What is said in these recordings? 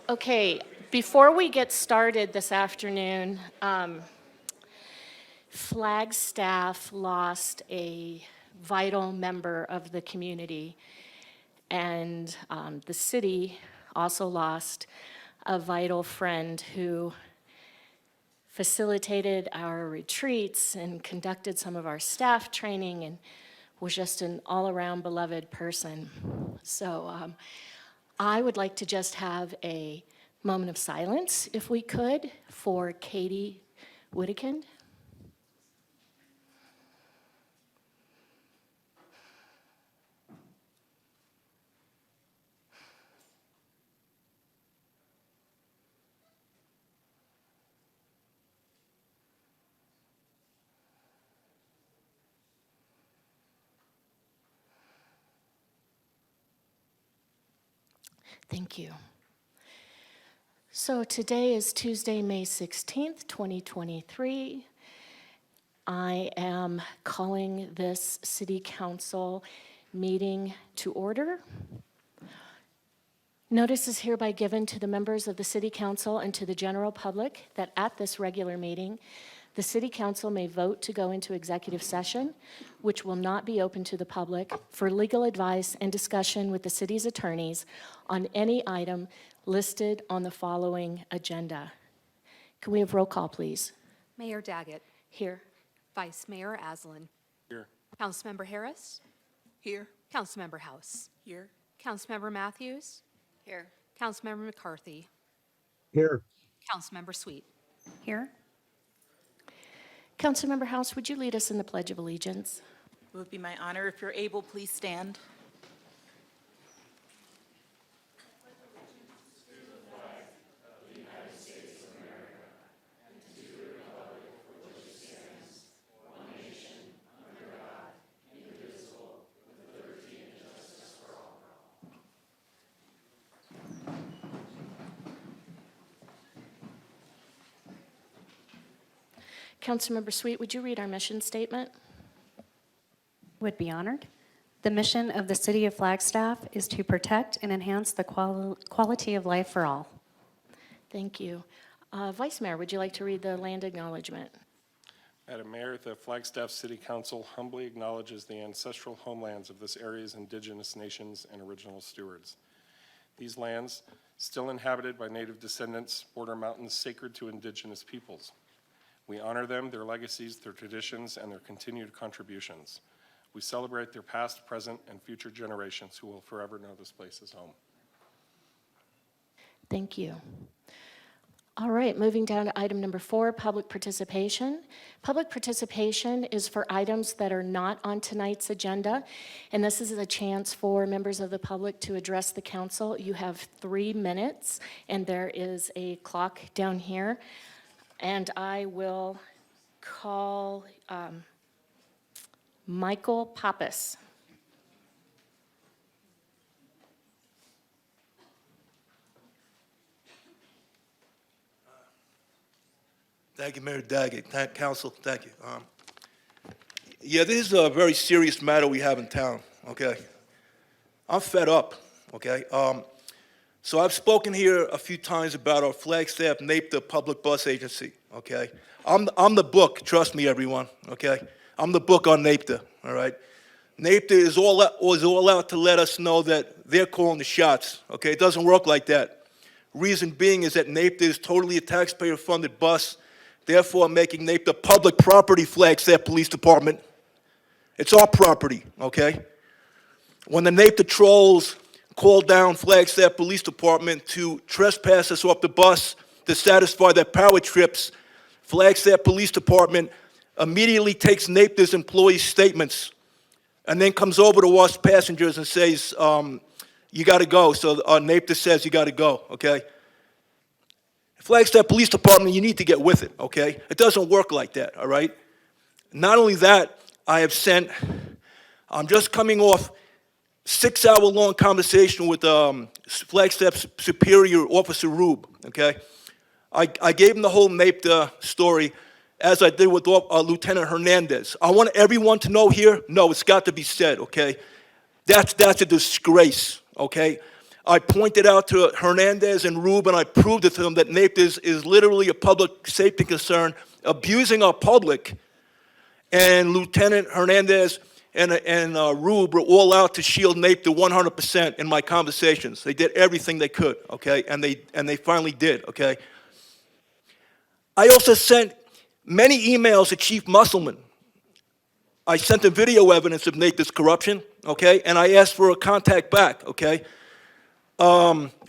Okay, before we get started this afternoon, Flagstaff lost a vital member of the community, and the city also lost a vital friend who facilitated our retreats and conducted some of our staff training and was just an all-around beloved person. So I would like to just have a moment of silence, if we could, for Katie Whittekind. Thank you. So today is Tuesday, May 16th, 2023. I am calling this City Council meeting to order. Notice is hereby given to the members of the City Council and to the general public that at this regular meeting, the City Council may vote to go into executive session, which will not be open to the public, for legal advice and discussion with the city's attorneys on any item listed on the following agenda. Can we have roll call, please? Mayor Daggett. Here. Vice Mayor Aslan. Here. Councilmember Harris. Here. Councilmember House. Here. Councilmember Matthews. Here. Councilmember McCarthy. Here. Councilmember Sweet. Here. Councilmember House, would you lead us in the Pledge of Allegiance? It would be my honor if you're able, please stand. Councilmember Sweet, would you read our mission statement? Would be honored. The mission of the City of Flagstaff is to protect and enhance the quality of life for all. Thank you. Vice Mayor, would you like to read the land acknowledgement? Madam Mayor, the Flagstaff City Council humbly acknowledges the ancestral homelands of this area's indigenous nations and original stewards. These lands, still inhabited by native descendants, border mountains sacred to indigenous peoples. We honor them, their legacies, their traditions, and their continued contributions. We celebrate their past, present, and future generations who will forever know this place as home. Thank you. All right, moving down to item number 4, public participation. Public participation is for items that are not on tonight's agenda, and this is a chance for members of the public to address the council. You have 3 minutes, and there is a clock down here. And I will call Michael Pappas. Thank you, Mayor Daggett. Council, thank you. Yeah, this is a very serious matter we have in town, okay? I'm fed up, okay? So I've spoken here a few times about our Flagstaff NAPTA public bus agency, okay? I'm the book, trust me, everyone, okay? I'm the book on NAPTA, all right? NAPTA is all out to let us know that they're calling the shots, okay? It doesn't work like that. Reason being is that NAPTA is totally a taxpayer-funded bus, therefore making NAPTA public property, Flagstaff Police Department. It's our property, okay? When the NAPTA trolls called down Flagstaff Police Department to trespass us off the bus to satisfy their power trips, Flagstaff Police Department immediately takes NAPTA's employees' statements and then comes over to us passengers and says, you got to go. So NAPTA says you got to go, okay? Flagstaff Police Department, you need to get with it, okay? It doesn't work like that, all right? Not only that, I'm just coming off 6-hour-long conversation with Flagstaff Superior Officer Rube, okay? I gave him the whole NAPTA story as I did with Lieutenant Hernandez. I want everyone to know here, no, it's got to be said, okay? That's a disgrace, okay? I pointed out to Hernandez and Rube, and I proved it to them that NAPE is literally a public safety concern, abusing our public. And Lieutenant Hernandez and Rube were all out to shield NAPE to 100% in my conversations. They did everything they could, okay? And they finally did, okay? I also sent many emails to Chief Musselman. I sent him video evidence of NAPE's corruption, okay? And I asked for a contact back, okay?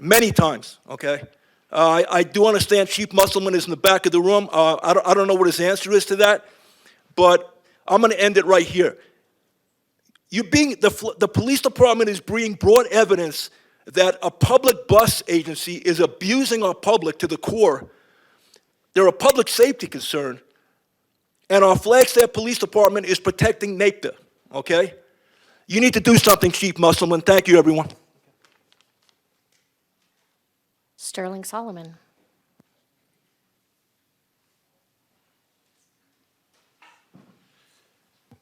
Many times, okay? I do understand Chief Musselman is in the back of the room. I don't know what his answer is to that, but I'm going to end it right here. The police department is bringing broad evidence that a public bus agency is abusing our public to the core. They're a public safety concern, and our Flagstaff Police Department is protecting NAPTA, okay? You need to do something, Chief Musselman. Thank you, everyone. Sterling Solomon.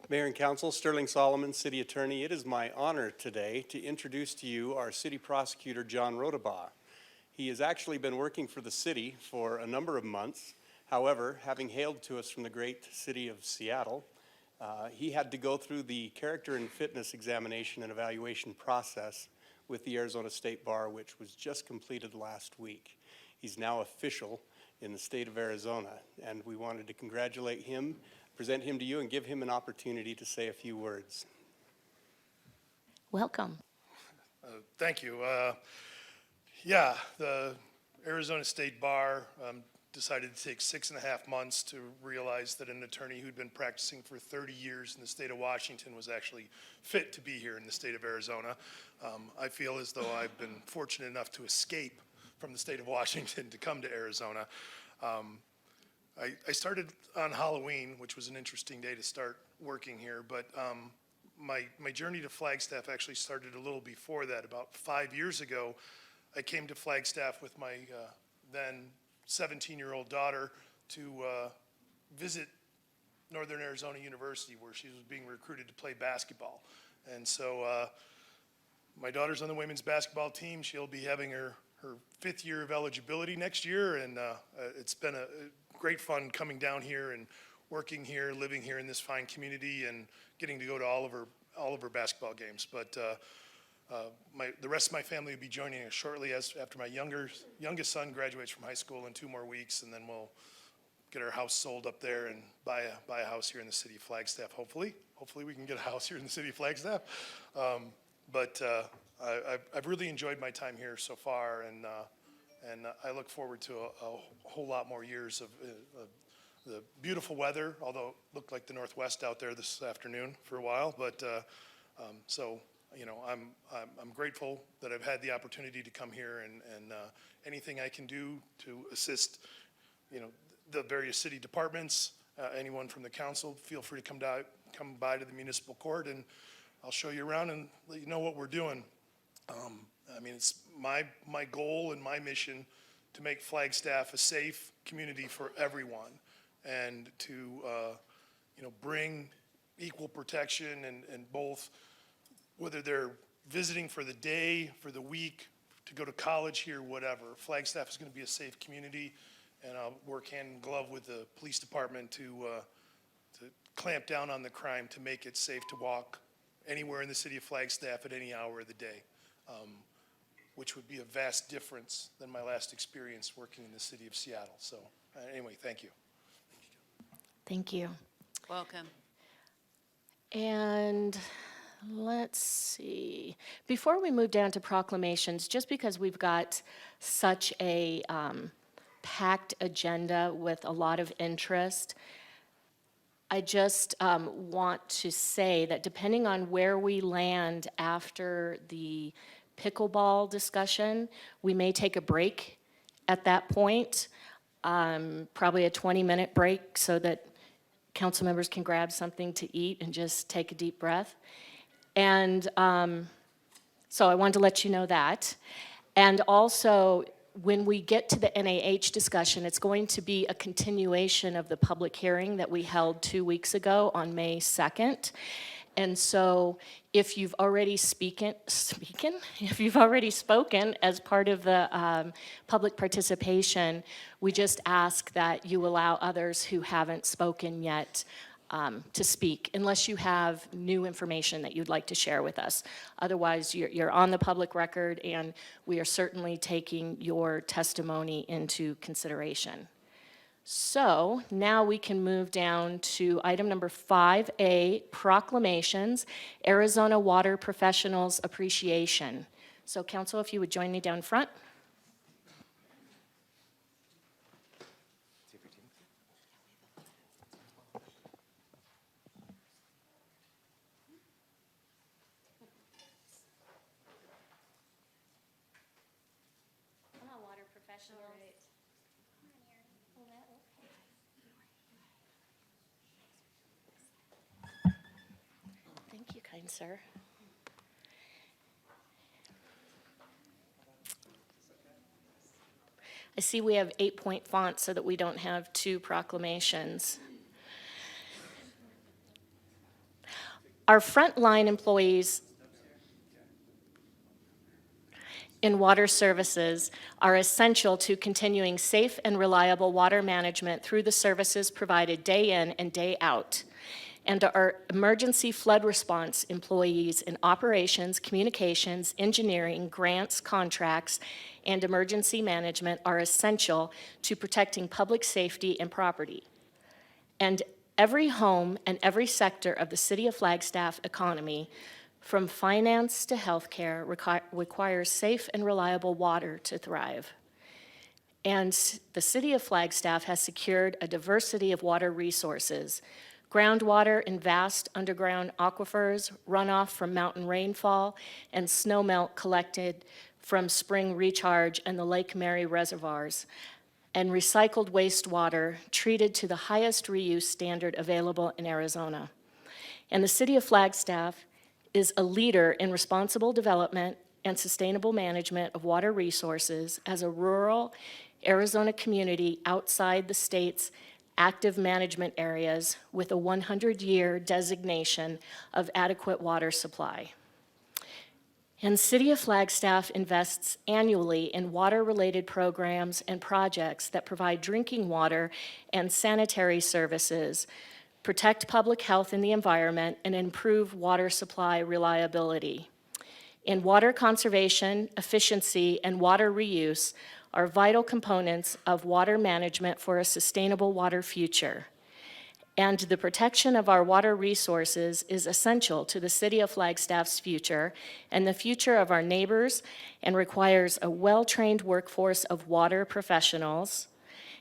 Mayor and Council, Sterling Solomon, City Attorney. It is my honor today to introduce to you our City Prosecutor, John Rodabaugh. He has actually been working for the city for a number of months. However, having hailed to us from the great city of Seattle, he had to go through the character and fitness examination and evaluation process with the Arizona State Bar, which was just completed last week. He's now official in the state of Arizona, and we wanted to congratulate him, present him to you, and give him an opportunity to say a few words. Welcome. Thank you. Yeah, the Arizona State Bar decided to take 6.5 months to realize that an attorney who'd been practicing for 30 years in the state of Washington was actually fit to be here in the state of Arizona. I feel as though I've been fortunate enough to escape from the state of Washington to come to Arizona. I started on Halloween, which was an interesting day to start working here, but my journey to Flagstaff actually started a little before that. About 5 years ago, I came to Flagstaff with my then 17-year-old daughter to visit Northern Arizona University, where she was being recruited to play basketball. And so my daughter's on the women's basketball team. She'll be having her 5th year of eligibility next year, and it's been a great fun coming down here and working here, living here in this fine community, and getting to go to all of her basketball games. But the rest of my family will be joining us shortly after my youngest son graduates from high school in 2 more weeks, and then we'll get our house sold up there and buy a house here in the city of Flagstaff. Hopefully we can get a house here in the city of Flagstaff. But I've really enjoyed my time here so far, and I look forward to a whole lot more years of the beautiful weather, although it looked like the Northwest out there this afternoon for a while. But so, you know, I'm grateful that I've had the opportunity to come here, and anything I can do to assist, you know, the various city departments, anyone from the council, feel free to come by to the municipal court, and I'll show you around and let you know what we're doing. I mean, it's my goal and my mission to make Flagstaff a safe community for everyone, and to you know, bring equal protection and both, whether they're visiting for the day, for the week, to go to college here, whatever. Flagstaff is going to be a safe community, and I'll work hand in glove with the police department to clamp down on the crime, to make it safe to walk anywhere in the city of Flagstaff at any hour of the day, which would be a vast difference than my last experience working in the city of Seattle. So anyway, thank you. Thank you. Welcome. And let's see. Before we move down to proclamations, just because we've got such a packed agenda with a lot of interest, I just want to say that depending on where we land after the pickleball discussion, we may take a break at that point, probably a 20-minute break, so that council members can grab something to eat and just take a deep breath. And so I wanted to let you know that. And also, when we get to the NAH discussion, it's going to be a continuation of the public hearing that we held 2 weeks ago on May 2nd. And so if you've already if you've already spoken as part of the public participation, we just ask that you allow others who haven't spoken yet to speak, unless you have new information that you'd like to share with us. Otherwise, you're on the public record, and we are certainly taking your testimony into consideration. So now we can move down to item number 5A, proclamations, Arizona Water Professionals Appreciation. So council, if you would join me down front. Come on, water professionals. Thank you, kind sir. I see we have 8-point font so that we don't have two proclamations. Our frontline employees in water services are essential to continuing safe and reliable water management through the services provided day in and day out. And our emergency flood response employees in operations, communications, engineering, grants, contracts, and emergency management are essential to protecting public safety and property. And every home and every sector of the City of Flagstaff economy, from finance to healthcare, requires safe and reliable water to thrive. And the City of Flagstaff has secured a diversity of water resources: groundwater in vast underground aquifers, runoff from mountain rainfall, and snowmelt collected from spring recharge and the Lake Mary reservoirs, and recycled wastewater treated to the highest reuse standard available in Arizona. And the City of Flagstaff is a leader in responsible development and sustainable management of water resources as a rural Arizona community outside the state's active management areas with a 100-year designation of adequate water supply. And City of Flagstaff invests annually in water-related programs and projects that provide drinking water and sanitary services, protect public health and the environment, and improve water supply reliability. In water conservation, efficiency, and water reuse are vital components of water management for a sustainable water future. And the protection of our water resources is essential to the City of Flagstaff's future and the future of our neighbors, and requires a well-trained workforce of water professionals.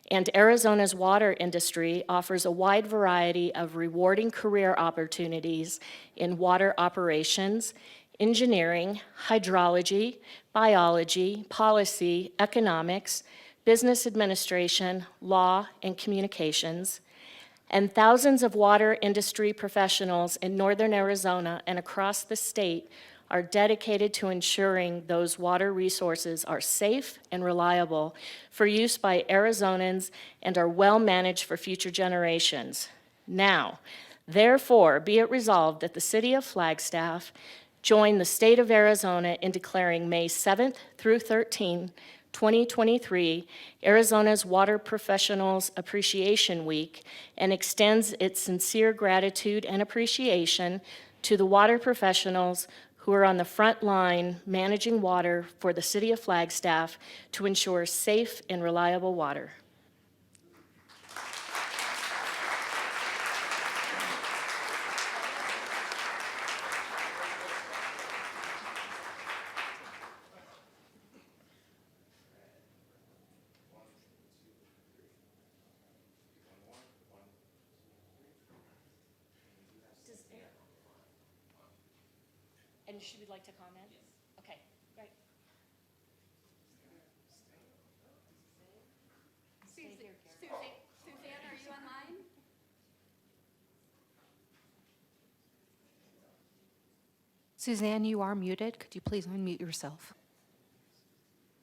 And Arizona's water industry offers a wide variety of rewarding career opportunities in water operations, engineering, hydrology, biology, policy, economics, business administration, law, and communications. And thousands of water industry professionals in northern Arizona and across the state are dedicated to ensuring those water resources are safe and reliable for use by Arizonans and are well managed for future generations. Now, therefore, be it resolved that the City of Flagstaff join the state of Arizona in declaring May 7th through 13th, 2023, Arizona's Water Professionals Appreciation Week, and extends its sincere gratitude and appreciation to the water professionals who are on the front line managing water for the City of Flagstaff to ensure safe and reliable water. And should we like to comment? Okay, great. Suzanne, are you online? Suzanne, you are muted. Could you please unmute yourself?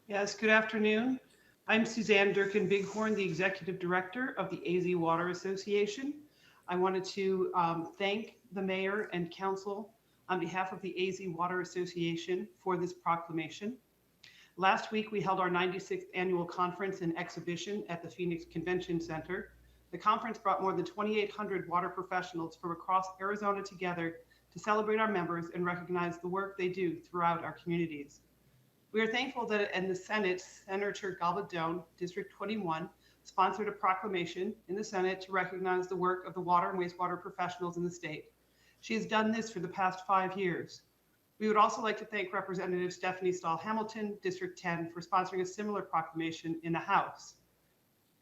Yes, good afternoon. I'm Suzanne Durkin Bighorn, the Executive Director of the AZ Water Association. I wanted to thank the mayor and council on behalf of the AZ Water Association for this proclamation. Last week, we held our 96th annual conference and exhibition at the Phoenix Convention Center. The conference brought more than 2,800 water professionals from across Arizona together to celebrate our members and recognize the work they do throughout our communities. We are thankful that in the Senate, Senator Galvedon, District 21, sponsored a proclamation in the Senate to recognize the work of the water and wastewater professionals in the state. She has done this for the past 5 years. We would also like to thank Representative Stephanie Stahl-Hamilton, District 10, for sponsoring a similar proclamation in the House.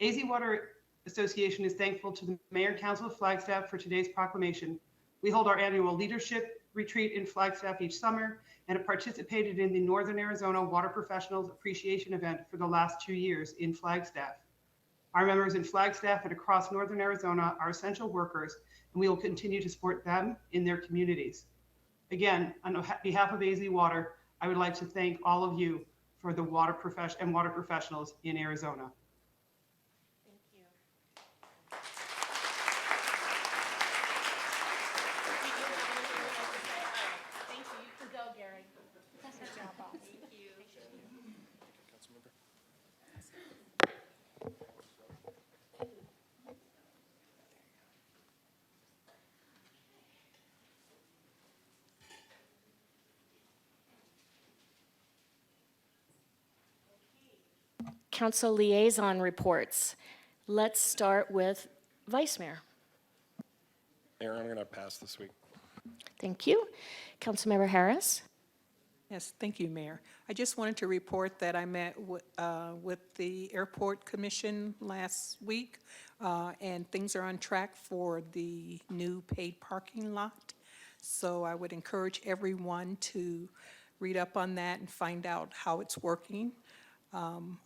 AZ Water Association is thankful to the Mayor and Council of Flagstaff for today's proclamation. We hold our annual leadership retreat in Flagstaff each summer and have participated in the Northern Arizona Water Professionals Appreciation Event for the last 2 years in Flagstaff. Our members in Flagstaff and across Northern Arizona are essential workers, and we will continue to support them in their communities. Again, on behalf of AZ Water, I would like to thank all of you for the water professionals in Arizona. Council liaison reports. Let's start with Vice Mayor. Mayor, I'm going to pass this week. Thank you. Councilmember Harris. Yes, thank you, Mayor. I just wanted to report that I met with the Airport Commission last week, and things are on track for the new paid parking lot. So I would encourage everyone to read up on that and find out how it's working.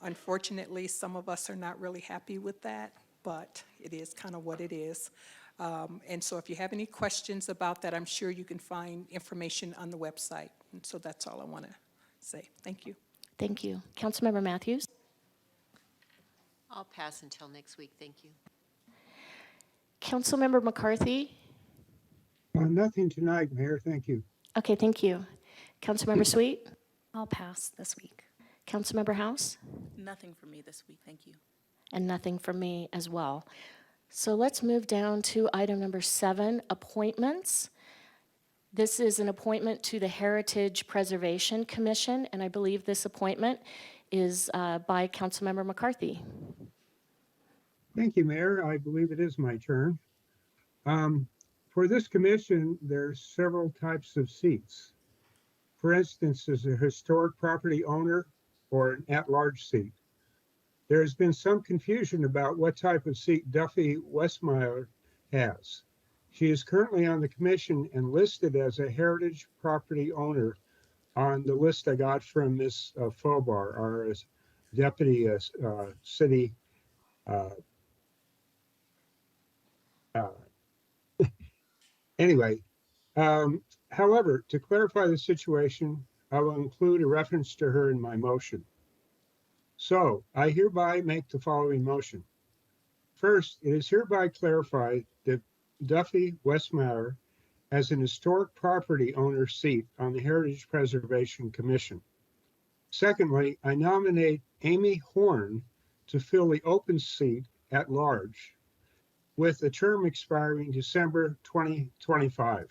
Unfortunately, some of us are not really happy with that, but it is kind of what it is. And so if you have any questions about that, I'm sure you can find information on the website. And so that's all I want to say. Thank you. Thank you. Councilmember Matthews. I'll pass until next week. Thank you. Councilmember McCarthy. Nothing tonight, Mayor. Thank you. Okay, thank you. Councilmember Sweet. I'll pass this week. Councilmember House. Nothing for me this week, thank you. And nothing from me as well. So let's move down to item number 7, appointments. This is an appointment to the Heritage Preservation Commission, and I believe this appointment is by Councilmember McCarthy. Thank you, Mayor. I believe it is my turn. For this commission, there's several types of seats. For instance, as a historic property owner or an at-large seat. There has been some confusion about what type of seat Duffy Westmeyer has. She is currently on the commission and listed as a heritage property owner on the list I got from Ms. Fobar, our deputy city. Anyway, however, to clarify the situation, I will include a reference to her in my motion. So I hereby make the following motion. First, it is hereby clarified that Duffy Westmeyer has an historic property owner seat on the Heritage Preservation Commission. Secondly, I nominate Amy Horn to fill the open seat at large with a term expiring December 2025.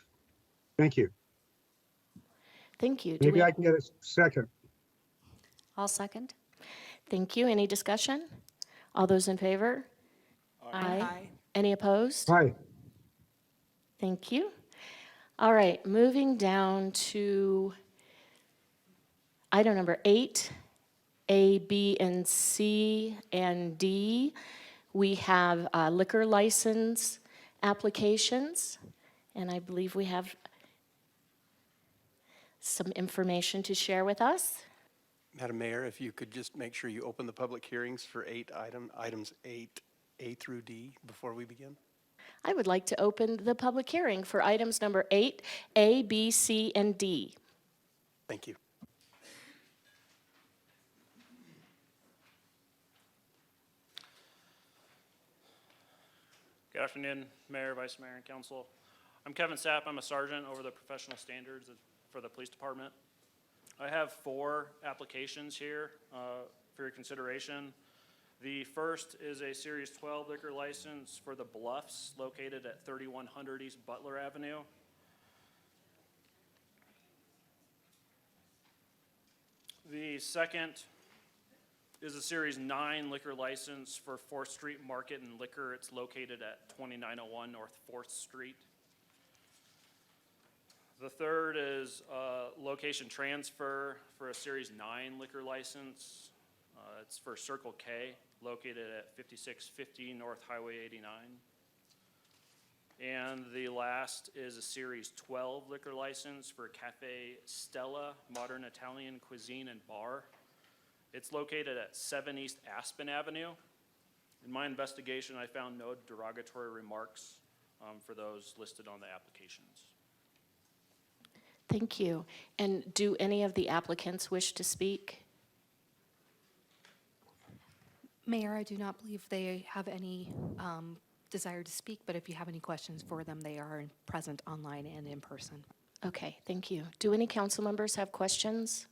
Thank you. Thank you. Maybe I can get a second. I'll second. Thank you. Any discussion? All those in favor? Aye. Any opposed? Hi. Thank you. All right, moving down to item number 8, A, B, and C, and D. We have liquor license applications, and I believe we have some information to share with us. Madam Mayor, if you could just make sure you open the public hearings for items 8A through D before we begin. I would like to open the public hearing for items number 8, A, B, C, and D. Thank you. Good afternoon, Mayor, Vice Mayor, and Council. I'm Kevin Sapp. I'm a sergeant over the professional standards for the police department. I have 4 applications here for your consideration. The first is a Series 12 liquor license for the Bluffs located at 3100 East Butler Avenue. The second is a Series 9 liquor license for 4th Street Market and Liquor. It's located at 2901 North 4th Street. The third is a location transfer for a Series 9 liquor license. It's for Circle K, located at 5650 North Highway 89. And the last is a Series 12 liquor license for Cafe Stella Modern Italian Cuisine and Bar. It's located at 7 East Aspen Avenue. In my investigation, I found no derogatory remarks for those listed on the applications. Thank you. And do any of the applicants wish to speak? Mayor, I do not believe they have any desire to speak, but if you have any questions for them, they are present online and in person. Okay, thank you. Do any council members have questions?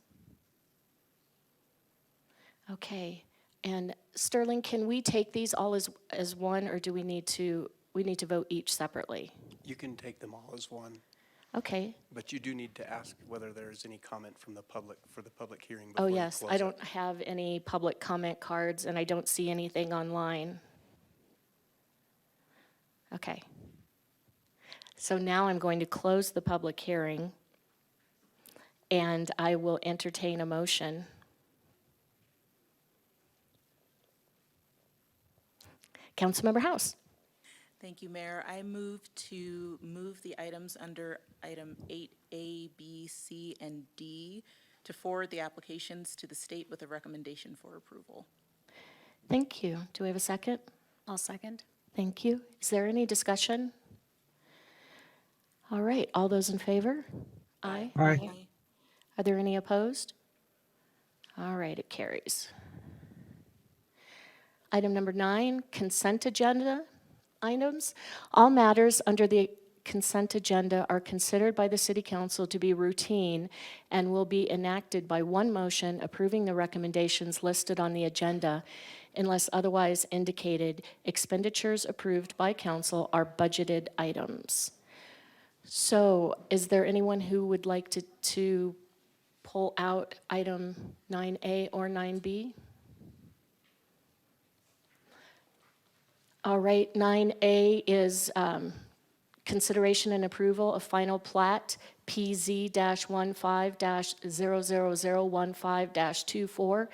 Okay, and Sterling, can we take these all as one, or do we need to vote each separately? You can take them all as one, Okay. but you do need to ask whether there's any comment from the public for the public hearing Oh, before you yes, close I it. don't have any public comment cards, and I don't see anything online. Okay. So now I'm going to close the public hearing, and I will entertain a motion. Councilmember House. Thank you, Mayor. I move to move the items under item 8A, B, C, and D to forward the applications to the state with a recommendation for approval. Thank you. Do we have a second? I'll second. Thank you. Is there any discussion? All right, all those in favor? Aye. Aye. Are there any opposed? All right, it carries. Item number 9, consent agenda items. All matters under the consent agenda are considered by the City Council to be routine and will be enacted by one motion approving the recommendations listed on the agenda unless otherwise indicated. Expenditures approved by council are budgeted items. So is there anyone who would like to pull out item 9A or 9B? All right, 9A is consideration and approval of final plat PZ-15-00015-24,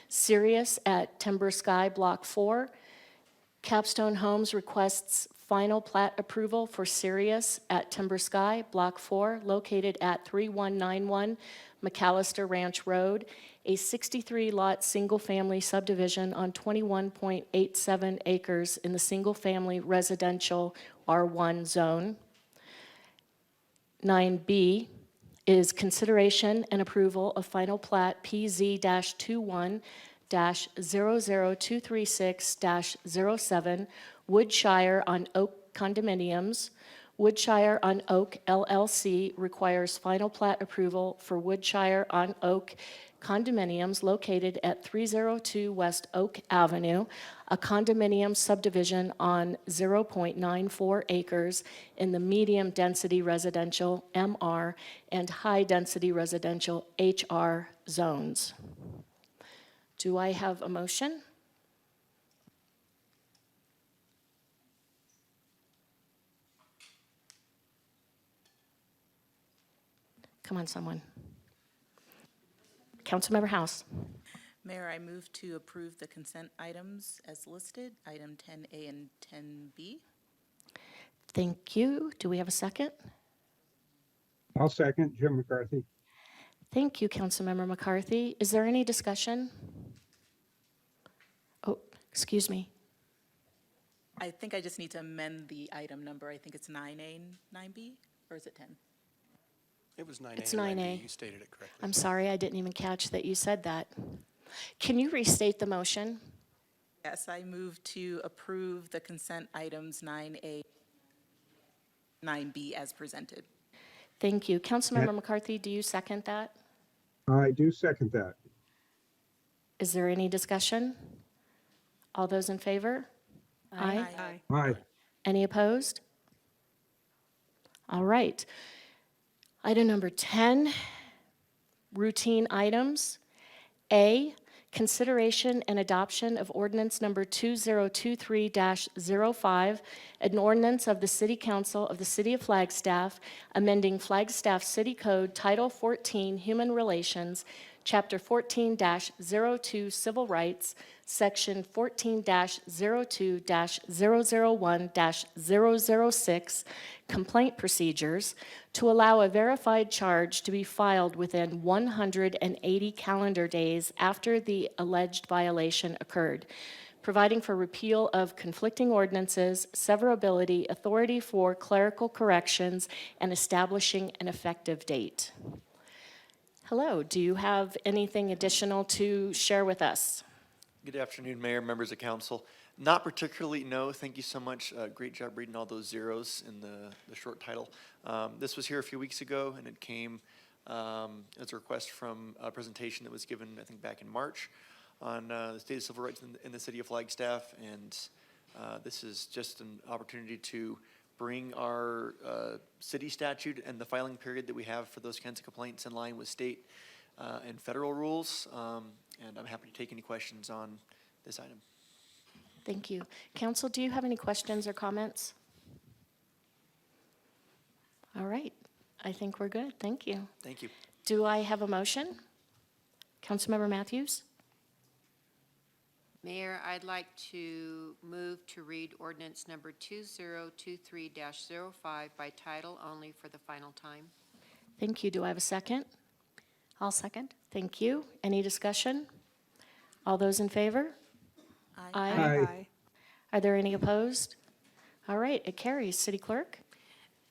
Sirius at Timber Sky Block 4. Capstone Homes requests final plat approval for Sirius at Timber Sky Block 4, located at 3191 McAllister Ranch Road, a 63-lot single-family subdivision on 21.87 acres in the single-family residential R1 zone. 9B is consideration and approval of final plat PZ-21-00236-07, Woodshire on Oak Condominiums. Woodshire on Oak LLC requires final plat approval for Woodshire on Oak condominiums located at 302 West Oak Avenue, a condominium subdivision on 0.94 acres in the medium-density residential MR and high-density residential HR zones. Do I have a motion? Come on, someone. Councilmember House. Mayor, I move to approve the consent items as listed, item 10A and 10B. Thank you. Do we have a second? I'll second, Jim McCarthy. Thank you, Councilmember McCarthy. Is there any discussion? Oh, excuse me. I think I just need to amend the item number. I think it's 9A and 9B, or is it 10? It was 9A. It's and 9A. You stated it correctly. I'm sorry, I didn't even catch that you said that. Can you restate the motion? Yes, I move to approve the consent items 9A, 9B as presented. Thank you. Councilmember McCarthy, do you second that? I do second that. Is there any discussion? All those in favor? Aye. Aye. Aye. Any opposed? All right. Item number 10, routine items. A, consideration and adoption of ordinance number 2023-05, an ordinance of the City Council of the City of Flagstaff, amending Flagstaff City Code Title 14, Human Relations, Chapter 14-02, Civil Rights, Section 14-02-001-006, Complaint Procedures, to allow a verified charge to be filed within 180 calendar days after the alleged violation occurred, providing for repeal of conflicting ordinances, severability, authority for clerical corrections, and establishing an effective date. Hello, do you have anything additional to share with us? Good afternoon, Mayor, members of council. Not particularly, no. Thank you so much. Great job reading all those zeros in the short title. This was here a few weeks ago, and it came as a request from a presentation that was given, I think, back in March on the state of civil rights in the city of Flagstaff. And this is just an opportunity to bring our city statute and the filing period that we have for those kinds of complaints in line with state and federal rules. And I'm happy to take any questions on this item. Thank you. Council, do you have any questions or comments? All right, I think we're good. Thank you. Thank you. Do I have a motion? Councilmember Matthews? Mayor, I'd like to move to read ordinance number 2023-05 by title only for the final time. Thank you. Do I have a second? I'll second. Thank you. Any discussion? All those in favor? Aye. Are there any opposed? All right, it carries. City Clerk?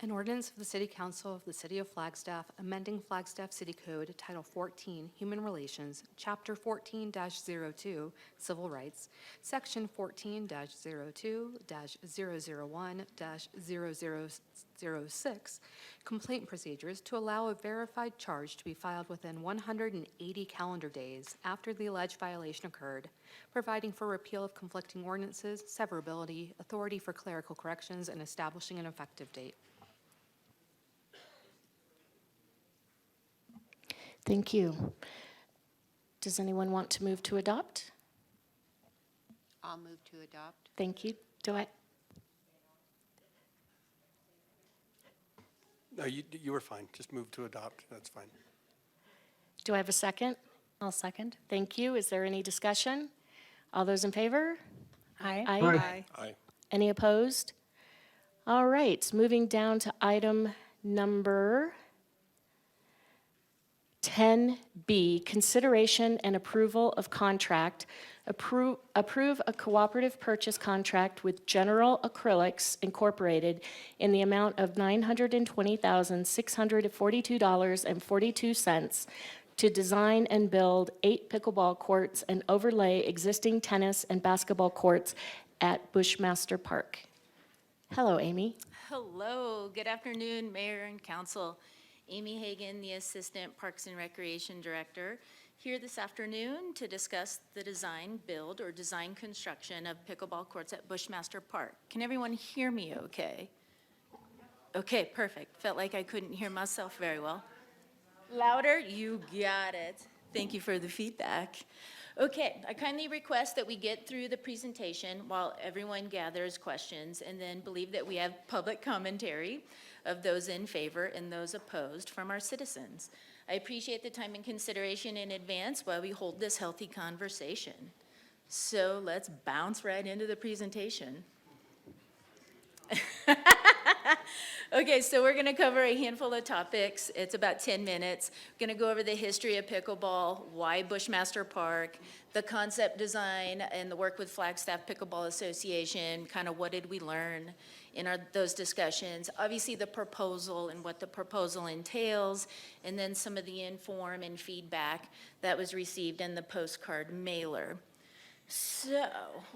An ordinance of the City Council of the City of Flagstaff amending Flagstaff City Code Title 14, Human Relations, Chapter 14-02, Civil Rights, Section 14-02-001-0006, Complaint Procedures, to allow a verified charge to be filed within 180 calendar days after the alleged violation occurred, providing for repeal of conflicting ordinances, severability, authority for clerical corrections, and establishing an effective date. Thank you. Does anyone want to move to adopt? I'll move to adopt. Thank you. Do I? No, you were fine. Just move to adopt. That's fine. Do I have a second? I'll second. Thank you. Is there any discussion? All those in favor? Aye. Aye. Aye. Any opposed? All right, moving down to item number 10B, consideration and approval of contract. Approve a cooperative purchase contract with General Acrylics Incorporated in the amount of $920,642.42 to design and build 8 pickleball courts and overlay existing tennis and basketball courts at Bushmaster Park. Hello, Amy. Hello, good afternoon, Mayor and Council. Amy Hagan, the Assistant Parks and Recreation Director, here this afternoon to discuss the design, build, or design construction of pickleball courts at Bushmaster Park. Can everyone hear me okay? Okay, perfect. Felt like I couldn't hear myself very well. Louder? You got it. Thank you for the feedback. Okay, I kindly request that we get through the presentation while everyone gathers questions, and then believe that we have public commentary of those in favor and those opposed from our citizens. I appreciate the time and consideration in advance while we hold this healthy conversation. So let's bounce right into the presentation. Okay, so we're gonna cover a handful of topics. It's about 10 minutes. We're gonna go over the history of pickleball, why Bushmaster Park, the concept design and the work with Flagstaff Pickleball Association, kind of what did we learn in those discussions. Obviously the proposal and what the proposal entails, and then some of the inform and feedback that was received in the postcard mailer. So,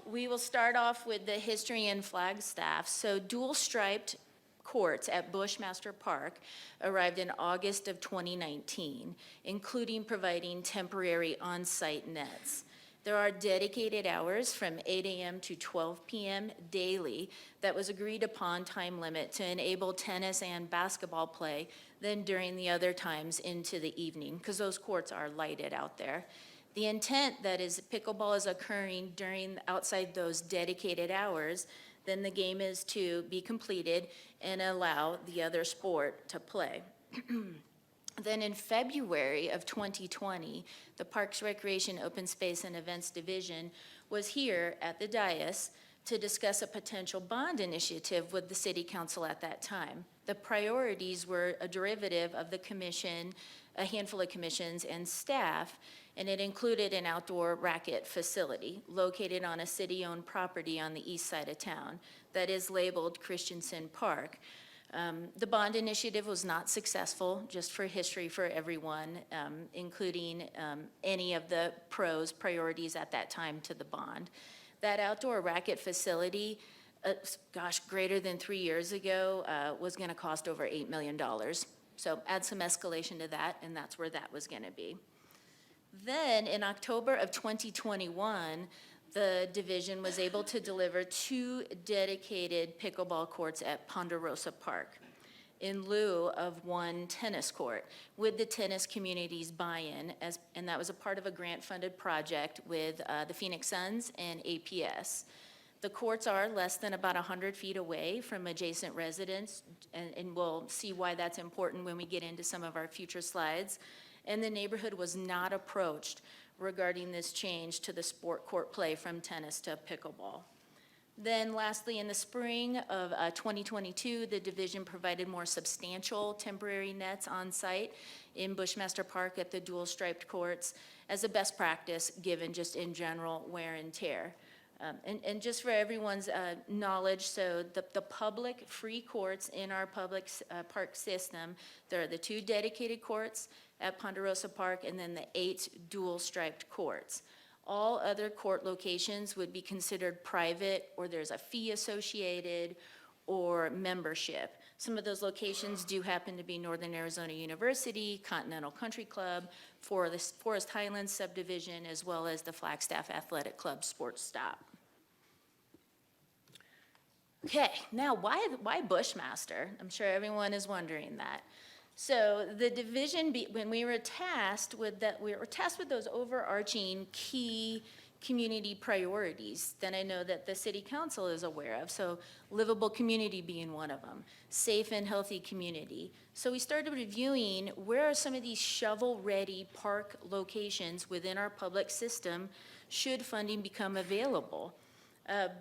we will start off with the history in Flagstaff. So, dual-striped courts at Bushmaster Park arrived in August of 2019, including providing temporary on-site nets. There are dedicated hours from 8 a.m. to 12 p.m. daily that was agreed upon time limit to enable tennis and basketball play, then during the other times into the evening, because those courts are lighted out there. The intent that is pickleball is occurring outside those dedicated hours, then the game is to be completed and allow the other sport to play. Then in February of 2020, the Parks, Recreation, Open Space, and Events Division was here at the dais to discuss a potential bond initiative with the City Council at that time. The priorities were a derivative of the commission, a handful of commissions and staff, and it included an outdoor racket facility located on a city-owned property on the east side of town that is labeled Christensen Park. The bond initiative was not successful, just for history for everyone, including any of the priorities at that time to the bond. That outdoor racket facility, greater than 3 years ago, was going to cost over $8 million. So add some escalation to that, and that's where that was going to be. Then, in October of 2021, the division was able to deliver 2 dedicated pickleball courts at Ponderosa Park in lieu of 1 tennis court with the tennis community's buy-in, and that was a part of a grant-funded project with the Phoenix Suns and APS. The courts are less than about 100 feet away from adjacent residents, and we'll see why that's important when we get into some of our future slides. And the neighborhood was not approached regarding this change to the sport court play from tennis to pickleball. Then lastly, in the spring of 2022, the division provided more substantial temporary nets on site in Bushmaster Park at the dual-striped courts as a best practice, given just in general wear and tear. And just for everyone's knowledge, so the public free courts in our public park system, there are the 2 dedicated courts at Ponderosa Park and then the 8 dual-striped courts. All other court locations would be considered private, or there's a fee associated, or membership. Some of those locations do happen to be Northern Arizona University, Continental Country Club, Forest Highlands Subdivision, as well as the Flagstaff Athletic Club Sports Stop. Okay, now why Bushmaster? I'm sure everyone is wondering that. So the division, when we were tasked with that, we were tasked with those overarching key community priorities that I know that the City Council is aware of. So livable community being one of them, safe and healthy community. So we started reviewing where are some of these shovel-ready park locations within our public system should funding become available.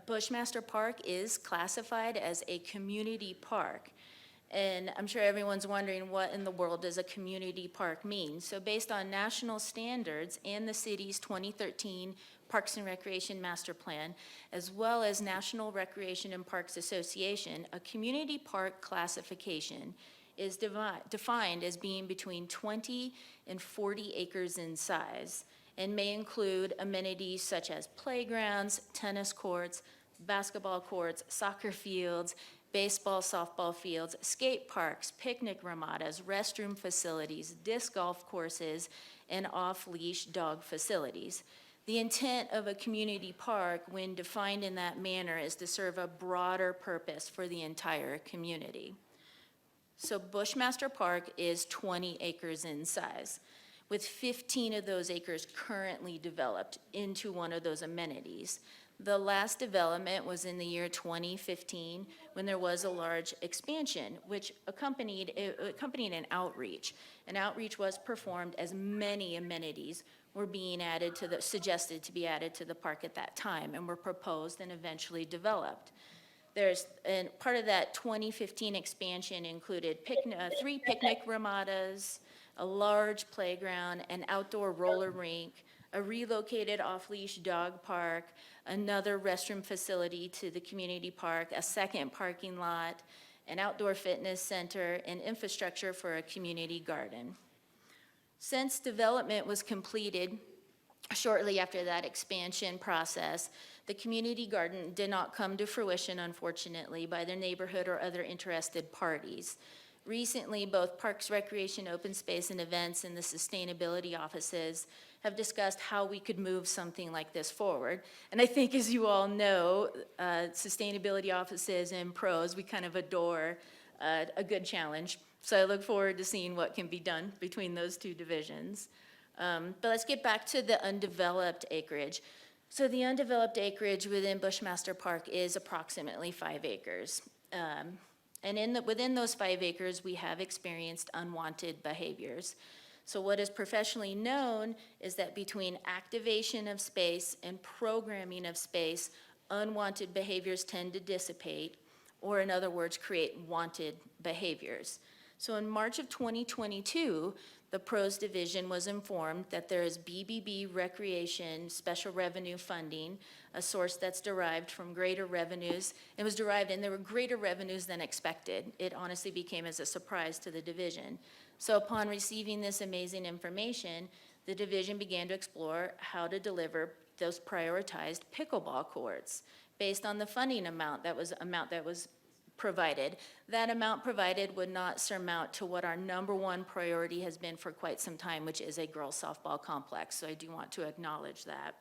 Bushmaster Park is classified as a community park. And I'm sure everyone's wondering what in the world does a community park mean? So based on national standards and the city's 2013 Parks and Recreation Master Plan, as well as National Recreation and Parks Association, a community park classification is defined as being between 20 and 40 acres in size and may include amenities such as playgrounds, tennis courts, basketball courts, soccer fields, baseball, softball fields, skate parks, picnic ramadas, restroom facilities, disc golf courses, and off-leash dog facilities. The intent of a community park, when defined in that manner, is to serve a broader purpose for the entire community. So Bushmaster Park is 20 acres in size, with 15 of those acres currently developed into one of those amenities. The last development was in the year 2015, when there was a large expansion, which accompanied an outreach. An outreach was performed as many amenities were being suggested to be added to the park at that time, and were proposed and eventually developed. And part of that 2015 expansion included 3 picnic ramadas, a large playground, an outdoor roller rink, a relocated off-leash dog park, another restroom facility to the community park, a second parking lot, an outdoor fitness center, and infrastructure for a community garden. Since development was completed Shortly after that expansion process, the community garden did not come to fruition, unfortunately, by the neighborhood or other interested parties. Recently, both Parks, Recreation, Open Space, and Events and the sustainability offices have discussed how we could move something like this forward. And I think, as you all know, sustainability offices and pros, we kind of adore a good challenge. So I look forward to seeing what can be done between those two divisions. But let's get back to the undeveloped acreage. So the undeveloped acreage within Bushmaster Park is approximately 5 acres. And within those 5 acres, we have experienced unwanted behaviors. So what is professionally known is that between activation of space and programming of space, unwanted behaviors tend to dissipate, or in other words, create wanted behaviors. So in March of 2022, the Pros Division was informed that there is BBB Recreation Special Revenue Funding, a source that's derived from greater revenues. It was derived, and there were greater revenues than expected. It honestly became as a surprise to the division. So upon receiving this amazing information, the division began to explore how to deliver those prioritized pickleball courts based on the funding amount that was provided. That amount provided would not surmount to what our number one priority has been for quite some time, which is a girls softball complex. So I do want to acknowledge that.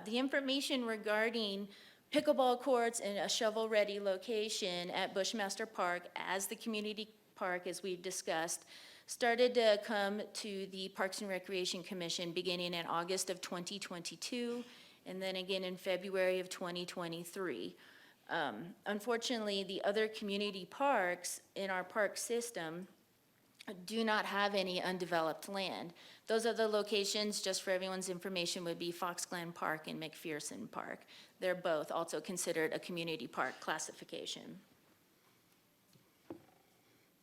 The information regarding pickleball courts in a shovel-ready location at Bushmaster Park as the community park, as we've discussed, started to come to the Parks and Recreation Commission beginning in August of 2022, and then again in February of 2023. Unfortunately, the other community parks in our park system do not have any undeveloped land. Those other locations, just for everyone's information, would be Fox Glen Park and McPherson Park. They're both also considered a community park classification.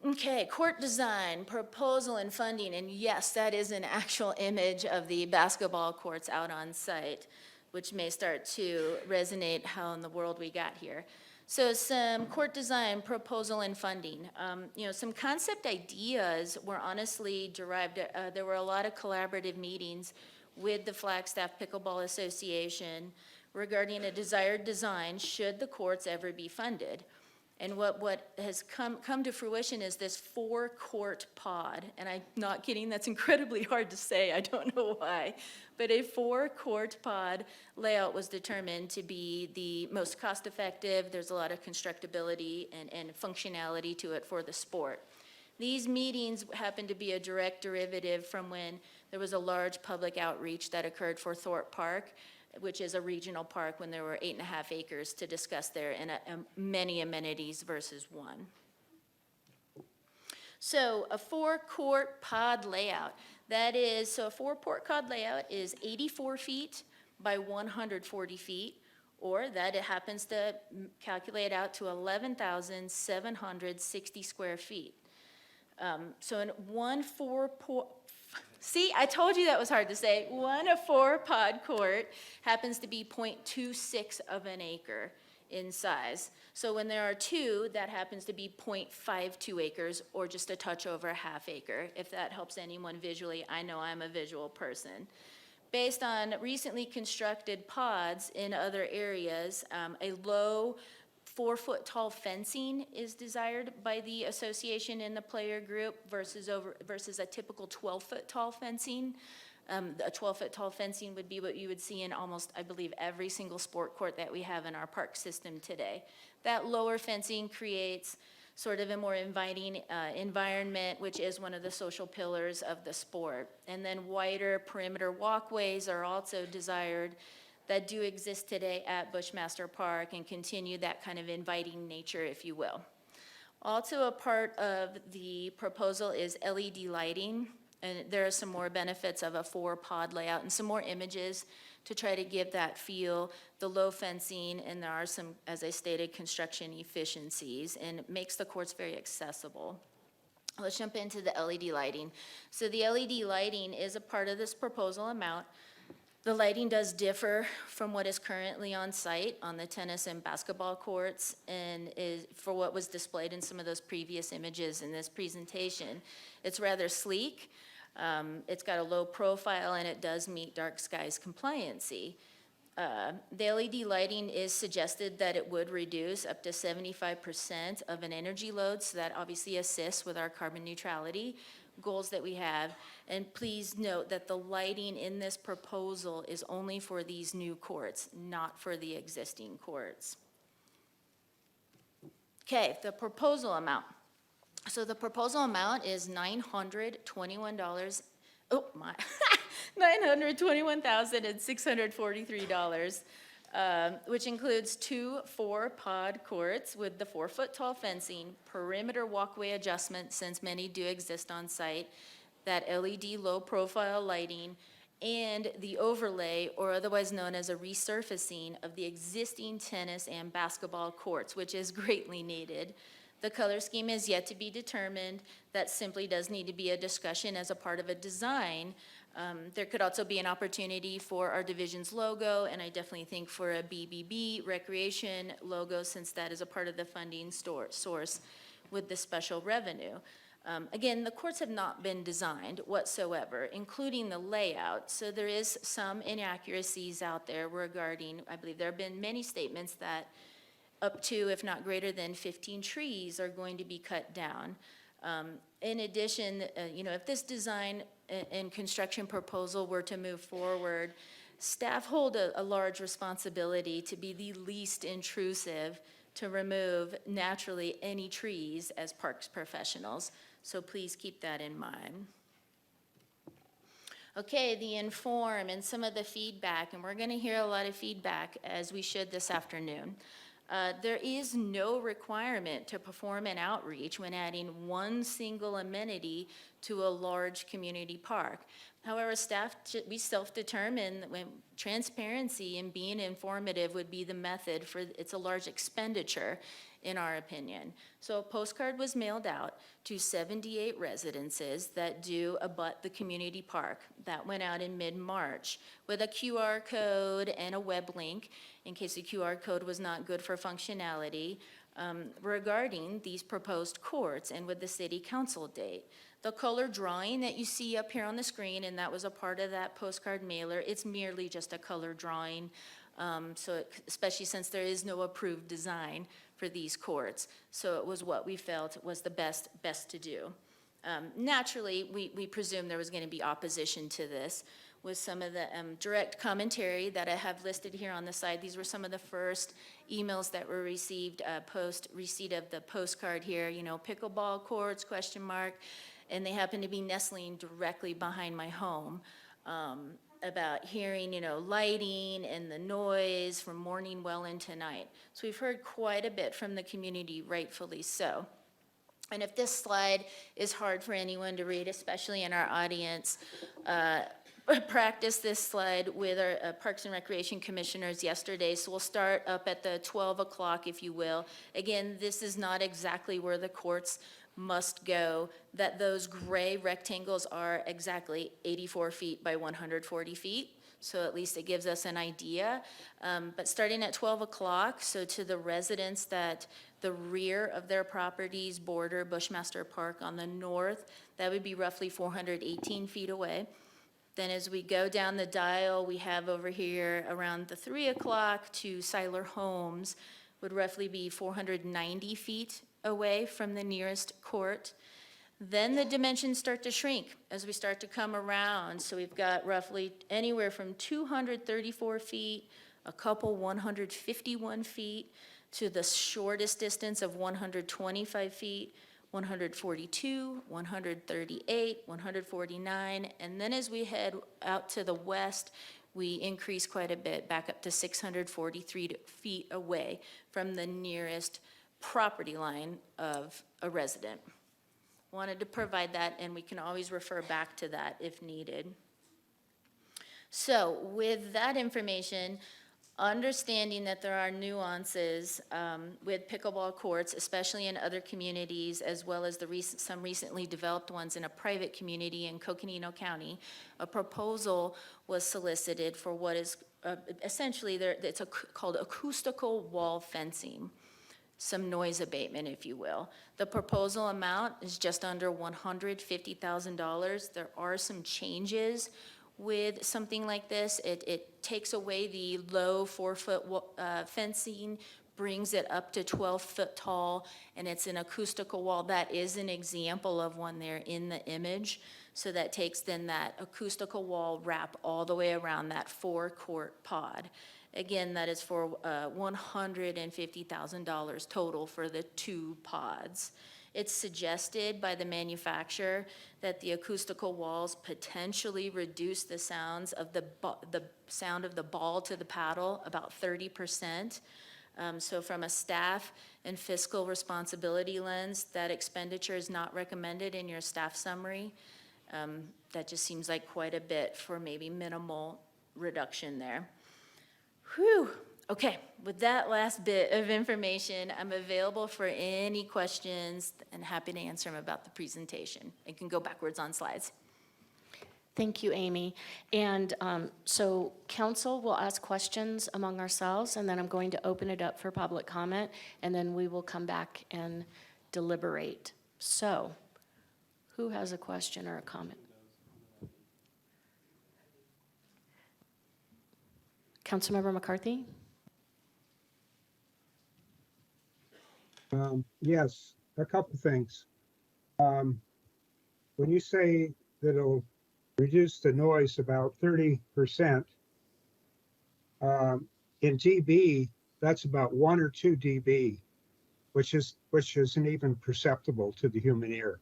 Okay, court design, proposal, and funding. And yes, that is an actual image of the basketball courts out on site, which may start to resonate how in the world we got here. So some court design, proposal, and funding. Some concept ideas were honestly derived, there were a lot of collaborative meetings with the Flagstaff Pickleball Association regarding a desired design should the courts ever be funded. And what has come to fruition is this 4-court pod, and I'm not kidding, that's incredibly hard to say, I don't know why. But a 4-court pod layout was determined to be the most cost-effective. There's a lot of constructability and functionality to it for the sport. These meetings happen to be a direct derivative from when there was a large public outreach that occurred for Thorpe Park, which is a regional park, when there were 8.5 acres to discuss there and many amenities versus 1. So a 4-court pod layout, so a 4-court pod layout is 84 feet by 140 feet, or that it happens to calculate out to 11,760 square feet. So in see, I told you that was hard to say. 4-pod court happens to be 0.26 of an acre in size. So when there are 2, that happens to be 0.52 acres, or just a touch over a half acre. If that helps anyone visually, I know I'm a visual person. Based on recently constructed pods in other areas, a low 4-foot-tall fencing is desired by the association and the player group versus a typical 12-foot-tall fencing. A 12-foot-tall fencing would be what you would see in almost, I believe, every single sport court that we have in our park system today. That lower fencing creates sort of a more inviting environment, which is one of the social pillars of the sport. And then wider perimeter walkways are also desired that do exist today at Bushmaster Park and continue that kind of inviting nature, if you will. Also a part of the proposal is LED lighting, and there are some more benefits of a 4-pod layout and some more images to try to give that feel, the low fencing, and there are some, as I stated, construction efficiencies, and it makes the courts very accessible. Let's jump into the LED lighting. So the LED lighting is a part of this proposal amount. The lighting does differ from what is currently on site on the tennis and basketball courts, and is for what was displayed in some of those previous images in this presentation. It's rather sleek. It's got a low profile and it does meet dark skies compliancy. The LED lighting is suggested that it would reduce up to 75% of an energy load, so that obviously assists with our carbon neutrality goals that we have. And please note that the lighting in this proposal is only for these new courts, not for the existing courts. Okay, the proposal amount. So the proposal amount is $921, oh my, $921,643, which includes 2 4-pod courts with the 4-foot-tall fencing, perimeter walkway adjustment, since many do exist on site, that LED low-profile lighting, and the overlay, or otherwise known as a resurfacing, of the existing tennis and basketball courts, which is greatly needed. The color scheme is yet to be determined. That simply does need to be a discussion as a part of a design. There could also be an opportunity for our division's logo, and I definitely think for a BBB recreation logo, since that is a part of the funding source with the special revenue. Again, the courts have not been designed whatsoever, including the layout, so there is some inaccuracies out there regarding, I believe there have been many statements that up to, if not greater than 15 trees are going to be cut down. In addition, if this design and construction proposal were to move forward, staff hold a large responsibility to be the least intrusive, to remove naturally any trees as parks professionals. So please keep that in mind. Okay, the inform and some of the feedback, and we're going to hear a lot of feedback as we should this afternoon. There is no requirement to perform an outreach when adding one single amenity to a large community park. However, staff, we self-determine when transparency and being informative would be the method, for it's a large expenditure in our opinion. So a postcard was mailed out to 78 residences that do abut the community park. That went out in mid-March with a QR code and a web link in case the QR code was not good for functionality, regarding these proposed courts and with the city council date. The color drawing that you see up here on the screen, and that was a part of that postcard mailer, it's merely just a color drawing, especially since there is no approved design for these courts. So it was what we felt was the best to do. Naturally, we presumed there was going to be opposition to this, with some of the direct commentary that I have listed here on the side. These were some of the first emails that were received post receipt of the postcard here, pickleball courts, ? And they happen to be nestling directly behind my home, about hearing, lighting and the noise from morning well into night. So we've heard quite a bit from the community, rightfully so. And if this slide is hard for anyone to read, especially in our audience, practice this slide with our Parks and Recreation Commissioners yesterday. So we'll start up at the 12 o'clock, if you will. Again, this is not exactly where the courts must go, that those gray rectangles are exactly 84 feet by 140 feet. So at least it gives us an idea. But starting at 12 o'clock, so to the residents that the rear of their properties border Bushmaster Park on the north, that would be roughly 418 feet away. Then as we go down the dial, we have over here around the 3 o'clock to Seiler Homes would roughly be 490 feet away from the nearest court. Then the dimensions start to shrink as we start to come around. So we've got roughly anywhere from 234 feet, a couple 151 feet, to the shortest distance of 125 feet, 142, 138, 149, and then as we head out to the west, we increase quite a bit, back up to 643 feet away from the nearest property line of a resident. Wanted to provide that, and we can always refer back to that if needed. So with that information, understanding that there are nuances with pickleball courts, especially in other communities, as well as some recently developed ones in a private community in Coconino County, a proposal was solicited for what is essentially, it's called acoustical wall fencing. some noise abatement, if you will. The proposal amount is just under $150,000. There are some changes with something like this. It takes away the low 4-foot fencing, brings it up to 12 foot tall, and it's an acoustical wall. That is an example of one there in the image. So that takes then that acoustical wall wrap all the way around that 4-court pod. Again, that is for $150,000 total for the 2 pods. It's suggested by the manufacturer that the acoustical walls potentially reduce the sounds of the sound of the ball to the paddle about 30%. So from a staff and fiscal responsibility lens, that expenditure is not recommended in your staff summary. That just seems like quite a bit for maybe minimal reduction there. Whew. Okay, with that last bit of information, I'm available for any questions and happy to answer them about the presentation. I can go backwards on slides. Thank you, Amy. And so council will ask questions among ourselves, and then I'm going to open it up for public comment, and then we will come back and deliberate. So who has a question or a comment? Councilmember McCarthy? Yes, a couple things. When you say that it'll reduce the noise about 30%, in dB, that's about 1 or 2 dB, which isn't even perceptible to the human ear.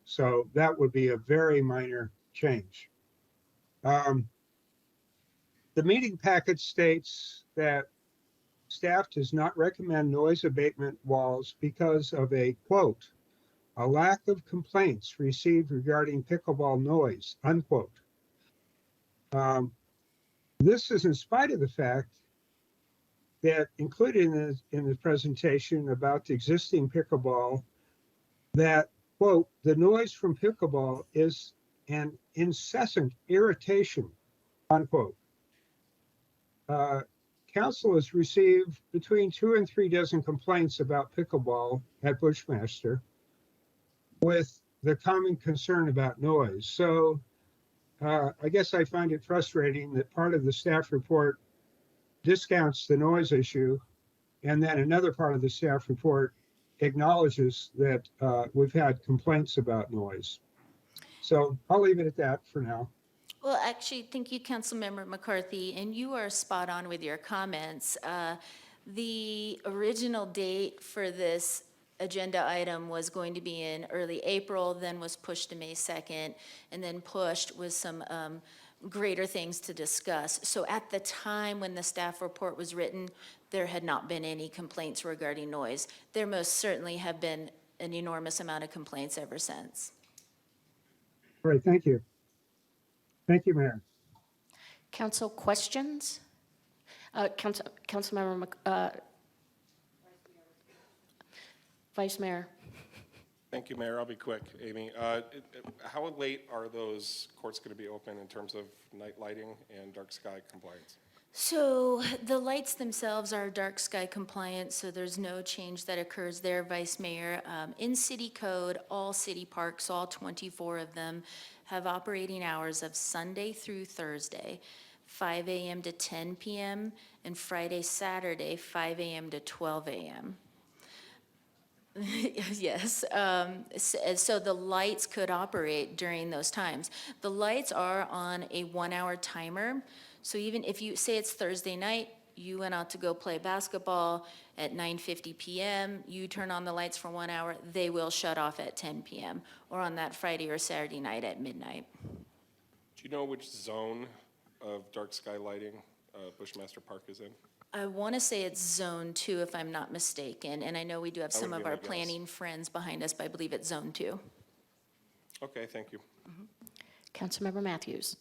So that would be a very minor change. The meeting packet states that staff does not recommend noise abatement walls because of a, quote, a lack of complaints received regarding pickleball noise, unquote. This is in spite of the fact that included in the presentation about the existing pickleball, that, quote, the noise from pickleball is an incessant irritation, unquote. Council has received between 2 and 3 dozen complaints about pickleball at Bushmaster with the common concern about noise. So I guess I find it frustrating that part of the staff report discounts the noise issue, and then another part of the staff report acknowledges that we've had complaints about noise. So I'll leave it at that for now. Well, actually, thank you, Councilmember McCarthy, and you are spot on with your comments. The original date for this agenda item was going to be in early April, then was pushed to May 2nd, and then pushed with some greater things to discuss. So at the time when the staff report was written, there had not been any complaints regarding noise. There most certainly have been an enormous amount of complaints ever since. All right, thank you. Thank you, Mayor. Council questions? Councilmember, Vice Mayor. Thank you, Mayor. I'll be quick, Amy. How late are those courts going to be open in terms of night lighting and dark sky compliance? So the lights themselves are dark sky compliant, so there's no change that occurs there, Vice Mayor. In city code, all city parks, all 24 of them, have operating hours of Sunday through Thursday, 5 a.m. to 10 p.m., and Friday, Saturday, 5 a.m. to 12 a.m. Yes, so the lights could operate during those times. The lights are on a 1-hour timer, so even if you say it's Thursday night, you went out to go play basketball at 9:50 p.m., you turn on the lights for 1 hour, they will shut off at 10 p.m., or on that Friday or Saturday night at midnight. Do you know which zone of dark sky lighting Bushmaster Park is in? I want to say it's Zone 2, if I'm not mistaken, and I know we do have That some would of be my our guess. planning friends behind us, but I believe it's Zone 2. Okay, thank you. Councilmember Matthews.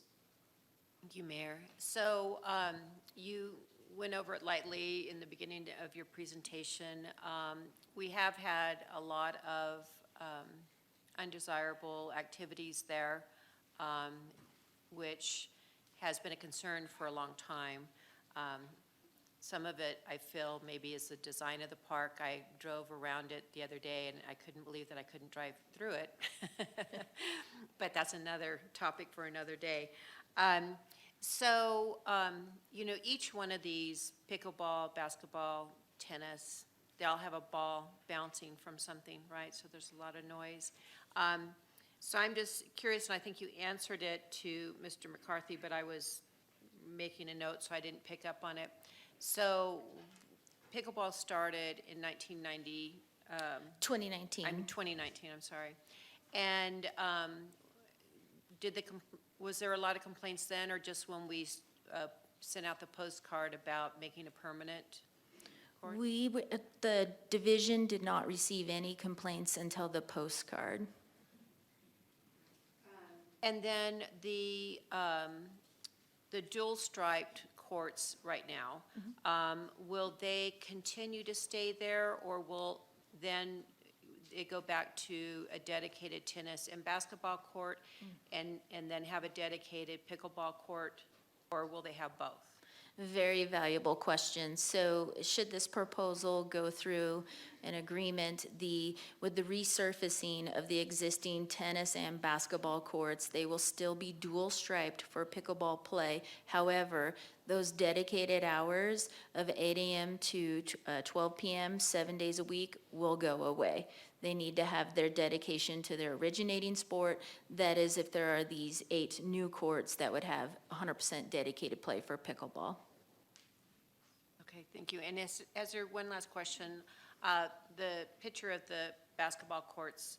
Thank you, Mayor. So you went over it lightly in the beginning of your presentation. We have had a lot of undesirable activities there, which has been a concern for a long time. some of it, I feel maybe is the design of the park. I drove around it the other day, and I couldn't believe that I couldn't drive through it. But that's another topic for another day. Each one of these, pickleball, basketball, tennis, they all have a ball bouncing from something, right? So there's a lot of noise. So I'm just curious, and I think you answered it to Mr. McCarthy, but I was making a note, so I didn't pick up on it. So pickleball started in 1990. 2019. 2019, I'm sorry. And was there a lot of complaints then, or just when we sent out the postcard about making a permanent court? The division did not receive any complaints until the postcard. And then the dual striped courts right now, will they continue to stay there, or will then it go back to a dedicated tennis and basketball court and then have a dedicated pickleball court, or will they have both? Very valuable question. So should this proposal go through an agreement, with the resurfacing of the existing tennis and basketball courts, they will still be dual striped for pickleball play. However, those dedicated hours of 8 a.m. to 12 p.m., 7 days a week, will go away. They need to have their dedication to their originating sport. That is, if there are these 8 new courts that would have 100% dedicated play for pickleball. Okay, thank you. And as there, one last question, the picture of the basketball courts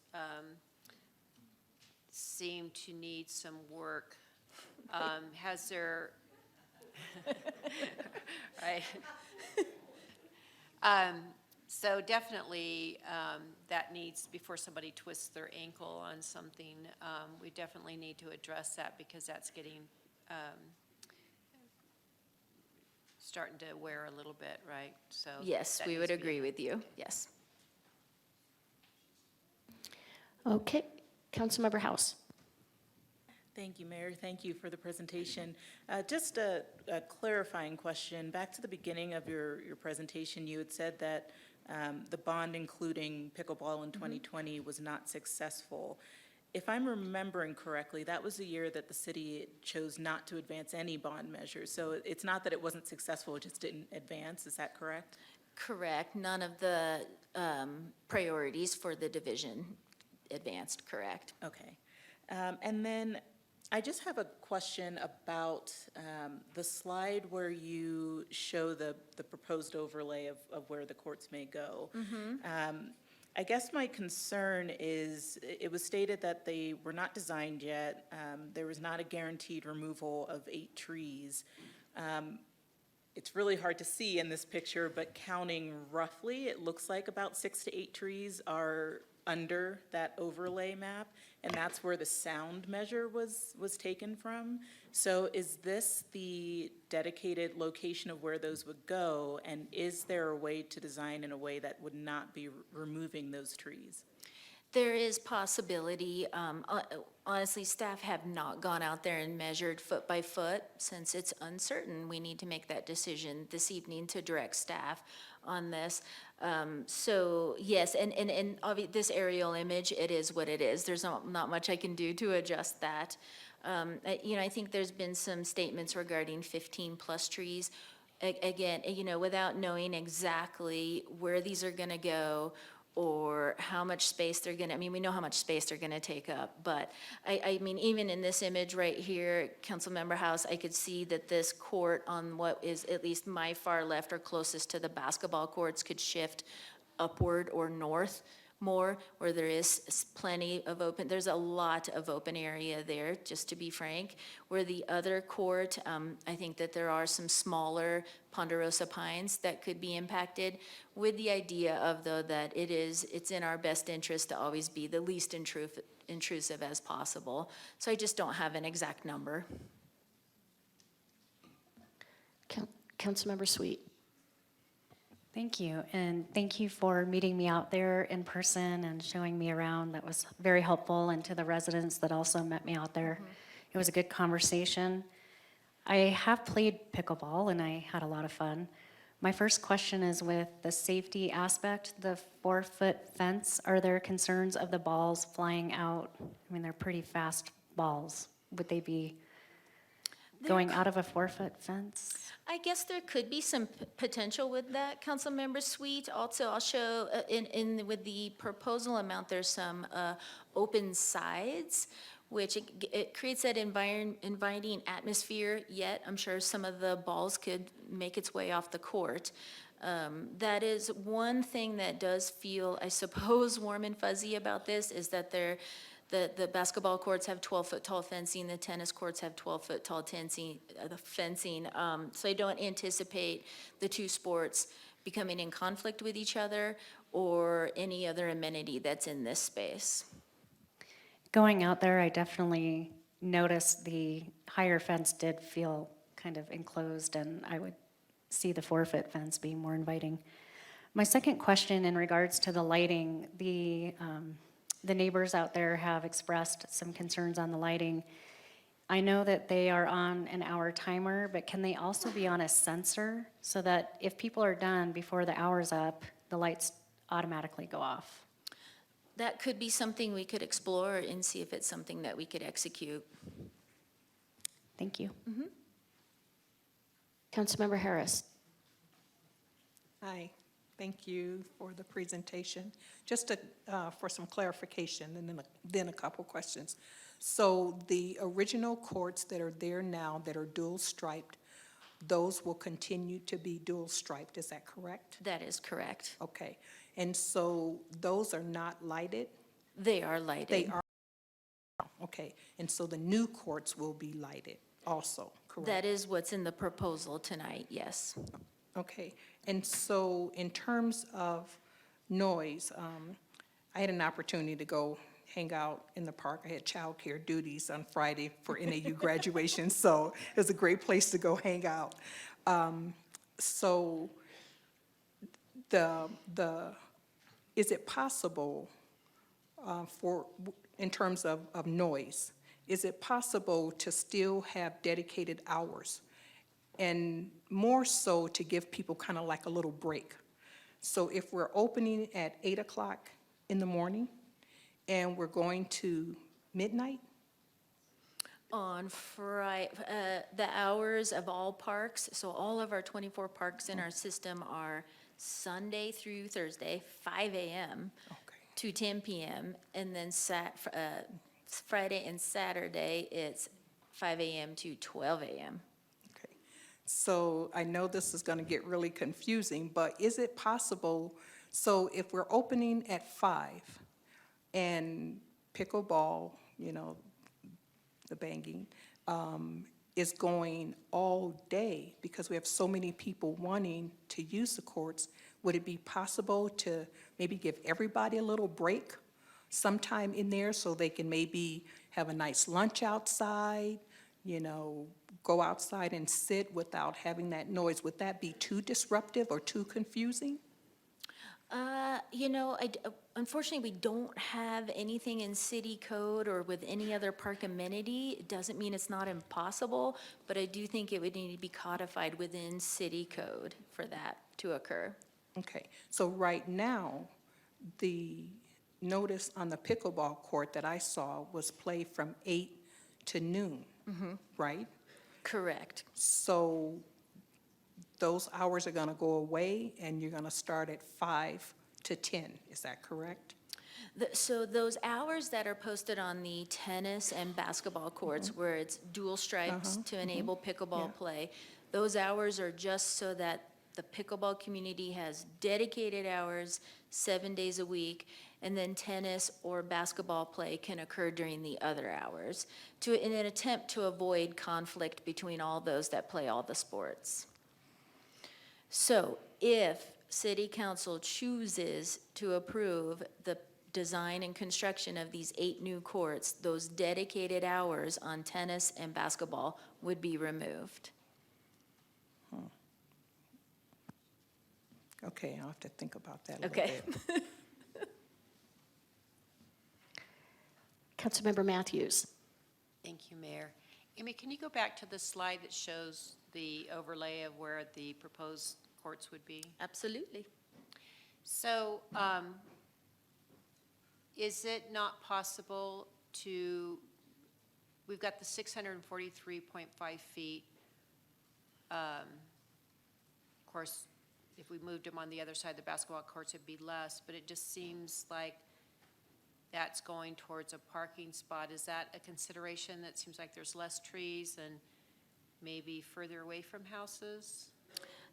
seem to need some work. Has there, right? So definitely that needs, before somebody twists their ankle on something, we definitely need to address that, because that's getting, starting to wear a little bit, right? So Yes, that we needs would to be agree with you, yes. Okay, Councilmember House. Thank you, Mayor. Thank you for the presentation. Just a clarifying question. Back to the beginning of your presentation, you had said that the bond including pickleball in 2020 was not successful. If I'm remembering correctly, that was the year that the city chose not to advance any bond measures. So it's not that it wasn't successful, it just didn't advance. Is that correct? Correct. None of the priorities for the division advanced, correct. Okay. And then I just have a question about the slide where you show the proposed overlay of where the courts may go. I guess my concern is, it was stated that they were not designed yet. There was not a guaranteed removal of 8 trees. It's really hard to see in this picture, but counting roughly, it looks like about 6 to 8 trees are under that overlay map, and that's where the sound measure was taken from. So is this the dedicated location of where those would go, and is there a way to design in a way that would not be removing those trees? There is possibility. Honestly, staff have not gone out there and measured foot by foot since it's uncertain. We need to make that decision this evening to direct staff on this. So yes, and this aerial image, it is what it is. There's not much I can do to adjust that. I think there's been some statements regarding 15+ trees. Again, without knowing exactly where these are gonna go or how much space they're gonna, we know how much space they're gonna take up, but even in this image right here, Councilmember House, I could see that this court on what is at least my far left or closest to the basketball courts could shift upward or north more, where there is plenty of open, there's a lot of open area there, just to be frank. Where the other court, I think that there are some smaller ponderosa pines that could be impacted, with the idea of, though, that it's in our best interest to always be the least intrusive as possible. So I just don't have an exact number. Councilmember Sweet. Thank you, and thank you for meeting me out there in person and showing me around. That was very helpful, and to the residents that also met me out there. It was a good conversation. I have played pickleball, and I had a lot of fun, My first question is with the safety aspect, the 4-foot fence, are there concerns of the balls flying out? I mean, they're pretty fast balls. Would they be going out of a 4-foot fence? I guess there could be some potential with that, Councilmember Sweet. Also, I'll show, with the proposal amount, there's some open sides, which it creates that inviting atmosphere, yet I'm sure some of the balls could make its way off the court. That is one thing that does feel, I suppose, warm and fuzzy about this, is that the basketball courts have 12-foot tall fencing, the tennis courts have 12-foot tall fencing. So I don't anticipate the two sports becoming in conflict with each other or any other amenity that's in this space. Going out there, I definitely noticed the higher fence did feel kind of enclosed, and I would see the 4-foot fence being more inviting. My second question in regards to the lighting, the neighbors out there have expressed some concerns on the lighting. I know that they are on an hour timer, but can they also be on a sensor so that if people are done before the hour's up, the lights automatically go off? That could be something we could explore and see if it's something that we could execute. Thank you. Councilmember Harris. Hi, thank you for the presentation. Just to, for some clarification and then a couple questions. So the original courts that are there now that are dual striped, those will continue to be dual striped, is that correct? That is correct. Okay, and so those are not lighted? They are lighted. They are, okay, and so the new courts will be lighted also, correct? That is what's in the proposal tonight, yes. Okay, and so in terms of noise, I had an opportunity to go hang out in the park. I had childcare duties on Friday for NAU graduation, so it was a great place to go hang out. So is it possible in terms of noise, is it possible to still have dedicated hours? And more so to give people kind of like a little break. So if we're opening at 8 o'clock in the morning and we're going to midnight? On Friday, the hours of all parks, so all of our 24 parks in our system are Sunday through Thursday, 5 a.m. to 10 p.m. And then Friday and Saturday, it's 5 a.m. to 12 a.m. So I know this is going to get really confusing, but is it possible, so if we're opening at 5 and pickleball, you know, the banging, is going all day because we have so many people wanting to use the courts, would it be possible to maybe give everybody a little break sometime in there so they can maybe have a nice lunch outside, you know, go outside and sit without having that noise? Would that be too disruptive or too confusing? You know, unfortunately, we don't have anything in city code or with any other park amenity. It doesn't mean it's not impossible, but I do think it would need to be codified within city code for that to occur. Okay, so right now, the notice on the pickleball court that I saw was play from 8 to noon, right? Correct. So those hours are gonna go away and you're gonna start at 5 to 10, is that correct? So those hours that are posted on the tennis and basketball courts where it's dual striped to enable pickleball play, those hours are just so that the pickleball community has dedicated hours 7 days a week, and then tennis or basketball play can occur during the other hours in an attempt to avoid conflict between all those that play all the sports. So if City Council chooses to approve the design and construction of these 8 new courts, those dedicated hours on tennis and basketball would be removed. Okay, I'll have to think about that a little Okay. bit. Councilmember Matthews. Thank you, Mayor. Amy, can you go back to the slide that shows the overlay of where the proposed courts would be. Absolutely. So, is it not possible to, we've got the 643.5 feet. Of course, if we moved them on the other side of the basketball courts, it'd be less, but it just seems like that's going towards a parking spot. Is that a consideration? That seems like there's less trees and maybe further away from houses?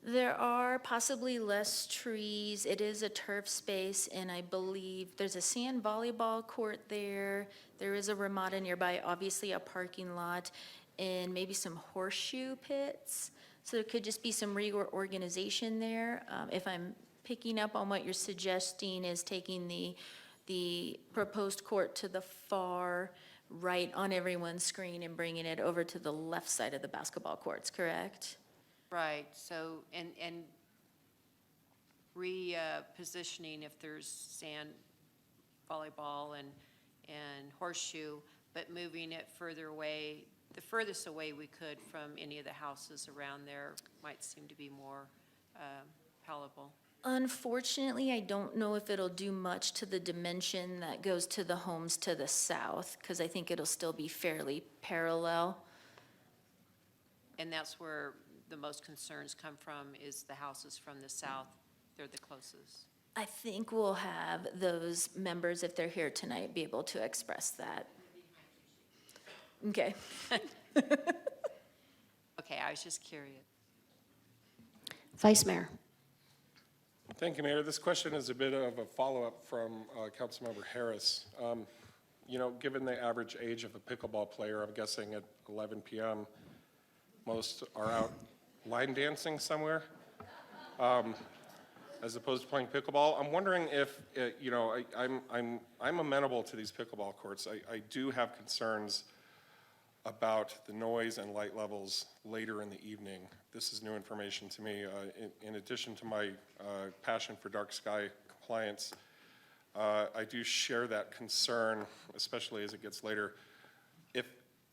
There are possibly less trees. It is a turf space, and I believe there's a sand volleyball court there. There is a ramada nearby, obviously a parking lot, and maybe some horseshoe pits. So there could just be some reorganization there. If I'm picking up on what you're suggesting is taking the proposed court to the far right on everyone's screen and bringing it over to the left side of the basketball courts, correct? Right, so, and repositioning if there's sand volleyball and horseshoe, but moving it further away, the furthest away we could from any of the houses around there might seem to be more palatable. Unfortunately, I don't know if it'll do much to the dimension that goes to the homes to the south, because I think it'll still be fairly parallel. And that's where the most concerns come from, is the houses from the south. They're the closest. I think we'll have those members, if they're here tonight, be able to express that. Okay. Okay, I was just curious. Vice Mayor. Thank you, Mayor. This question is a bit of a follow-up from Councilmember Harris. You know, given the average age of a pickleball player, I'm guessing at 11 p.m., most are out line dancing somewhere, as opposed to playing pickleball. I'm wondering if, you know, I'm amenable to these pickleball courts. I do have concerns about the noise and light levels later in the evening. This is new information to me. In addition to my passion for dark sky compliance, I do share that concern, especially as it gets later.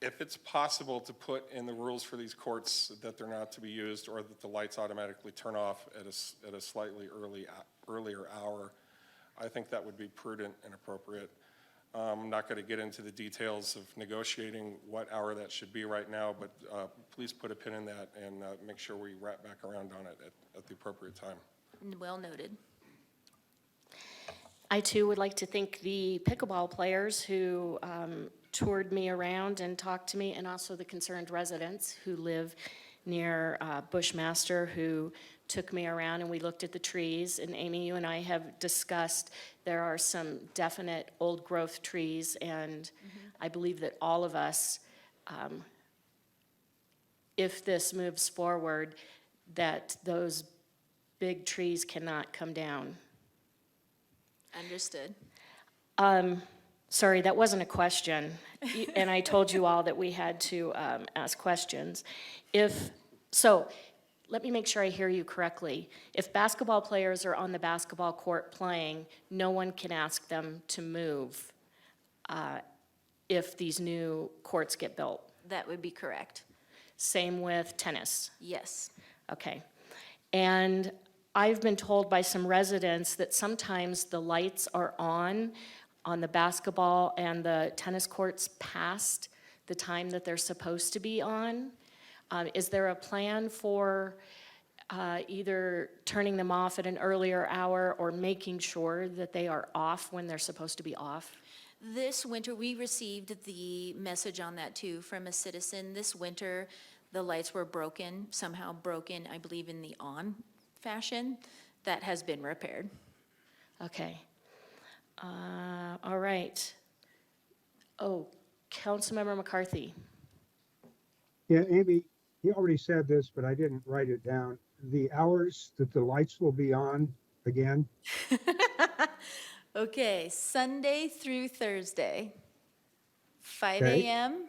If it's possible to put in the rules for these courts that they're not to be used, or that the lights automatically turn off at a slightly earlier hour, I think that would be prudent and appropriate. I'm not going to get into the details of negotiating what hour that should be right now, but please put a pin in that and make sure we wrap back around on it at the appropriate time. Well noted. I too would like to thank the pickleball players who toured me around and talked to me, and also the concerned residents who live near Bushmaster, who took me around and we looked at the trees. And Amy, you and I have discussed there are some definite old growth trees, and I believe that all of us, if this moves forward, that those big trees cannot come down. Understood. Sorry, that wasn't a question, and I told you all that we had to ask questions. So, let me make sure I hear you correctly. If basketball players are on the basketball court playing, no one can ask them to move if these new courts get built. That would be correct. Same with tennis. Yes. Okay. And I've been told by some residents that sometimes the lights are on the basketball and the tennis courts past the time that they're supposed to be on. Is there a plan for either turning them off at an earlier hour or making sure that they are off when they're supposed to be off? This winter, we received the message on that too from a citizen. This winter, the lights were broken, somehow broken, I believe in the on fashion. That has been repaired. Okay. All right. Oh, Councilmember McCarthy. Yeah, Amy, you already said this, but I didn't write it down. The hours that the lights will be on again? Okay, Sunday through Thursday, 5 Okay. a.m.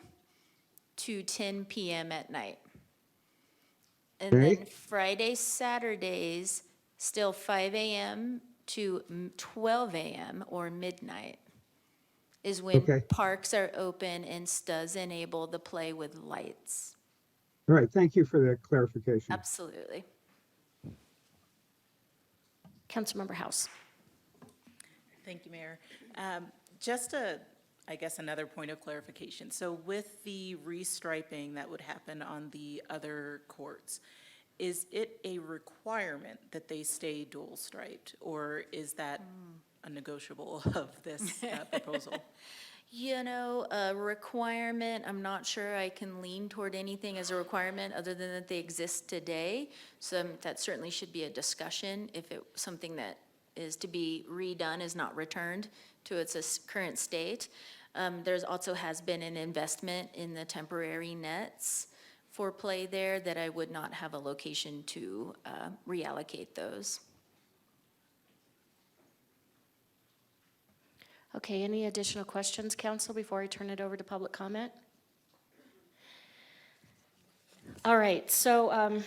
to 10 p.m. at night. And Okay. then Friday, Saturdays, still 5 a.m. to 12 a.m. or midnight is when Okay. parks are open and does enable the play with lights. All right, thank you for that clarification. Absolutely. Councilmember House. Thank you, Mayor. I guess, another point of clarification. So with the restriping that would happen on the other courts, is it a requirement that they stay dual striped, or is that a negotiable of this proposal? You know, a requirement, I'm not sure I can lean toward anything as a requirement other than that they exist today. So that certainly should be a discussion if something that is to be redone is not returned to its current state. There's also has been an investment in the temporary nets for play there that I would not have a location to reallocate those. Okay, any additional questions, council, before I turn it over to public comment? All right, so, I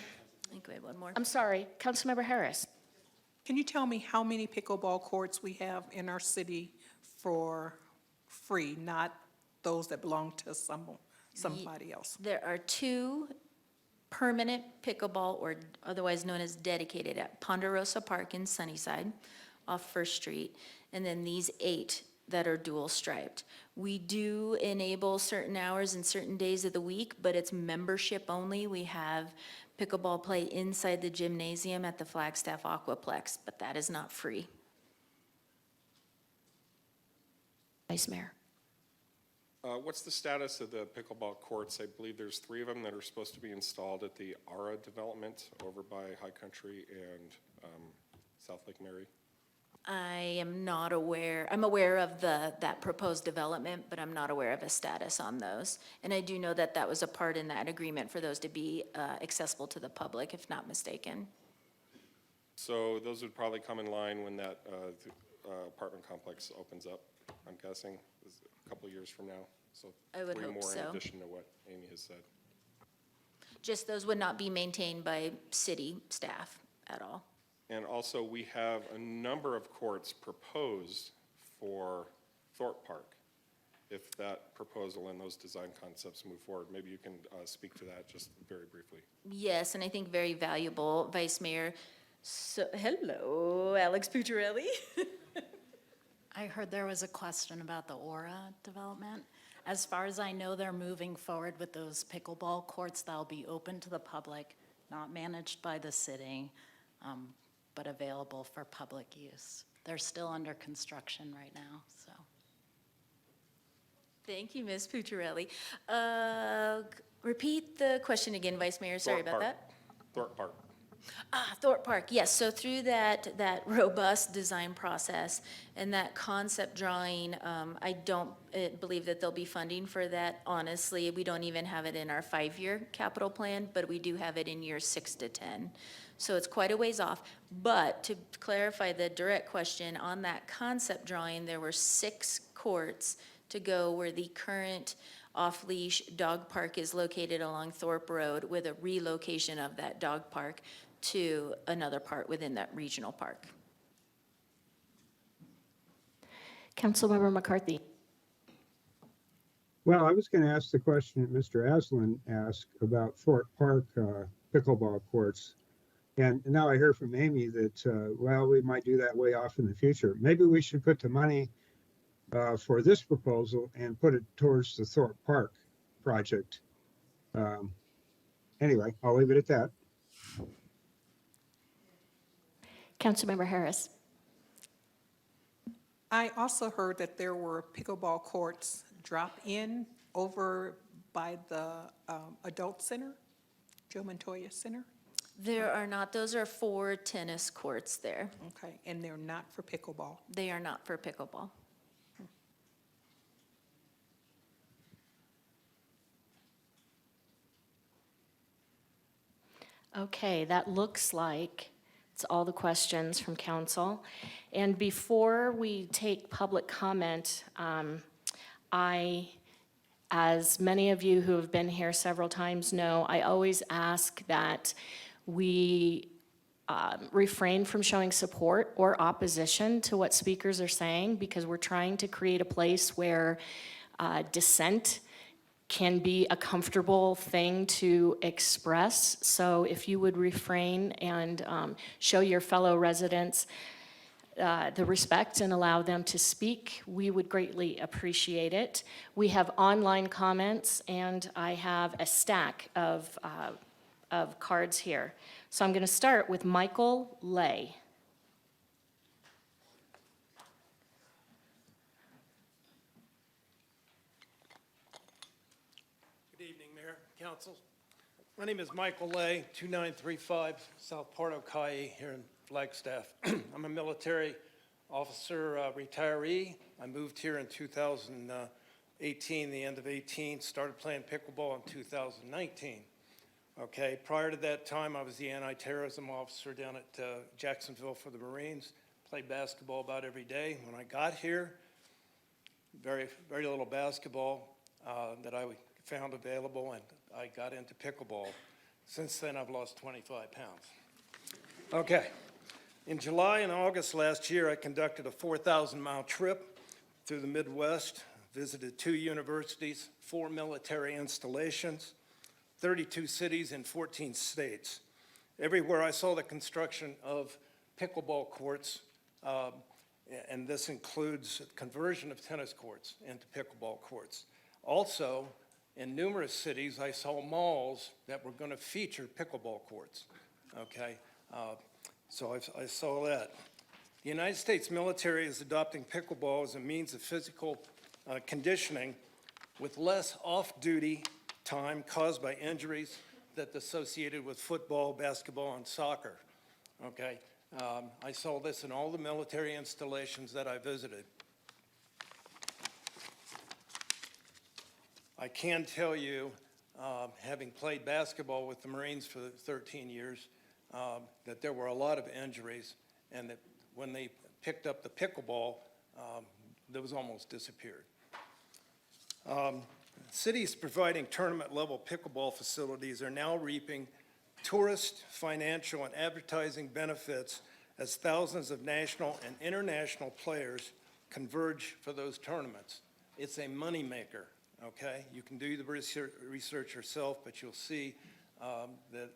think we have one more. I'm sorry, Councilmember Harris. Can you tell me how many pickleball courts we have in our city for free, not those that belong to somebody else? There are 2 permanent pickleball, or otherwise known as dedicated, at Ponderosa Park in Sunnyside off First Street, and then these 8 that are dual striped. We do enable certain hours and certain days of the week, but it's membership only. We have pickleball play inside the gymnasium at the Flagstaff Aquaplex, but that is not free. Vice Mayor. What's the status of the pickleball courts? I believe there's 3 of them that are supposed to be installed at the ARA development over by High Country and South Lake Mary. I am not aware, I'm aware of that proposed development, but I'm not aware of a status on those. And I do know that that was a part in that agreement for those to be accessible to the public, if not mistaken. So those would probably come in line when that apartment complex opens up, I'm guessing, a couple of years from now. So I would 3 hope more so. in addition to what Amy has said. Just those would not be maintained by city staff at all. And also, we have a number of courts proposed for Thorpe Park. If that proposal and those design concepts move forward, maybe you can speak to that just very briefly. Yes, and I think very valuable, Vice Mayor. So, hello, Alex Pucciarelli. I heard there was a question about the Aura development. As far as I know, they're moving forward with those pickleball courts that'll be open to the public, not managed by the city, but available for public use. They're still under construction right now, so. Thank you, Ms. Pucciarelli. Repeat the question again, Vice Mayor, sorry about that. Thorpe Park. Thorpe Park, yes, so through that robust design process and that concept drawing, I don't believe that there'll be funding for that. Honestly, we don't even have it in our 5-year capital plan, but we do have it in years 6 to 10. So it's quite a ways off. But to clarify the direct question, on that concept drawing, there were 6 courts to go where the current off-leash dog park is located along Thorpe Road, with a relocation of that dog park to another part within that regional park. Councilmember McCarthy. Well, I was going to ask the question that Mr. Aslan asked about Thorpe Park pickleball courts. And now I hear from Amy that, well, we might do that way off in the future. Maybe we should put the money for this proposal and put it towards the Thorpe Park project. Anyway, I'll leave it at that. Councilmember Harris. I also heard that there were pickleball courts drop-in over by the adult center, Joe Montoya Center. There are not, those are 4 tennis courts there. Okay, and they're not for pickleball. They are not for pickleball. Okay, that looks like it's all the questions from council. And before we take public comment, as many of you who have been here several times know, I always ask that we refrain from showing support or opposition to what speakers are saying, because we're trying to create a place where dissent can be a comfortable thing to express. So if you would refrain and show your fellow residents the respect and allow them to speak, we would greatly appreciate it. We have online comments, and I have a stack of cards here. So I'm going to start with Michael Lay. Good evening, Mayor, Council. My name is Michael Lay, 2935 South Pardo Kai here in Flagstaff. I'm a military officer retiree. I moved here in 2018, the end of 18, started playing pickleball in 2019. Okay, prior to that time, I was the anti-terrorism officer down at Jacksonville for the Marines. Played basketball about every day. When I got here, very little basketball that I found available, and I got into pickleball. Since then, I've lost 25 pounds. Okay. In July and August last year, I conducted a 4,000-mile trip through the Midwest, visited 2 universities, 4 military installations, 32 cities in 14 states. Everywhere I saw the construction of pickleball courts, and this includes conversion of tennis courts into pickleball courts. Also, in numerous cities, I saw malls that were going to feature pickleball courts, okay? So I saw that. The United States military is adopting pickleball as a means of physical conditioning with less off-duty time caused by injuries that's associated with football, basketball, and soccer, okay? I saw this in all the military installations that I visited. I can tell you, having played basketball with the Marines for 13 years, that there were a lot of injuries, and that when they picked up the pickleball, those almost disappeared. Cities providing tournament-level pickleball facilities are now reaping tourist, financial, and advertising benefits as thousands of national and international players converge for those tournaments. It's a moneymaker, okay? You can do the research yourself, but you'll see that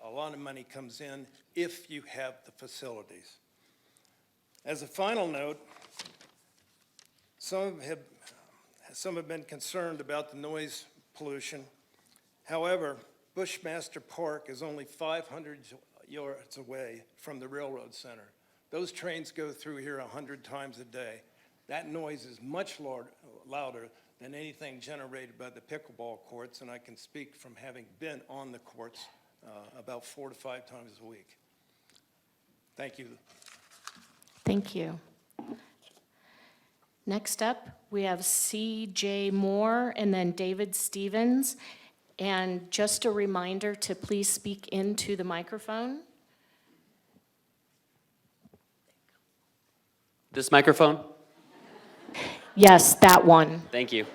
a lot of money comes in if you have the facilities. As a final note, some have been concerned about the noise pollution. However, Bushmaster Park is only 500 yards away from the railroad center. Those trains go through here 100 times a day. That noise is much louder than anything generated by the pickleball courts, and I can speak from having been on the courts about 4 to 5 times a week. Thank you. Thank you. Next up, we have C.J. Moore and then David Stevens. And just a reminder to please speak into the microphone. This microphone? Yes, that one. Thank you.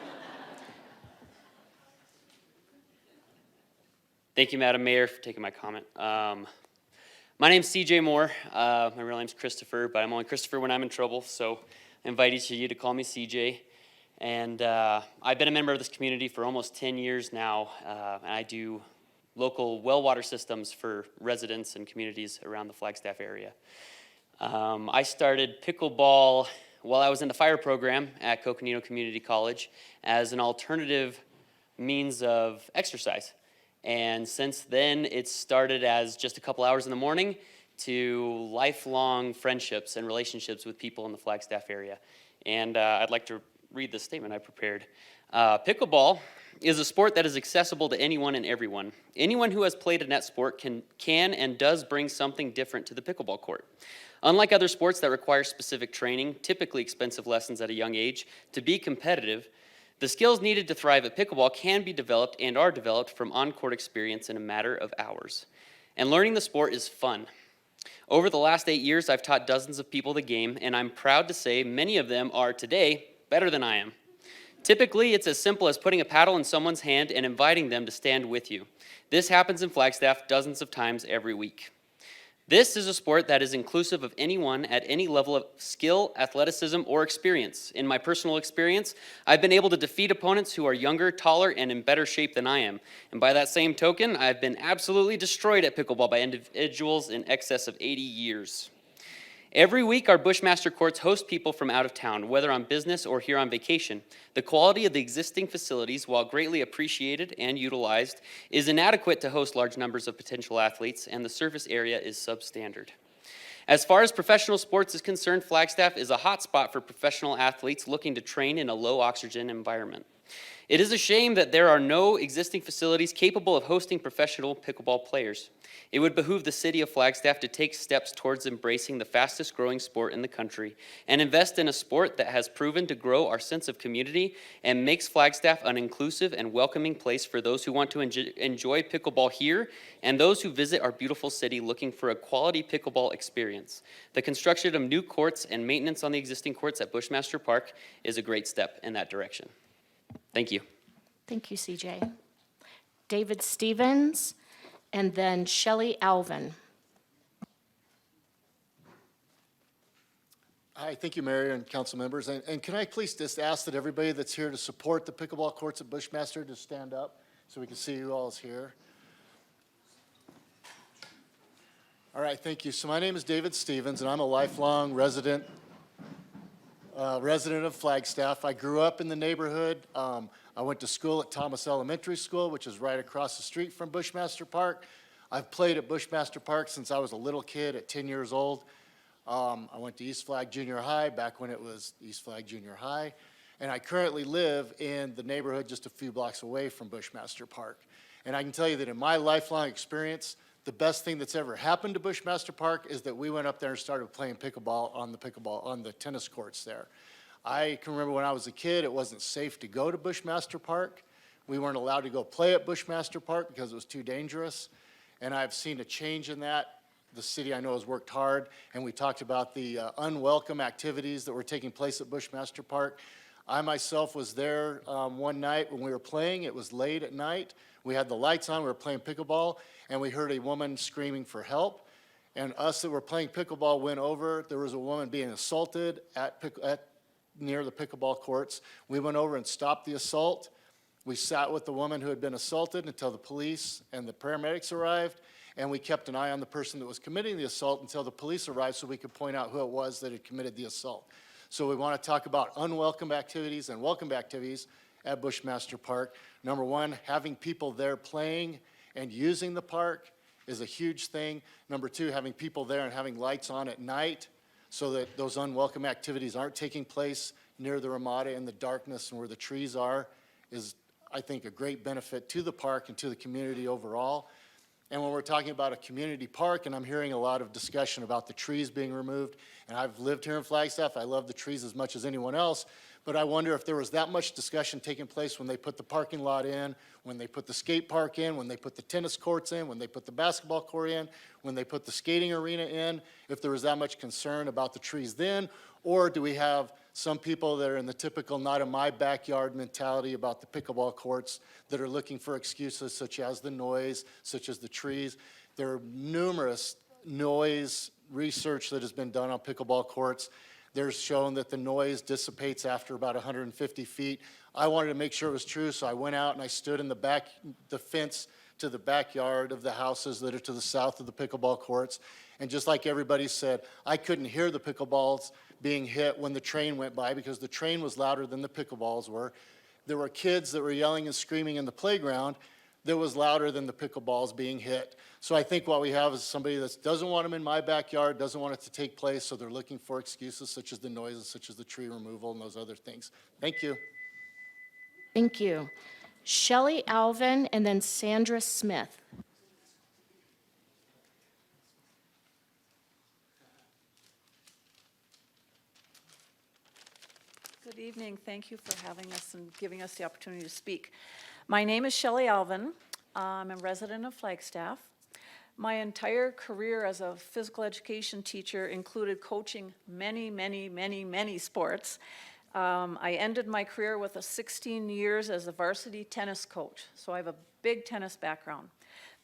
Thank you, Madam Mayor, for taking my comment. My name's CJ Moore. My real name's Christopher, but I'm only Christopher when I'm in trouble, so I invite each of you to call me CJ. And I've been a member of this community for almost 10 years now, and I do local well water systems for residents and communities around the Flagstaff area. I started pickleball while I was in the fire program at Coconino Community College as an alternative means of exercise. And since then, it's started as just a couple hours in the morning to lifelong friendships and relationships with people in the Flagstaff area. And I'd like to read the statement I prepared. Pickleball is a sport that is accessible to anyone and everyone. Anyone who has played a net sport can and does bring something different to the pickleball court. Unlike other sports that require specific training, typically expensive lessons at a young age, to be competitive, the skills needed to thrive at pickleball can be developed and are developed from on-court experience in a matter of hours. And learning the sport is fun. Over the last 8 years, I've taught dozens of people the game, and I'm proud to say many of them are today better than I am. Typically, it's as simple as putting a paddle in someone's hand and inviting them to stand with you. This happens in Flagstaff dozens of times every week. This is a sport that is inclusive of anyone at any level of skill, athleticism, or experience. In my personal experience, I've been able to defeat opponents who are younger, taller, and in better shape than I am. And by that same token, I've been absolutely destroyed at pickleball by individuals in excess of 80 years. Every week, our Bushmaster courts host people from out of town, whether on business or here on vacation. The quality of the existing facilities, while greatly appreciated and utilized, is inadequate to host large numbers of potential athletes, and the surface area is substandard. As far as professional sports is concerned, Flagstaff is a hotspot for professional athletes looking to train in a low-oxygen environment. It is a shame that there are no existing facilities capable of hosting professional pickleball players. It would behoove the city of Flagstaff to take steps towards embracing the fastest growing sport in the country and invest in a sport that has proven to grow our sense of community and makes Flagstaff an inclusive and welcoming place for those who want to enjoy pickleball here and those who visit our beautiful city looking for a quality pickleball experience. The construction of new courts and maintenance on the existing courts at Bushmaster Park is a great step in that direction. Thank you. Thank you, CJ. David Stevens, and then Shelley Alvin. Hi, thank you, Mayor and council members. And can I please just ask that everybody that's here to support the pickleball courts at Bushmaster to stand up so we can see who all is here. All right, thank you. So my name is David Stevens, and I'm a lifelong resident of Flagstaff. I grew up in the neighborhood. I went to school at Thomas Elementary School, which is right across the street from Bushmaster Park. I've played at Bushmaster Park since I was a little kid at 10 years old. I went to East Flag Junior High back when it was East Flag Junior High. And I currently live in the neighborhood just a few blocks away from Bushmaster Park. And I can tell you that in my lifelong experience, the best thing that's ever happened to Bushmaster Park is that we went up there and started playing pickleball on the tennis courts there. I can remember when I was a kid, it wasn't safe to go to Bushmaster Park. We weren't allowed to go play at Bushmaster Park because it was too dangerous. And I've seen a change in that. The city, I know, has worked hard, and we talked about the unwelcome activities that were taking place at Bushmaster Park. I myself was there one night when we were playing. It was late at night. We had the lights on. We were playing pickleball, and we heard a woman screaming for help. And us that were playing pickleball went over. There was a woman being assaulted near the pickleball courts. We went over and stopped the assault. We sat with the woman who had been assaulted until the police and the paramedics arrived, and we kept an eye on the person that was committing the assault until the police arrived so we could point out who it was that had committed the assault. So we want to talk about unwelcome activities and welcome activities at Bushmaster Park. Number one, having people there playing and using the park is a huge thing. Number two, having people there and having lights on at night so that those unwelcome activities aren't taking place near the Ramada in the darkness and where the trees are is, I think, a great benefit to the park and to the community overall. And when we're talking about a community park, and I'm hearing a lot of discussion about the trees being removed, and I've lived here in Flagstaff, I love the trees as much as anyone else, but I wonder if there was that much discussion taking place when they put the parking lot in, when they put the skate park in, when they put the tennis courts in, when they put the basketball court in, when they put the skating arena in, if there was that much concern about the trees then, or do we have some people that are in the typical not in my backyard mentality about the pickleball courts that are looking for excuses such as the noise, such as the trees. There are numerous noise research that has been done on pickleball courts. There's shown that the noise dissipates after about 150 feet. I wanted to make sure it was true, so I went out and I stood in the fence to the backyard of the houses that are to the south of the pickleball courts. And just like everybody said, I couldn't hear the pickleballs being hit when the train went by because the train was louder than the pickleballs were. There were kids that were yelling and screaming in the playground that was louder than the pickleballs being hit. So I think what we have is somebody that doesn't want them in my backyard, doesn't want it to take place, so they're looking for excuses such as the noises, such as the tree removal and those other things. Thank you. Thank you. Shelley Alvin, and then Sandra Smith. Good evening. Thank you for having us and giving us the opportunity to speak. My name is Shelley Alvin. I'm a resident of Flagstaff. My entire career as a physical education teacher included coaching many sports. I ended my career with 16 years as a varsity tennis coach, so I have a big tennis background.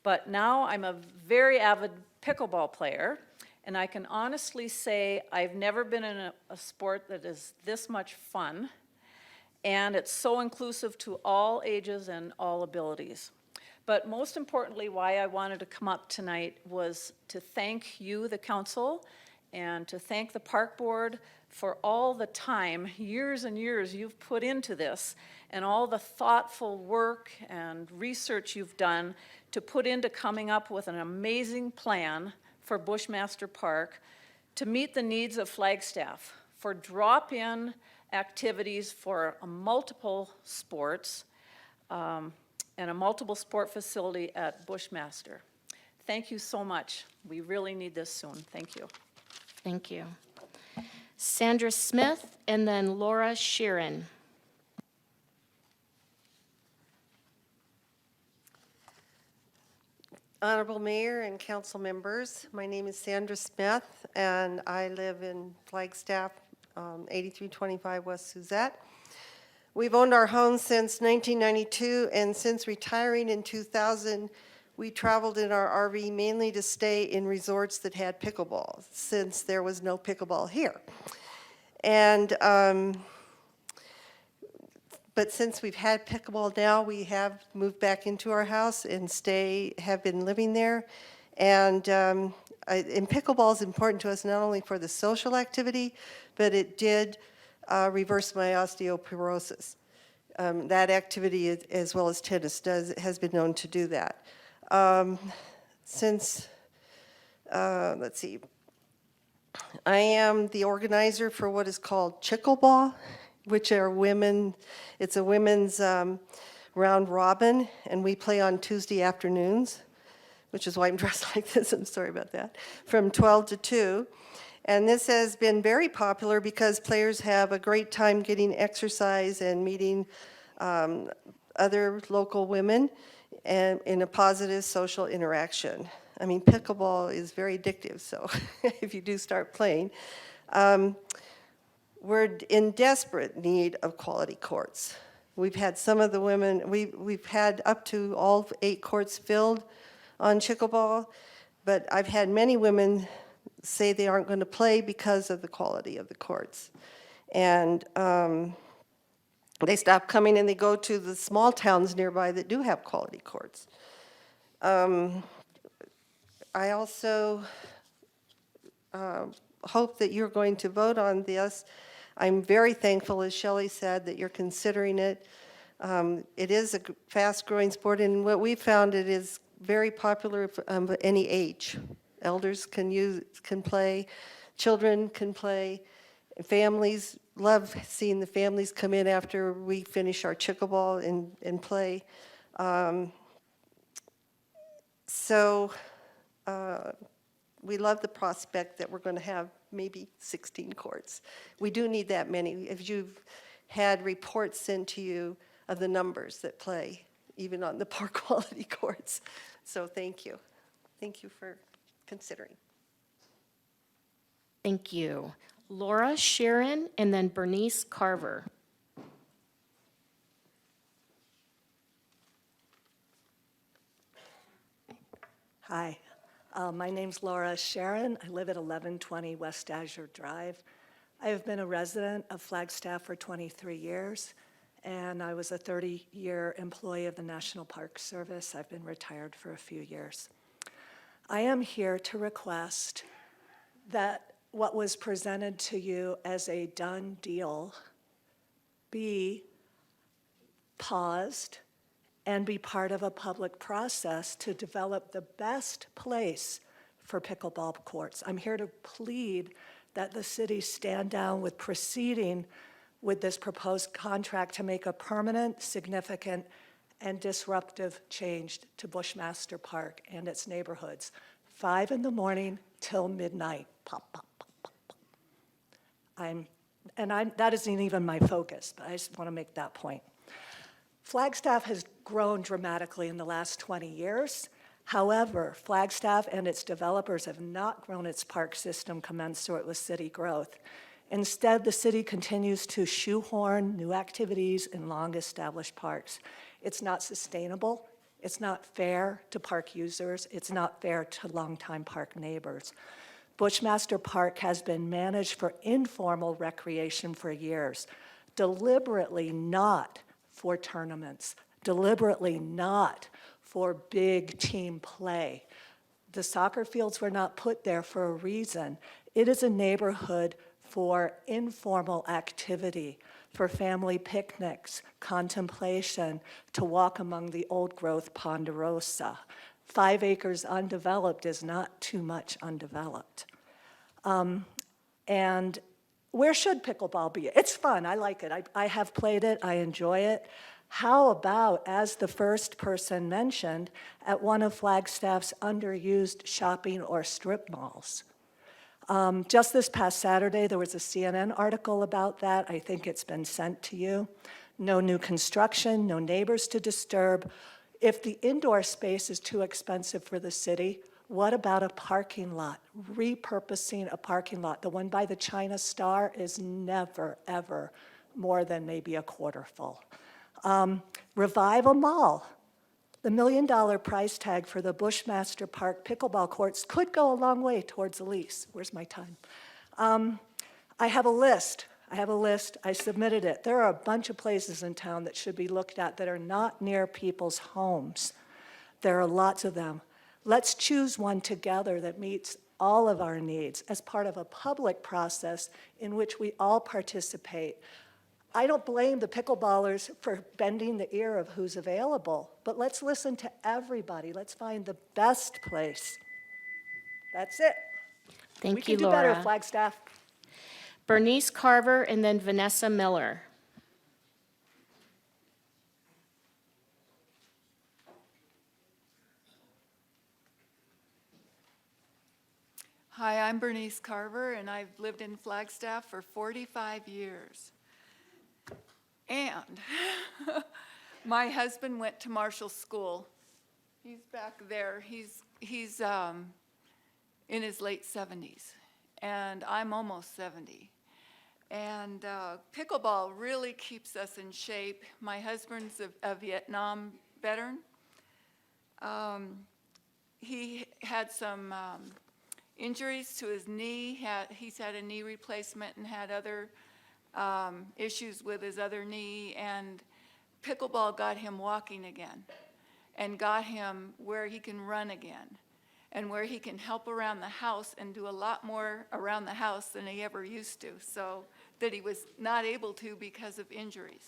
But now I'm a very avid pickleball player, and I can honestly say I've never been in a sport that is this much fun, and it's so inclusive to all ages and all abilities. But most importantly, why I wanted to come up tonight was to thank you, the council, and to thank the park board for all the time, years and years you've put into this, and all the thoughtful work and research you've done to put into coming up with an amazing plan for Bushmaster Park to meet the needs of Flagstaff, for drop-in activities for multiple sports, and a multiple sport facility at Bushmaster. Thank you so much. We really need this soon. Thank you. Thank you. Sandra Smith, and then Laura Sheeran. Honorable Mayor and council members, my name is Sandra Smith, and I live in Flagstaff, 8325 West Suzette. We've owned our home since 1992, and since retiring in 2000, we traveled in our RV mainly to stay in resorts that had pickleball, since there was no pickleball here. And but since we've had pickleball now, we have moved back into our house and have been living there. And pickleball is important to us not only for the social activity, but it did reverse my osteoporosis. That activity, as well as tennis, has been known to do that. Let's see, I am the organizer for what is called Chickleball, which are women, it's a women's round robin, and we play on Tuesday afternoons, which is why I'm dressed like this, I'm sorry about that, from 12 to 2. And this has been very popular because players have a great time getting exercise and meeting other local women and in a positive social interaction. I mean, pickleball is very addictive, so if you do start playing. We're in desperate need of quality courts. We've had some of the women, we've had up to all 8 courts filled on pickleball, but I've had many women say they aren't going to play because of the quality of the courts. And they stop coming and they go to the small towns nearby that do have quality courts. I also hope that you're going to vote on this. I'm very thankful, as Shelley said, that you're considering it. It is a fast-growing sport, and what we found, it is very popular of any age. Elders can play, children can play, families love seeing the families come in after we finish our pickleball and play. We love the prospect that we're going to have maybe 16 courts. We do need that many. If you've had reports sent to you of the numbers that play, even on the poor quality courts. So thank you. Thank you for considering. Thank you. Laura Sheeran, and then Bernice Carver. Hi, my name's Laura Sharon. I live at 1120 West Azure Drive. I have been a resident of Flagstaff for 23 years, and I was a 30-year employee of the National Park Service. I've been retired for a few years. I am here to request that what was presented to you as a done deal be paused and be part of a public process to develop the best place for pickleball courts. I'm here to plead that the city stand down with proceeding with this proposed contract to make a permanent, significant, and disruptive change to Bushmaster Park and its neighborhoods. 5 in the morning till midnight, pop, pop, pop, pop, pop. That isn't even my focus, but I just want to make that point. Flagstaff has grown dramatically in the last 20 years. However, Flagstaff and its developers have not grown its park system commensurate with city growth. Instead, the city continues to shoehorn new activities in long-established parks. It's not sustainable. It's not fair to park users. It's not fair to longtime park neighbors. Bushmaster Park has been managed for informal recreation for years, deliberately not for tournaments, deliberately not for big team play. The soccer fields were not put there for a reason. It is a neighborhood for informal activity, for family picnics, contemplation, to walk among the old-growth ponderosa. 5 acres undeveloped is not too much undeveloped. And where should pickleball be? It's fun, I like it. I have played it, I enjoy it. How about, as the first person mentioned, at one of Flagstaff's underused shopping or strip malls? Just this past Saturday, there was a CNN article about that. I think it's been sent to you. No new construction, no neighbors to disturb. If the indoor space is too expensive for the city, what about a parking lot? Repurposing a parking lot. The one by the China Star is never, ever more than maybe a quarter full. Revive a mall. The $1 million price tag for the Bushmaster Park pickleball courts could go a long way towards a lease. Where's my time? I have a list. I submitted it. There are a bunch of places in town that should be looked at that are not near people's homes. There are lots of them. Let's choose one together that meets all of our needs as part of a public process in which we all participate. I don't blame the pickleballers for bending the ear of who's available, but let's listen to everybody. Let's find the best place. That's it. Thank We you, can do better, Laura. Flagstaff. Bernice Carver and then Vanessa Miller. Hi, I'm Bernice Carver, and I've lived in Flagstaff for 45 years. And my husband went to Marshall School. He's back there. He's in his late 70s, and I'm almost 70. And pickleball really keeps us in shape. My husband's a Vietnam veteran. He had some injuries to his knee. He's had a knee replacement and had other issues with his other knee, and pickleball got him walking again and got him where he can run again and where he can help around the house and do a lot more around the house than he ever used to, so that he was not able to because of injuries.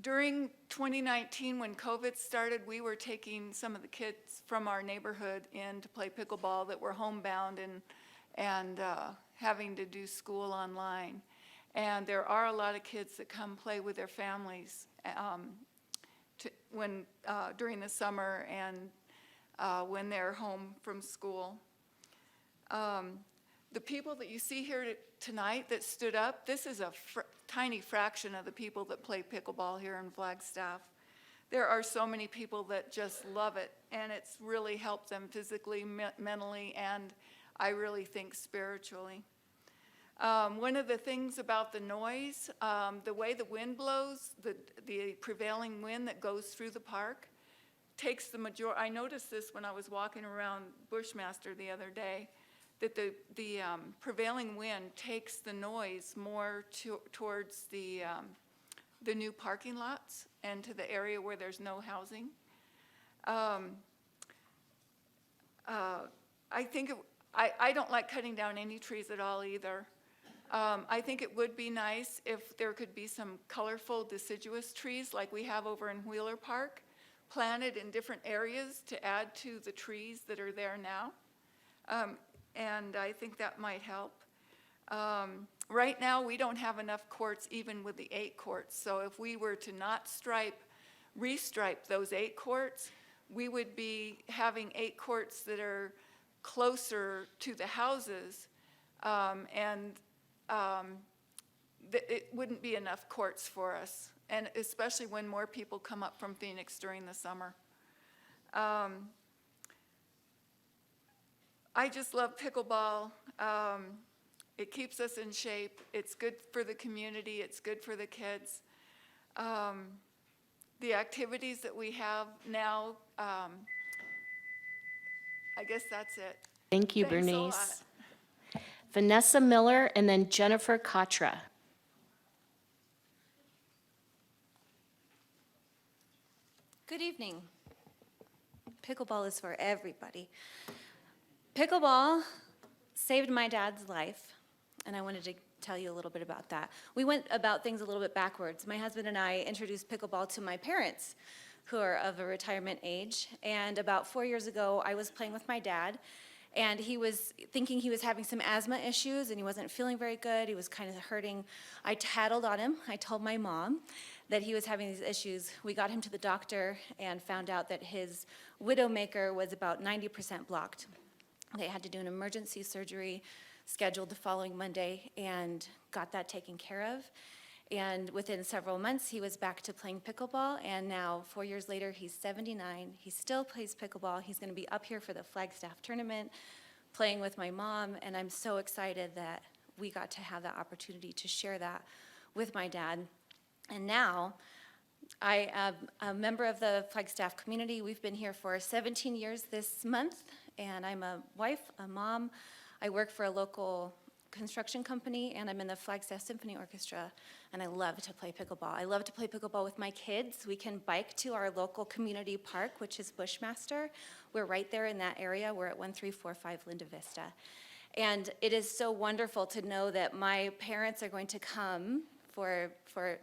During 2019, when COVID started, we were taking some of the kids from our neighborhood in to play pickleball that were homebound and having to do school online. And there are a lot of kids that come play with their families during the summer and when they're home from school. The people that you see here tonight that stood up, this is a tiny fraction of the people that play pickleball here in Flagstaff. There are so many people that just love it, and it's really helped them physically, mentally, and I really think spiritually. One of the things about the noise, the way the wind blows, the prevailing wind that goes through the park takes the majority. I noticed this when I was walking around Bushmaster the other day, that the prevailing wind takes the noise more towards the new parking lots and to the area where there's no housing. I don't like cutting down any trees at all either. I think it would be nice if there could be some colorful deciduous trees like we have over in Wheeler Park, planted in different areas to add to the trees that are there now. And I think that might help. Right now, we don't have enough courts even with the 8 courts. So if we were to not restripe those 8 courts, we would be having 8 courts that are closer to the houses, it wouldn't be enough courts for us, and especially when more people come up from Phoenix during the summer. I just love pickleball. It keeps us in shape. It's good for the community. It's good for the kids. The activities that we have now, I guess that's it. Thank you, Thanks a Bernice. lot. Vanessa Miller and then Jennifer Katra. Good evening. Pickleball is for everybody. Pickleball saved my dad's life, and I wanted to tell you a little bit about that. We went about things a little bit backwards. My husband and I introduced pickleball to my parents, who are of a retirement age, and about 4 years ago, I was playing with my dad, and he was thinking he was having some asthma issues, and he wasn't feeling very good. He was kind of hurting. I tattled on him. I told my mom that he was having these issues. We got him to the doctor and found out that his widowmaker was about 90% blocked. They had to do an emergency surgery scheduled the following Monday and got that taken care of. And within several months, he was back to playing pickleball, and now 4 years later, he's 79. He still plays pickleball. He's going to be up here for the Flagstaff tournament, playing with my mom, and I'm so excited that we got to have that opportunity to share that with my dad. And now, I am a member of the Flagstaff community. We've been here for 17 years this month, and I'm a wife, a mom. I work for a local construction company, and I'm in the Flagstaff Symphony Orchestra, and I love to play pickleball. I love to play pickleball with my kids. We can bike to our local community park, which is Bushmaster. We're right there in that area. We're at 1345 Linda Vista. And it is so wonderful to know that my parents are going to come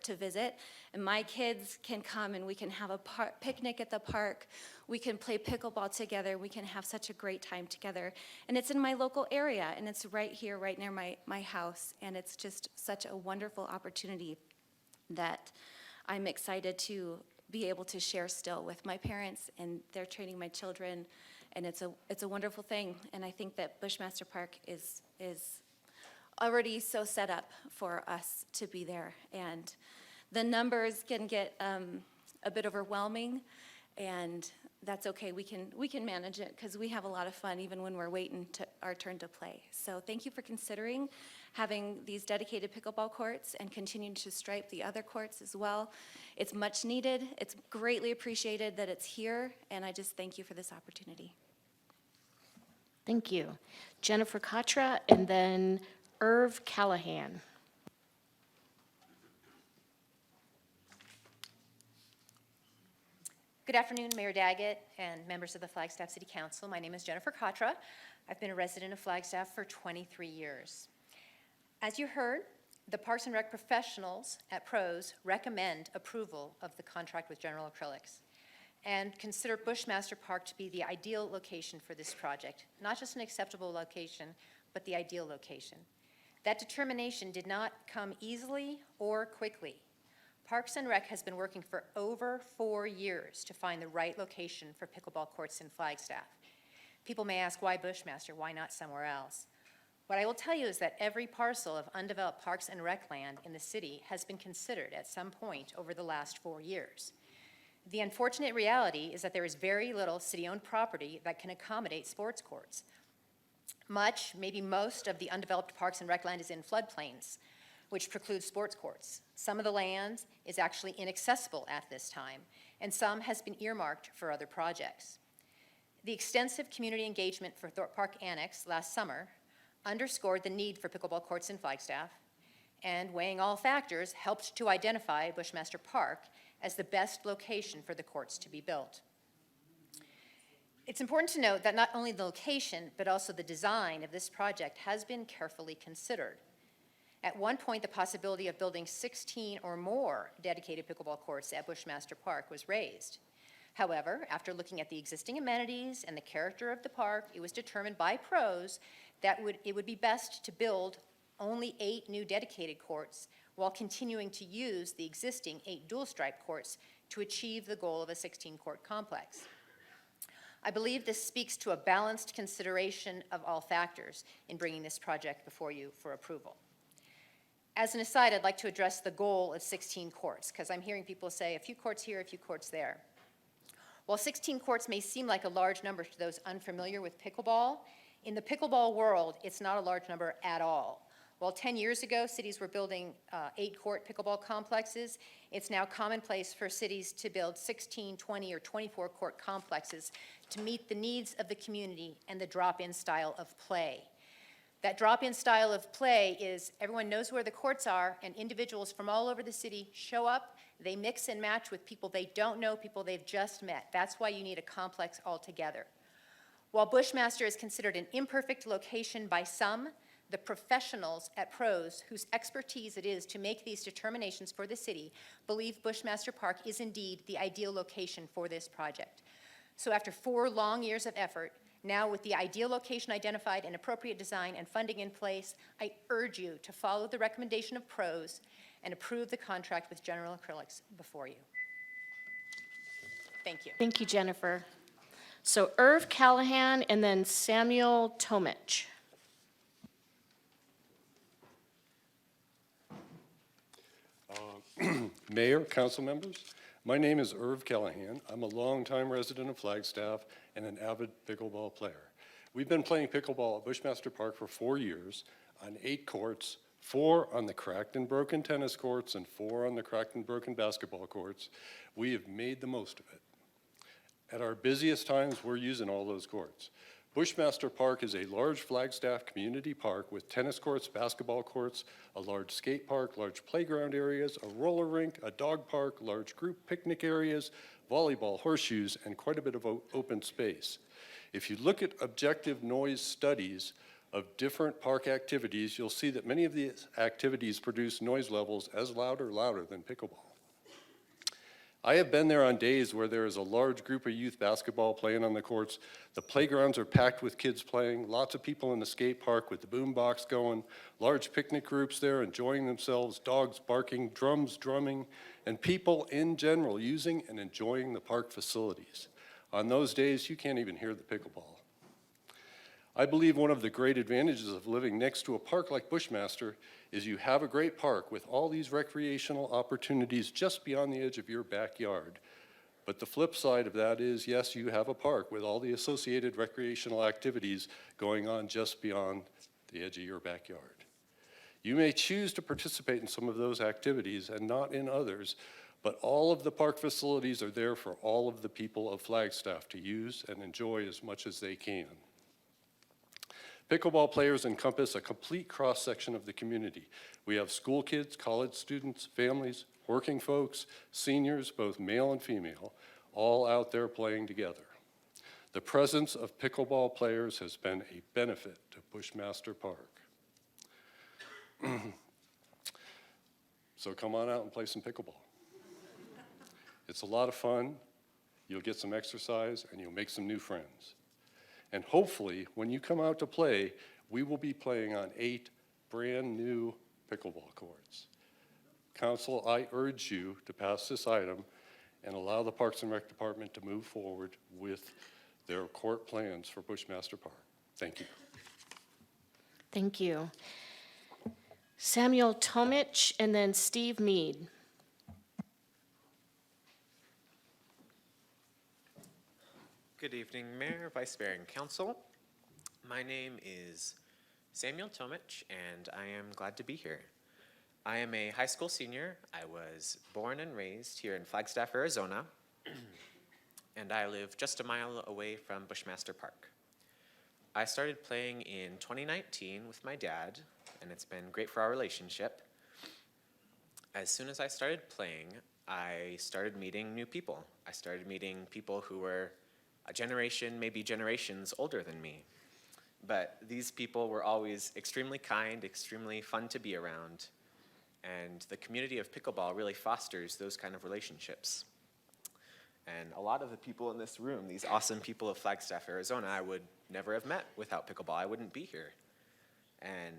to visit, and my kids can come and we can have a picnic at the park. We can play pickleball together. We can have such a great time together. And it's in my local area, and it's right here, right near my house, and it's just such a wonderful opportunity that I'm excited to be able to share still with my parents, and they're training my children, and it's a wonderful thing. And I think that Bushmaster Park is already so set up for us to be there. And the numbers can get a bit overwhelming, and that's okay. We can manage it because we have a lot of fun even when we're waiting our turn to play. So thank you for considering having these dedicated pickleball courts and continuing to stripe the other courts as well. It's much needed. It's greatly appreciated that it's here, and I just thank you for this opportunity. Thank you. Jennifer Katra, and then Irv Callahan. Good afternoon, Mayor Daggett and members of the Flagstaff City Council. My name is Jennifer Katra. I've been a resident of Flagstaff for 23 years. As you heard, the Parks and Rec professionals at PROS recommend approval of the contract with General Acrylics and consider Bushmaster Park to be the ideal location for this project. Not just an acceptable location, but the ideal location. That determination did not come easily or quickly. Parks and Rec has been working for over 4 years to find the right location for pickleball courts in Flagstaff. People may ask, why Bushmaster? Why not somewhere else? What I will tell you is that every parcel of undeveloped Parks and Rec land in the city has been considered at some point over the last 4 years. The unfortunate reality is that there is very little city-owned property that can accommodate sports courts. Much, maybe most, of the undeveloped Parks and Rec land is in floodplains, which precludes sports courts. Some of the land is actually inaccessible at this time, and some has been earmarked for other projects. The extensive community engagement for Thorpe Park Annex last summer underscored the need for pickleball courts in Flagstaff, and weighing all factors, helped to identify Bushmaster Park as the best location for the courts to be built. It's important to note that not only the location, but also the design of this project has been carefully considered. At one point, the possibility of building 16 or more dedicated pickleball courts at Bushmaster Park was raised. However, after looking at the existing amenities and the character of the park, it was determined by PROS that it would be best to build only 8 new dedicated courts while continuing to use the existing 8 dual-stripe courts to achieve the goal of a 16-court complex. I believe this speaks to a balanced consideration of all factors in bringing this project before you for approval. As an aside, I'd like to address the goal of 16 courts, because I'm hearing people say a few courts here, a few courts there. While 16 courts may seem like a large number to those unfamiliar with pickleball, in the pickleball world, it's not a large number at all. While 10 years ago, cities were building 8-court pickleball complexes, it's now commonplace for cities to build 16, 20, or 24-court complexes to meet the needs of the community and the drop-in style of play. That drop-in style of play is everyone knows where the courts are, and individuals from all over the city show up. They mix and match with people they don't know, people they've just met. That's why you need a complex altogether. While Bushmaster is considered an imperfect location by some, the professionals at PROS, whose expertise it is to make these determinations for the city, believe Bushmaster Park is indeed the ideal location for this project. So after 4 long years of effort, now with the ideal location identified and appropriate design and funding in place, I urge you to follow the recommendation of PROS and approve the contract with General Acrylics before you. Thank you. Thank you, Jennifer. So Irv Callahan and then Samuel Tomich. Mayor, council members, my name is Irv Callahan. I'm a longtime resident of Flagstaff and an avid pickleball player. We've been playing pickleball at Bushmaster Park for 4 years on 8 courts, 4 on the cracked and broken tennis courts and 4 on the cracked and broken basketball courts. We have made the most of it. At our busiest times, we're using all those courts. Bushmaster Park is a large Flagstaff community park with tennis courts, basketball courts, a large skate park, large playground areas, a roller rink, a dog park, large group picnic areas, volleyball, horseshoes, and quite a bit of open space. If you look at objective noise studies of different park activities, you'll see that many of these activities produce noise levels as louder than pickleball. I have been there on days where there is a large group of youth basketball playing on the courts. The playgrounds are packed with kids playing, lots of people in the skate park with the boom box going, large picnic groups there enjoying themselves, dogs barking, drums drumming, and people in general using and enjoying the park facilities. On those days, you can't even hear the pickleball. I believe one of the great advantages of living next to a park like Bushmaster is you have a great park with all these recreational opportunities just beyond the edge of your backyard. But the flip side of that is, yes, you have a park with all the associated recreational activities going on just beyond the edge of your backyard. You may choose to participate in some of those activities and not in others, but all of the park facilities are there for all of the people of Flagstaff to use and enjoy as much as they can. Pickleball players encompass a complete cross-section of the community. We have school kids, college students, families, working folks, seniors, both male and female, all out there playing together. The presence of pickleball players has been a benefit to Bushmaster Park. So come on out and play some pickleball. It's a lot of fun, you'll get some exercise, and you'll make some new friends. And hopefully, when you come out to play, we will be playing on 8 brand new pickleball courts. Council, I urge you to pass this item and allow the Parks and Rec Department to move forward with their court plans for Bushmaster Park. Thank you. Thank you. Samuel Tomich and then Steve Mead. Good evening, Mayor, Vice Mayor, and Council. My name is Samuel Tomich, and I am glad to be here. I am a high school senior. I was born and raised here in Flagstaff, Arizona, and I live just a mile away from Bushmaster Park. I started playing in 2019 with my dad, and it's been great for our relationship. As soon as I started playing, I started meeting new people. I started meeting people who were a generation, maybe generations older than me. But these people were always extremely kind, extremely fun to be around. And the community of pickleball really fosters those kind of relationships. And a lot of the people in this room, these awesome people of Flagstaff, Arizona, I would never have met without pickleball. I wouldn't be here. And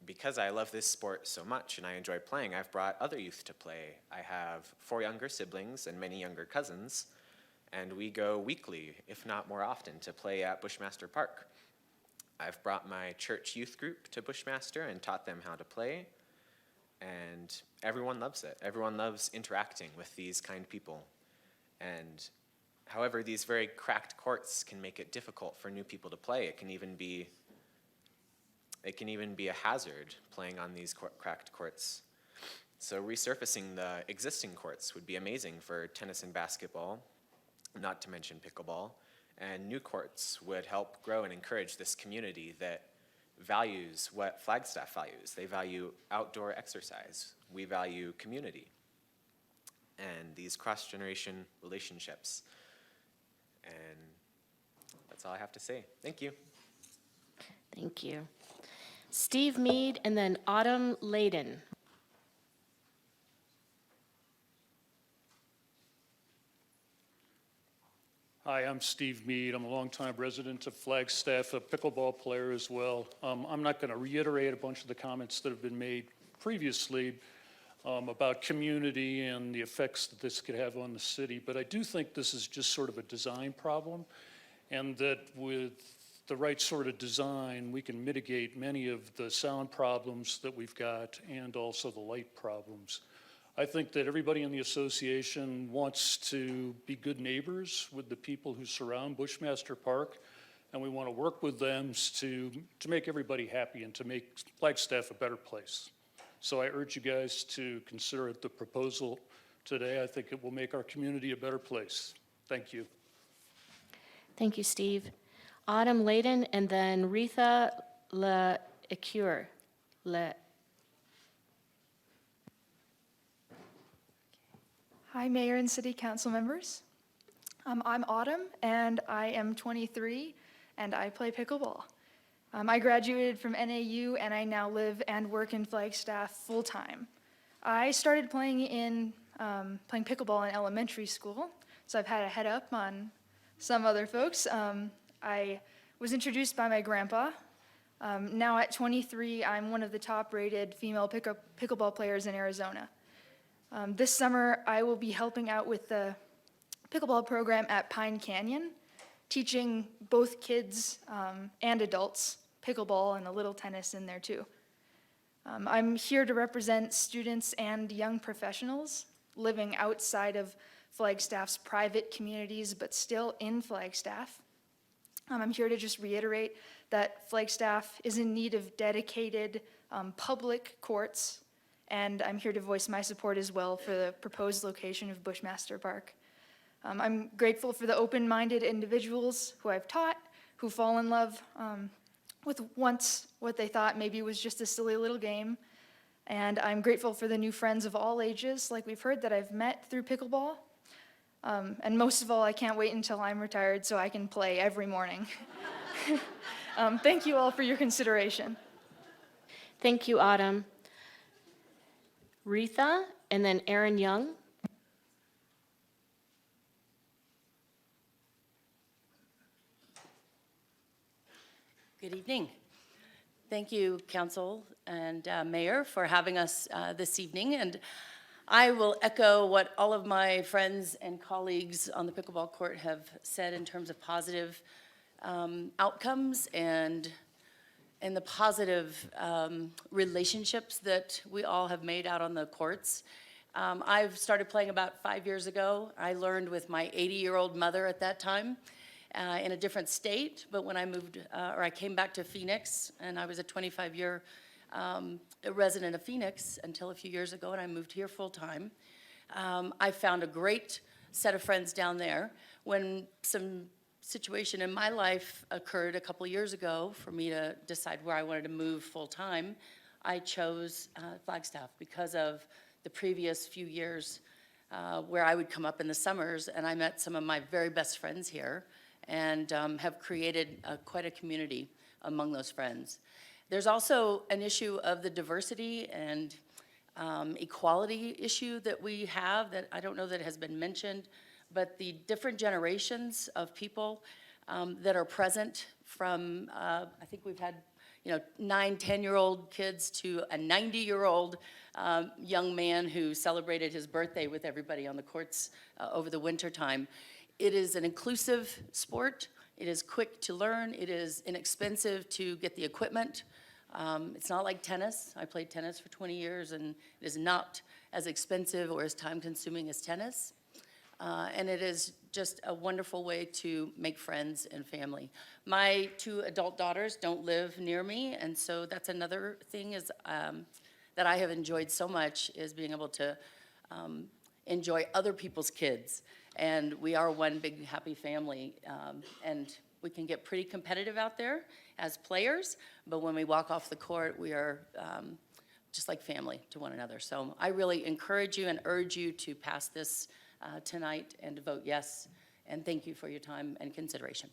because I love this sport so much and I enjoy playing, I've brought other youth to play. I have 4 younger siblings and many younger cousins, and we go weekly, if not more often, to play at Bushmaster Park. I've brought my church youth group to Bushmaster and taught them how to play, and everyone loves it. Everyone loves interacting with these kind people. And however, these very cracked courts can make it difficult for new people to play. It can even be a hazard playing on these cracked courts. So resurfacing the existing courts would be amazing for tennis and basketball, not to mention pickleball, and new courts would help grow and encourage this community that values what Flagstaff values. They value outdoor exercise. We value community and these cross-generation relationships. And that's all I have to say. Thank you. Thank you. Steve Mead and then Autumn Layden. Hi, I'm Steve Mead. I'm a longtime resident of Flagstaff, a pickleball player as well. I'm not going to reiterate a bunch of the comments that have been made previously about community and the effects that this could have on the city, but I do think this is just sort of a design problem, and that with the right sort of design, we can mitigate many of the sound problems that we've got and also the light problems. I think that everybody in the association wants to be good neighbors with the people who surround Bushmaster Park, and we want to work with them to make everybody happy and to make Flagstaff a better place. So I urge you guys to consider the proposal today. I think it will make our community a better place. Thank you. Thank you, Steve. Autumn Layden and then Retha LeCure. Hi, Mayor and City Council members. I'm Autumn, and I am 23, and I play pickleball. I graduated from NAU, and I now live and work in Flagstaff full-time. I started playing pickleball in elementary school, so I've had a head up on some other folks. I was introduced by my grandpa. Now at 23, I'm one of the top-rated female pickleball players in Arizona. This summer, I will be helping out with the pickleball program at Pine Canyon, teaching both kids and adults pickleball and a little tennis in there too. I'm here to represent students and young professionals living outside of Flagstaff's private communities, but still in Flagstaff. I'm here to just reiterate that Flagstaff is in need of dedicated public courts, and I'm here to voice my support as well for the proposed location of Bushmaster Park. I'm grateful for the open-minded individuals who I've taught, who fall in love with once what they thought maybe was just a silly little game. And I'm grateful for the new friends of all ages, like we've heard, that I've met through pickleball. And most of all, I can't wait until I'm retired so I can play every morning. Thank you all for your consideration. Thank you, Autumn. Retha and then Aaron Young. Good evening. Thank you, Council and Mayor, for having us this evening. And I will echo what all of my friends and colleagues on the pickleball court have said in terms of positive outcomes and the positive relationships that we all have made out on the courts. I've started playing about 5 years ago. I learned with my 80-year-old mother at that time in a different state, but when I moved, or I came back to Phoenix, and I was a 25-year resident of Phoenix until a few years ago, and I moved here full-time. I found a great set of friends down there. When some situation in my life occurred a couple years ago for me to decide where I wanted to move full-time, I chose Flagstaff because of the previous few years where I would come up in the summers, and I met some of my very best friends here and have created quite a community among those friends. There's also an issue of the diversity and equality issue that we have that I don't know that has been mentioned, but the different generations of people that are present from, I think we've had 9, 10-year-old kids to a 90-year-old young man who celebrated his birthday with everybody on the courts over the winter time. It is an inclusive sport. It is quick to learn. It is inexpensive to get the equipment. It's not like tennis. I played tennis for 20 years, and it is not as expensive or as time-consuming as tennis. And it is just a wonderful way to make friends and family. My 2 adult daughters don't live near me, and so that's another thing is that I have enjoyed so much is being able to enjoy other people's kids. And we are one big happy family, and We can get pretty competitive out there as players, but when we walk off the court, we are just like family to one another. So I really encourage you and urge you to pass this tonight and to vote yes. And thank you for your time and consideration.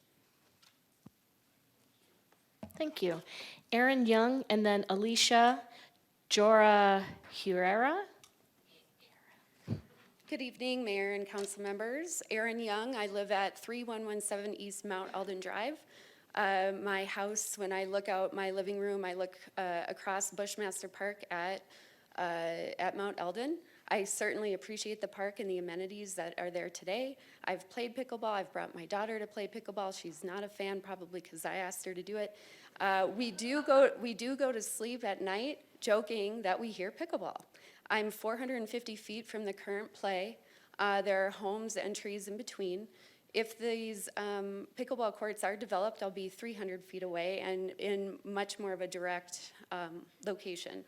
Thank you. Aaron Young, and then Alicia Jora Herrera. Good evening, Mayor and council members. Erin Young, I live at 3117 East Mount Eldon Drive. My house, when I look out my living room, I look across Bushmaster Park at Mount Eldon. I certainly appreciate the park and the amenities that are there today. I've played pickleball. I've brought my daughter to play pickleball. She's not a fan, probably because I asked her to do it. We do go to sleep at night joking that we hear pickleball. I'm 450 feet from the current play. There are homes and trees in between. If these pickleball courts are developed, I'll be 300 feet away and in much more of a direct location.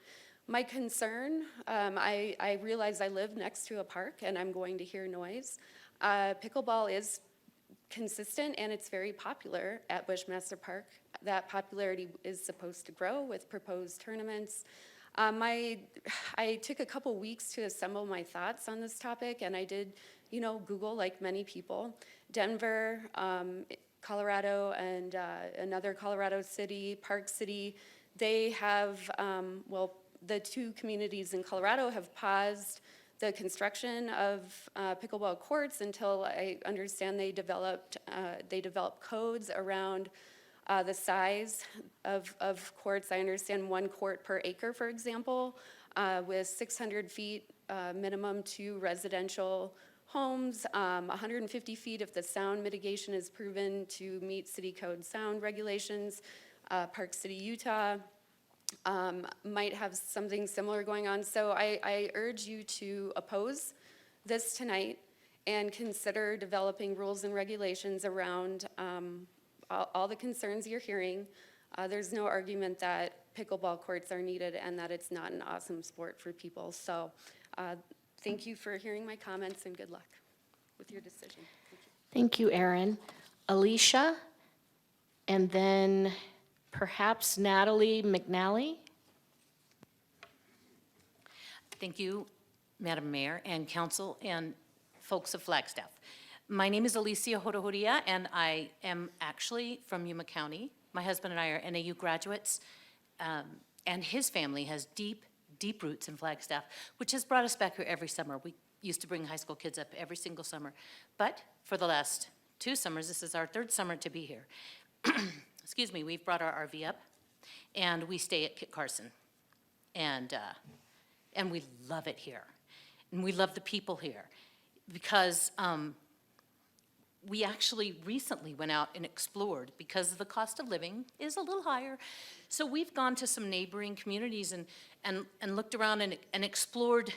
My concern, I realize I live next to a park and I'm going to hear noise. Pickleball is consistent and it's very popular at Bushmaster Park. That popularity is supposed to grow with proposed tournaments. I took a couple weeks to assemble my thoughts on this topic, and I did, Google like many people. Denver, Colorado, and another Colorado city, Park City, they have, the two communities in Colorado have paused the construction of pickleball courts until I understand they developed codes around the size of courts. I understand 1 court per acre, for example, with 600 feet minimum to residential homes, 150 feet if the sound mitigation is proven to meet city code sound regulations. Park City, Utah might have something similar going on. So I urge you to oppose this tonight and consider developing rules and regulations around all the concerns you're hearing. There's no argument that pickleball courts are needed and that it's not an awesome sport for people. So thank you for hearing my comments and good luck with your decision. Thank you, Erin. Alicia, and then perhaps Natalie McNally. Thank you, Madam Mayor and council and folks of Flagstaff. My name is Alicia Horohoria, and I am actually from Yuma County. My husband and I are NAU graduates, and his family has deep, deep roots in Flagstaff, which has brought us back here every summer. We used to bring high school kids up every single summer. But for the last 2 summers, this is our 3rd summer to be here. Excuse me, we've brought our RV up, and we stay at Kit Carson. And we love it here. And we love the people here because we actually recently went out and explored because the cost of living is a little higher. So we've gone to some neighboring communities and looked around and explored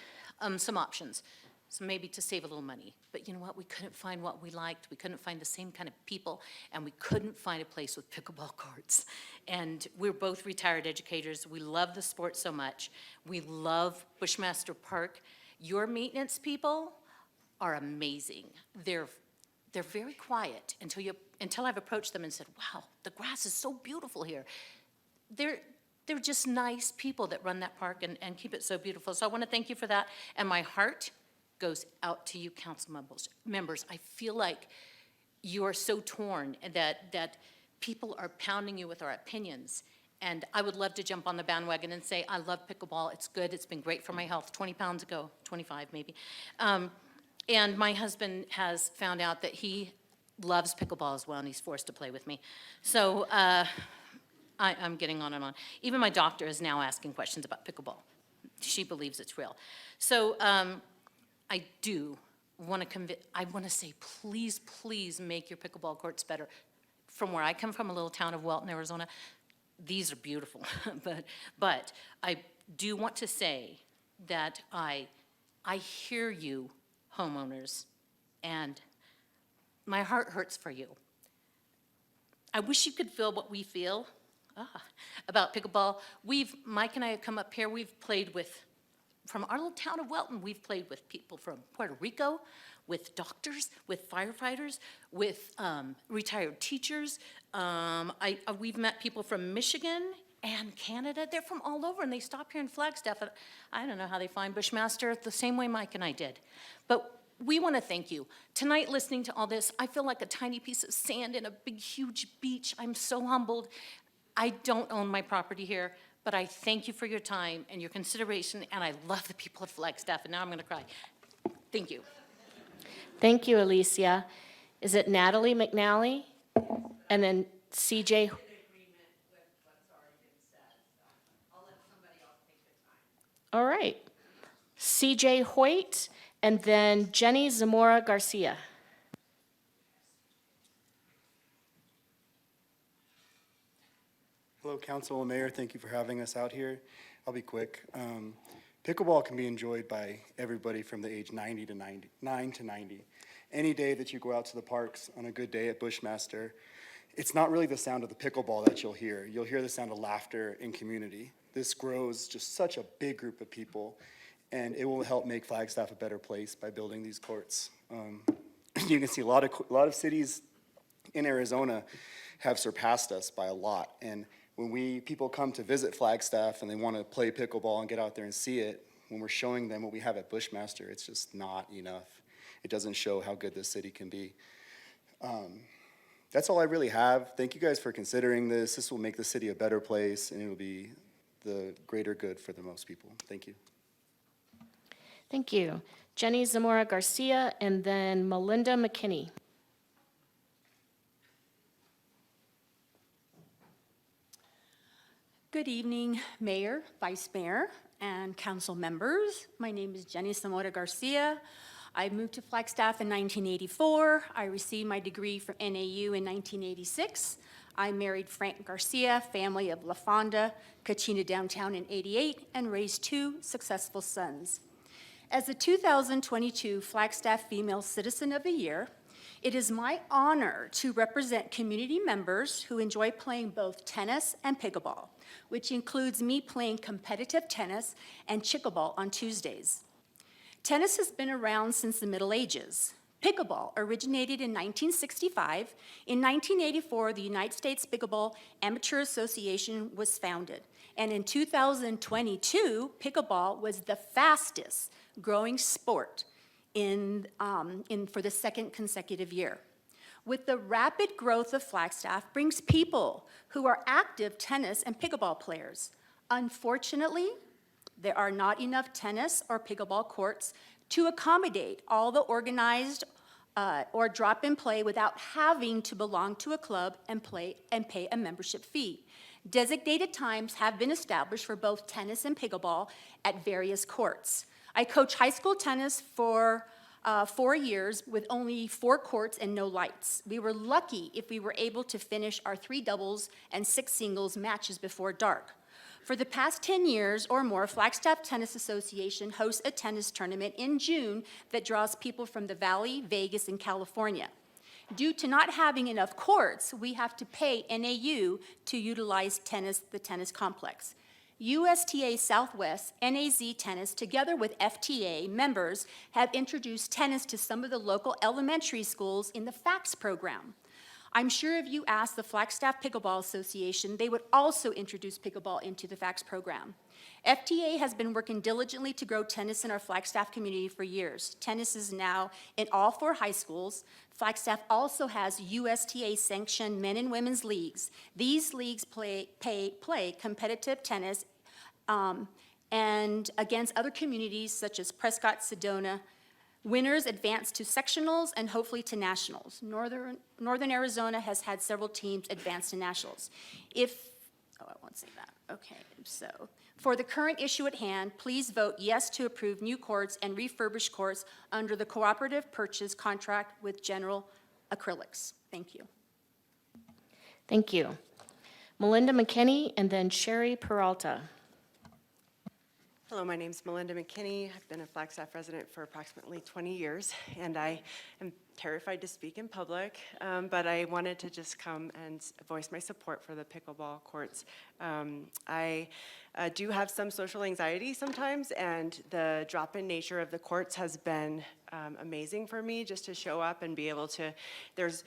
some options. So maybe to save a little money. But you know what? We couldn't find what we liked. We couldn't find the same kind of people, and we couldn't find a place with pickleball courts. And we're both retired educators. We love the sport so much. We love Bushmaster Park. Your maintenance people are amazing. They're very quiet until I've approached them and said, wow, the grass is so beautiful here. They're just nice people that run that park and keep it so beautiful. So I want to thank you for that. And my heart goes out to you council members. I feel like you are so torn and that people are pounding you with our opinions. And I would love to jump on the bandwagon and say, I love pickleball. It's good. It's been great for my health. 20 pounds ago, 25 maybe. And my husband has found out that he loves pickleball as well, and he's forced to play with me. So I'm getting on and on. Even my doctor is now asking questions about pickleball. She believes it's real. So I do want to say, please, please make your pickleball courts better. From where I come from, a little town of Welton, Arizona, these are beautiful. but I do want to say that I hear you, homeowners, and my heart hurts for you. I wish you could feel what we feel about pickleball. Mike and I have come up here, we've played with from our little town of Welton, we've played with people from Puerto Rico, with doctors, with firefighters, with retired teachers. We've met people from Michigan and Canada. They're from all over, and they stop here in Flagstaff. And I don't know how they find Bushmaster the same way Mike and I did. But we want to thank you. Tonight, listening to all this, I feel like a tiny piece of sand in a big, huge beach. I'm so humbled. I don't own my property here, but I thank you for your time and your consideration, and I love the people of Flagstaff, and now I'm going to cry. Thank you. Thank you, Alicia. Is it Natalie McNally? And then CJ? All right. CJ Hoyt, and then Jenny Zamora Garcia. Hello, Council and Mayor. Thank you for having us out here. I'll be quick. Pickleball can be enjoyed by everybody from the age 9 to 90. Any day that you go out to the parks on a good day at Bushmaster, it's not really the sound of the pickleball that you'll hear. You'll hear the sound of laughter and community. This grows just such a big group of people, and it will help make Flagstaff a better place by building these courts. You can see a lot of cities in Arizona have surpassed us by a lot, and when people come to visit Flagstaff and they want to play pickleball and get out there and see it, when we're showing them what we have at Bushmaster, it's just not enough. It doesn't show how good this city can be. That's all I really have. Thank you guys for considering this. This will make the city a better place, and it will be the greater good for the most people. Thank you. Thank you. Jenny Zamora Garcia, and then Melinda McKinney. Good evening, Mayor, Vice Mayor, and council members. My name is Jenny Zamora Garcia. I moved to Flagstaff in 1984. I received my degree from NAU in 1986. I married Frank Garcia, family of La Fonda, Kachina downtown in '88, and raised 2 successful sons. As the 2022 Flagstaff Female Citizen of the Year, it is my honor to represent community members who enjoy playing both tennis and pickleball, which includes me playing competitive tennis and pickleball on Tuesdays. Tennis has been around since the Middle Ages. Pickleball originated in 1965. In 1984, the United States Pickleball Amateur Association was founded. And in 2022, pickleball was the fastest growing sport for the second consecutive year. With the rapid growth of Flagstaff brings people who are active tennis and pickleball players. Unfortunately, there are not enough tennis or pickleball courts to accommodate all the organized or drop-in play without having to belong to a club and pay a membership fee. Designated times have been established for both tennis and pickleball at various courts. I coach high school tennis for 4 years with only 4 courts and no lights. We were lucky if we were able to finish our 3 doubles and 6 singles matches before dark. For the past 10 years or more, Flagstaff Tennis Association hosts a tennis tournament in June that draws people from the Valley, Vegas, and California. Due to not having enough courts, we have to pay NAU to utilize the tennis complex. USTA Southwest, NAZ Tennis, together with FTA members, have introduced tennis to some of the local elementary schools in the FACS program. I'm sure if you ask the Flagstaff Pickleball Association, they would also introduce pickleball into the FACS program. FTA has been working diligently to grow tennis in our Flagstaff community for years. Tennis is now in all 4 high schools. Flagstaff also has USTA-sanctioned men and women's leagues. These leagues play competitive tennis and against other communities such as Prescott, Sedona. Winners advance to sectionals and hopefully to nationals. Northern Arizona has had several teams advance to nationals. I won't say that. Okay, so for the current issue at hand, please vote yes to approve new courts and refurbished courts under the cooperative purchase contract with General Acrylics. Thank you. Thank you. Melinda McKinney, and then Sherry Peralta. Hello, my name is Melinda McKinney. I've been a Flagstaff resident for approximately 20 years, and I am terrified to speak in public, but I wanted to just come and voice my support for the pickleball courts. I do have some social anxiety sometimes, and the drop-in nature of the courts has been amazing for me, just to show up and be able to, there's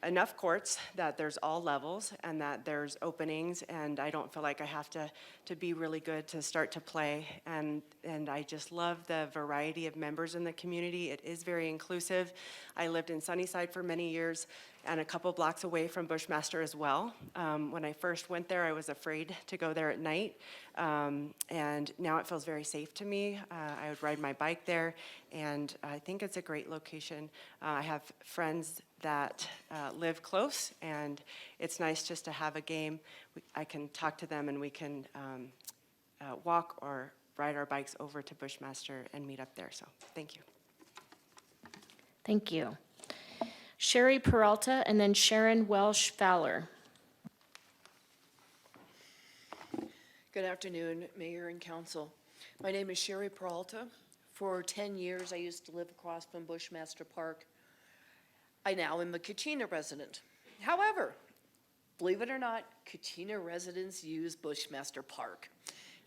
enough courts that there's all levels and that there's openings, and I don't feel like I have to be really good to start to play, and I just love the variety of members in the community. It is very inclusive. I lived in Sunnyside for many years and a couple blocks away from Bushmaster as well. When I first went there, I was afraid to go there at night, and now it feels very safe to me. I would ride my bike there, and I think it's a great location. I have friends that live close, and it's nice just to have a game. I can talk to them, and we can walk or ride our bikes over to Bushmaster and meet up there. So thank you. Thank you. Sherry Peralta and then Sharon Welsh Fowler. Good afternoon, Mayor and Council. My name is Sherry Peralta. For 10 years, I used to live across from Bushmaster Park. I now am a Kachina resident. However, believe it or not, Kachina residents use Bushmaster Park.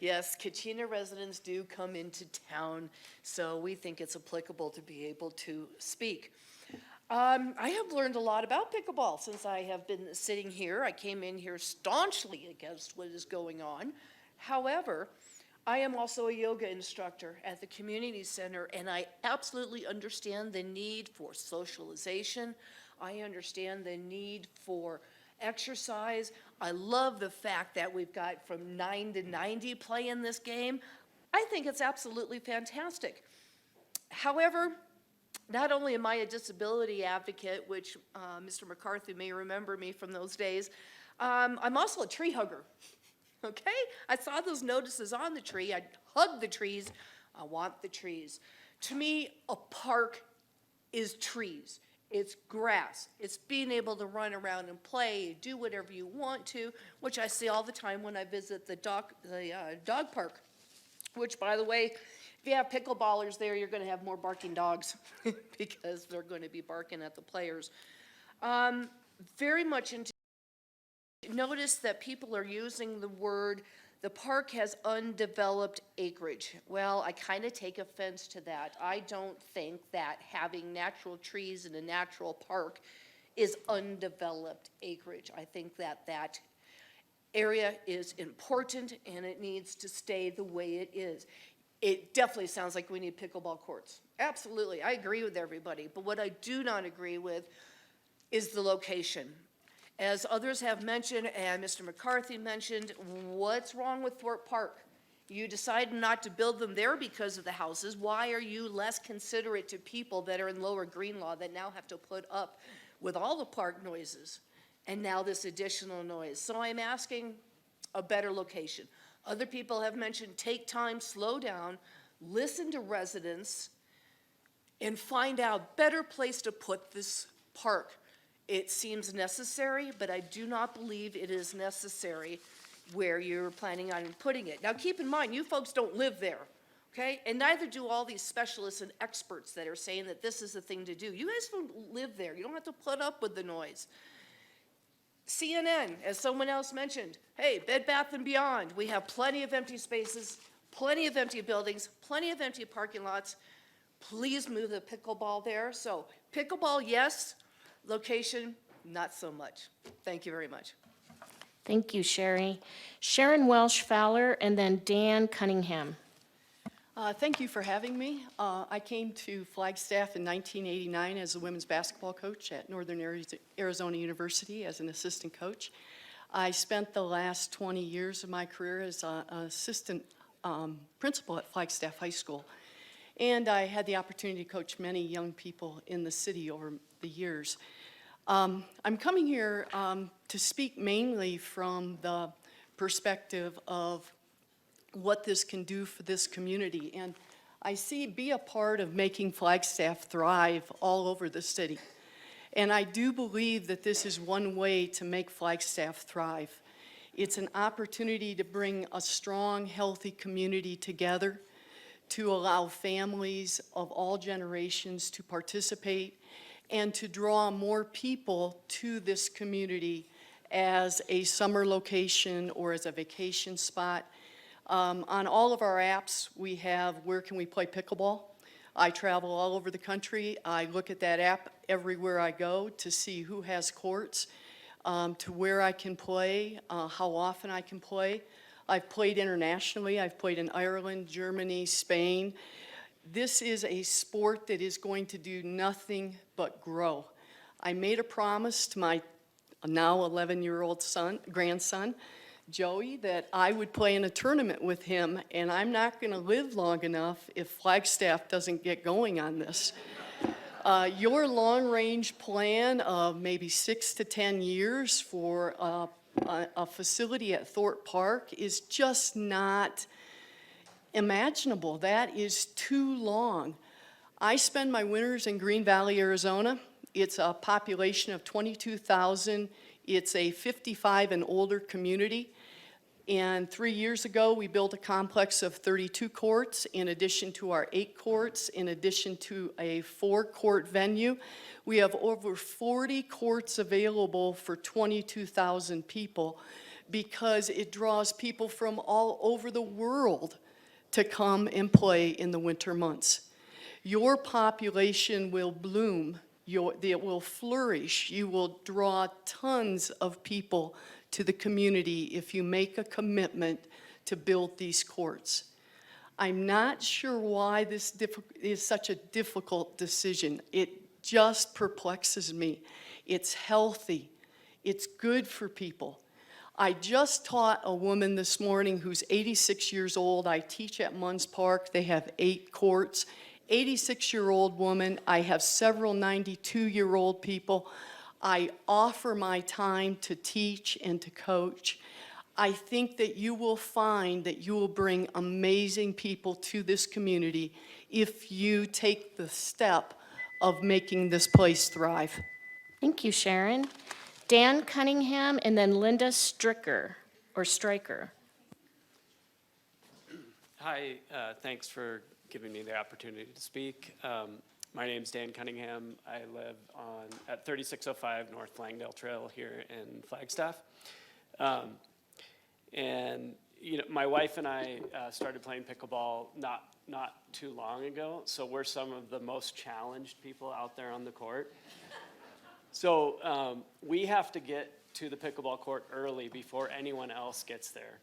Yes, Kachina residents do come into town, so we think it's applicable to be able to speak. I have learned a lot about pickleball since I have been sitting here. I came in here staunchly against what is going on. However, I am also a yoga instructor at the community center, and I absolutely understand the need for socialization. I understand the need for exercise. I love the fact that we've got from 9 to 90 play in this game. I think it's absolutely fantastic. However, not only am I a disability advocate, which Mr. McCarthy may remember me from those days, I'm also a tree hugger. Okay? I saw those notices on the tree. I hug the trees. I want the trees. To me, a park is trees. It's grass. It's being able to run around and play, do whatever you want to, which I see all the time when I visit the dog park, which, by the way, if you have pickleballers there, you're going to have more barking dogs because they're going to be barking at the players. Very much into notice that people are using the word, the park has undeveloped acreage. Well, I kind of take offense to that. I don't think that having natural trees in a natural park is undeveloped acreage. I think that that area is important and it needs to stay the way it is. It definitely sounds like we need pickleball courts. Absolutely, I agree with everybody. But what I do not agree with is the location. As others have mentioned, and Mr. McCarthy mentioned, what's wrong with Thorpe Park? You decided not to build them there because of the houses. Why are you less considerate to people that are in Lower Greenlaw that now have to put up with all the park noises and now this additional noise? So I'm asking a better location. Other people have mentioned take time, slow down, listen to residents, and find out a better place to put this park. It seems necessary, but I do not believe it is necessary where you're planning on putting it. Now, keep in mind, you folks don't live there, okay? And neither do all these specialists and experts that are saying that this is the thing to do. You guys don't live there. You don't have to put up with the noise. CNN, as someone else mentioned, hey, Bed Bath & Beyond, we have plenty of empty spaces, plenty of empty buildings, plenty of empty parking lots. Please move the pickleball there. So pickleball, yes. Location, not so much. Thank you very much. Thank you, Sherry. Sharon Welsh Fowler and then Dan Cunningham. Thank you for having me. I came to Flagstaff in 1989 as a women's basketball coach at Northern Arizona University as an assistant coach. I spent the last 20 years of my career as an assistant principal at Flagstaff High School. And I had the opportunity to coach many young people in the city over the years. I'm coming here to speak mainly from the perspective of what this can do for this community. And I be a part of making Flagstaff thrive all over the city. And I do believe that this is one way to make Flagstaff thrive. It's an opportunity to bring a strong, healthy community together, to allow families of all generations to participate and to draw more people to this community as a summer location or as a vacation spot. On all of our apps, we have where can we play pickleball. I travel all over the country. I look at that app everywhere I go to see who has courts, to where I can play, how often I can play. I've played internationally. I've played in Ireland, Germany, Spain. This is a sport that is going to do nothing but grow. I made a promise to my now 11-year-old grandson, Joey, that I would play in a tournament with him, and I'm not going to live long enough if Flagstaff doesn't get going on this. Your long-range plan of maybe 6 to 10 years for a facility at Thorpe Park is just not imaginable. That is too long. I spend my winters in Green Valley, Arizona. It's a population of 22,000. It's a 55 and older community. And 3 years ago, we built a complex of 32 courts in addition to our 8 courts, in addition to a 4-court venue. We have over 40 courts available for 22,000 people because it draws people from all over the world to come and play in the winter months. Your population will bloom, it will flourish. You will draw tons of people to the community if you make a commitment to build these courts. I'm not sure why this is such a difficult decision. It just perplexes me. It's healthy. It's good for people. I just taught a woman this morning who's 86 years old. I teach at Munns Park. They have 8 courts. 86-year-old woman. I have several 92-year-old people. I offer my time to teach and to coach. I think that you will find that you will bring amazing people to this community if you take the step of making this place thrive. Thank you, Sharon. Dan Cunningham and then Linda Stricker, or Stryker. Hi, thanks for giving me the opportunity to speak. My name's Dan Cunningham. I live at 3605 North Langdale Trail here in Flagstaff. And you know, my wife and I started playing pickleball not too long ago, so we're some of the most challenged people out there on the court. So we have to get to the pickleball court early before anyone else gets there.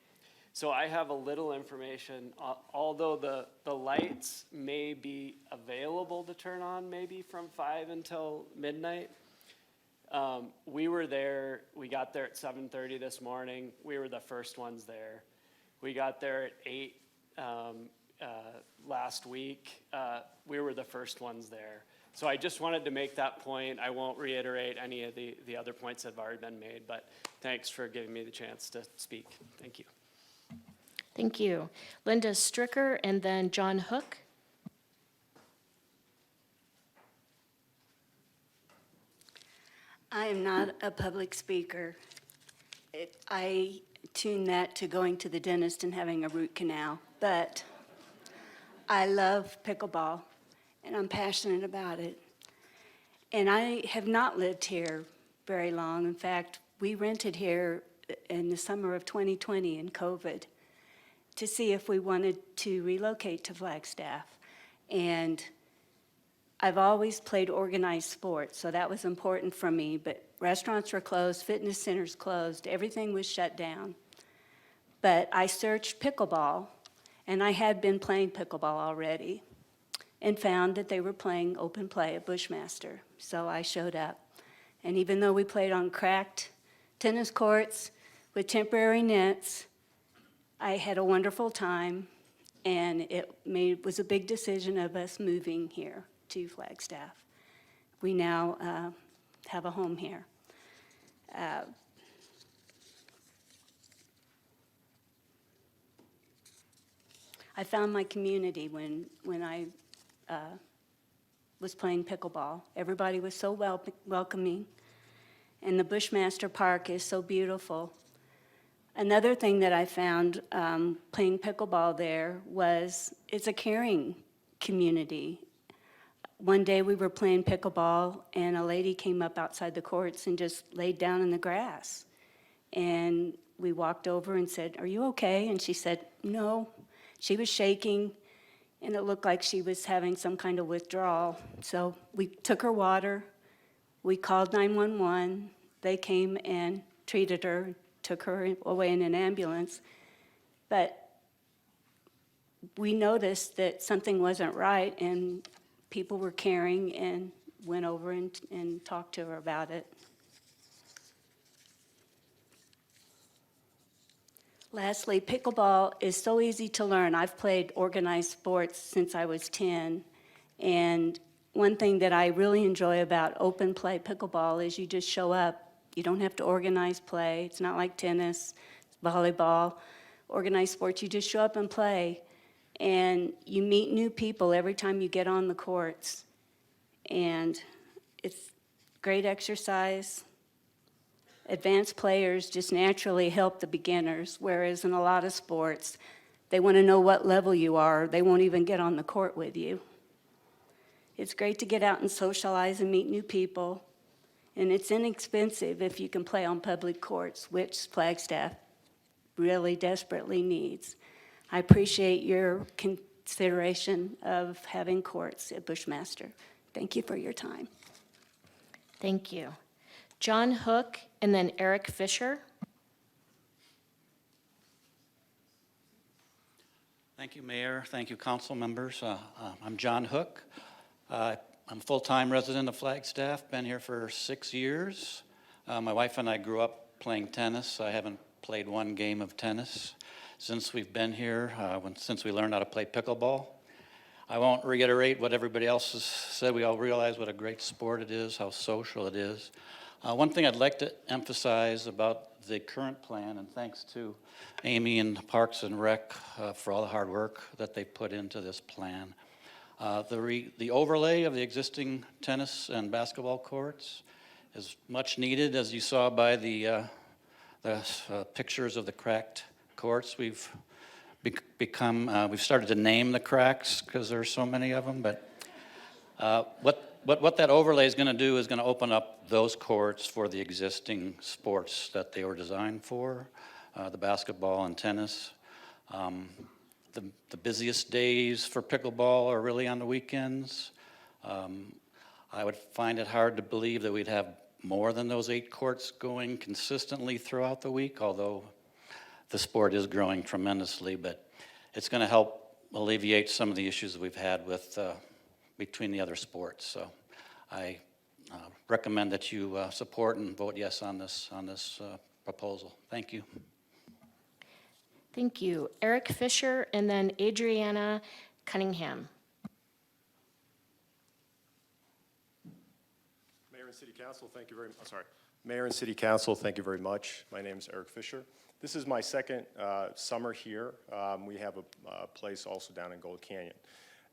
So I have a little information, although the lights may be available to turn on maybe from 5 until midnight. We were there, we got there at 7:30 this morning. We were the first ones there. We got there at 8 last week. We were the first ones there. So I just wanted to make that point. I won't reiterate any of the other points that have already been made, but thanks for giving me the chance to speak. Thank you. Thank you. Linda Stricker and then John Hook. I am not a public speaker. I tune that to going to the dentist and having a root canal, but I love pickleball, and I'm passionate about it. And I have not lived here very long. In fact, we rented here in the summer of 2020 in COVID to see if we wanted to relocate to Flagstaff. And I've always played organized sports, so that was important for me, but restaurants were closed, fitness centers closed, everything was shut down. But I searched pickleball, and I had been playing pickleball already, and found that they were playing open play at Bushmaster, so I showed up. And even though we played on cracked tennis courts with temporary nets, I had a wonderful time, and it was a big decision of us moving here to Flagstaff. We now have a home here. I found my community when I was playing pickleball. Everybody was so welcoming, and the Bushmaster Park is so beautiful. Another thing that I found playing pickleball there was it's a caring community. one day we were playing pickleball, and a lady came up outside the courts and just laid down in the grass. And we walked over and said, "Are you okay?" And she said, "No." She was shaking, and it looked like she was having some kind of withdrawal. So we took her water, we called 911, they came and treated her, took her away in an ambulance. But we noticed that something wasn't right, and people were caring and went over and talked to her about it. Lastly, pickleball is so easy to learn. I've played organized sports since I was 10, and one thing that I really enjoy about open play pickleball is you just show up. You don't have to organize play. It's not like tennis, volleyball, organized sports. You just show up and play, and you meet new people every time you get on the courts, and it's great exercise. Advanced players just naturally help the beginners, whereas in a lot of sports, they want to know what level you are. They won't even get on the court with you. It's great to get out and socialize and meet new people, and it's inexpensive if you can play on public courts, which Flagstaff really desperately needs. I appreciate your consideration of having courts at Bushmaster. Thank you for your time. Thank you. John Hook, and then Eric Fisher. Thank you, Mayor. Thank you, council members. I'm John Hook. I'm a full-time resident of Flagstaff, been here for 6 years. My wife and I grew up playing tennis. I haven't played one game of tennis since we've been here, since we learned how to play pickleball. I won't reiterate what everybody else has said. We all realize what a great sport it is, how social it is. One thing I'd like to emphasize about the current plan, and thanks to Amy and Parks and Rec for all the hard work that they put into this plan. The overlay of the existing tennis and basketball courts is much needed, as you saw by the pictures of the cracked courts. We've started to name the cracks because there's so many of them, but what that overlay is going to do is going to open up those courts for the existing sports that they were designed for, the basketball and tennis. The busiest days for pickleball are really on the weekends. I would find it hard to believe that we'd have more than those 8 courts going consistently throughout the week, although the sport is growing tremendously, but it's going to help alleviate some of the issues that we've had with between the other sports. So I recommend that you support and vote yes on this proposal. Thank you. Thank you. Eric Fisher, and then Adriana Cunningham. Mayor and City Council, thank you very much. Mayor and City Council, thank you very much. My name is Eric Fisher. This is my second summer here. We have a place also down in Gold Canyon.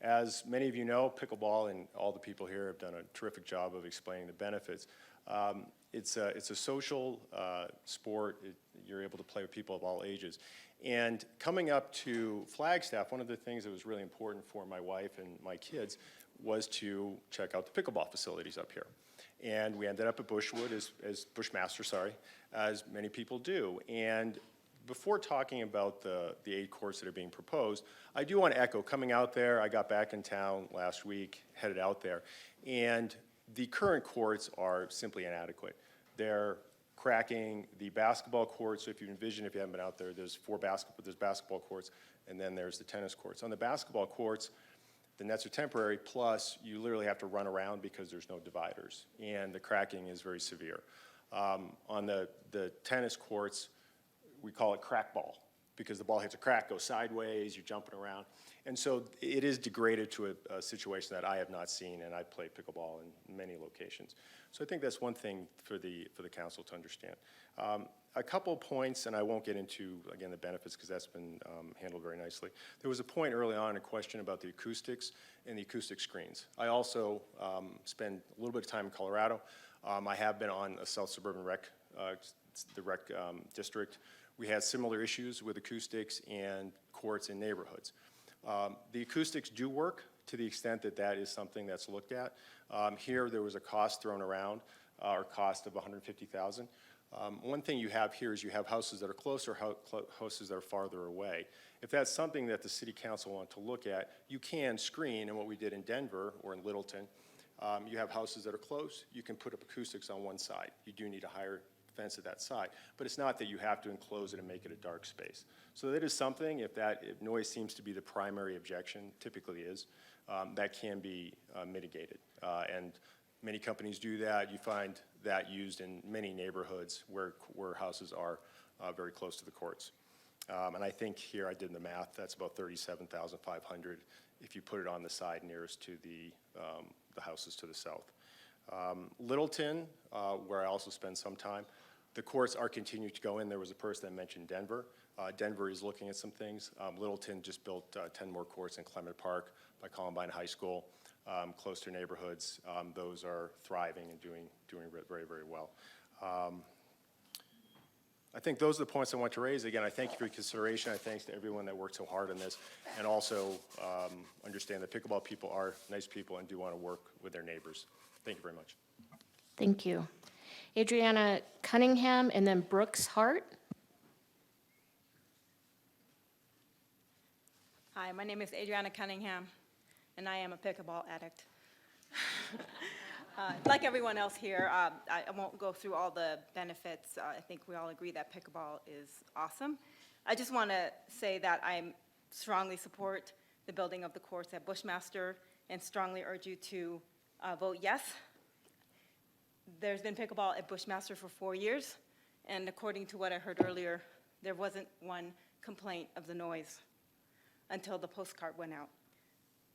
As many of you know, pickleball and all the people here have done a terrific job of explaining the benefits. It's a social sport. You're able to play with people of all ages. And coming up to Flagstaff, one of the things that was really important for my wife and my kids was to check out the pickleball facilities up here. And we ended up at Bushwood, as Bushmaster, as many people do. And before talking about the 8 courts that are being proposed, I do want to echo, coming out there, I got back in town last week, headed out there, and the current courts are simply inadequate. They're cracking the basketball courts. So if you envision, if you haven't been out there, there's basketball courts, and then there's the tennis courts. On the basketball courts, the nets are temporary, plus you literally have to run around because there's no dividers, and the cracking is very severe. On the tennis courts, we call it crack ball, because the ball hits a crack, goes sideways, you're jumping around. And so it is degraded to a situation that I have not seen, and I play pickleball in many locations. So I think that's one thing for the council to understand. A couple points, and I won't get into, again, the benefits, because that's been handled very nicely. There was a point early on, a question about the acoustics and the acoustic screens. I also spend a little bit of time in Colorado. I have been on a South Suburban rec district. We had similar issues with acoustics and courts in neighborhoods. The acoustics do work to the extent that that is something that's looked at. Here, there was a cost thrown around, or cost of $150,000. One thing you have here is you have houses that are closer, houses that are farther away. If that's something that the city council want to look at, you can screen, and what we did in Denver or in Littleton, you have houses that are close, you can put up acoustics on one side. You do need a higher fence at that side, but it's not that you have to enclose it and make it a dark space. So that is something, if noise seems to be the primary objection, typically is, that can be mitigated. And many companies do that. You find that used in many neighborhoods where houses are very close to the courts. And I think here I did the math, that's about $37,500 if you put it on the side nearest to the houses to the south. Littleton, where I also spend some time, the courts are continuing to go in. There was a person that mentioned Denver. Denver is looking at some things. Littleton just built 10 more courts in Clement Park by Columbine High School, close to neighborhoods. Those are thriving and doing very, very well. I think those are the points I want to raise. Again, I thank you for your consideration. I thanks to everyone that worked so hard on this, and also understand that pickleball people are nice people and do want to work with their neighbors. Thank you very much. Thank you. Adriana Cunningham and then Brooks Hart. Hi, my name is Adriana Cunningham, and I am a pickleball addict. Like everyone else here, I won't go through all the benefits. I think we all agree that pickleball is awesome. I just want to say that I strongly support the building of the courts at Bushmaster and strongly urge you to vote yes. There's been pickleball at Bushmaster for 4 years, and according to what I heard earlier, there wasn't one complaint of the noise until the postcard went out.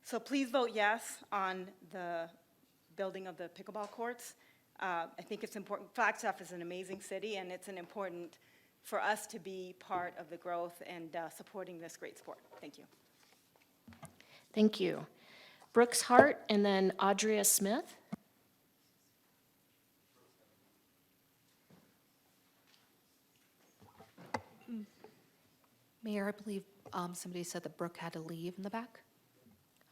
So please vote yes on the building of the pickleball courts. I think it's important. Flagstaff is an amazing city, and it's important for us to be part of the growth and supporting this great sport. Thank you. Thank you. Brooks Hart and then Audria Smith. Mayor, I believe somebody said that Brooke had to leave in the back.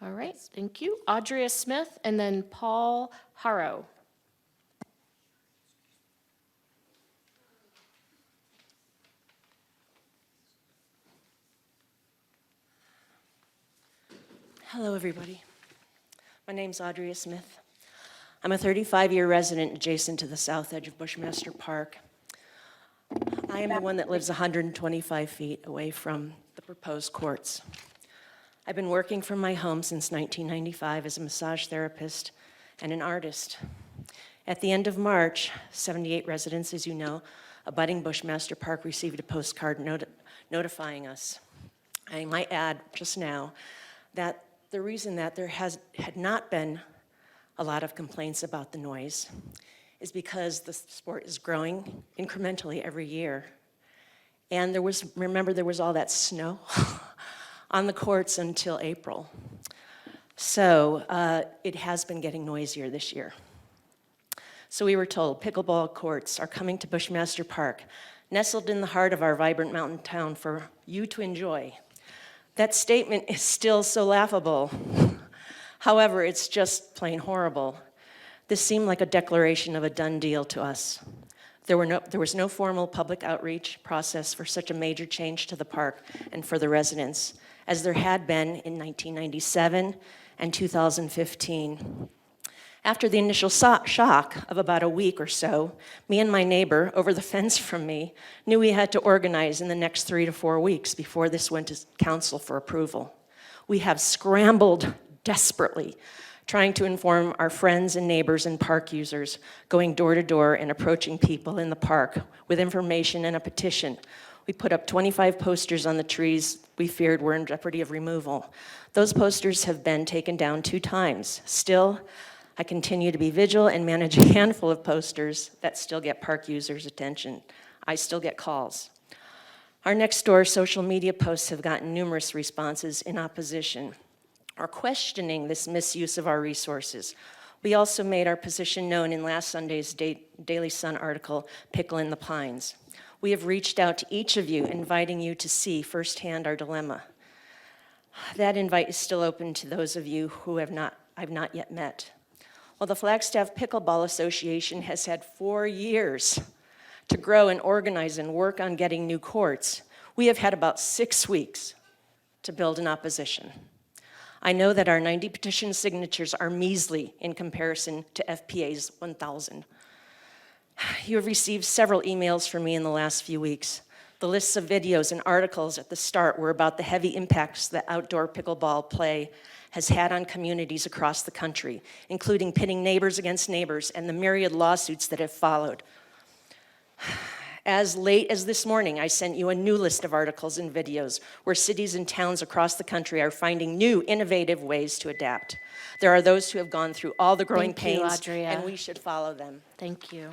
All right, thank you. Audria Smith and then Paul Harrow. Hello, everybody. My name's Audria Smith. I'm a 35-year resident adjacent to the south edge of Bushmaster Park. I am the one that lives 125 feet away from the proposed courts. I've been working from my home since 1995 as a massage therapist and an artist. At the end of March, 78 residents, as you know, abutting Bushmaster Park received a postcard notifying us. I might add just now that the reason that there had not been a lot of complaints about the noise is because the sport is growing incrementally every year. And remember there was all that snow on the courts until April. So it has been getting noisier this year. So we were told pickleball courts are coming to Bushmaster Park, nestled in the heart of our vibrant mountain town for you to enjoy. That statement is still so laughable. However, it's just plain horrible. This seemed like a declaration of a done deal to us. There was no formal public outreach process for such a major change to the park and for the residents, as there had been in 1997 and 2015. After the initial shock of about a week or so, me and my neighbor over the fence from me knew we had to organize in the next 3 to 4 weeks before this went to council for approval. We have scrambled desperately, trying to inform our friends and neighbors and park users, going door to door and approaching people in the park with information and a petition. We put up 25 posters on the trees we feared were in jeopardy of removal. Those posters have been taken down 2 times. Still, I continue to be vigilant and manage a handful of posters that still get park users' attention. I still get calls. Our next door social media posts have gotten numerous responses in opposition or questioning this misuse of our resources. We also made our position known in last Sunday's Daily Sun article, Pickle in the Pines. We have reached out to each of you, inviting you to see firsthand our dilemma. That invite is still open to those of you who I've not yet met. While the Flagstaff Pickleball Association has had 4 years to grow and organize and work on getting new courts, we have had about 6 weeks to build an opposition. I know that our 90 petition signatures are measly in comparison to FPA's 1,000. You have received several emails from me in the last few weeks. The lists of videos and articles at the start were about the heavy impacts that outdoor pickleball play has had on communities across the country, including pitting neighbors against neighbors and the myriad lawsuits that have followed. As late as this morning, I sent you a new list of articles and videos where cities and towns across the country are finding new, innovative ways to adapt. There are those who have gone through all the growing Thank you, pains, Audrea. and we should follow them. Thank you.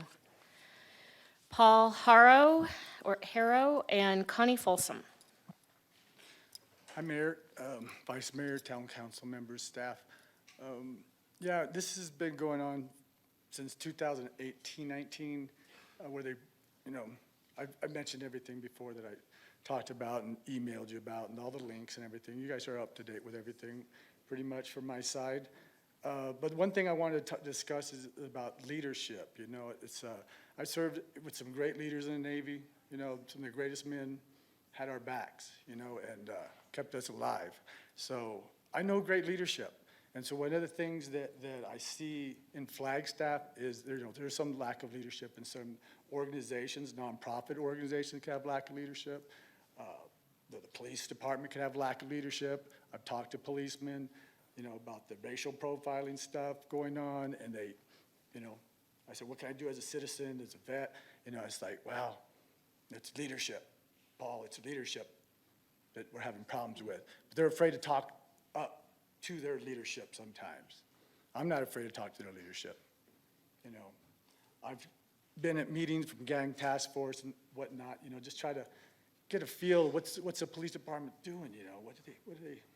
Paul Harrow, and Connie Folsom. Hi, Mayor, Vice Mayor, Town Council members, staff. Yeah, this has been going on since 2018-19, where they, I mentioned everything before that I talked about and emailed you about and all the links and everything. You guys are up to date with everything pretty much from my side. But one thing I wanted to discuss is about leadership. I served with some great leaders in the Navy. Some of the greatest men had our backs, and kept us alive. So I know great leadership. And so one of the things that I see in Flagstaff is there's some lack of leadership in some organizations, nonprofit organizations can have lack of leadership. The police department can have lack of leadership. I've talked to policemen, about the racial profiling stuff going on, and they, I said, what can I do as a citizen, as a vet? It's like, wow, it's leadership, Paul, it's leadership that we're having problems with. But they're afraid to talk up to their leadership sometimes. I'm not afraid to talk to their leadership. I've been at meetings from gang task force and whatnot, just try to get a feel, what's the police department doing,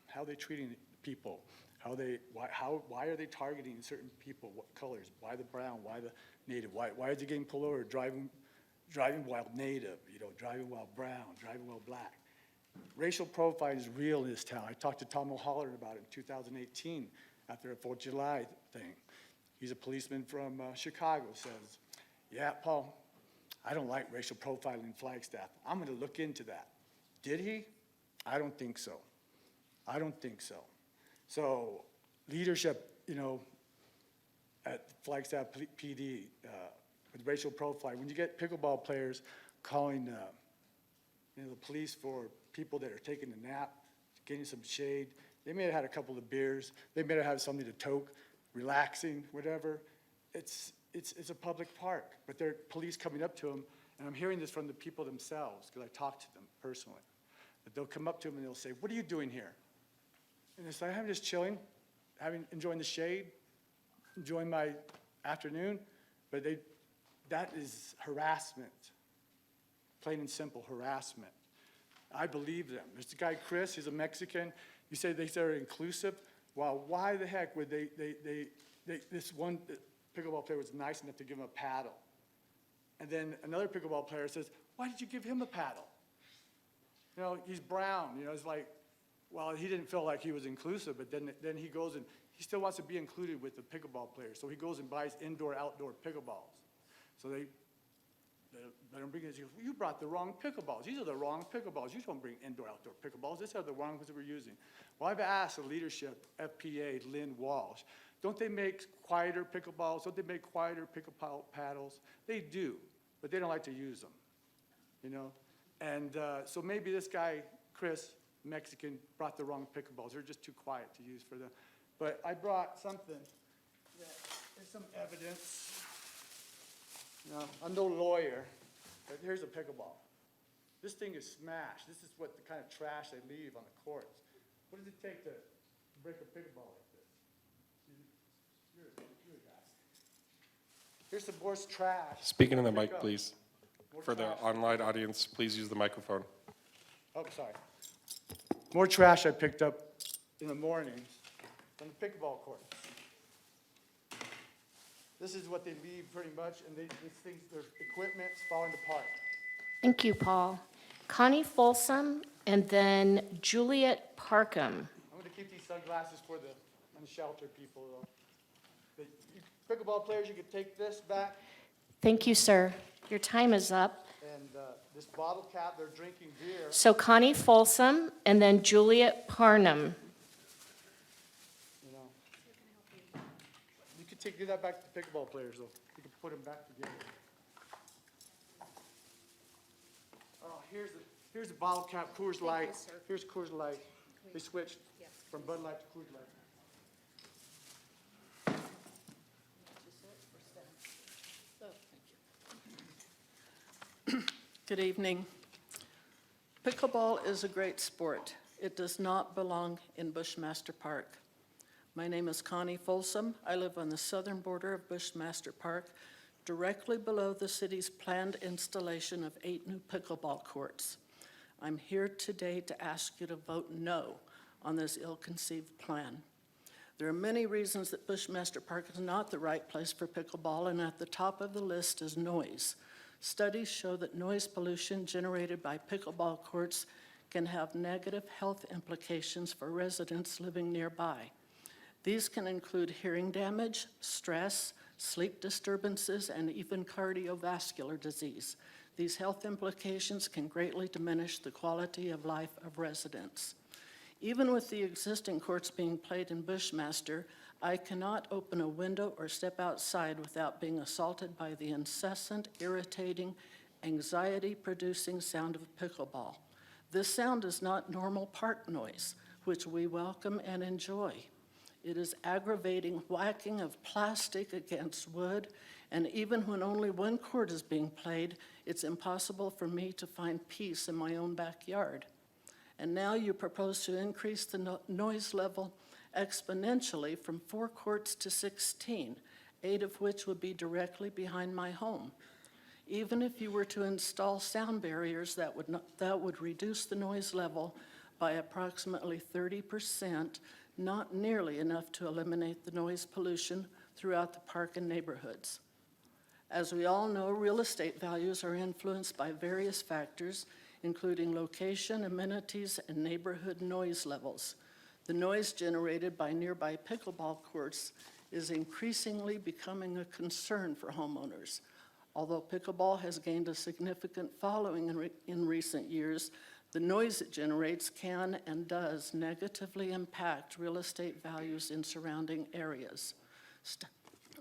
how are they treating people? Why are they targeting certain people? What colors? Why the brown? Why the native? Why is he getting pulled over driving while native? Driving while brown, driving while black. Racial profiling is real in this town. I talked to Tom O'Halloran about it in 2018 after a 4th of July thing. He's a policeman from Chicago. Says, "Yeah, Paul, I don't like racial profiling in Flagstaff. I'm going to look into that." Did he? I don't think so. I don't think so. So leadership, at Flagstaff PD, with racial profiling, when you get pickleball players calling the police for people that are taking a nap, getting some shade, they may have had a couple of beers, they may have had something to toke, relaxing, whatever. It's a public park, but there are police coming up to them, and I'm hearing this from the people themselves, because I talked to them personally. But they'll come up to them and they'll say, "What are you doing here?" And it's like, "I'm just chilling, enjoying the shade, enjoying my afternoon." But that is harassment, plain and simple harassment. I believe them. There's the guy, Chris, he's a Mexican. You say they're inclusive. Well, why the heck would this one pickleball player was nice enough to give him a paddle. And then another pickleball player says, "Why did you give him a paddle? He's brown." It's like, well, he didn't feel like he was inclusive, but then he goes and he still wants to be included with the pickleball players. So he goes and buys indoor, outdoor pickleballs. So they let him bring it. He goes, "You brought the wrong pickleballs. These are the wrong pickleballs. You don't bring indoor, outdoor pickleballs. These are the wrong ones that we're using." Well, I've asked the leadership, FPA, Lynn Walsh, don't they make quieter pickleballs? Don't they make quieter pickleball paddles? They do, but they don't like to use them, And so maybe this guy, Chris, Mexican, brought the wrong pickleballs. They're just too quiet to use for them. But I brought something that is some evidence. I'm no lawyer, but here's a pickleball. This thing is smashed. This is what the kind of trash they leave on the courts. What does it take to break a pickleball like this? You're a guy. Here's some more trash. Speaking in the mic, please. For the online audience, please use the microphone. Oh, sorry. More trash I picked up in the mornings from the pickleball court. This is what they leave pretty much, and these things, their equipment's falling apart. Thank you, Paul. Connie Folsom, and then Juliet Parkham. sunglasses for the unsheltered people, though. Pickleball players, you can take this back, Thank you, sir. Your time is up. and this bottle cap, they're drinking beer. So Connie Folsom and then Juliet Parnham. You know. You can give that back to the pickleball players, though. You can put them back together. Oh, here's the bottle cap, Coors Light. Here's Coors Light. They switched from Bud Light to Coors Light. Good evening. Pickleball is a great sport. It does not belong in Bushmaster Park. My name is Connie Folsom. I live on the southern border of Bushmaster Park, directly below the city's planned installation of 8 new pickleball courts. I'm here today to ask you to vote no on this ill-conceived plan. There are many reasons that Bushmaster Park is not the right place for pickleball, and at the top of the list is noise. Studies show that noise pollution generated by pickleball courts can have negative health implications for residents living nearby. These can include hearing damage, stress, sleep disturbances, and even cardiovascular disease. These health implications can greatly diminish the quality of life of residents. Even with the existing courts being played in Bushmaster, I cannot open a window or step outside without being assaulted by the incessant, irritating, anxiety-producing sound of pickleball. This sound is not normal park noise, which we welcome and enjoy. It is aggravating whacking of plastic against wood, and even when only one court is being played, it's impossible for me to find peace in my own backyard. And now you propose to increase the noise level exponentially from 4 courts to 16, 8 of which would be directly behind my home. Even if you were to install sound barriers, that would reduce the noise level by approximately 30%, not nearly enough to eliminate the noise pollution throughout the park and neighborhoods. As we all know, real estate values are influenced by various factors, including location, amenities, and neighborhood noise levels. The noise generated by nearby pickleball courts is increasingly becoming a concern for homeowners. Although pickleball has gained a significant following in recent years, the noise it generates can and does negatively impact real estate values in surrounding areas.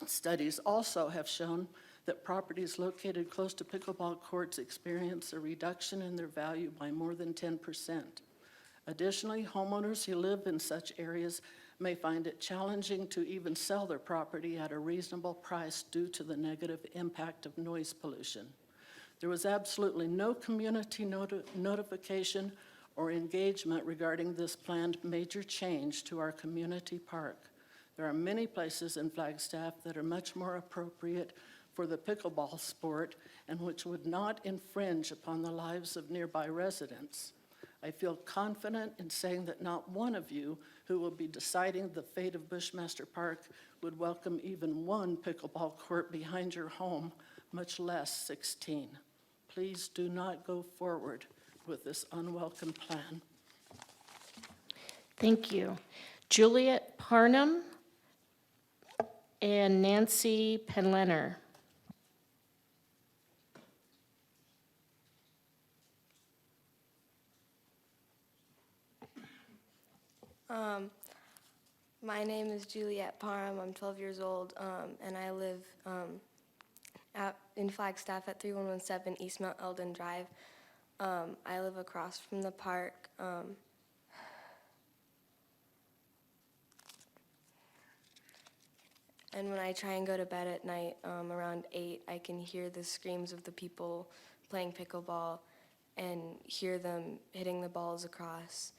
Studies also have shown that properties located close to pickleball courts experience a reduction in their value by more than 10%. Additionally, homeowners who live in such areas may find it challenging to even sell their property at a reasonable price due to the negative impact of noise pollution. There was absolutely no community notification or engagement regarding this planned major change to our community park. There are many places in Flagstaff that are much more appropriate for the pickleball sport and which would not infringe upon the lives of nearby residents. I feel confident in saying that not one of you who will be deciding the fate of Bushmaster Park would welcome even one pickleball court behind your home, much less 16. Please do not go forward with this unwelcome plan. Thank you. Juliet Parnham and Nancy Penlener. My name is Juliet Parham. I'm 12 years old, and I live in Flagstaff at 3117 East Mount Eldon Drive. I live across from the park. And when I try and go to bed at night around 8, I can hear the screams of the people playing pickleball and hear them hitting the balls across,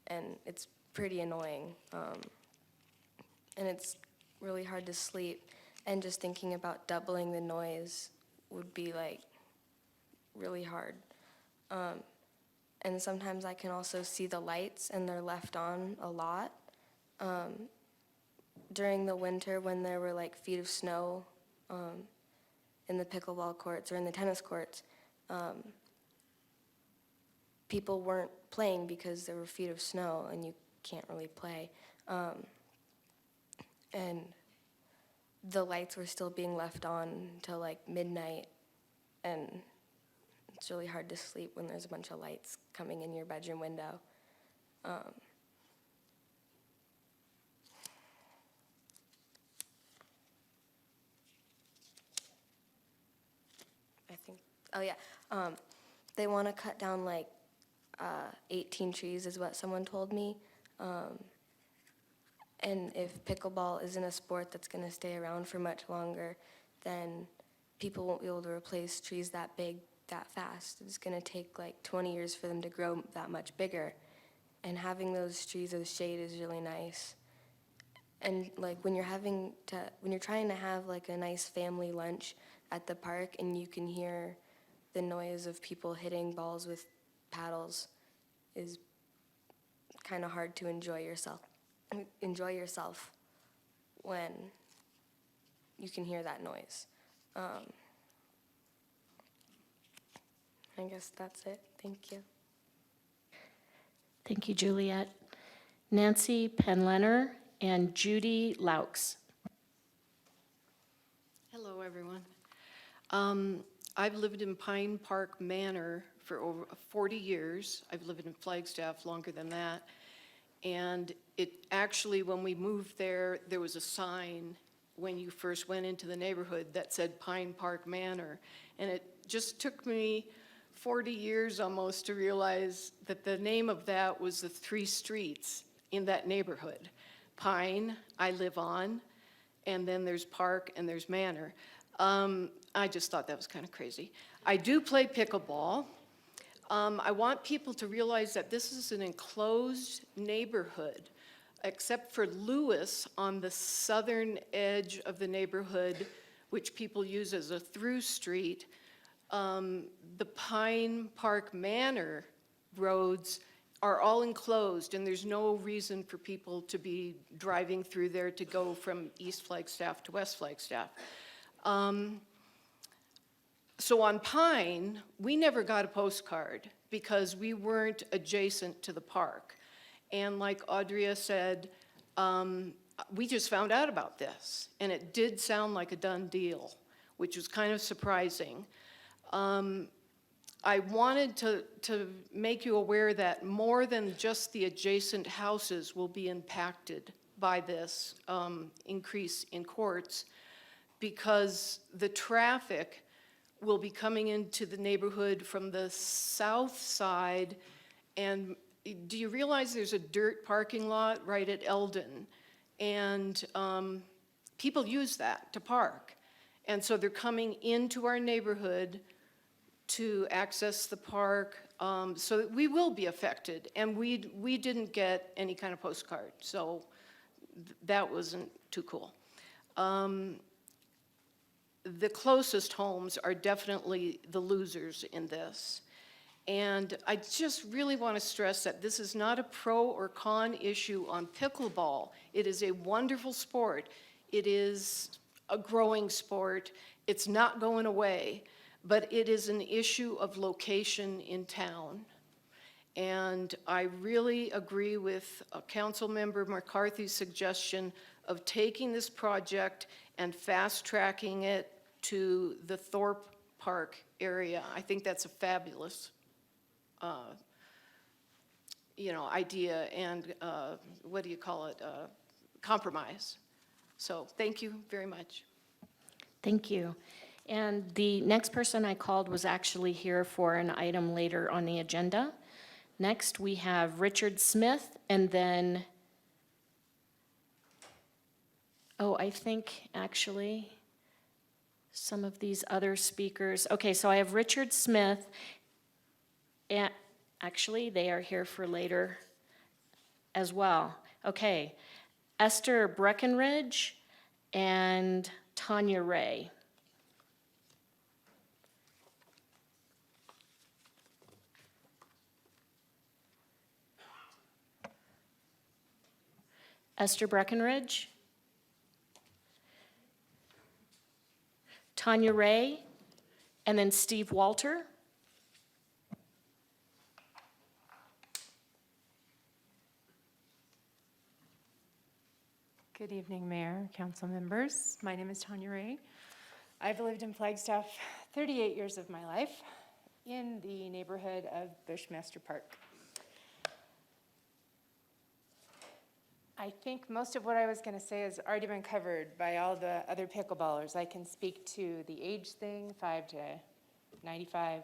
and it's pretty annoying. And it's really hard to sleep, and just thinking about doubling the noise would be like really hard. And sometimes I can also see the lights, and they're left on a lot. During the winter, when there were like feet of snow in the pickleball courts or in the tennis courts, people weren't playing because there were feet of snow, and you can't really play. And the lights were still being left on until like midnight, and it's really hard to sleep when there's a bunch of lights coming in your bedroom window. I think, oh yeah, they want to cut down like 18 trees is what someone told me. And if pickleball isn't a sport that's going to stay around for much longer, then people won't be able to replace trees that big that fast. It's going to take like 20 years for them to grow that much bigger. And having those trees as shade is really nice. And like when you're trying to have like a nice family lunch at the park and you can hear the noise of people hitting balls with paddles, is kind of hard to enjoy yourself when you can hear that noise. I guess that's it. Thank you. Thank you, Juliet. Nancy Penlener and Judy Laux. Hello, everyone. I've lived in Pine Park Manor for over 40 years. I've lived in Flagstaff longer than that. And it actually, when we moved there, there was a sign when you first went into the neighborhood that said Pine Park Manor. And it just took me 40 years almost to realize that the name of that was the 3 streets in that neighborhood. Pine, I live on, and then there's Park and there's Manor. I just thought that was kind of crazy. I do play pickleball. I want people to realize that this is an enclosed neighborhood, except for Lewis on the southern edge of the neighborhood, which people use as a through street. The Pine Park Manor roads are all enclosed, and there's no reason for people to be driving through there to go from East Flagstaff to West Flagstaff. So on Pine, we never got a postcard because we weren't adjacent to the park. And like Audria said, we just found out about this, and it did sound like a done deal, which was kind of surprising. I wanted to make you aware that more than just the adjacent houses will be impacted by this increase in courts, because the traffic will be coming into the neighborhood from the south side. And do you realize there's a dirt parking lot right at Eldon? And people use that to park. And so they're coming into our neighborhood to access the park, so that we will be affected. And we didn't get any kind of postcard, so that wasn't too cool. The closest homes are definitely the losers in this. And I just really want to stress that this is not a pro or con issue on pickleball. It is a wonderful sport. It is a growing sport. It's not going away, but it is an issue of location in town. And I really agree with Councilmember McCarthy's suggestion of taking this project and fast-tracking it to the Thorpe Park area. I think that's a fabulous idea and, compromise. So thank you very much. Thank you. And the next person I called was actually here for an item later on the agenda. Next, we have Richard Smith, and then, I think actually some of these other speakers. Okay, so I have Richard Smith, and actually they are here for later as well. Okay, Esther Breckenridge and Tanya Ray. Esther Breckenridge, Tanya Ray, and then Steve Walter. Good evening, Mayor, council members. My name is Tanya Ray. I've lived in Flagstaff 38 years of my life in the neighborhood of Bushmaster Park. I think most of what I was going to say has already been covered by all the other pickleballers. I can speak to the age thing, 5 to 95.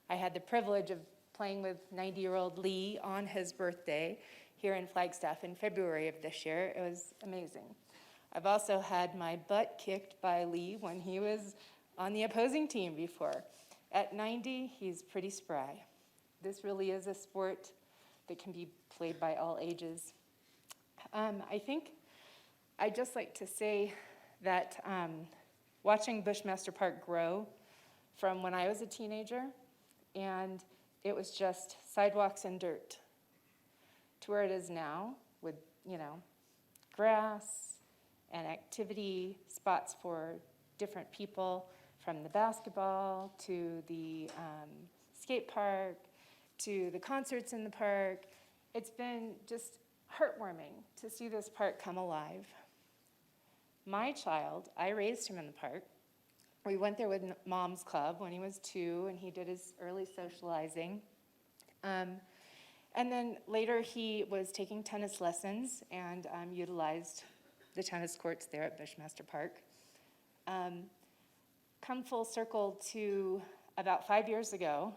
I had the privilege of playing with 90-year-old Lee on his birthday here in Flagstaff in February of this year. It was amazing. I've also had my butt kicked by Lee when he was on the opposing team before. At 90, he's pretty spry. This really is a sport that can be played by all ages. I think I'd just like to say that watching Bushmaster Park grow from when I was a teenager, and it was just sidewalks and dirt, to where it is now with, grass and activity spots for different people, from the basketball to the skate park to the concerts in the park. It's been just heartwarming to see this park come alive. My child, I raised him in the park. We went there with Mom's Club when he was 2, and he did his early socializing. And then later he was taking tennis lessons and utilized the tennis courts there at Bushmaster Park. Come full circle to about 5 years ago,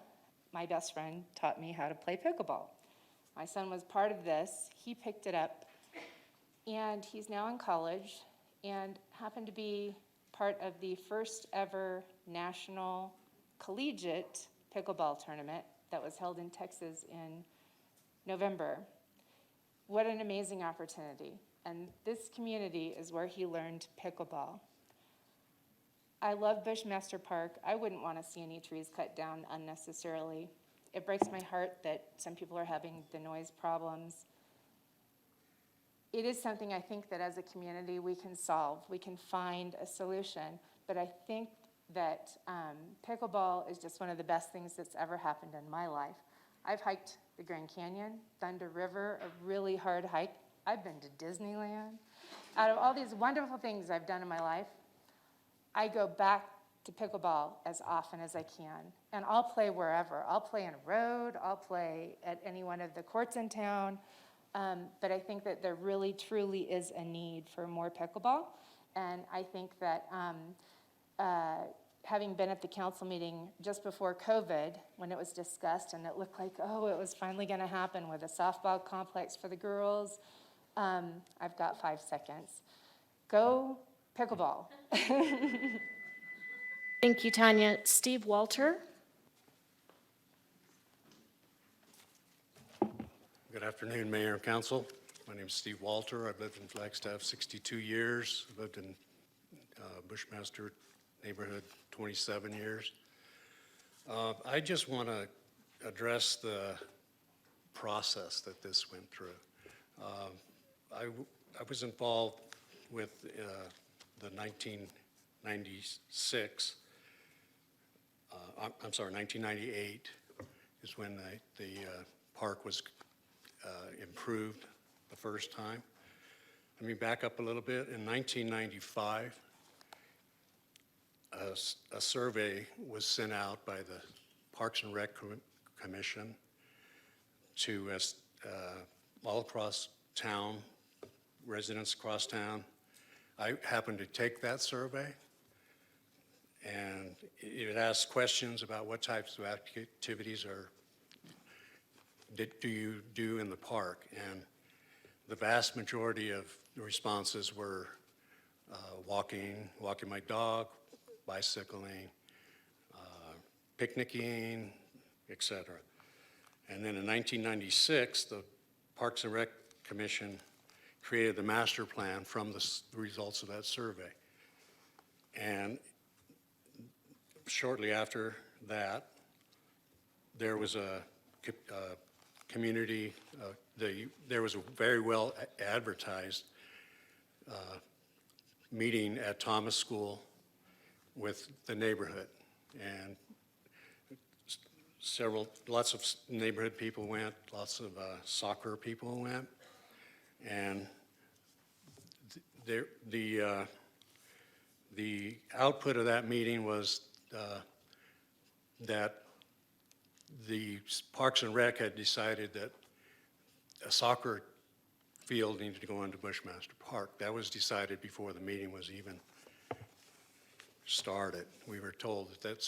my best friend taught me how to play pickleball. My son was part of this. He picked it up, and he's now in college and happened to be part of the first ever national collegiate pickleball tournament that was held in Texas in November. What an amazing opportunity. And this community is where he learned pickleball. I love Bushmaster Park. I wouldn't want to see any trees cut down unnecessarily. It breaks my heart that some people are having the noise problems. It is something I think that as a community we can solve. We can find a solution. But I think that pickleball is just one of the best things that's ever happened in my life. I've hiked the Grand Canyon, Thunder River, a really hard hike. I've been to Disneyland. Out of all these wonderful things I've done in my life, I go back to pickleball as often as I can. And I'll play wherever. I'll play in a road. I'll play at any one of the courts in town. But I think that there really, truly is a need for more pickleball. And I think that having been at the council meeting just before COVID, when it was discussed and it looked like, oh, it was finally going to happen with a softball complex for the girls, I've got 5 seconds. Go pickleball. Thank you, Tanya. Steve Walter. Good afternoon, Mayor and Council. My name is Steve Walter. I've lived in Flagstaff 62 years. I've lived in Bushmaster neighborhood 27 years. I just want to address the process that this went through. I was involved with the 1996, 1998 is when the park was improved the first time. Let me back up a little bit. In 1995, a survey was sent out by the Parks and Rec Commission to all across town, residents across town. I happened to take that survey, and it asked questions about what types of activities do you do in the park, and the vast majority of the responses were walking my dog, bicycling, picnicking, etc. And then in 1996, the Parks and Rec Commission created the master plan from the results of that survey. And shortly after that, there was a community, there was a very well advertised meeting at Thomas School with the neighborhood. And lots of neighborhood people went, lots of soccer people went, and The output of that meeting was that the Parks and Rec had decided that a soccer field needed to go into Bushmaster Park. That was decided before the meeting was even started. We were told that a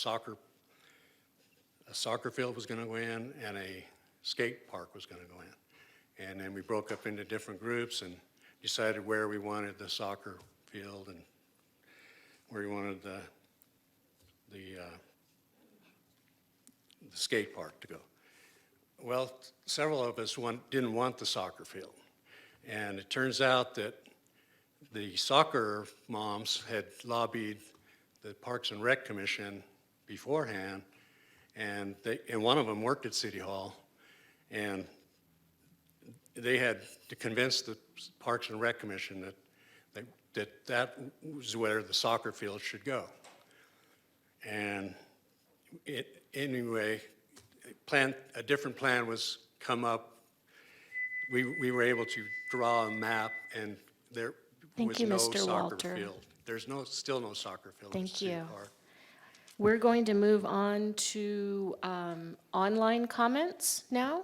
soccer field was going to go in and a skate park was going to go in. And then we broke up into different groups and decided where we wanted the soccer field and where we wanted the skate park to go. Well, several of us didn't want the soccer field. And it turns out that the soccer moms had lobbied the Parks and Rec Commission beforehand, and one of them worked at City Hall, and they had to convince the Parks and Rec Commission that was where the soccer field should go. And anyway, a different plan was come up. We were able to draw a map, and there Thank was you, no Mr. soccer Walter. field. There's still no soccer field at Thank City you. Park. We're going to move on to online comments now.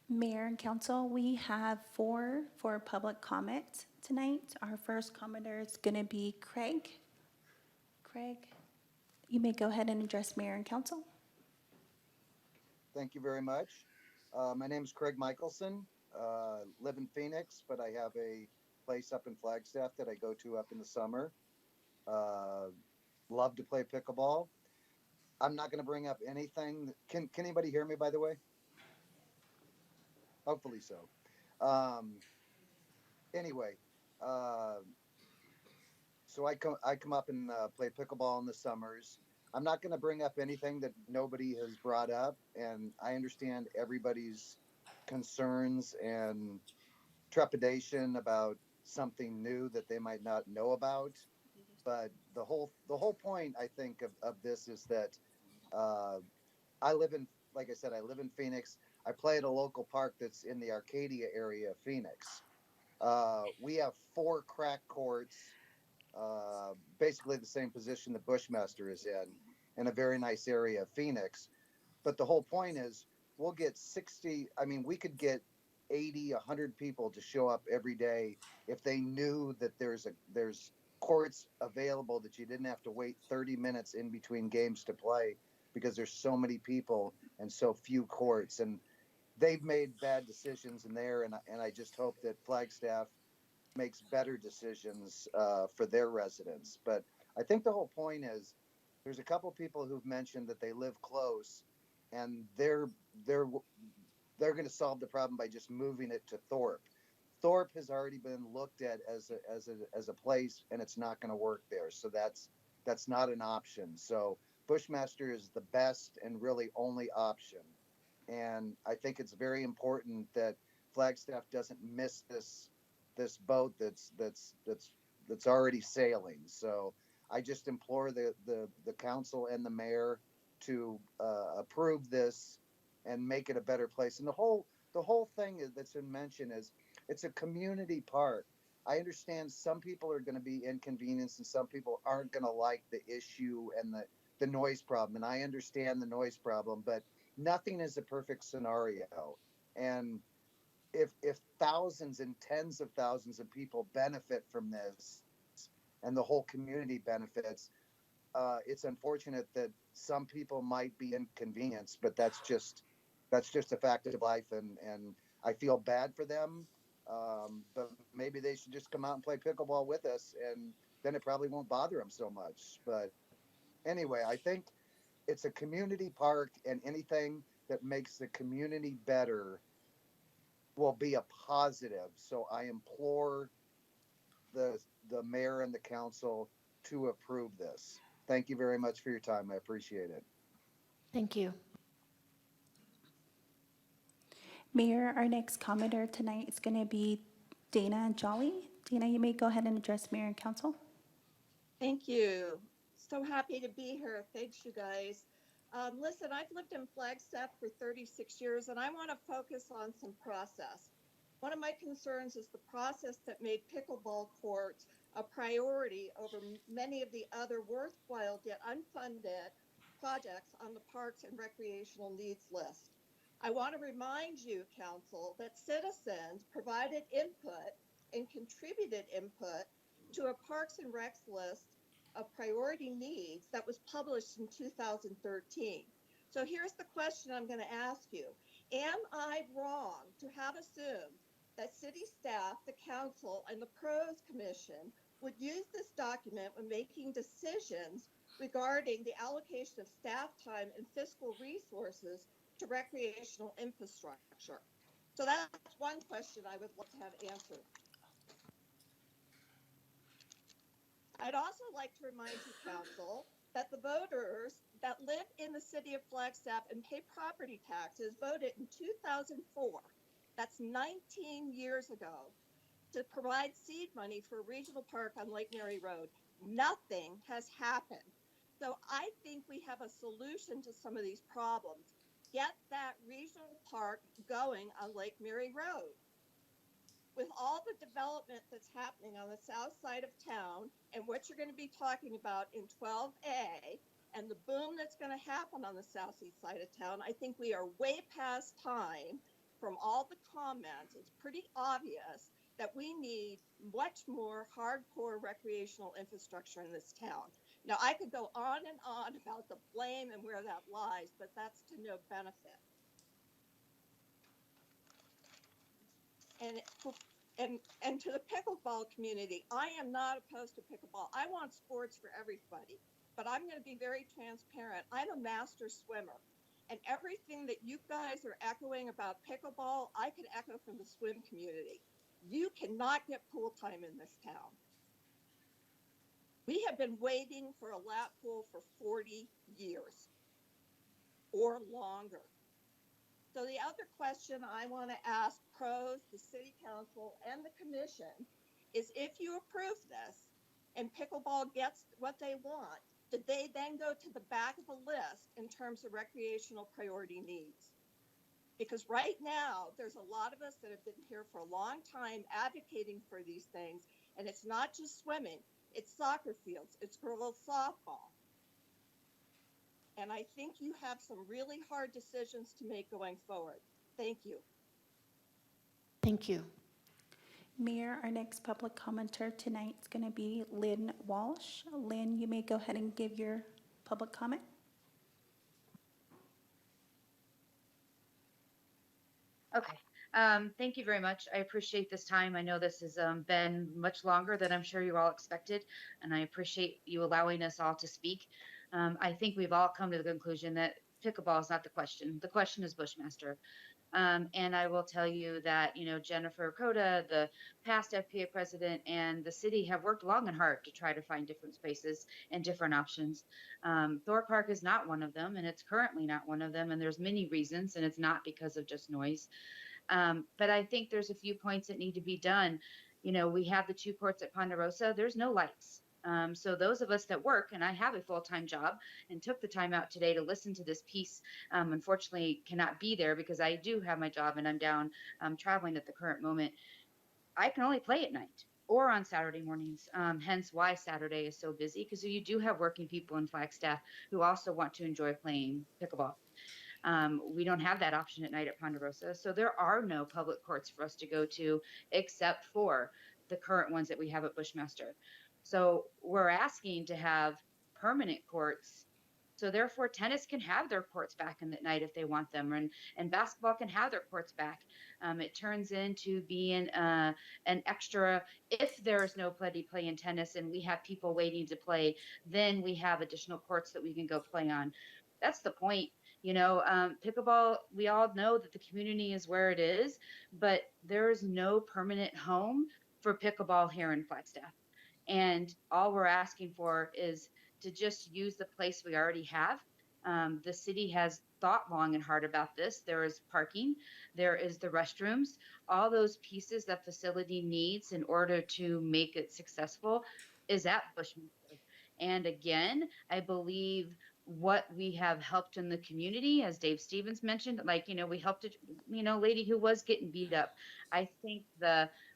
Mayor and council, we have 4 for public comment tonight. Our first commenter is going to be Craig. Craig, you may go ahead and address mayor and council. Thank you very much. My name is Craig Michelson. Live in Phoenix, but I have a place up in Flagstaff that I go to up in the summer. Love to play pickleball. I'm not going to bring up anything. Can anybody hear me, by the way? Hopefully so. Anyway, so I come up and play pickleball in the summers. I'm not going to bring up anything that nobody has brought up, and I understand everybody's concerns and trepidation about something new that they might not know about. But the whole point, I think, of this is that like I said, I live in Phoenix. I play at a local park that's in the Arcadia area of Phoenix. We have 4 crack courts, basically the same position that Bushmaster is in a very nice area of Phoenix. But the whole point is we'll get 60, we could get 80, 100 people to show up every day if they knew that there's courts available, that you didn't have to wait 30 minutes in between games to play because there's so many people and so few courts. And they've made bad decisions in there, and I just hope that Flagstaff makes better decisions for their residents. But I think the whole point is there's a couple people who've mentioned that they live close, and they're going to solve the problem by just moving it to Thorpe. Thorpe has already been looked at as a place, and it's not going to work there. So that's not an option. So Bushmaster is the best and really only option. And I think it's very important that Flagstaff doesn't miss this boat that's already sailing. So I just implore the council and the mayor to approve this and make it a better place. And the whole thing that's been mentioned is it's a community park. I understand some people are going to be inconvenienced and some people aren't going to like the issue and the noise problem. And I understand the noise problem, but nothing is a perfect scenario. And if thousands and tens of thousands of people benefit from this and the whole community benefits, it's unfortunate that some people might be inconvenienced, but that's just a fact of life, and I feel bad for them. But maybe they should just come out and play pickleball with us, and then it probably won't bother them so much. But anyway, I think it's a community park, and anything that makes the community better will be a positive. So I implore the mayor and the council to approve this. Thank you very much for your time. I appreciate it. Thank you. Mayor, our next commenter tonight is going to be Dana Jolly. Dana, you may go ahead and address mayor and council. Thank you. So happy to be here. Thanks, you guys. Listen, I've lived in Flagstaff for 36 years, and I want to focus on some process. One of my concerns is the process that made pickleball courts a priority over many of the other worthwhile yet unfunded projects on the Parks and Recreational Needs list. I want to remind you, Council, that citizens provided input and contributed input to a Parks and Recs list of priority needs that was published in 2013. So here's the question I'm going to ask you. Am I wrong to have assumed that city staff, the council, and the pros commission would use this document when making decisions regarding the allocation of staff time and fiscal resources to recreational infrastructure? So that's one question I would love to have answered. I'd also like to remind you, council, that the voters that live in the city of Flagstaff and pay property taxes voted in 2004, that's 19 years ago, to provide seed money for a regional park on Lake Mary Road. Nothing has happened. So I think we have a solution to some of these problems. Get that regional park going on Lake Mary Road. With all the development that's happening on the south side of town and what you're going to be talking about in 12A and the boom that's going to happen on the southeast side of town, I think we are way past time. From all the comments, it's pretty obvious that we need much more hardcore recreational infrastructure in this town. Now, I could go on and on about the blame and where that lies, but that's to no benefit. And to the pickleball community, I am not opposed to pickleball. I want sports for everybody, but I'm going to be very transparent. I'm a master swimmer, and everything that you guys are echoing about pickleball, I could echo from the swim community. You cannot get pool time in this town. We have been waiting for a lap pool for 40 years or longer. So the other question I want to ask pros, the city council, and the commission is, if you approve this and pickleball gets what they want, did they then go to the back of the list in terms of recreational priority needs? Because right now, there's a lot of us that have been here for a long time advocating for these things, and it's not just swimming, it's soccer fields, it's girls softball. And I think you have some really hard decisions to make going forward. Thank you. Thank you. Mayor, our next public commenter tonight is going to be Lynn Walsh. Lynn, you may go ahead and give your public comment. Okay. Thank you very much. I appreciate this time. I know this has been much longer than I'm sure you all expected, and I appreciate you allowing us all to speak. I think we've all come to the conclusion that pickleball is not the question. The question is Bushmaster. And I will tell you that, you know, Jennifer Cota, the past FPA president, and the city have worked long and hard to try to find different spaces and different options. Thorpe Park is not one of them, and it's currently not one of them, and there's many reasons, and it's not because of just noise. But I think there's a few points that need to be done. You know, we have the 2 courts at Ponderosa. There's no lights. So those of us that work, and I have a full-time job and took the time out today to listen to this piece, unfortunately cannot be there because I do have my job and I'm down traveling at the current moment. I can only play at night or on Saturday mornings, hence why Saturday is so busy, because you do have working people in Flagstaff who also want to enjoy playing pickleball. We don't have that option at night at Ponderosa. So there are no public courts for us to go to except for the current ones that we have at Bushmaster. So we're asking to have permanent courts. So therefore tennis can have their courts back in the night if they want them, and basketball can have their courts back. It turns into being an extra. If there is no play in tennis and we have people waiting to play, then we have additional courts that we can go play on. That's the point. You know, pickleball, we all know that the community is where it is, but there is no permanent home for pickleball here in Flagstaff. And all we're asking for is to just use the place we already have. The city has thought long and hard about this. There is parking, there is the restrooms, all those pieces that facility needs in order to make it successful is at Bushmaster. And again, I believe what we have helped in the community, as Dave Stevens mentioned, like, we helped a lady who was getting beat up. I think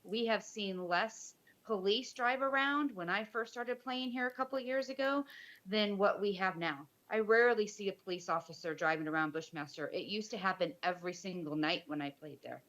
we have seen less police drive around when I first started playing here a couple of years ago than what we have now. I rarely see a police officer driving around Bushmaster. It used to happen every single night when I played there.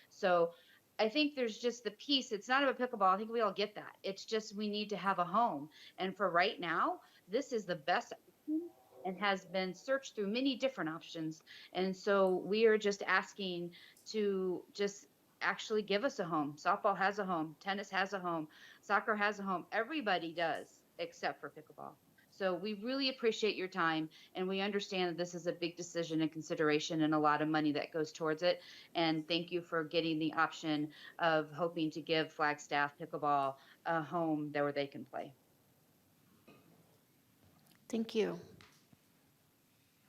So I think there's just the piece. It's not about pickleball. I think we all get that. It's just we need to have a home. And for right now, this is the best option and has been searched through many different options. And so we are just asking to just actually give us a home. Softball has a home, tennis has a home, soccer has a home. Everybody does except for pickleball. So we really appreciate your time, and we understand that this is a big decision and consideration and a lot of money that goes towards it. And thank you for getting the option of hoping to give Flagstaff pickleball a home there where they can play. Thank you.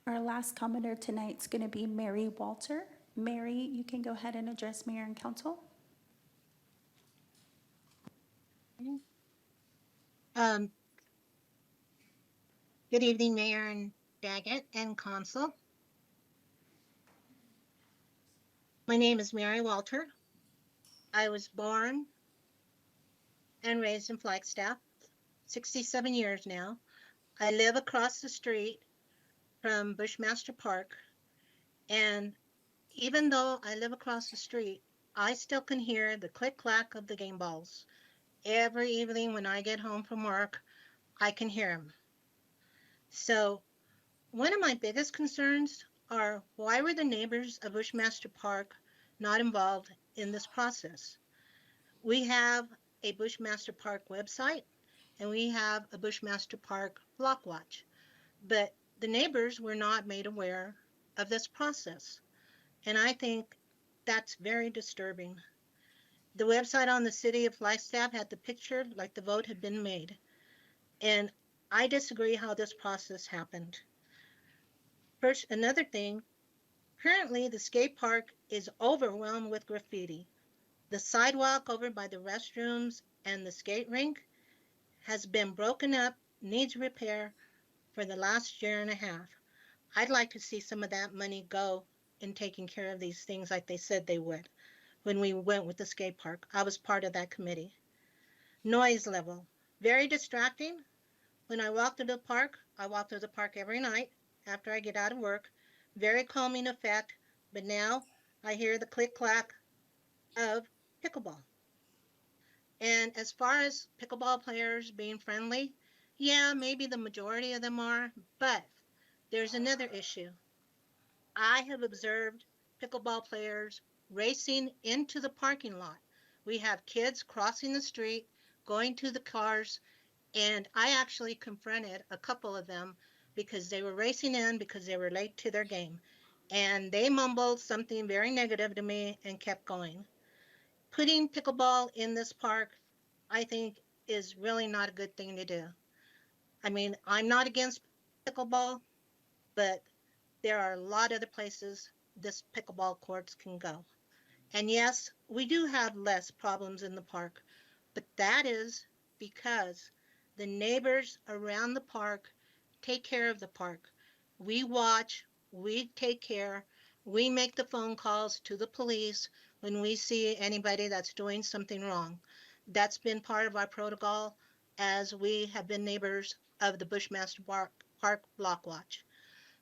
Our last commenter tonight is going to be Mary Walter. Mary, you can go ahead and address mayor and council. Good evening, Mayor and Daggett and Council. My name is Mary Walter. I was born and raised in Flagstaff, 67 years now. I live across the street from Bushmaster Park, and even though I live across the street, I still can hear the click-clack of the game balls. Every evening when I get home from work, I can hear them. So one of my biggest concerns are, why were the neighbors of Bushmaster Park not involved in this process? We have a Bushmaster Park website and we have a Bushmaster Park block watch, but the neighbors were not made aware of this process. And I think that's very disturbing. The website on the city of Flagstaff had the picture like the vote had been made. And I disagree how this process happened. First, another thing, currently the skate park is overwhelmed with graffiti. The sidewalk over by the restrooms and the skate rink has been broken up, needs repair for the last year and a half. I'd like to see some of that money go in taking care of these things like they said they would when we went with the skate park. I was part of that committee. Noise level, very distracting. When I walk through the park, I walk through the park every night after I get out of work. Very calming effect, but now I hear the click-clack of pickleball. And as far as pickleball players being friendly, yeah, maybe the majority of them are, but there's another issue. I have observed pickleball players racing into the parking lot. We have kids crossing the street, going to the cars, and I actually confronted a couple of them because they were racing in because they were late to their game. And they mumbled something very negative to me and kept going. Putting pickleball in this park, I think, is really not a good thing to do. I mean, I'm not against pickleball, but there are a lot of other places this pickleball courts can go. And yes, we do have less problems in the park, but that is because the neighbors around the park take care of the park. We watch, we take care, we make the phone calls to the police when we see anybody that's doing something wrong. That's been part of our protocol as we have been neighbors of the Bushmaster Park Block Watch.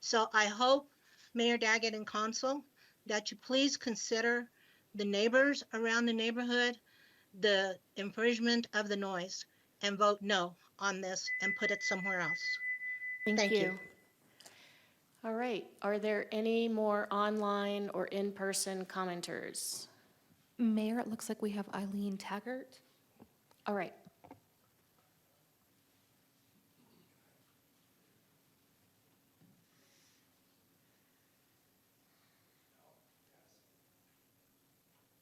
So I hope, Mayor Daggett and Council, that you please consider the neighbors around the neighborhood, the infringement of the noise, and vote no on this and put it somewhere else. Thank you. All right. Are there any more online or in-person commenters? Mayor, it looks like we have Eileen Taggart. All right.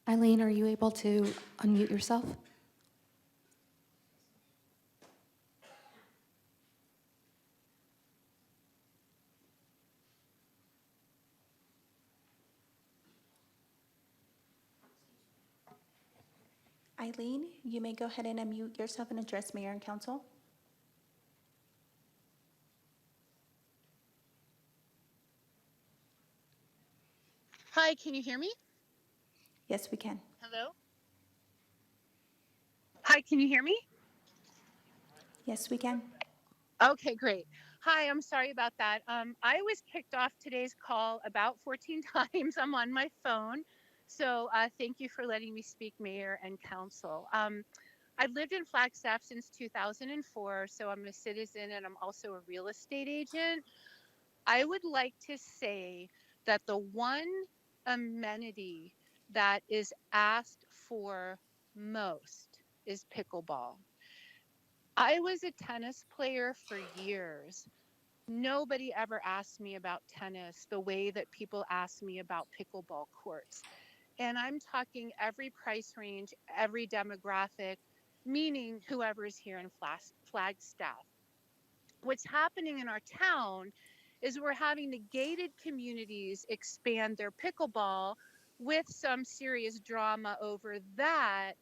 Eileen, are you able to unmute yourself? Eileen, you may go ahead and unmute yourself and address mayor and council. Hi, can you hear me? Yes, we can. Hello? Hi, can you hear me? Yes, we can. Okay, great. Hi, I'm sorry about that. I was kicked off today's call about 14 times. I'm on my phone. So thank you for letting me speak, Mayor and Council. I've lived in Flagstaff since 2004, so I'm a citizen and I'm also a real estate agent. I would like to say that the one amenity that is asked for most is pickleball. I was a tennis player for years. Nobody ever asked me about tennis the way that people ask me about pickleball courts. And I'm talking every price range, every demographic, meaning whoever's here in Flagstaff. What's happening in our town is we're having the gated communities expand their pickleball with some serious drama over that.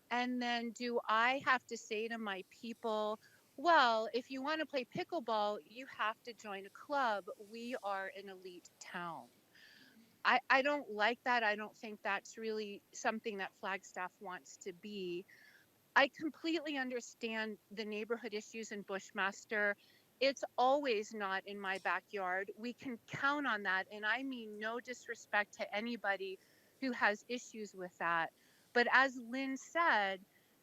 And then do I have to say to my people, well, if you want to play pickleball, you have to join a club. We are an elite town. I don't like that. I don't think that's really something that Flagstaff wants to be. I completely understand the neighborhood issues in Bushmaster. It's always not in my backyard. We can count on that. And I mean no disrespect to anybody who has issues with that. But as Lynn said,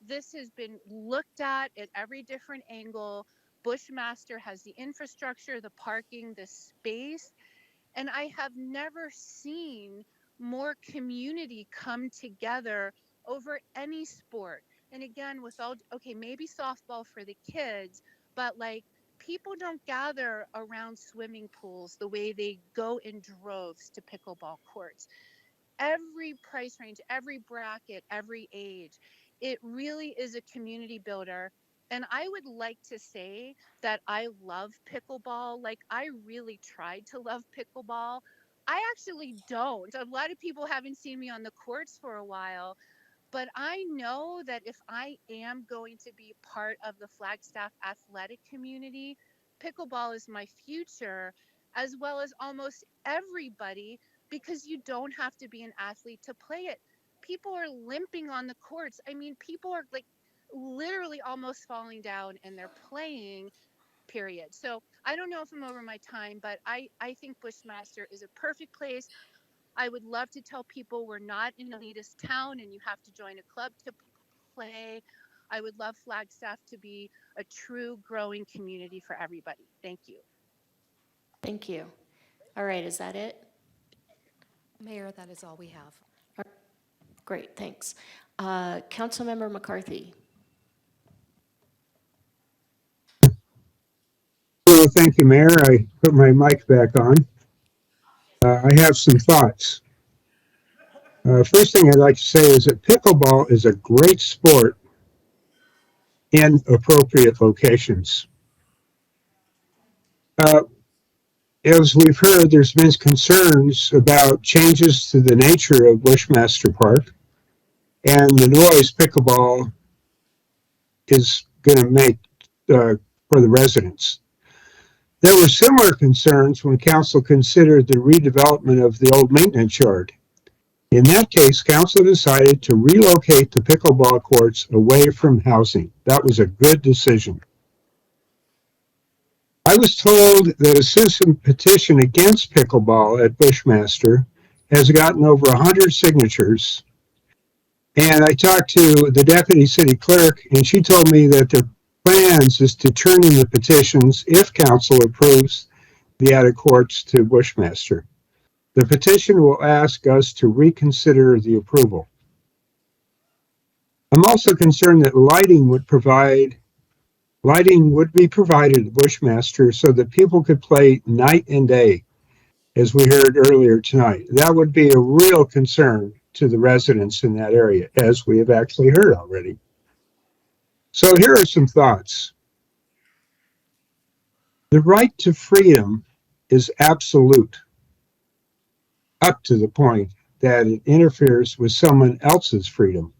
this has been looked at every different angle. Bushmaster has the infrastructure, the parking, the space. And I have never seen more community come together over any sport. And again, with all, okay, maybe softball for the kids, but like people don't gather around swimming pools the way they go in droves to pickleball courts. Every price range, every bracket, every age. It really is a community builder. And I would like to say that I love pickleball. Like, I really tried to love pickleball. I actually don't. A lot of people haven't seen me on the courts for a while, but I know that if I am going to be part of the Flagstaff athletic community, pickleball is my future, as well as almost everybody, because you don't have to be an athlete to play it. People are limping on the courts. I mean, people are like literally almost falling down and they're playing, period. So I don't know if I'm over my time, but I think Bushmaster is a perfect place. I would love to tell people we're not an elitist town and you have to join a club to play. I would love Flagstaff to be a true growing community for everybody. Thank you. Thank you. All right, is that it? Mayor, that is all we have. Great, thanks. Councilmember McCarthy. Well, thank you, Mayor. I put my mic back on. I have some thoughts. First thing I'd like to say is that pickleball is a great sport in appropriate locations. As we've heard, there's been concerns about changes to the nature of Bushmaster Park and the noise pickleball is going to make for the residents. There were similar concerns when council considered the redevelopment of the old maintenance yard. In that case, council decided to relocate the pickleball courts away from housing. That was a good decision. I was told that a citizen petition against pickleball at Bushmaster has gotten over 100 signatures. And I talked to the deputy city clerk, and she told me that their plans is to turn in the petitions if council approves the added courts to Bushmaster. The petition will ask us to reconsider the approval. I'm also concerned that lighting would be provided to Bushmaster so that people could play night and day, as we heard earlier tonight. That would be a real concern to the residents in that area, as we have actually heard already. So here are some thoughts. The right to freedom is absolute, up to the point that it interferes with someone else's freedom.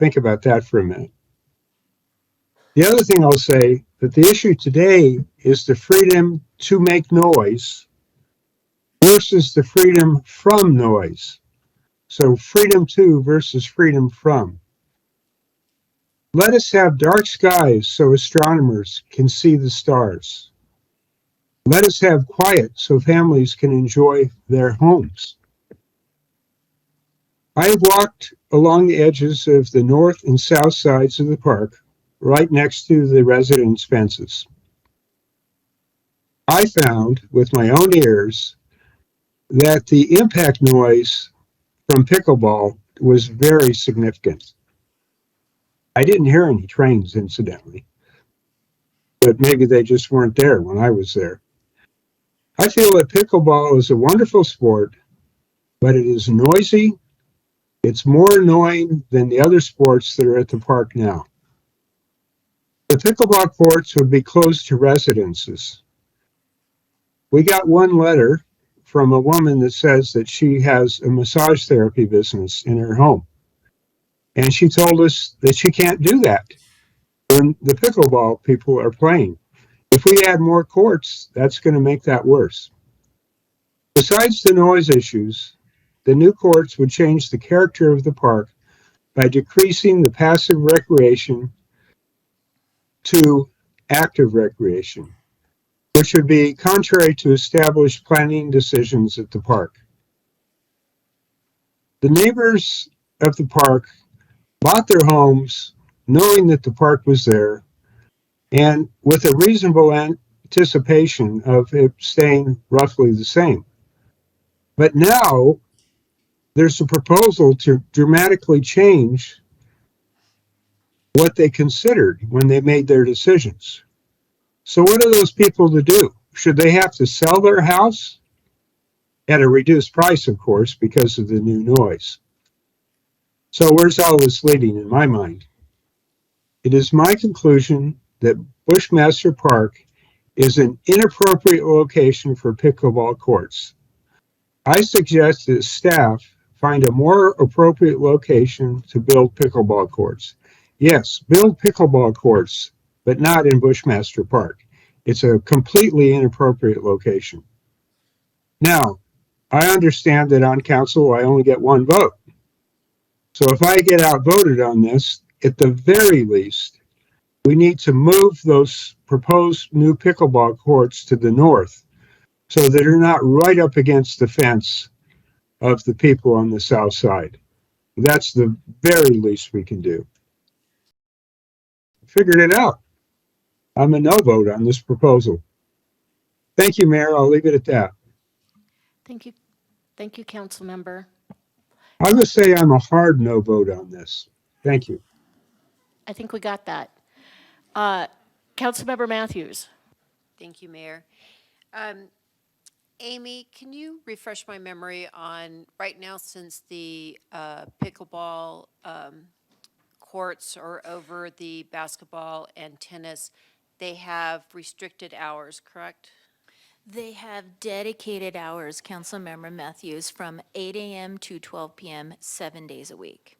Think about that for a minute. The other thing I'll say, that the issue today is the freedom to make noise versus the freedom from noise. So freedom to versus freedom from. Let us have dark skies so astronomers can see the stars. Let us have quiet so families can enjoy their homes. I have walked along the edges of the north and south sides of the park, right next to the residence fences. I found with my own ears that the impact noise from pickleball was very significant. I didn't hear any trains, incidentally, but maybe they just weren't there when I was there. I feel that pickleball is a wonderful sport, but it is noisy. It's more annoying than the other sports that are at the park now. The pickleball courts would be closed to residences. We got one letter from a woman that says that she has a massage therapy business in her home. And she told us that she can't do that when the pickleball people are playing. If we add more courts, that's going to make that worse. Besides the noise issues, the new courts would change the character of the park by decreasing the passive recreation to active recreation, which would be contrary to established planning decisions at the park. The neighbors of the park bought their homes knowing that the park was there and with a reasonable anticipation of it staying roughly the same. But now there's a proposal to dramatically change what they considered when they made their decisions. So what are those people to do? Should they have to sell their house? At a reduced price, of course, because of the new noise. So where's all this leading in my mind? It is my conclusion that Bushmaster Park is an inappropriate location for pickleball courts. I suggest that staff find a more appropriate location to build pickleball courts. Yes, build pickleball courts, but not in Bushmaster Park. It's a completely inappropriate location. Now, I understand that on council I only get one vote. So if I get outvoted on this, at the very least, we need to move those proposed new pickleball courts to the north so that they're not right up against the fence of the people on the south side. That's the very least we can do. Figured it out. I'm a no vote on this proposal. Thank you, Mayor. I'll leave it at that. Thank you. Thank you, council member. I'm going to say I'm a hard no vote on this. Thank you. I think we got that. Councilmember Matthews. Thank you, Mayor. Amy, can you refresh my memory on, right now, since the pickleball courts are over the basketball and tennis, they have restricted hours, correct? They have dedicated hours, Councilmember Matthews, from 8 a.m. to 12 p.m., 7 days a week.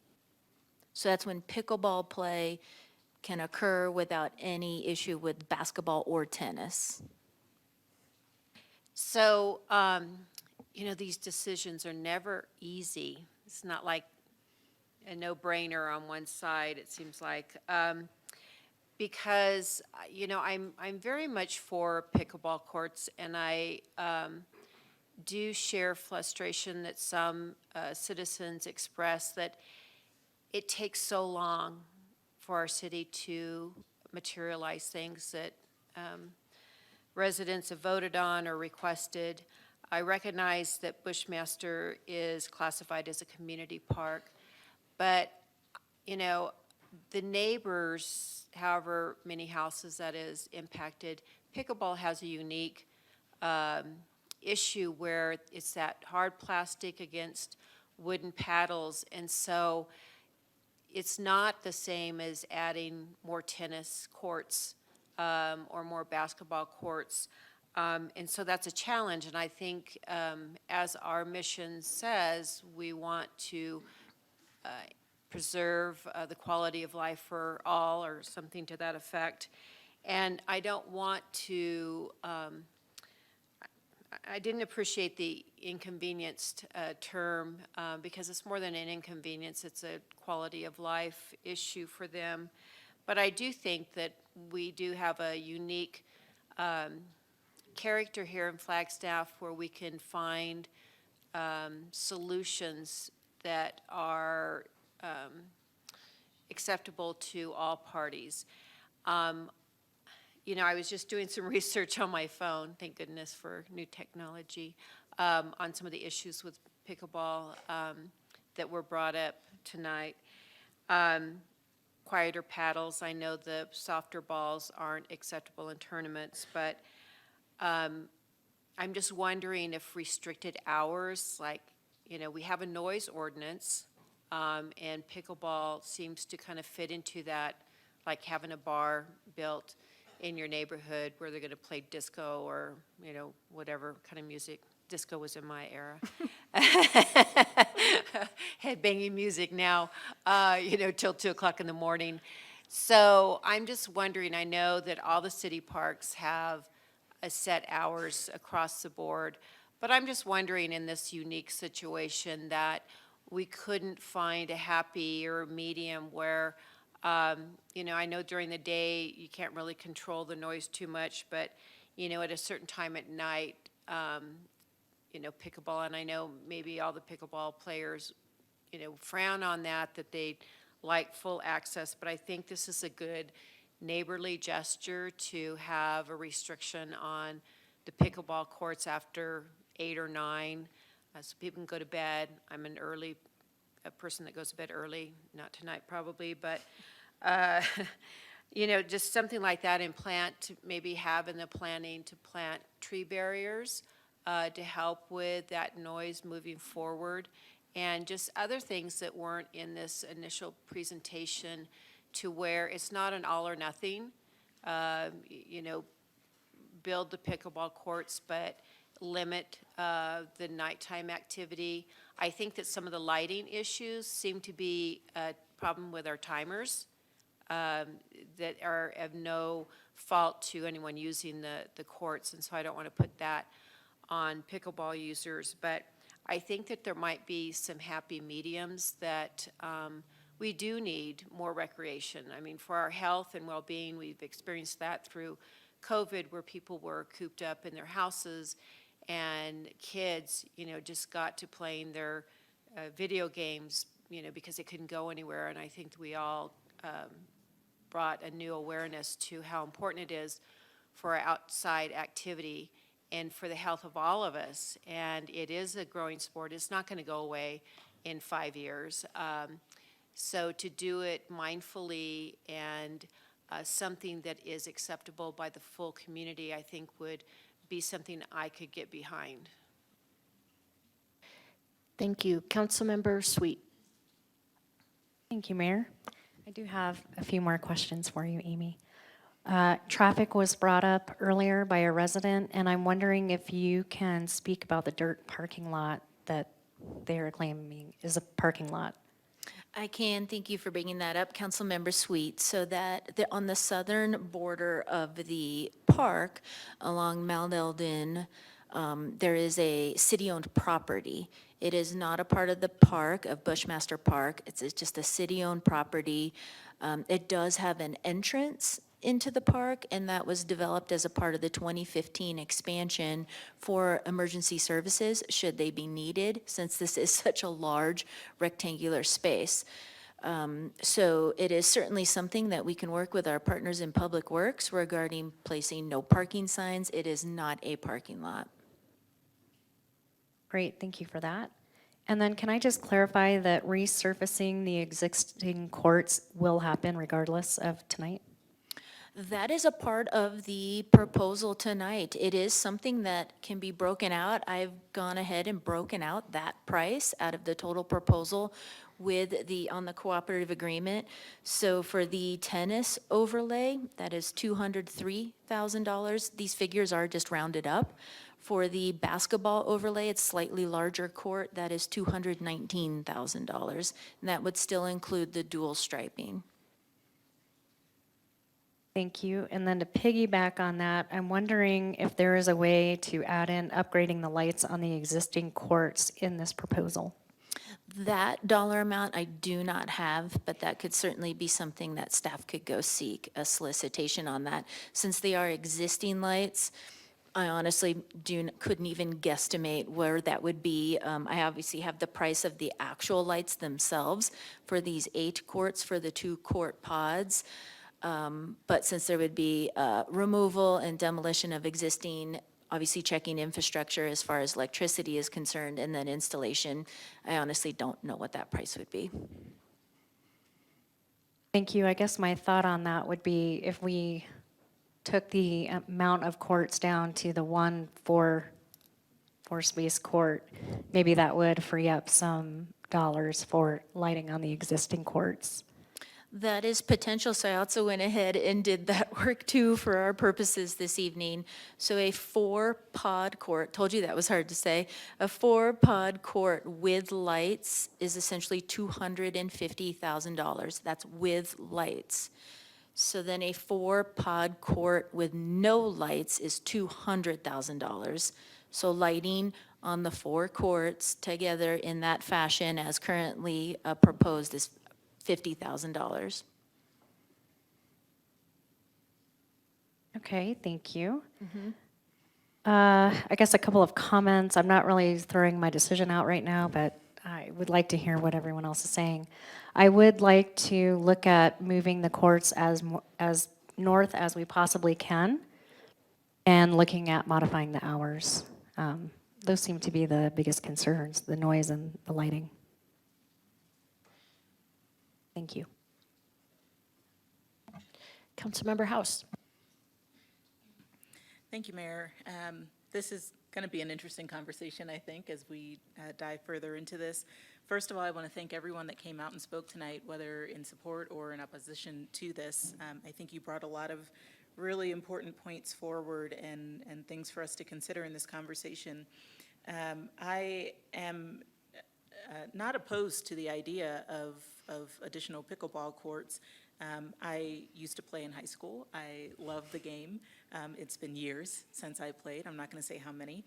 So that's when pickleball play can occur without any issue with basketball or tennis. So, these decisions are never easy. It's not like a no-brainer on one side, it seems like. Because, I'm very much for pickleball courts, and I do share frustration that some citizens express that it takes so long for our city to materialize things that residents have voted on or requested. I recognize that Bushmaster is classified as a community park, but, the neighbors, however many houses that is impacted, pickleball has a unique issue where it's that hard plastic against wooden paddles, and so it's not the same as adding more tennis courts or more basketball courts. And so that's a challenge, and I think as our mission says, we want to preserve the quality of life for all, or something to that effect. And I don't want to, I didn't appreciate the inconvenienced term because it's more than an inconvenience, it's a quality of life issue for them. But I do think that we do have a unique character here in Flagstaff where we can find solutions that are acceptable to all parties. You know, I was just doing some research on my phone, thank goodness for new technology, on some of the issues with pickleball that were brought up tonight. Quieter paddles, I know the softer balls aren't acceptable in tournaments, but I'm just wondering if restricted hours, like, you know, we have a noise ordinance, and pickleball seems to kind of fit into that, like having a bar built in your neighborhood where they're going to play disco or, you know, whatever kind of music. Disco was in my era. Headbanging music now, you know, till 2 o'clock in the morning. So I'm just wondering, I know that all the city parks have a set hours across the board, but I'm just wondering in this unique situation that we couldn't find a happier medium where, you know, I know during the day you can't really control the noise too much, but, you know, at a certain time at night, you know, pickleball, and I know maybe all the pickleball players, you know, frown on that they like full access, but I think this is a good neighborly gesture to have a restriction on the pickleball courts after 8 or 9, so people can go to bed. I'm a person that goes to bed early, not tonight probably, but, you know, just something like that, and maybe have in the planning to plant tree barriers to help with that noise moving forward, and just other things that weren't in this initial presentation to where it's not an all or nothing, you know, build the pickleball courts, but limit the nighttime activity. I think that some of the lighting issues seem to be a problem with our timers that are of no fault to anyone using the courts, and so I don't want to put that on pickleball users, but I think that there might be some happy mediums that we do need more recreation. I mean, for our health and well-being, we've experienced that through COVID where people were cooped up in their houses and kids, you know, just got to playing their video games, you know, because they couldn't go anywhere, and I think we all brought a new awareness to how important it is for outside activity and for the health of all of us. And it is a growing sport. It's not going to go away in 5 years. So to do it mindfully and something that is acceptable by the full community, I think would be something I could get behind. Thank you. Councilmember Sweet. Thank you, Mayor. I do have a few more questions for you, Amy. Traffic was brought up earlier by a resident, and I'm wondering if you can speak about the dirt parking lot that they're claiming is a parking lot. I can. Thank you for bringing that up, Councilmember Sweet. So that on the southern border of the park along Mount Eldon, there is a city-owned property. It is not a part of the park, of Bushmaster Park. It's just a city-owned property. It does have an entrance into the park, and that was developed as a part of the 2015 expansion for emergency services, should they be needed, since this is such a large rectangular space. So it is certainly something that we can work with our partners in Public Works regarding placing no parking signs. It is not a parking lot. Great, thank you for that. And then can I just clarify that resurfacing the existing courts will happen regardless of tonight? That is a part of the proposal tonight. It is something that can be broken out. I've gone ahead and broken out that price out of the total proposal with on the cooperative agreement. So for the tennis overlay, that is $203,000. These figures are just rounded up. For the basketball overlay, it's slightly larger court, that is $219,000. And that would still include the dual striping. Thank you. And then to piggyback on that, I'm wondering if there is a way to add in upgrading the lights on the existing courts in this proposal. That dollar amount I do not have, but that could certainly be something that staff could go seek a solicitation on that. Since they are existing lights, I honestly couldn't even guesstimate where that would be. I obviously have the price of the actual lights themselves for these 8 courts for the 2 court pods. But since there would be removal and demolition of existing, obviously checking infrastructure as far as electricity is concerned, and then installation, I honestly don't know what that price would be. Thank you. I guess my thought on that would be if we took the amount of courts down to the 1 four-space court, maybe that would free up some dollars for lighting on the existing courts. That is potential, so I also went ahead and did that work too for our purposes this evening. So a 4-pod court, told you that was hard to say, a 4-pod court with lights is essentially $250,000. That's with lights. So then a 4-pod court with no lights is $200,000. So lighting on the 4 courts together in that fashion as currently proposed is $50,000. Okay, thank you. I guess a couple of comments. I'm not really throwing my decision out right now, but I would like to hear what everyone else is saying. I would like to look at moving the courts as north as we possibly can and looking at modifying the hours. Those seem to be the biggest concerns, the noise and the lighting. Thank you. Councilmember House. Thank you, Mayor. This is going to be an interesting conversation, I think, as we dive further into this. First of all, I want to thank everyone that came out and spoke tonight, whether in support or in opposition to this. I think you brought a lot of really important points forward and things for us to consider in this conversation. I am not opposed to the idea of additional pickleball courts. I used to play in high school. I love the game. It's been years since I played. I'm not going to say how many.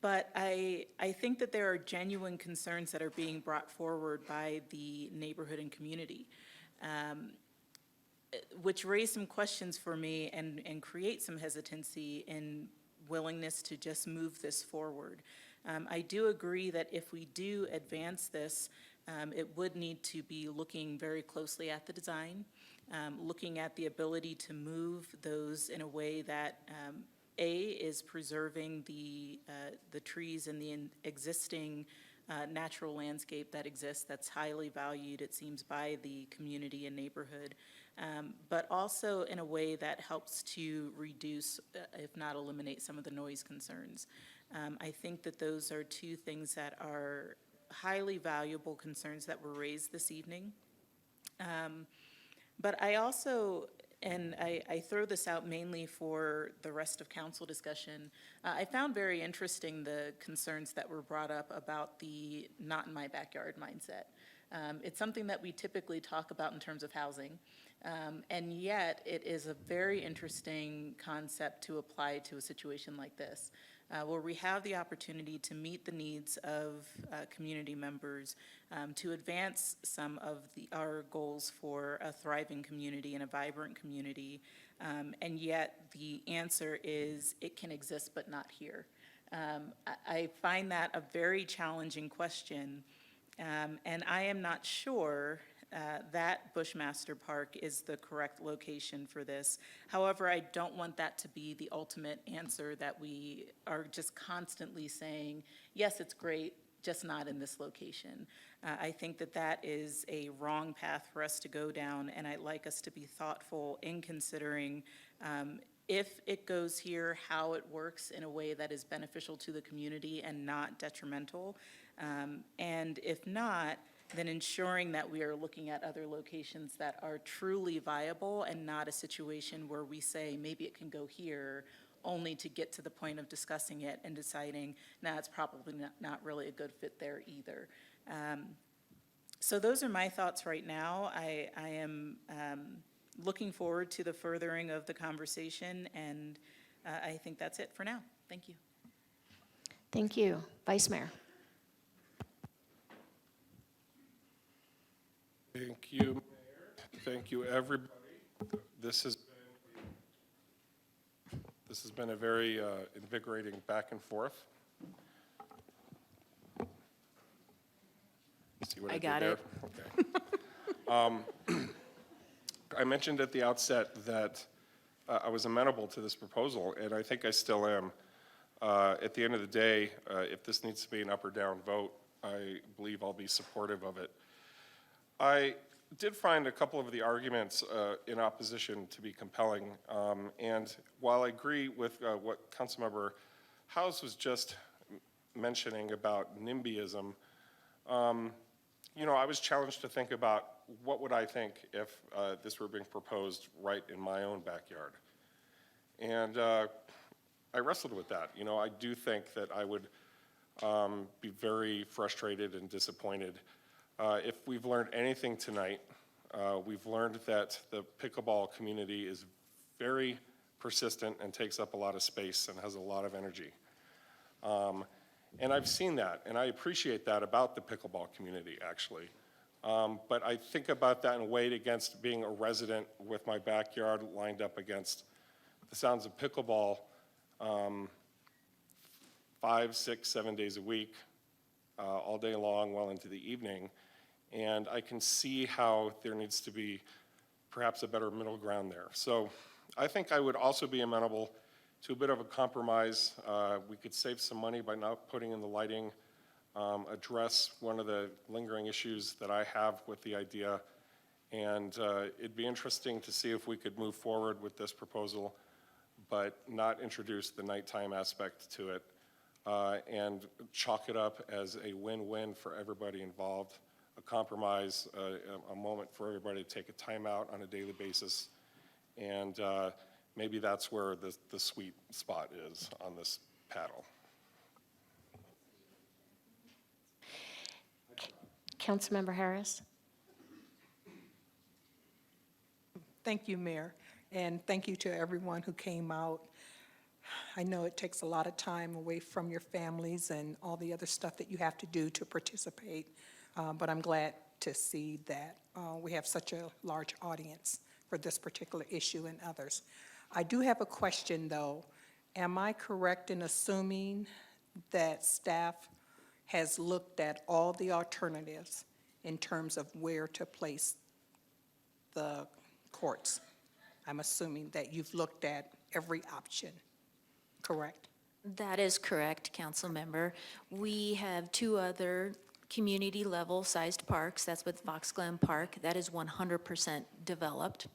But I think that there are genuine concerns that are being brought forward by the neighborhood and community, which raise some questions for me and create some hesitancy in willingness to just move this forward. I do agree that if we do advance this, it would need to be looking very closely at the design, looking at the ability to move those in a way that is preserving the trees and the existing natural landscape that exists that's highly valued, it seems, by the community and neighborhood, but also in a way that helps to reduce, if not eliminate, some of the noise concerns. I think that those are 2 things that are highly valuable concerns that were raised this evening. But I also, and I throw this out mainly for the rest of council discussion, I found very interesting the concerns that were brought up about the not in my backyard mindset. It's something that we typically talk about in terms of housing, and yet it is a very interesting concept to apply to a situation like this, where we have the opportunity to meet the needs of community members, to advance some of our goals for a thriving community and a vibrant community, and yet the answer is it can exist but not here. I find that a very challenging question, and I am not sure that Bushmaster Park is the correct location for this. However, I don't want that to be the ultimate answer, that we are just constantly saying, yes, it's great, just not in this location. I think that that is a wrong path for us to go down, and I'd like us to be thoughtful in considering if it goes here, how it works in a way that is beneficial to the community and not detrimental. And if not, then ensuring that we are looking at other locations that are truly viable and not a situation where we say maybe it can go here only to get to the point of discussing it and deciding, nah, it's probably not really a good fit there either. So those are my thoughts right now. I am looking forward to the furthering of the conversation, and I think that's it for now. Thank you. Thank you. Vice Mayor. Thank you, Mayor. Thank you, everybody. This has been a very invigorating back and forth. See what I did got there? it. Okay. I mentioned at the outset that I was amenable to this proposal, and I think I still am. At the end of the day, if this needs to be an up or down vote, I believe I'll be supportive of it. I did find a couple of the arguments in opposition to be compelling, and while I agree with what Councilmember House was just mentioning about NIMBYism, you know, I was challenged to think about what would I think if this were being proposed right in my own backyard. And I wrestled with that. You know, I do think that I would be very frustrated and disappointed. If we've learned anything tonight, we've learned that the pickleball community is very persistent and takes up a lot of space and has a lot of energy. And I've seen that, and I appreciate that about the pickleball community, actually. But I think about that and weigh it against being a resident with my backyard lined up against the sounds of pickleball 5, 6, 7 days a week, all day long, well into the evening. And I can see how there needs to be perhaps a better middle ground there. So I think I would also be amenable to a bit of a compromise. We could save some money by not putting in the lighting, address one of the lingering issues that I have with the idea, and it'd be interesting to see if we could move forward with this proposal, but not introduce the nighttime aspect to it, and chalk it up as a win-win for everybody involved, a compromise, a moment for everybody to take a timeout on a daily basis, and maybe that's where the sweet spot is on this paddle. Councilmember Harris. Thank you, Mayor, and thank you to everyone who came out. I know it takes a lot of time away from your families and all the other stuff that you have to do to participate, but I'm glad to see that we have such a large audience for this particular issue and others. I do have a question, though. Am I correct in assuming that staff has looked at all the alternatives in terms of where to place the courts? I'm assuming that you've looked at every option, correct? That is correct, council member. We have two other community level sized parks. That's with Fox Glen Park. That is 100% developed.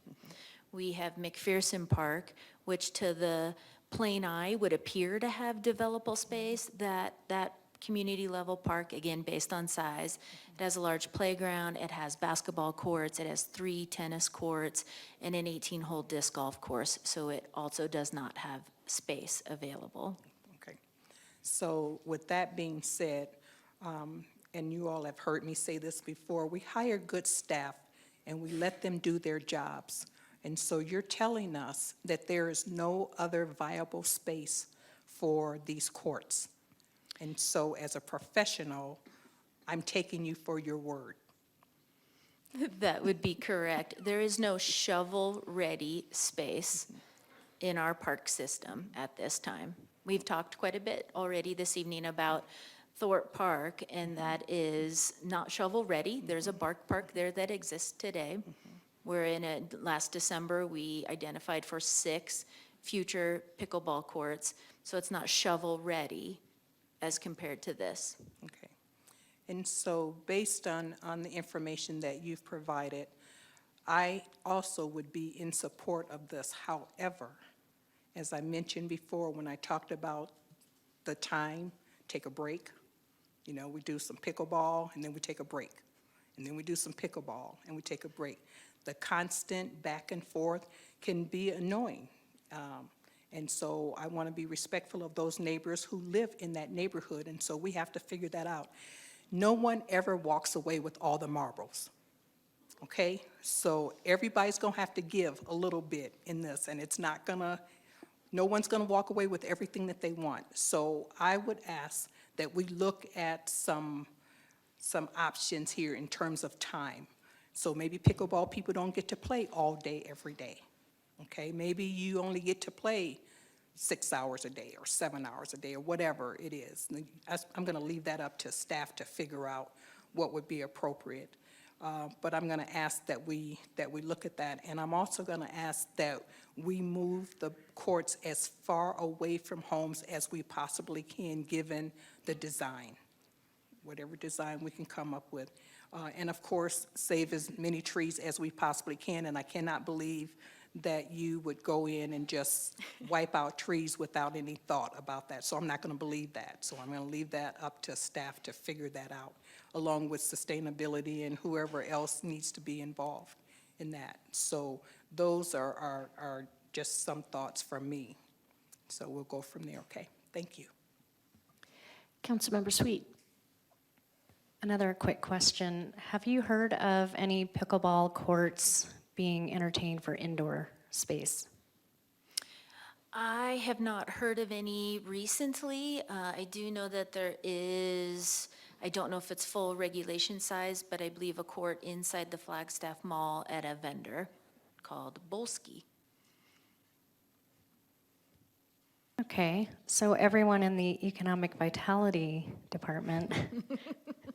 We have McPherson Park, which to the plain eye would appear to have developable space. That community level park, again, based on size, it has a large playground, it has basketball courts, it has 3 tennis courts, and an 18-hole disc golf course. So it also does not have space available. Okay. So with that being said, and you all have heard me say this before, we hire good staff and we let them do their jobs. And so you're telling us that there is no other viable space for these courts. And so as a professional, I'm taking you for your word. That would be correct. There is no shovel-ready space in our park system at this time. We've talked quite a bit already this evening about Thorpe Park, and that is not shovel-ready. There's a bark park there that exists today. Where last December, we identified for 6 future pickleball courts, so it's not shovel-ready as compared to this. Okay. And so based on the information that you've provided, I also would be in support of this. However, as I mentioned before, when I talked about the time, take a break. You know, we do some pickleball and then we take a break. And then we do some pickleball and we take a break. The constant back and forth can be annoying. And so I want to be respectful of those neighbors who live in that neighborhood, and so we have to figure that out. No one ever walks away with all the marbles. okay? So everybody's gonna have to give a little bit in this, and it's not gonna, no one's gonna walk away with everything that they want. So I would ask that we look at some options here in terms of time. So maybe pickleball people don't get to play all day, every day, okay? Maybe you only get to play 6 hours a day or 7 hours a day or whatever it is. I'm going to leave that up to staff to figure out what would be appropriate. But I'm going to ask that we look at that. And I'm also going to ask that we move the courts as far away from homes as we possibly can, given the design, whatever design we can come up with. And of course, save as many trees as we possibly can. And I cannot believe that you would go in and just wipe out trees without any thought about that. So I'm not going to believe that. So I'm going to leave that up to staff to figure that out, along with sustainability and whoever else needs to be involved in that. So those are just some thoughts from me. So we'll go from there, okay? Thank you. Councilmember Sweet. Another quick question. Have you heard of any pickleball courts being entertained for indoor space? I have not heard of any recently. I do know that there is, I don't know if it's full regulation size, but I believe a court inside the Flagstaff Mall at a vendor called Bolski. Okay, so everyone in the Economic Vitality Department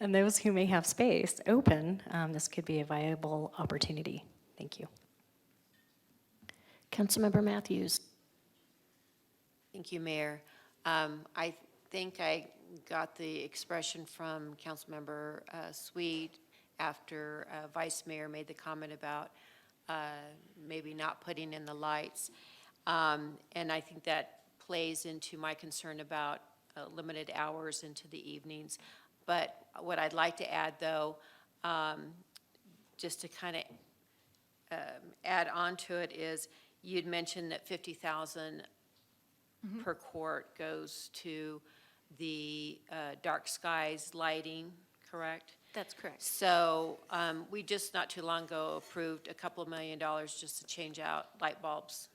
and those who may have space open, this could be a viable opportunity. Thank you. Councilmember Matthews. Thank you, Mayor. I think I got the expression from Councilmember Sweet after Vice Mayor made the comment about maybe not putting in the lights. And I think that plays into my concern about limited hours into the evenings. But what I'd like to add, though, just to kind of add on to it, is you'd mentioned that 50,000 per court goes to the dark skies lighting, correct? That's correct. So we just not too long ago approved a couple of $1 million just to change out light bulbs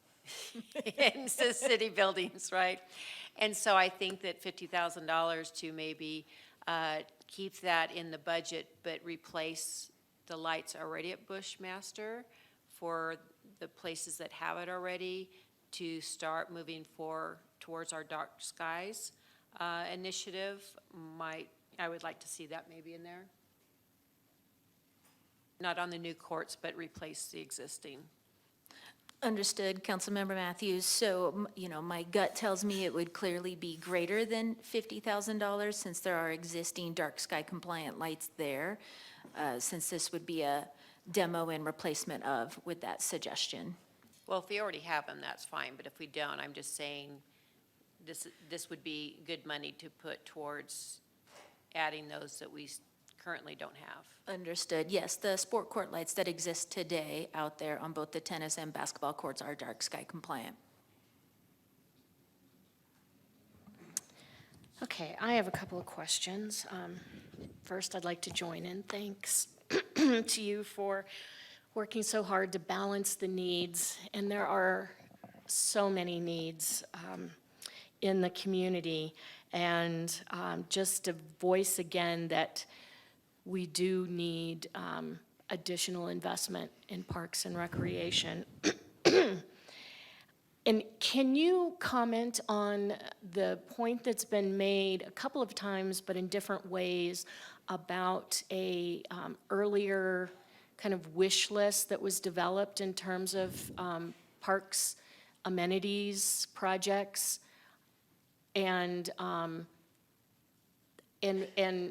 in the city buildings, right? And so I think that $50,000 to maybe keep that in the budget, but replace the lights already at Bushmaster for the places that have it already, to start moving towards our dark skies initiative. I would like to see that maybe in there. Not on the new courts, but replace the existing. Understood, Councilmember Matthews. So, you know, my gut tells me it would clearly be greater than $50,000 since there are existing dark sky compliant lights there, since this would be a demo and replacement of with that suggestion. Well, if we already have them, that's fine, but if we don't, I'm just saying this would be good money to put towards adding those that we currently don't have. Understood. Yes, the sport court lights that exist today out there on both the tennis and basketball courts are dark sky compliant. Okay, I have a couple of questions. First, I'd like to join in thanks to you for working so hard to balance the needs, and there are so many needs in the community, and just to voice again that we do need additional investment in parks and recreation. And can you comment on the point that's been made a couple of times, but in different ways, about a earlier kind of wish list that was developed in terms of parks, amenities, projects, and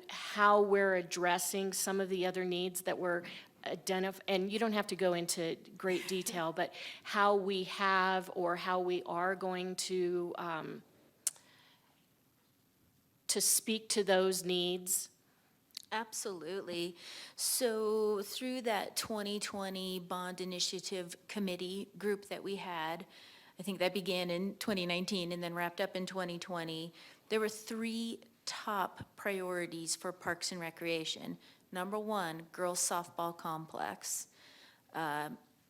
how we're addressing some of the other needs that were identified, and you don't have to go into great detail, but how we have or how we are going to speak to those needs? Absolutely. So through that 2020 Bond Initiative Committee group that we had, I think that began in 2019 and then wrapped up in 2020, there were 3 top priorities for Parks and Recreation. Number one, girls softball complex,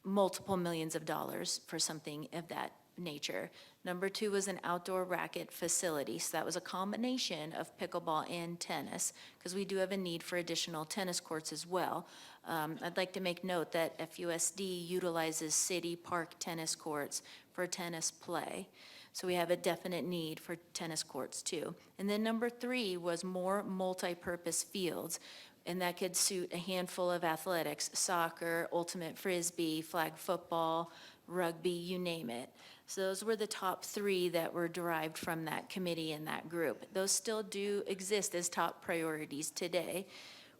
multiple millions of dollars for something of that nature. Number two was an outdoor racket facility, so that was a combination of pickleball and tennis, because we do have a need for additional tennis courts as well. I'd like to make note that FUSD utilizes city park tennis courts for tennis play. So we have a definite need for tennis courts too. And then number three was more multi-purpose fields, and that could suit a handful of athletics: soccer, ultimate frisbee, flag football, rugby, you name it. So those were the top three that were derived from that committee and that group. Those still do exist as top priorities today.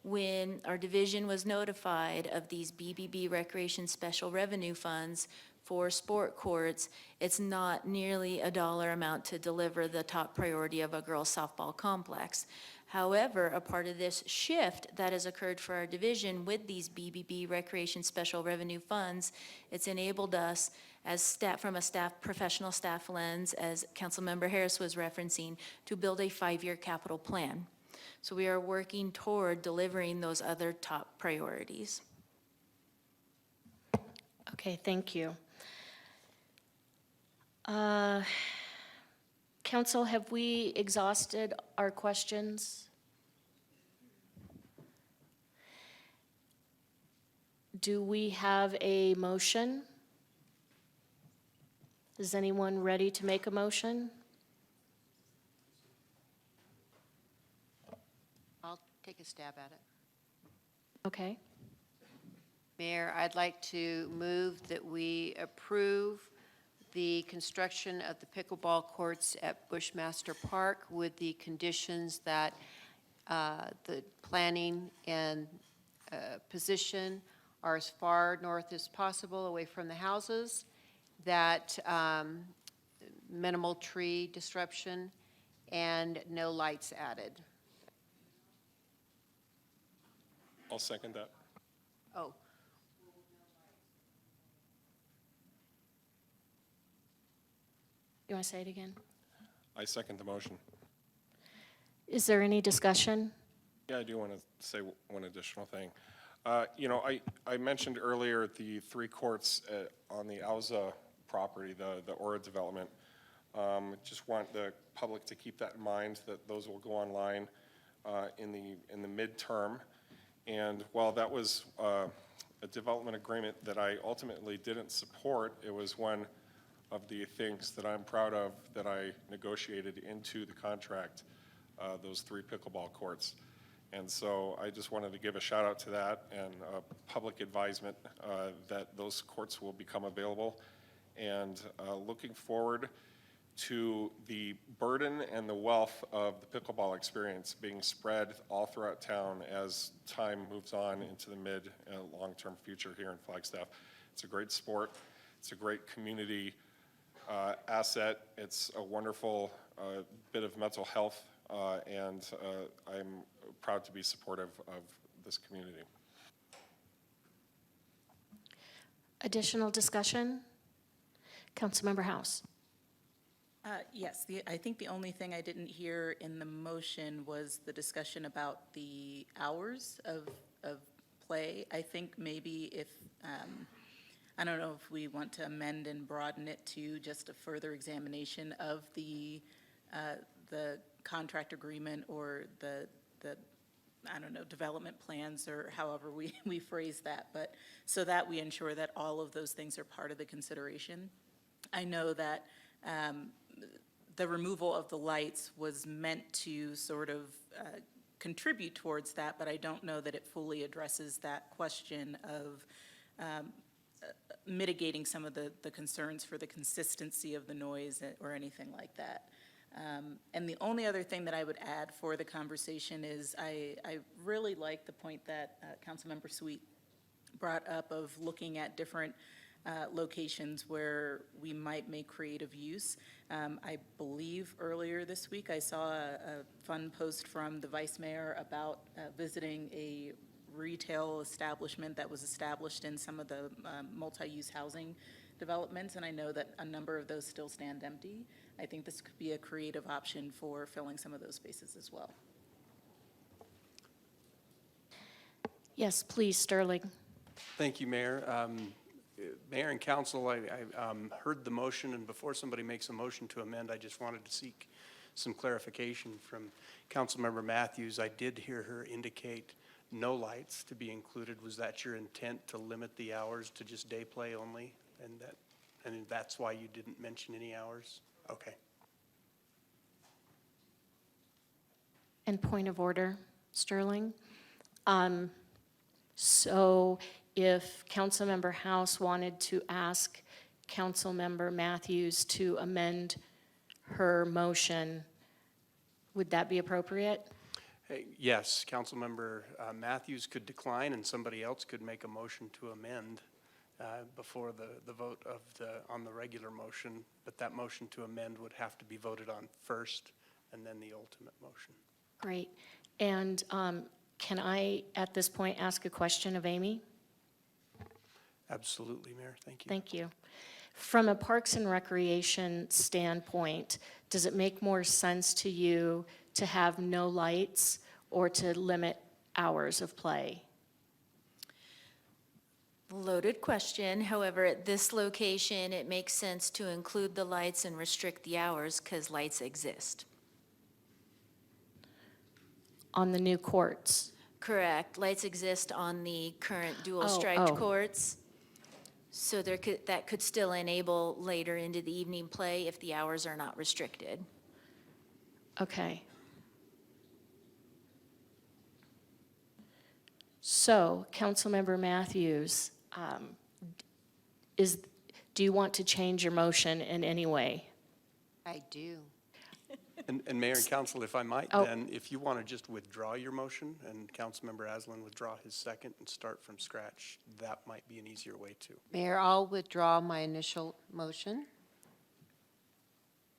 When our division was notified of these BBB Recreation Special Revenue Funds for sport courts, it's not nearly a dollar amount to deliver the top priority of a girls softball complex. However, a part of this shift that has occurred for our division with these BBB Recreation Special Revenue Funds, it's enabled us as staff, from a professional staff lens, as Councilmember Harris was referencing, to build a 5-year capital plan. So we are working toward delivering those other top priorities. Okay, thank you. Council, have we exhausted our questions? Do we have a motion? Is anyone ready to make a motion? I'll take a stab at it. Okay. Mayor, I'd like to move that we approve the construction of the pickleball courts at Bushmaster Park with the conditions that the planning and position are as far north as possible away from the houses, that minimal tree disruption, and no lights added. I'll second that. Oh, You want to say it again? I second the motion. Is there any discussion? Yeah, I do want to say one additional thing. You know, I mentioned earlier the 3 courts on the Auza property, the Aura development. Just want the public to keep that in mind, that those will go online in the midterm. And while that was a development agreement that I ultimately didn't support, it was one of the things that I'm proud of that I negotiated into the contract, those 3 pickleball courts. And so I just wanted to give a shout out to that and public advisement that those courts will become available. And looking forward to the burden and the wealth of the pickleball experience being spread all throughout town as time moves on into the mid and long-term future here in Flagstaff. It's a great sport. It's a great community asset. It's a wonderful bit of mental health, and I'm proud to be supportive of this community. Additional discussion? Councilmember House. Yes, I think the only thing I didn't hear in the motion was the discussion about the hours of play. I think maybe if, I don't know if we want to amend and broaden it to just a further examination of the contract agreement or the I don't know, development plans, or however we phrase that, but so that we ensure that all of those things are part of the consideration. I know that the removal of the lights was meant to sort of contribute towards that, but I don't know that it fully addresses that question of mitigating some of the concerns for the consistency of the noise or anything like that. And the only other thing that I would add for the conversation is I really like the point that Councilmember Sweet brought up of looking at different locations where we might make creative use. I believe earlier this week I saw a fun post from the Vice Mayor about visiting a retail establishment that was established in some of the multi-use housing developments, and I know that a number of those still stand empty. I think this could be a creative option for filling some of those spaces as well. Yes, please, Sterling. Thank you, Mayor. Mayor and council, I heard the motion, and before somebody makes a motion to amend, I just wanted to seek some clarification from Councilmember Matthews. I did hear her indicate no lights to be included. Was that your intent, to limit the hours to just day play only? And that's why you didn't mention any hours? Okay. And point of order, Sterling. So if Councilmember House wanted to ask Councilmember Matthews to amend her motion, would that be appropriate? Hey, yes, Councilmember Matthews could decline, and somebody else could make a motion to amend before the vote on the regular motion, but that motion to amend would have to be voted on first, and then the ultimate motion. Great. And can I, at this point, ask a question of Amy? Absolutely, Mayor. Thank you. Thank you. From a Parks and Recreation standpoint, does it make more sense to you to have no lights or to limit hours of play? Loaded question. However, at this location, it makes sense to include the lights and restrict the hours because lights exist. On the new courts? Correct. Lights exist on the current dual Oh, striped oh. courts. So that could still enable later into the evening play if the hours are not restricted. Okay. So, Councilmember Matthews, do you want to change your motion in any way? I do. And Mayor and Council, if I might, Oh. then, if you want to just withdraw your motion and Councilmember Aslan withdraw his second and start from scratch, that might be an easier way too. Mayor, I'll withdraw my initial motion.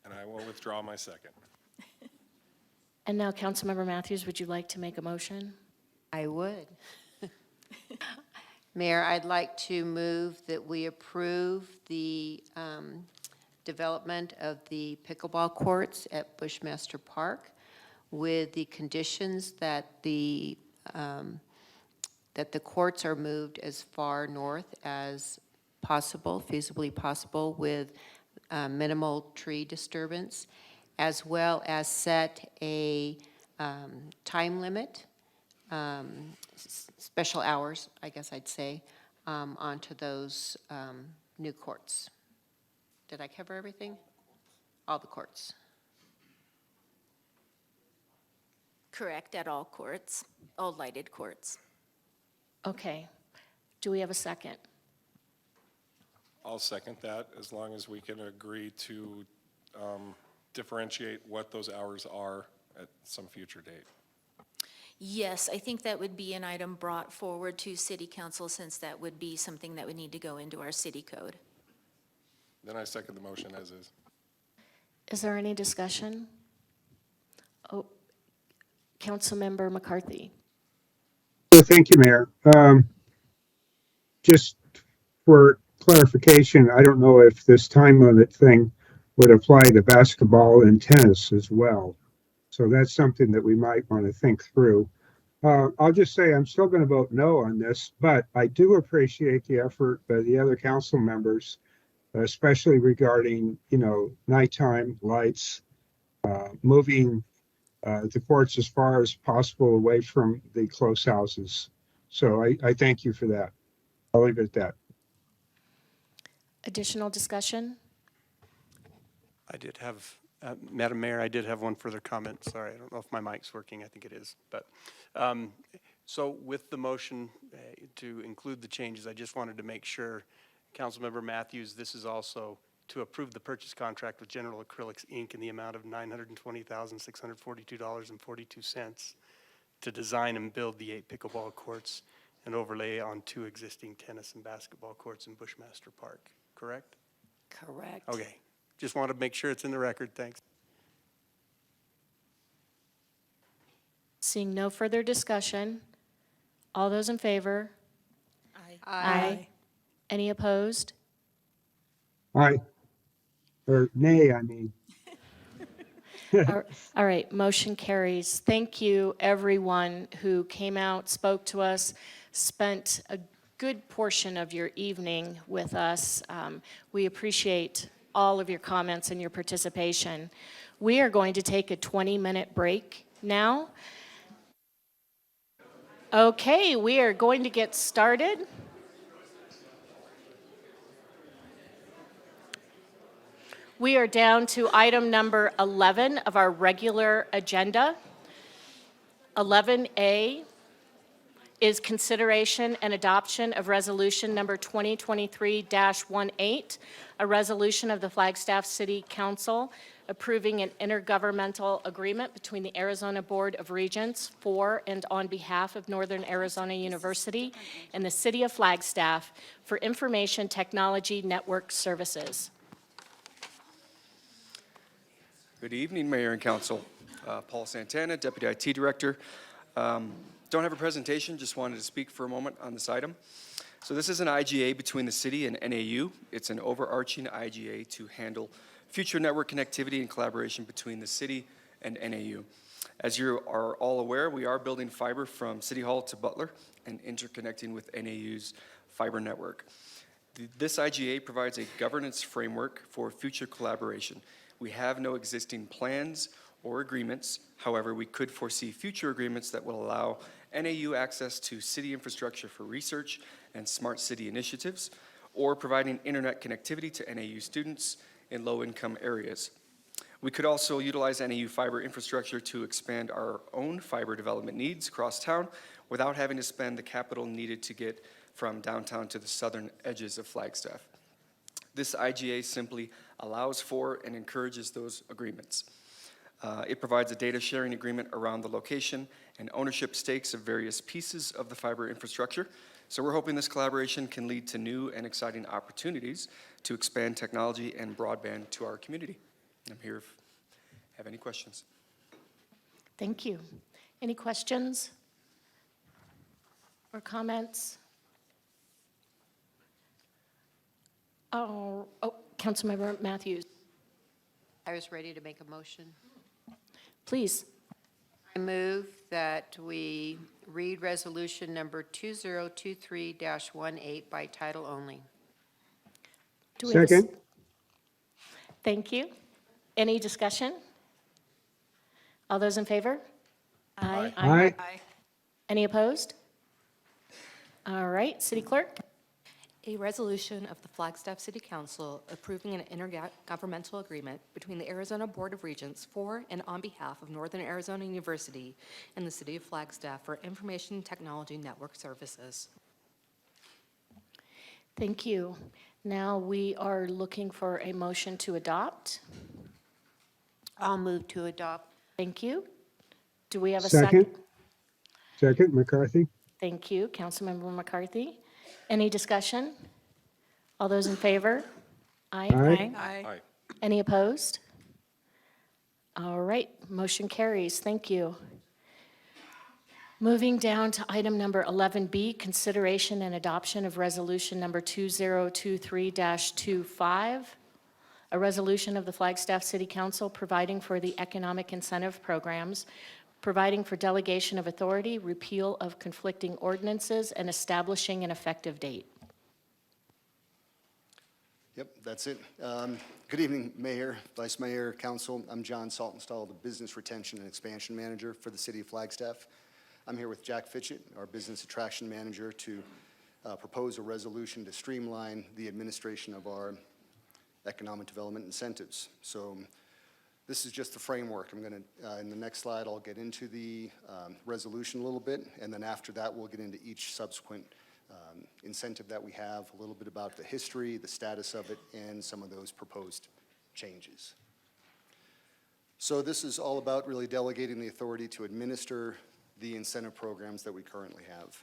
And I will withdraw my second. And now, Councilmember Matthews, would you like to make a motion? I would. Mayor, I'd like to move that we approve the development of the pickleball courts at Bushmaster Park with the conditions that the courts are moved as far north as possible, feasibly possible, with minimal tree disturbance, as well as set a time limit, special hours, I guess I'd say, onto those new courts. Did I cover everything? All the courts. Correct, at all courts, all lighted courts. Okay. Do we have a second? I'll second that, as long as we can agree to differentiate what those hours are at some future date. Yes, I think that would be an item brought forward to City Council since that would be something that would need to go into our city code. Then I second the motion as is. Is there any discussion? Oh, Councilmember McCarthy. Thank you, Mayor. Just for clarification, I don't know if this time limit thing would apply to basketball and tennis as well. So that's something that we might want to think through. I'll just say I'm still going to vote no on this, but I do appreciate the effort by the other council members, especially regarding, nighttime lights, moving the courts as far as possible away from the close houses. So I thank you for that. I'll leave it at that. Additional discussion? I did have, Madam Mayor, I did have one further comment. Sorry, I don't know if my mic's working. I think it is. But so with the motion to include the changes, I just wanted to make sure, Councilmember Matthews, this is also to approve the purchase contract with General Acrylics, Inc. in the amount of $920,642.42 to design and build the 8 pickleball courts and overlay on 2 existing tennis and basketball courts in Bushmaster Park, correct? Correct. Okay. Just wanted to make sure it's in the record. Thanks. Seeing no further discussion, all those in favor? Aye. Any opposed? Aye. Or nay, I mean. All right, motion carries. Thank you, everyone who came out, spoke to us, spent a good portion of your evening with us. We appreciate all of your comments and your participation. We are going to take a 20-minute break now. Okay, we are going to get started. We are down to item number 11 of our regular agenda. 11A is consideration and adoption of resolution number 2023-18, a resolution of the Flagstaff City Council approving an intergovernmental agreement between the Arizona Board of Regents for and on behalf of Northern Arizona University and the City of Flagstaff for information technology network services. Good evening, Mayor and Council. Paul Santana, Deputy IT Director. Don't have a presentation, just wanted to speak for a moment on this item. So this is an IGA between the city and NAU. It's an overarching IGA to handle future network connectivity and collaboration between the city and NAU. As you are all aware, we are building fiber from City Hall to Butler and interconnecting with NAU's fiber network. This IGA provides a governance framework for future collaboration. We have no existing plans or agreements. However, we could foresee future agreements that will allow NAU access to city infrastructure for research and smart city initiatives, or providing internet connectivity to NAU students in low-income areas. We could also utilize NAU fiber infrastructure to expand our own fiber development needs across town without having to spend the capital needed to get from downtown to the southern edges of Flagstaff. This IGA simply allows for and encourages those agreements. It provides a data sharing agreement around the location and ownership stakes of various pieces of the fiber infrastructure. So we're hoping this collaboration can lead to new and exciting opportunities to expand technology and broadband to our community. I'm here if you have any questions. Thank you. Any questions or comments? Oh, Councilmember Matthews, I was ready to make a motion. please. I move that we read resolution number 2023-18 by title only. Do we have a Second. Thank you. Any discussion? All those in favor? Aye. Aye. Any opposed? All right, City Clerk? A resolution of the Flagstaff City Council approving an intergovernmental agreement between the Arizona Board of Regents for and on behalf of Northern Arizona University and the City of Flagstaff for information technology network services. Thank you. Now we are looking for a motion to adopt. I'll move to adopt. Thank you. Do we have a Second. second? Second, McCarthy. Thank you, Councilmember McCarthy. Any discussion? All those in favor? Aye. Aye. Aye. Any opposed? All right, motion carries. Thank you. Moving down to item number 11B, consideration and adoption of resolution number 2023-25, a resolution of the Flagstaff City Council providing for the economic incentive programs, providing for delegation of authority, repeal of conflicting ordinances, and establishing an effective date. Yep, that's it. Good evening, Mayor, Vice Mayor, Council. I'm John Saltonstall, the Business Retention and Expansion Manager for the City of Flagstaff. I'm here with Jack Fitchett, our Business Attraction Manager, to propose a resolution to streamline the administration of our economic development incentives. So this is just the framework. I'm going to, in the next slide, I'll get into the resolution a little bit, and then after that, we'll get into each subsequent incentive that we have, a little bit about the history, the status of it, and some of those proposed changes. So this is all about really delegating the authority to administer the incentive programs that we currently have.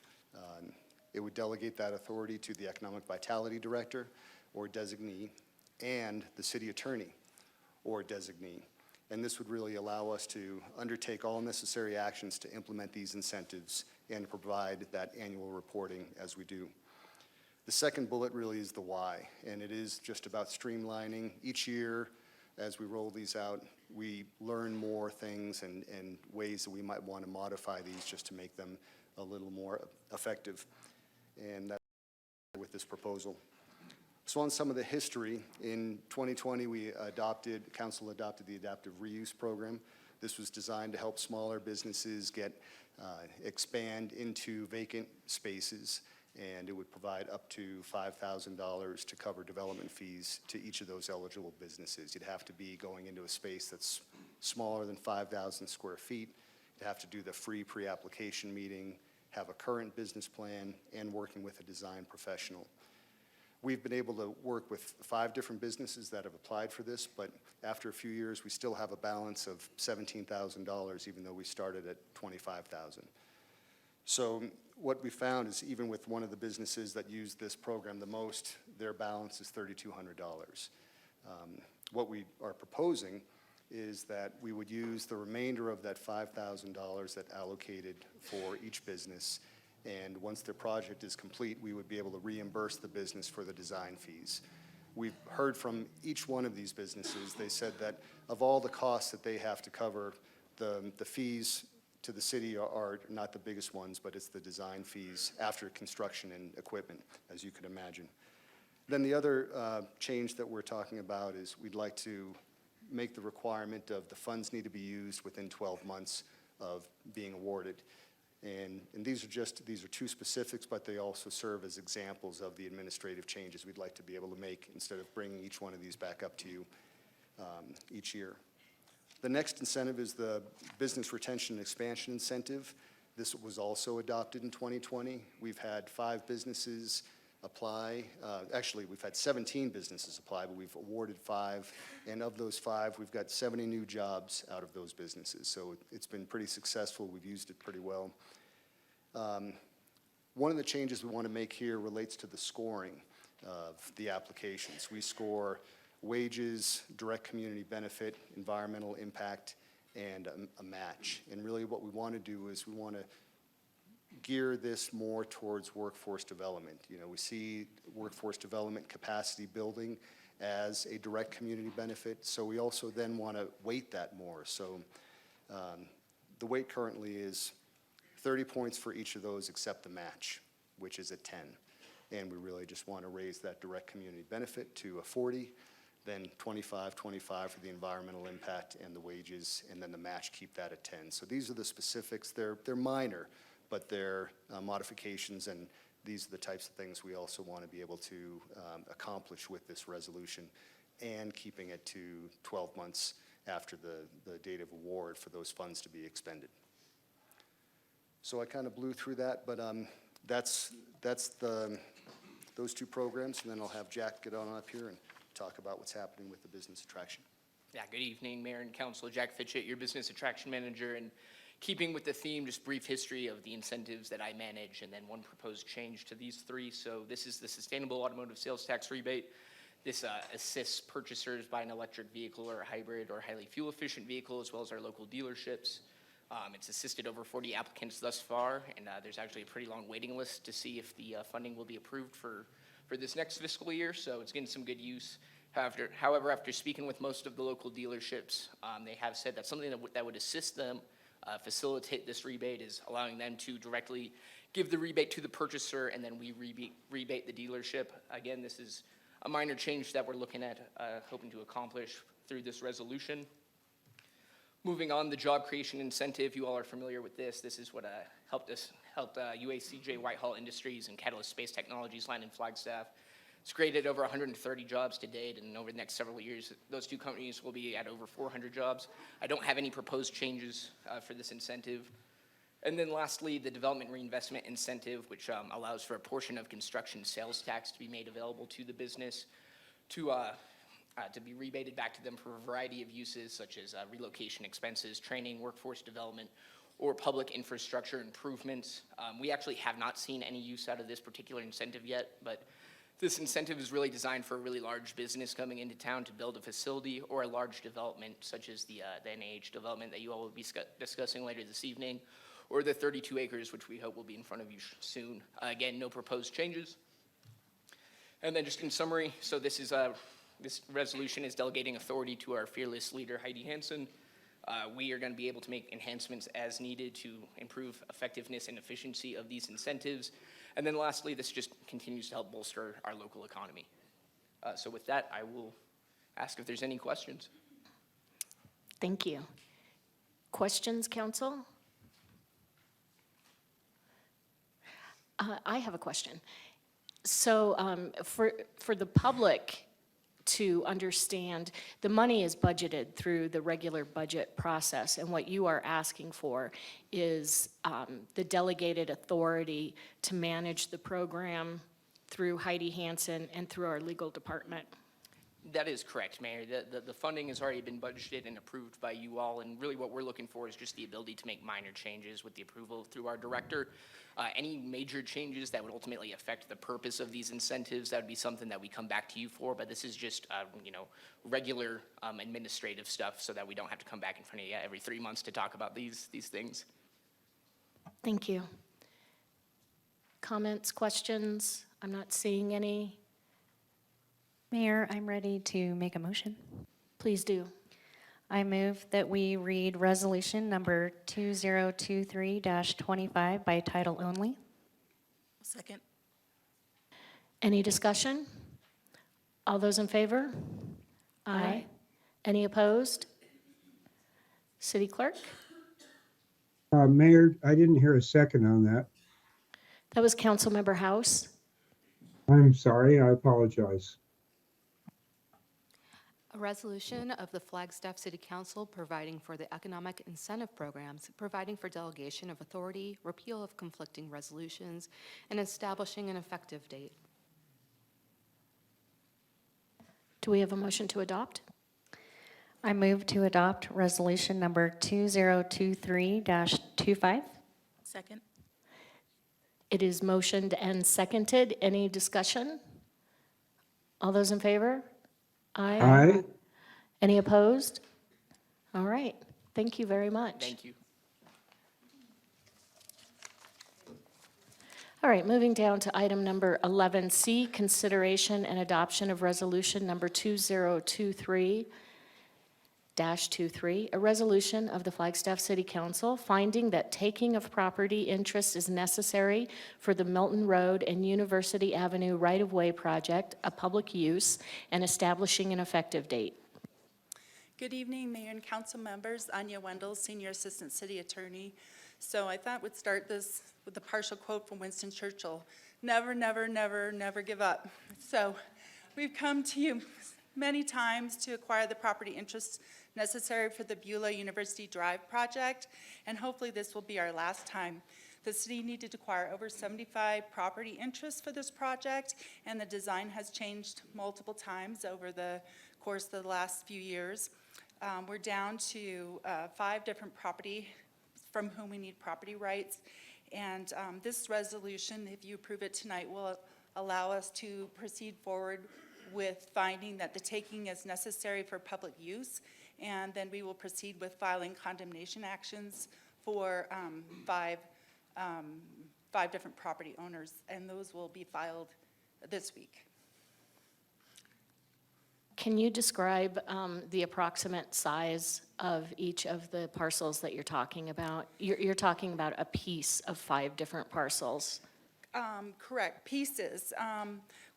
It would delegate that authority to the Economic Vitality Director or designee and the City Attorney or designee. And this would really allow us to undertake all necessary actions to implement these incentives and provide that annual reporting as we do. The second bullet really is the why, and it is just about streamlining. Each year, as we roll these out, we learn more things and ways that we might want to modify these just to make them a little more effective. And that's with this proposal. So on some of the history, in 2020, council adopted the adaptive reuse program. This was designed to help smaller businesses expand into vacant spaces, and it would provide up to $5,000 to cover development fees to each of those eligible businesses. You'd have to be going into a space that's smaller than 5,000 square feet. You'd have to do the free pre-application meeting, have a current business plan, and working with a design professional. We've been able to work with 5 different businesses that have applied for this, but after a few years, we still have a balance of $17,000, even though we started at $25,000. So what we found is even with one of the businesses that used this program the most, their balance is $3,200. What we are proposing is that we would use the remainder of that $5,000 that allocated for each business, and once their project is complete, we would be able to reimburse the business for the design fees. We've heard from each one of these businesses. They said that of all the costs that they have to cover, the fees to the city are not the biggest ones, but it's the design fees after construction and equipment, as you could imagine. Then the other change that we're talking about is we'd like to make the requirement of the funds need to be used within 12 months of being awarded. And these are 2 specifics, but they also serve as examples of the administrative changes we'd like to be able to make instead of bringing each one of these back up to you each year. The next incentive is the Business Retention and Expansion Incentive. This was also adopted in 2020. We've had 5 businesses apply. Actually, we've had 17 businesses apply, but we've awarded 5. And of those 5, we've got 70 new jobs out of those businesses. So it's been pretty successful. We've used it pretty well. One of the changes we want to make here relates to the scoring of the applications. We score wages, direct community benefit, environmental impact, and a match. And really what we want to do is we want to gear this more towards workforce development. You know, we see workforce development capacity building as a direct community benefit, so we also then want to weight that more. So the weight currently is 30 points for each of those except the match, which is at 10. And we really just want to raise that direct community benefit to a 40, then 25 for the environmental impact and the wages, and then the match, keep that at 10. So these are the specifics. They're minor, but they're modifications, and these are the types of things we also want to be able to accomplish with this resolution, and keeping it to 12 months after the date of award for those funds to be expended. So I kind of blew through that, but that's those 2 programs, and then I'll have Jack get on up here and talk about what's happening with the business attraction. Yeah, good evening, Mayor and Council. Jack Fitchett, your Business Attraction Manager, and keeping with the theme, just brief history of the incentives that I manage, and then one proposed change to these 3. So this is the Sustainable Automotive Sales Tax Rebate. This assists purchasers buy an electric vehicle or a hybrid or highly fuel-efficient vehicle, as well as our local dealerships. It's assisted over 40 applicants thus far, and there's actually a pretty long waiting list to see if the funding will be approved for this next fiscal year, so it's getting some good use. However, after speaking with most of the local dealerships, they have said that something that would assist them facilitate this rebate is allowing them to directly give the rebate to the purchaser, and then we rebate the dealership. Again, this is a minor change that we're looking at, hoping to accomplish through this resolution. Moving on, the job creation incentive, you all are familiar with this. This is what helped UACJ Whitehall Industries and Catalyst Space Technologies land in Flagstaff. It's created over 130 jobs to date, and over the next several years, those 2 companies will be at over 400 jobs. I don't have any proposed changes for this incentive. And then lastly, the Development Reinvestment Incentive, which allows for a portion of construction sales tax to be made available to the business to be rebated back to them for a variety of uses, such as relocation expenses, training, workforce development, or public infrastructure improvements. We actually have not seen any use out of this particular incentive yet, but this incentive is really designed for a really large business coming into town to build a facility or a large development, such as the NAH development that you all will be discussing later this evening, or the 32 acres, which we hope will be in front of you soon. Again, no proposed changes. And then just in summary, so this resolution is delegating authority to our fearless leader, Heidi Hansen, We are going to be able to make enhancements as needed to improve effectiveness and efficiency of these incentives. And then lastly, this just continues to help bolster our local economy. So with that, I will ask if there's any questions. Thank you. Questions, council? I have a question. So for the public to understand, the money is budgeted through the regular budget process, and what you are asking for is the delegated authority to manage the program through Heidi Hansen and through our legal department. That is correct, Mayor. The funding has already been budgeted and approved by you all, and really what we're looking for is just the ability to make minor changes with the approval through our director. Any major changes that would ultimately affect the purpose of these incentives, that would be something that we come back to you for, but this is just, regular administrative stuff so that we don't have to come back in front of you every 3 months to talk about these things. Thank you. Comments, questions? I'm not seeing any. Mayor, I'm ready to make a motion. Please do. I move that we read resolution number 2023-25 by title only. Second. Any discussion? All those in favor? Aye. Any opposed? City Clerk? Mayor, I didn't hear a second on that. That was Councilmember House. I'm sorry, I apologize. A resolution of the Flagstaff City Council providing for the economic incentive programs, providing for delegation of authority, repeal of conflicting resolutions, and establishing an effective date. Do we have a motion to adopt? I move to adopt resolution number 2023-25. Second. It is motioned and seconded. Any discussion? All those in favor? Aye. Aye. Any opposed? All right. Thank you very much. Thank you. All right, moving down to item number 11C, consideration and adoption of resolution number 2023-23, a resolution of the Flagstaff City Council finding that taking of property interest is necessary for the Milton Road and University Avenue right-of-way project, a public use, and establishing an effective date. Good evening, Mayor and Council members. Anya Wendell, Senior Assistant City Attorney. So I thought we'd start this with a partial quote from Winston Churchill. Never, never, never, never give up. So we've come to you many times to acquire the property interests necessary for the Beulah University Drive project, and hopefully this will be our last time. The city needed to acquire over 75 property interests for this project, and the design has changed multiple times over the course of the last few years. We're down to 5 different property from whom we need property rights, and this resolution, if you approve it tonight, will allow us to proceed forward with finding that the taking is necessary for public use, and then we will proceed with filing condemnation actions for 5 different property owners, and those will be filed this week. Can you describe the approximate size of each of the parcels that you're talking about? You're talking about a piece of 5 different parcels. Correct, pieces.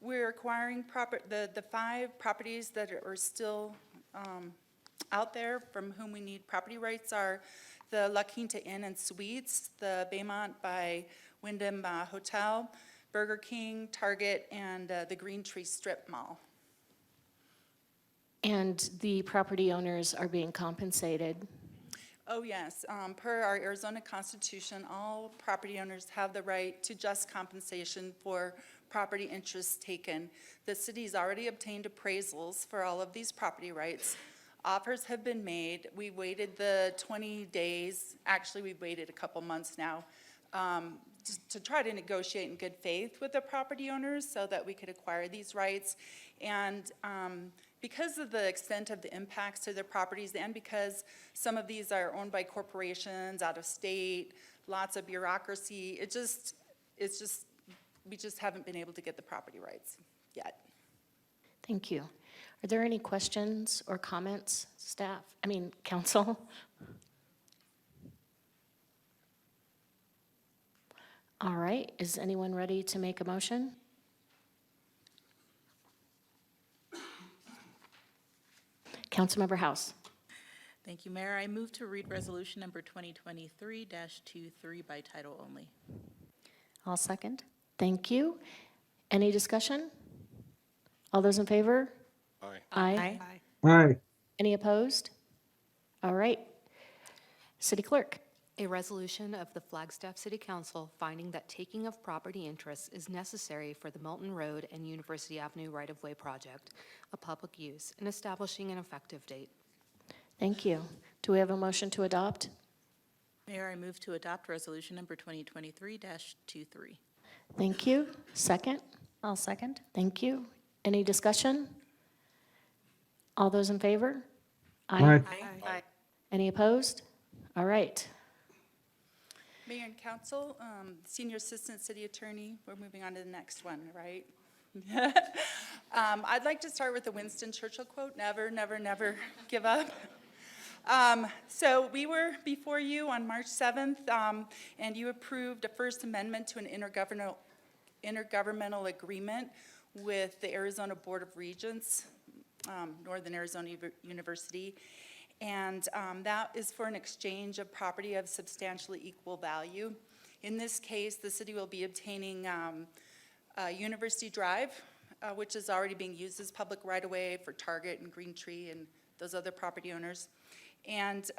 We're acquiring the 5 properties that are still out there from whom we need property rights are the La Quinta Inn and Suites, the Baymont by Wyndham Hotel, Burger King, Target, and the Green Tree Strip Mall. And the property owners are being compensated? Oh, yes. Per our Arizona Constitution, all property owners have the right to just compensation for property interests taken. The city's already obtained appraisals for all of these property rights. Offers have been made. We waited the 20 days. Actually, we've waited a couple months now to try to negotiate in good faith with the property owners so that we could acquire these rights. And because of the extent of the impacts to their properties and because some of these are owned by corporations out of state, lots of bureaucracy, we just haven't been able to get the property rights yet. Thank you. Are there any questions or comments, council? All right, is anyone ready to make a motion? Councilmember House. Thank you, Mayor. I move to read resolution number 2023-23 by title only. I'll second. Thank you. Any discussion? All those in favor? Aye. Aye. Aye. Any opposed? All right. City Clerk. A resolution of the Flagstaff City Council finding that taking of property interests is necessary for the Milton Road and University Avenue right-of-way project, a public use, and establishing an effective date. Thank you. Do we have a motion to adopt? Mayor, I move to adopt resolution number 2023-23. Thank you. Second? I'll second. Thank you. Any discussion? All those in favor? Aye. Aye. Any opposed? All right. Mayor and Council, Senior Assistant City Attorney, we're moving on to the next one, right? I'd like to start with the Winston Churchill quote, never, never, never give up. So we were before you on March 7th, and you approved a First Amendment to an intergovernmental agreement with the Arizona Board of Regents, Northern Arizona University. And that is for an exchange of property of substantially equal value. In this case, the city will be obtaining University Drive, which is already being used as public right-of-way for Target and Green Tree and those other property owners. And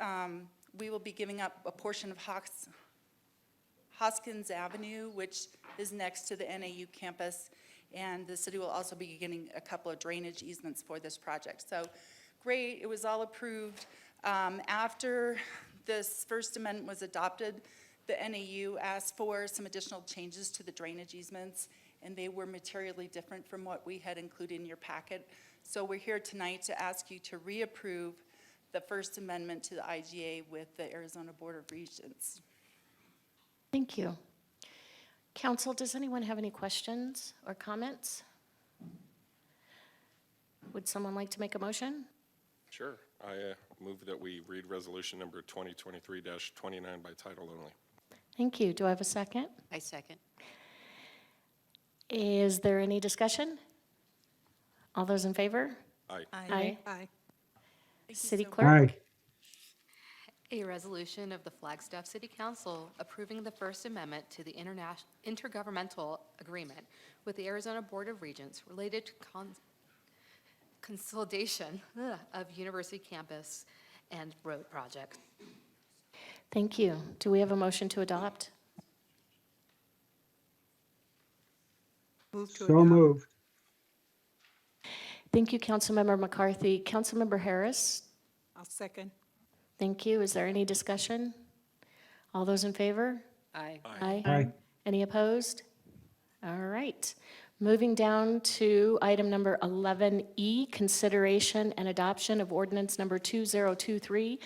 we will be giving up a portion of Hoskins Avenue, which is next to the NAU campus. And the city will also be getting a couple of drainage easements for this project. So great, it was all approved. After this First Amendment was adopted, the NAU asked for some additional changes to the drainage easements, and they were materially different from what we had included in your packet. So we're here tonight to ask you to reapprove the First Amendment to the IGA with the Arizona Board of Regents. Thank you. Council, does anyone have any questions or comments? Would someone like to make a motion? Sure. I move that we read resolution number 2023-29 by title only. Thank you. Do I have a second? I second. Is there any discussion? All those in favor? Aye. Aye. Aye. City so Clerk? Aye. A resolution of the Flagstaff City Council approving the First Amendment to the intergovernmental agreement with the Arizona Board of Regents related to consolidation of university campus and road project. Thank you. Do we have a motion to adopt? Move to So adopt. moved. Thank you, Councilmember McCarthy. Councilmember Harris? I'll second. Thank you. Is there any discussion? All those in favor? Aye. Aye. Aye. Any opposed? All right. Moving down to item number 11E, consideration and adoption of ordinance number 2023-13,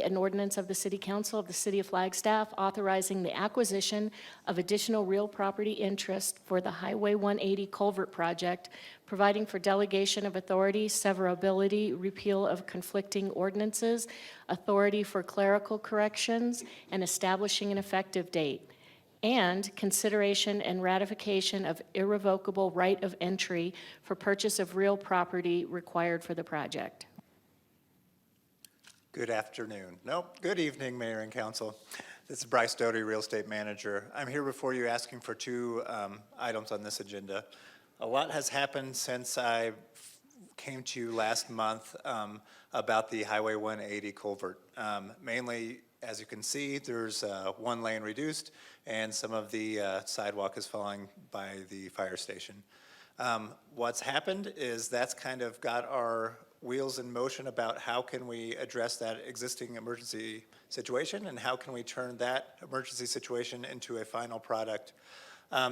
an ordinance of the City Council of the City of Flagstaff authorizing the acquisition of additional real property interest for the Highway 180 culvert project, providing for delegation of authority, severability, repeal of conflicting ordinances, authority for clerical corrections, and establishing an effective date, and consideration and ratification of irrevocable right of entry for purchase of real property required for the project. Good afternoon. Nope, good evening, Mayor and Council. This is Bryce Doty, Real Estate Manager. I'm here before you asking for two items on this agenda. A lot has happened since I came to you last month about the Highway 180 culvert. Mainly, as you can see, there's one lane reduced and some of the sidewalk is falling by the fire station. What's happened is that's kind of got our wheels in motion about how can we address that existing emergency situation and how can we turn that emergency situation into a final product.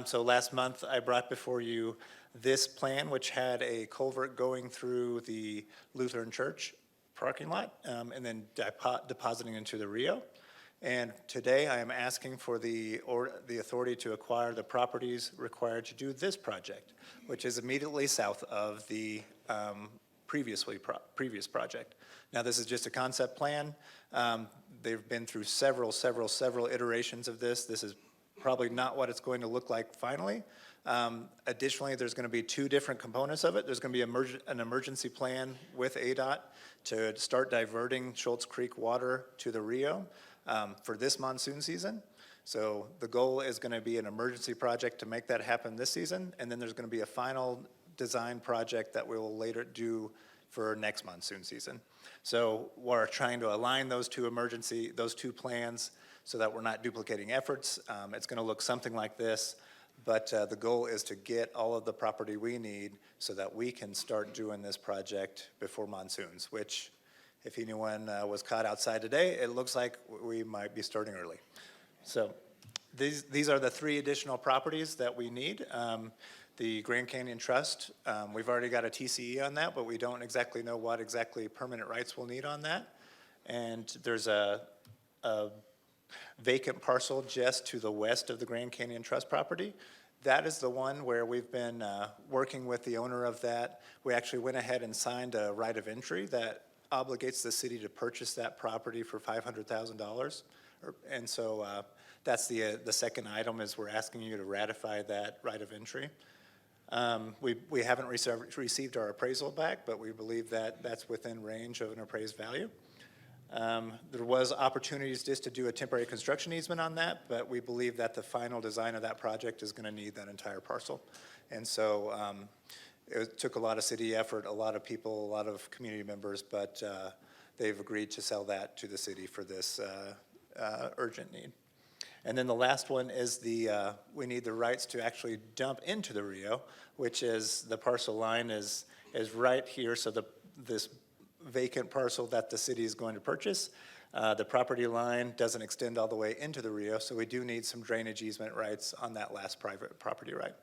So last month I brought before you this plan, which had a culvert going through the Lutheran Church parking lot and then depositing into the Rio. And today I am asking for the authority to acquire the properties required to do this project, which is immediately south of the previous project. Now, this is just a concept plan. They've been through several iterations of this. This is probably not what it's going to look like finally. Additionally, there's going to be two different components of it. There's going to be an emergency plan with ADOT to start diverting Schultz Creek water to the Rio for this monsoon season. So the goal is going to be an emergency project to make that happen this season, and then there's going to be a final design project that we will later do for next monsoon season. So we're trying to align those two plans so that we're not duplicating efforts. It's going to look something like this, but the goal is to get all of the property we need so that we can start doing this project before monsoons, which if anyone was caught outside today, it looks like we might be starting early. So these are the three additional properties that we need. The Grand Canyon Trust, we've already got a TCE on that, but we don't exactly know what exactly permanent rights we'll need on that. And there's a vacant parcel just to the west of the Grand Canyon Trust property. That is the one where we've been working with the owner of that. We actually went ahead and signed a right of entry that obligates the city to purchase that property for $500,000. And so that's the second item is we're asking you to ratify that right of entry. We haven't received our appraisal back, but we believe that that's within range of an appraised value. There was opportunities just to do a temporary construction easement on that, but we believe that the final design of that project is going to need that entire parcel. And so it took a lot of city effort, a lot of people, a lot of community members, but they've agreed to sell that to the city for this urgent need. And then the last one is we need the rights to actually dump into the Rio, which is the parcel line is right here. So this vacant parcel that the city is going to purchase, the property line doesn't extend all the way into the Rio, so we do need some drainage easement rights on that last private property right.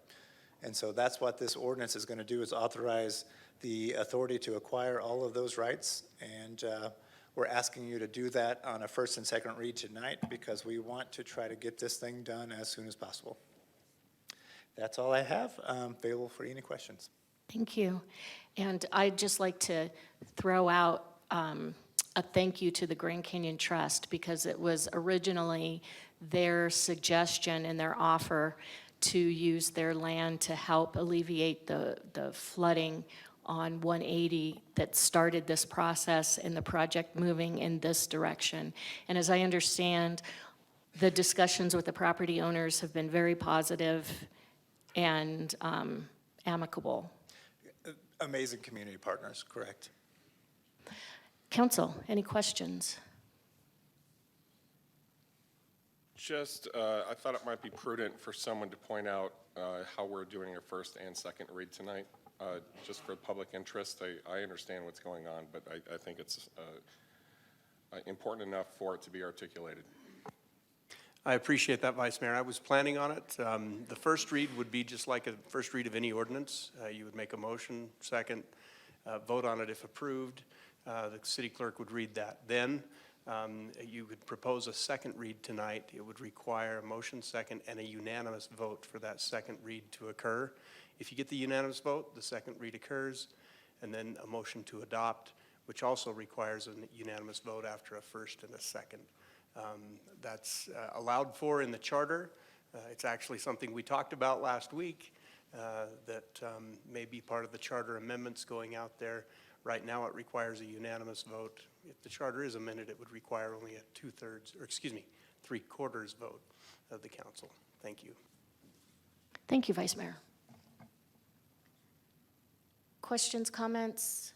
And so that's what this ordinance is going to do, is authorize the authority to acquire all of those rights. And we're asking you to do that on a first and second read tonight because we want to try to get this thing done as soon as possible. That's all I have. Available for any questions. Thank you. And I'd just like to throw out a thank you to the Grand Canyon Trust because it was originally their suggestion and their offer to use their land to help alleviate the flooding on 180 that started this process and the project moving in this direction. And as I understand, the discussions with the property owners have been very positive and amicable. Amazing community partners, correct. Council, any questions? Just, I thought it might be prudent for someone to point out how we're doing a first and second read tonight, just for public interest. I understand what's going on, but I think it's important enough for it to be articulated. I appreciate that, Vice Mayor. I was planning on it. The first read would be just like a first read of any ordinance. You would make a motion, second, vote on it if approved. The city clerk would read that. Then you could propose a second read tonight. It would require a motion, second, and a unanimous vote for that second read to occur. If you get the unanimous vote, the second read occurs, and then a motion to adopt, which also requires a unanimous vote after a first and a second. That's allowed for in the charter. It's actually something we talked about last week that may be part of the charter amendments going out there. Right now, it requires a unanimous vote. If the charter is amended, it would require only a 3/4 vote of the council. Thank you. Thank you, Vice Mayor. Questions, comments?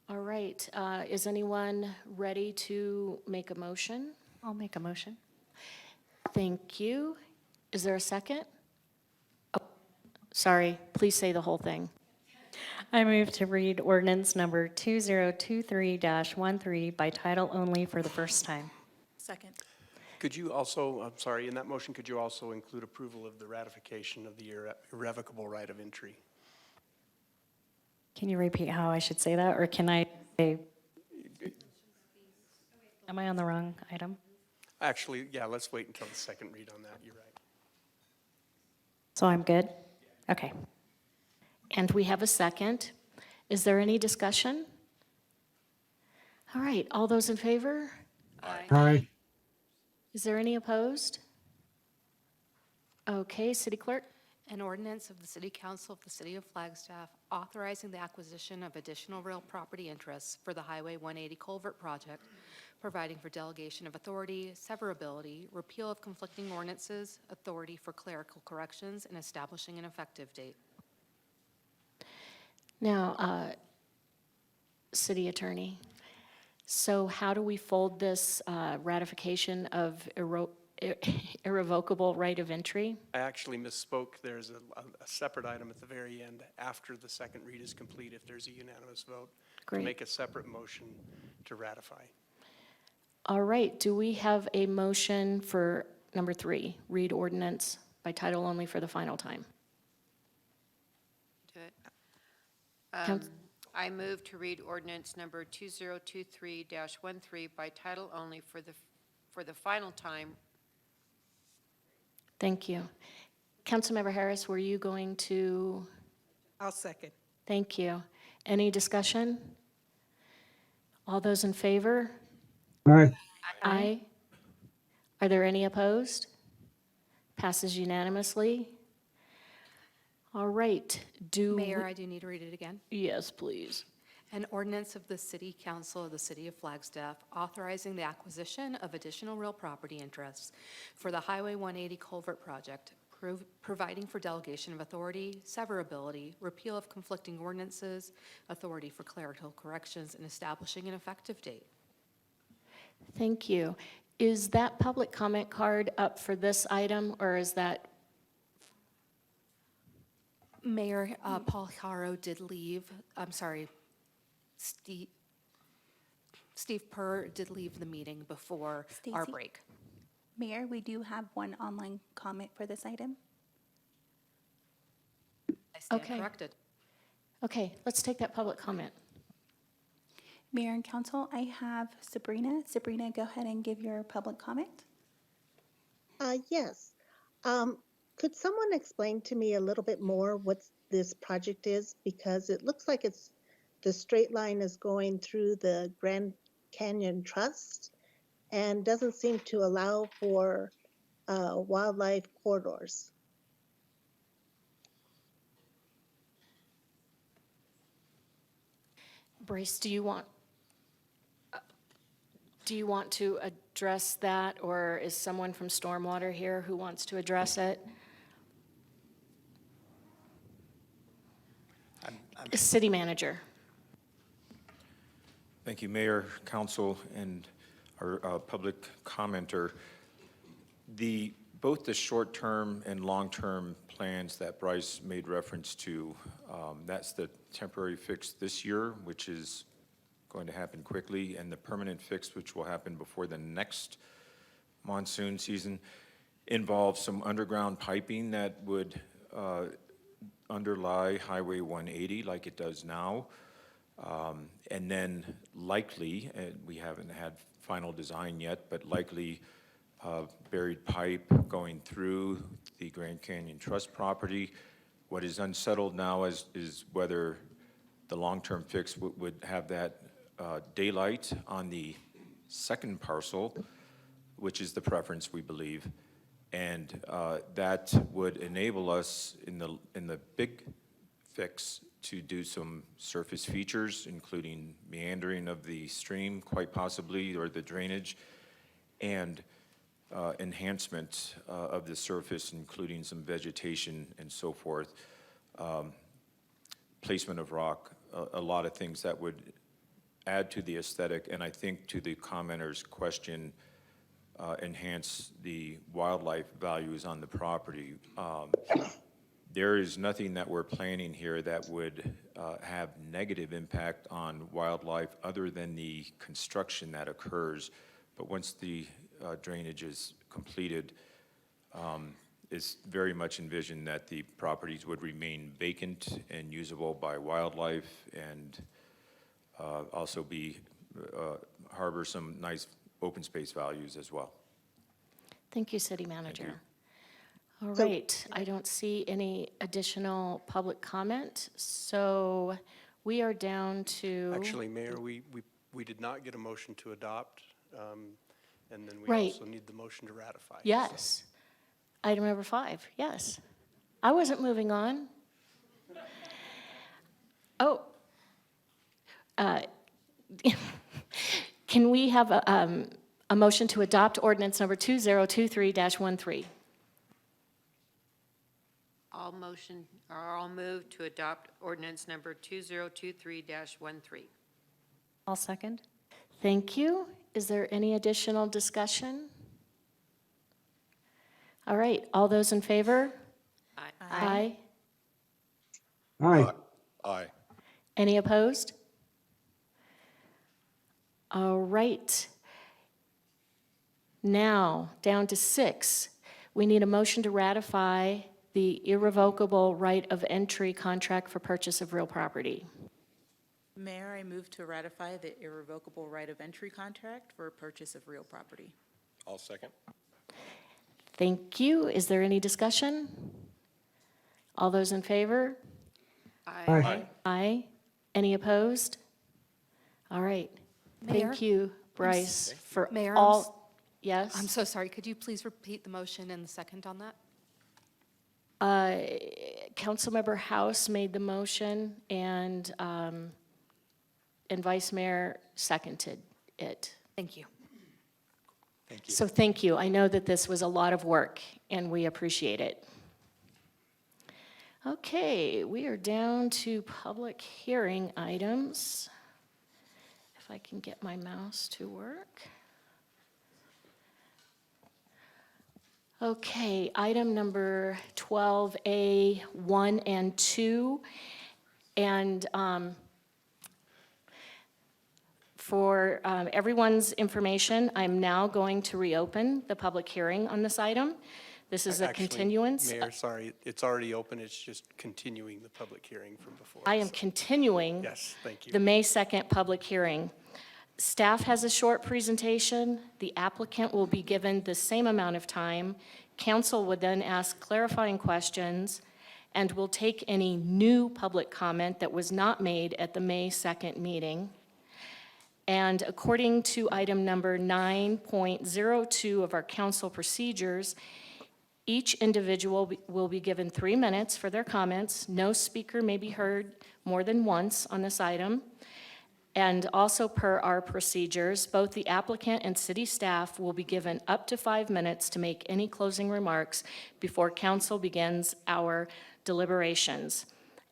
All right, is anyone ready to make a motion? I'll make a motion. Thank you. Is there a second? Oh, sorry, please say the whole thing. I move to read ordinance number 2023-13 by title only for the first time. Second. Could you also, I'm sorry, in that motion, could you also include approval of the ratification of the irrevocable right of entry? Can you repeat how I should say that, or can I say, am I on the wrong item? Actually, yeah, let's wait until the second read on that. You're right. So I'm good? Okay. And we have a second. Is there any discussion? All right, all those in favor? Aye. Is there any opposed? Okay, City Clerk? An ordinance of the City Council of the City of Flagstaff authorizing the acquisition of additional real property interests for the Highway 180 Culvert Project, providing for delegation of authority, severability, repeal of conflicting ordinances, authority for clerical corrections, and establishing an effective date. Now, City Attorney, so how do we fold this ratification of irrevocable right of entry? I actually misspoke. There's a separate item at the very end after the second read is complete, if there's a unanimous vote, Great. to make a separate motion to ratify. All right, do we have a motion for number 3, read ordinance by title only for the final time? Do it. Couns- I move to read ordinance number 2023-13 by title only for the final time. Thank you. Councilmember Harris, were you going to? I'll second. Thank you. Any discussion? All those in favor? Aye. Aye. Are there any opposed? Passes unanimously. All right, Mayor, I do need to read it again. Yes, please. An ordinance of the City Council of the City of Flagstaff authorizing the acquisition of additional real property interests for the Highway 180 Culvert Project, providing for delegation of authority, severability, repeal of conflicting ordinances, authority for clerical corrections, and establishing an effective date. Thank you. Is that public comment card up for this item, or is that? Mayor, Paul Haro did leave. I'm sorry, Steve Purr did leave the meeting before our Stacy? break. Mayor, we do have one online comment for this item. I stand Okay. corrected. Okay, let's take that public comment. Mayor and council, I have Sabrina. Sabrina, go ahead and give your public comment. Yes. Could someone explain to me a little bit more what this project is? Because it looks like the straight line is going through the Grand Canyon Trust and doesn't seem to allow for wildlife corridors. Brace, do you want to address that, or is someone from Stormwater here who wants to address it? City Manager. Thank you, Mayor, Council, and our public commenter. Both the short-term and long-term plans that Bryce made reference to, that's the temporary fix this year, which is going to happen quickly, and the permanent fix, which will happen before the next monsoon season, involves some underground piping that would underlie Highway 180 like it does now. And then likely, we haven't had final design yet, but likely buried pipe going through the Grand Canyon Trust property. What is unsettled now is whether the long-term fix would have that daylight on the second parcel, which is the preference, we believe. And that would enable us in the big fix to do some surface features, including meandering of the stream, quite possibly, or the drainage, and enhancement of the surface, including some vegetation and so forth, placement of rock, a lot of things that would add to the aesthetic, and I think to the commenter's question, enhance the wildlife values on the property. There is nothing that we're planning here that would have negative impact on wildlife other than the construction that occurs. But once the drainage is completed, it's very much envisioned that the properties would remain vacant and usable by wildlife, and also harbor some nice open space values as well. Thank you, City Manager. All right, I don't see any additional public comment, so we are down to. Actually, Mayor, we did not get a motion to adopt, and then we Right. also need the motion to ratify. so. Yes. Item number 5, yes. I wasn't moving on. Oh. Can we have a motion to adopt ordinance number 2023-13? I'll move to adopt ordinance number 2023-13. I'll second. Thank you. Is there any additional discussion? All right, all those in favor? Aye. Aye. Aye. Any opposed? All right. Now, down to 6. We need a motion to ratify the irrevocable right of entry contract for purchase of real property. Mayor, I move to ratify the irrevocable right of entry contract for purchase of real property. I'll second. Thank you. Is there any discussion? All those in favor? Aye. Aye. Any opposed? All right. Mayor? Thank you, Bryce, for Mayor, all. Yes? I'm so sorry. Could you please repeat the motion and the second on that? Councilmember House made the motion, and Vice Mayor seconded it. Thank you. Thank you. So thank you. I know that this was a lot of work, and we appreciate it. Okay, we are down to public hearing items. If I can get my mouse to work. Okay, item number 12A, 1 and 2. And for everyone's information, I'm now going to reopen the public hearing on this item. This is a Actually, continuance. Mayor, sorry, it's already open, it's just continuing the public hearing from before. I am so- continuing Yes, thank you. the May 2nd public hearing. Staff has a short presentation. The applicant will be given the same amount of time. Council would then ask clarifying questions, and will take any new public comment that was not made at the May 2nd meeting. And according to item number 9.02 of our council procedures, each individual will be given 3 minutes for their comments. No speaker may be heard more than once on this item. And also per our procedures, both the applicant and city staff will be given up to 5 minutes to make any closing remarks before council begins our deliberations.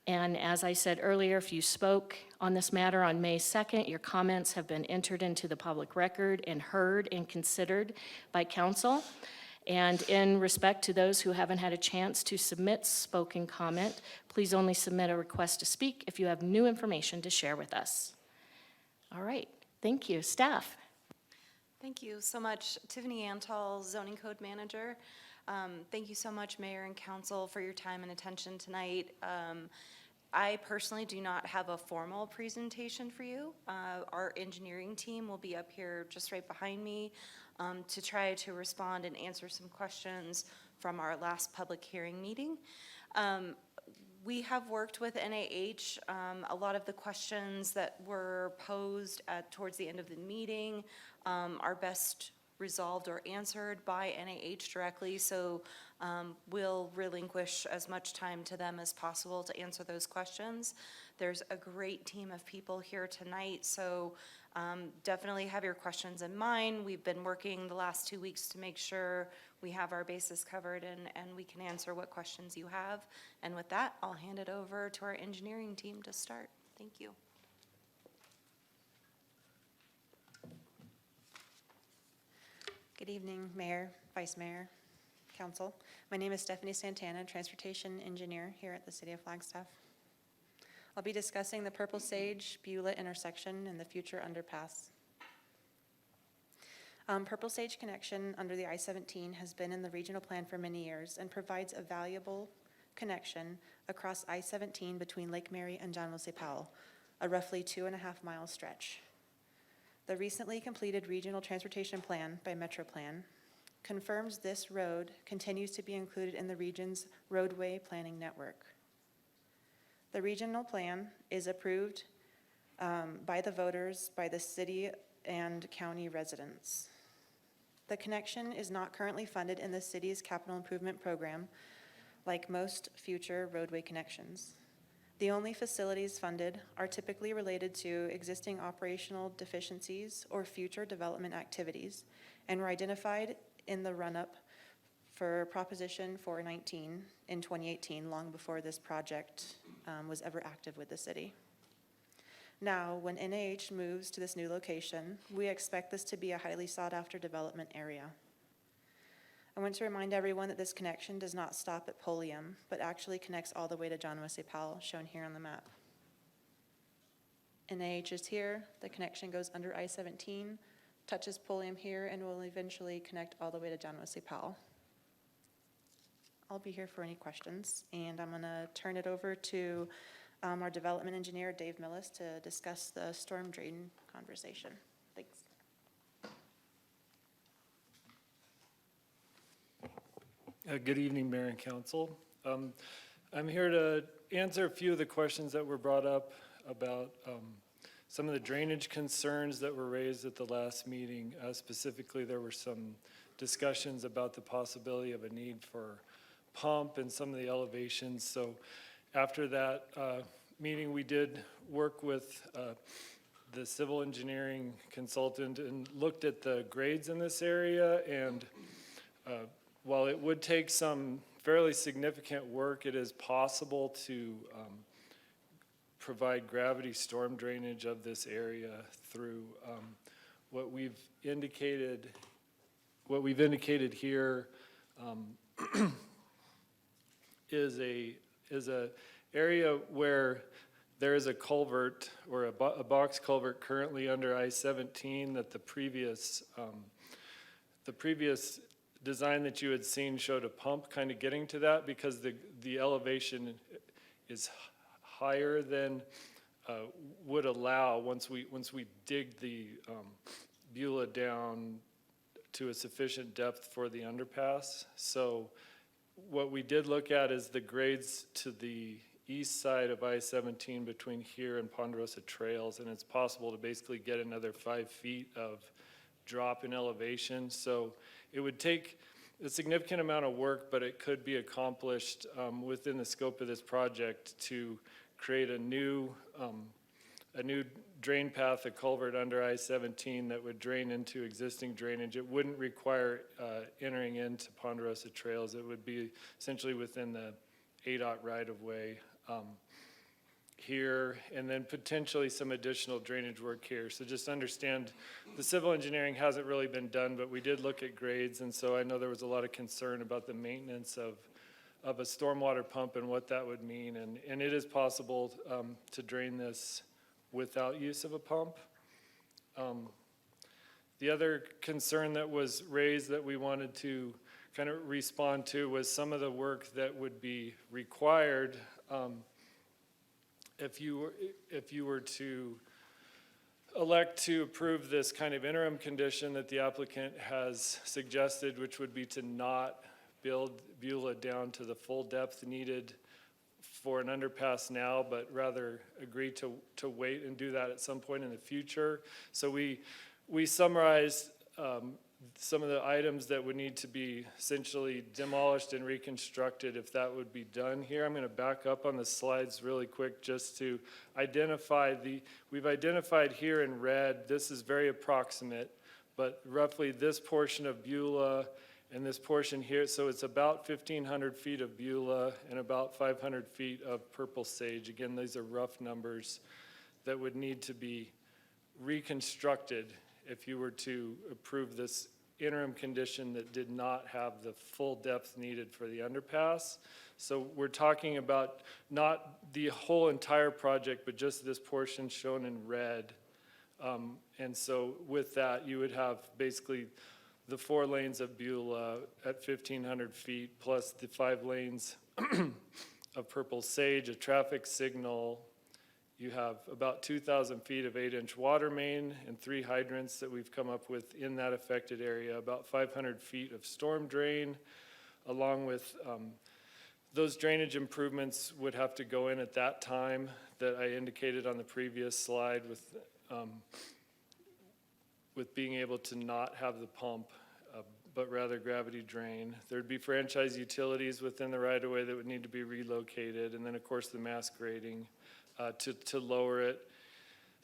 And as I said earlier, if you spoke on this matter on May 2nd, your comments have been entered into the public record and heard and considered by council. And in respect to those who haven't had a chance to submit spoken comment, please only submit a request to speak if you have new information to share with us. All right, thank you. Staff? Thank you so much. Tiffany Antal, Zoning Code Manager. Thank you so much, Mayor and Council, for your time and attention tonight. I personally do not have a formal presentation for you. Our engineering team will be up here just right behind me to try to respond and answer some questions from our last public hearing meeting. We have worked with NAH. A lot of the questions that were posed towards the end of the meeting are best resolved or answered by NAH directly, so we'll relinquish as much time to them as possible to answer those questions. There's a great team of people here tonight, so definitely have your questions in mind. We've been working the last 2 weeks to make sure we have our bases covered and we can answer what questions you have. And with that, I'll hand it over to our engineering team to start. Thank you. Good evening, Mayor, Vice Mayor, Council. My name is Stephanie Santana, Transportation Engineer here at the City of Flagstaff. I'll be discussing the Purple Sage Beulah intersection and the future underpass. Purple Sage connection under the I-17 has been in the regional plan for many years and provides a valuable connection across I-17 between Lake Mary and John Wesley Powell, a roughly 2.5-mile stretch. The recently completed Regional Transportation Plan by MetroPlan confirms this road continues to be included in the region's roadway planning network. The regional plan is approved by the voters, by the city and county residents. The connection is not currently funded in the city's capital improvement program, like most future roadway connections. The only facilities funded are typically related to existing operational deficiencies or future development activities, and were identified in the run-up for Proposition 419 in 2018, long before this project was ever active with the city. Now, when NAH moves to this new location, we expect this to be a highly sought-after development area. I want to remind everyone that this connection does not stop at Polium, but actually connects all the way to John Wesley Powell, shown here on the map. NAH is here, the connection goes under I-17, touches Polium here, and will eventually connect all the way to John Wesley Powell. I'll be here for any questions, and I'm gonna turn it over to our development engineer, Dave Millis, to discuss the storm drain conversation. Thanks. Good evening, Mayor and Council. I'm here to answer a few of the questions that were brought up about some of the drainage concerns that were raised at the last meeting. Specifically, there were some discussions about the possibility of a need for pump and some of the elevations. So after that meeting, we did work with the civil engineering consultant and looked at the grades in this area. And while it would take some fairly significant work, it is possible to provide gravity storm drainage of this area through what we've indicated here is a area where there is a culvert or a box culvert currently under I-17 that the previous design that you had seen showed a pump kind of getting to that, because the elevation is higher than would allow once we dig the Beulah down to a sufficient depth for the underpass. So what we did look at is the grades to the east side of I-17 between here and Ponderosa Trails, and it's possible to basically get another 5 feet of drop in elevation. So it would take a significant amount of work, but it could be accomplished within the scope of this project to create a new drain path, a culvert under I-17 that would drain into existing drainage. It wouldn't require entering into Ponderosa Trails. It would be essentially within the ADOT right-of-way here, and then potentially some additional drainage work here. So just understand, the civil engineering hasn't really been done, but we did look at grades, and so I know there was a lot of concern about the maintenance of a stormwater pump and what that would mean, and it is possible to drain this without use of a pump. The other concern that was raised that we wanted to kind of respond to was some of the work that would be required if you were to elect to approve this kind of interim condition that the applicant has suggested, which would be to not build Beulah down to the full depth needed for an underpass now, but rather agree to wait and do that at some point in the future. So we summarized some of the items that would need to be essentially demolished and reconstructed if that would be done here. I'm going to back up on the slides really quick just to identify we've identified here in red, this is very approximate, but roughly this portion of Beulah and this portion here, so it's about 1,500 feet of Beulah and about 500 feet of Purple Sage. Again, these are rough numbers that would need to be reconstructed if you were to approve this interim condition that did not have the full depth needed for the underpass. So we're talking about not the whole entire project, but just this portion shown in red. And so with that, you would have basically the 4 lanes of Beulah at 1,500 feet, plus the 5 lanes of Purple Sage, a traffic signal You have about 2,000 feet of 8-inch water main and 3 hydrants that we've come up with in that affected area, about 500 feet of storm drain, along with those drainage improvements would have to go in at that time that I indicated on the previous slide with being able to not have the pump, but rather gravity drain. There'd be franchise utilities within the right-of-way that would need to be relocated, and then, of course, the mass grading to lower it.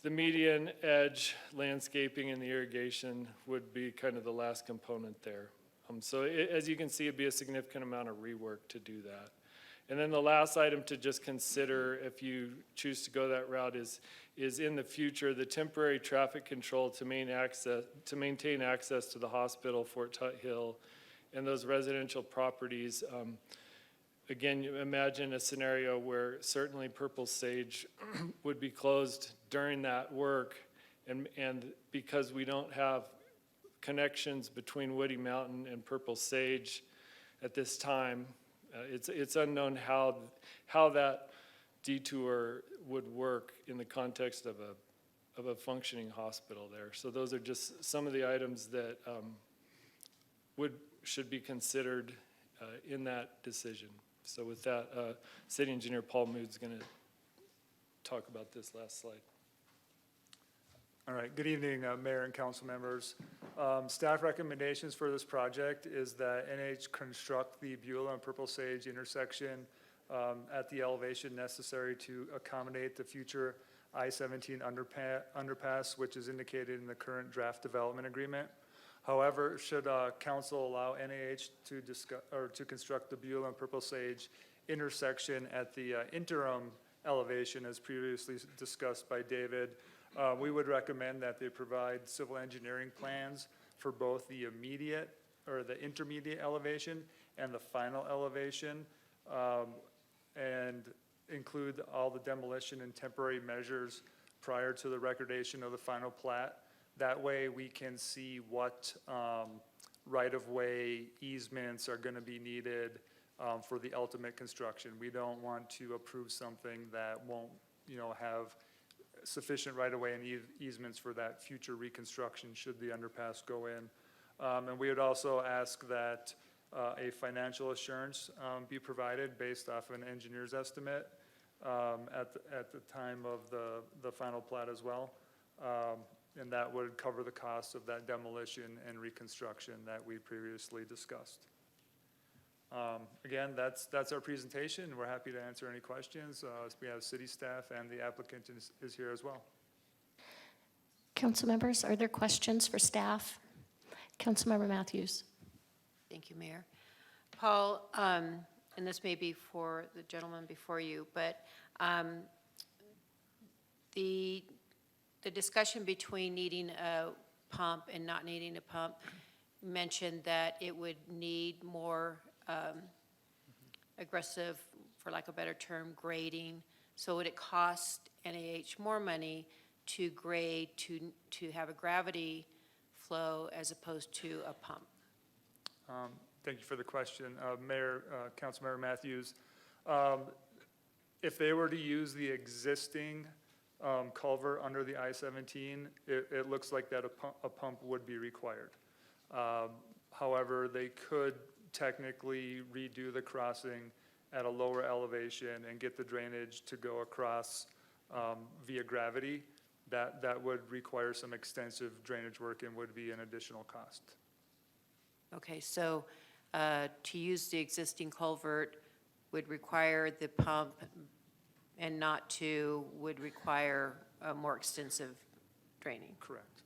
The median edge landscaping and the irrigation would be kind of the last component there. So as you can see, it'd be a significant amount of rework to do that. And then the last item to just consider if you choose to go that route is in the future, the temporary traffic control to maintain access to the hospital, Fort Tut Hill, and those residential properties. Again, you imagine a scenario where certainly Purple Sage would be closed during that work, and because we don't have connections between Woody Mountain and Purple Sage at this time, it's unknown how that detour would work in the context of a functioning hospital there. So those are just some of the items that should be considered in that decision. So with that, City Engineer Paul Mood's going to talk about this last slide. All right, good evening, Mayor and council members. Staff recommendations for this project is that NH construct the Beulah and Purple Sage intersection at the elevation necessary to accommodate the future I-17 underpass, which is indicated in the current draft development agreement. However, should council allow NAH to construct the Beulah and Purple Sage intersection at the interim elevation, as previously discussed by David, we would recommend that they provide civil engineering plans for both the immediate or the intermediate elevation and the final elevation, and include all the demolition and temporary measures prior to the recordation of the final plat. That way we can see what right-of-way easements are going to be needed for the ultimate construction. We don't want to approve something that won't, have sufficient right-of-way and easements for that future reconstruction should the underpass go in. And we would also ask that a financial assurance be provided based off an engineer's estimate at the time of the final plat as well. And that would cover the cost of that demolition and reconstruction that we previously discussed. Again, that's our presentation. We're happy to answer any questions. We have city staff and the applicant is here as well. Council members, are there questions for staff? Councilmember Matthews. Thank you, Mayor. Paul, and this may be for the gentleman before you, but the discussion between needing a pump and not needing a pump mentioned that it would need more aggressive, for lack of a better term, grading. So would it cost NAH more money to grade, to have a gravity flow as opposed to a pump? Thank you for the question, Mayor, Councilmember Matthews. If they were to use the existing culvert under the I-17, it looks like that a pump would be required. However, they could technically redo the crossing at a lower elevation and get the drainage to go across via gravity. That would require some extensive drainage work and would be an additional cost. Okay, so to use the existing culvert would require the pump, and not to would require a more extensive draining? Correct.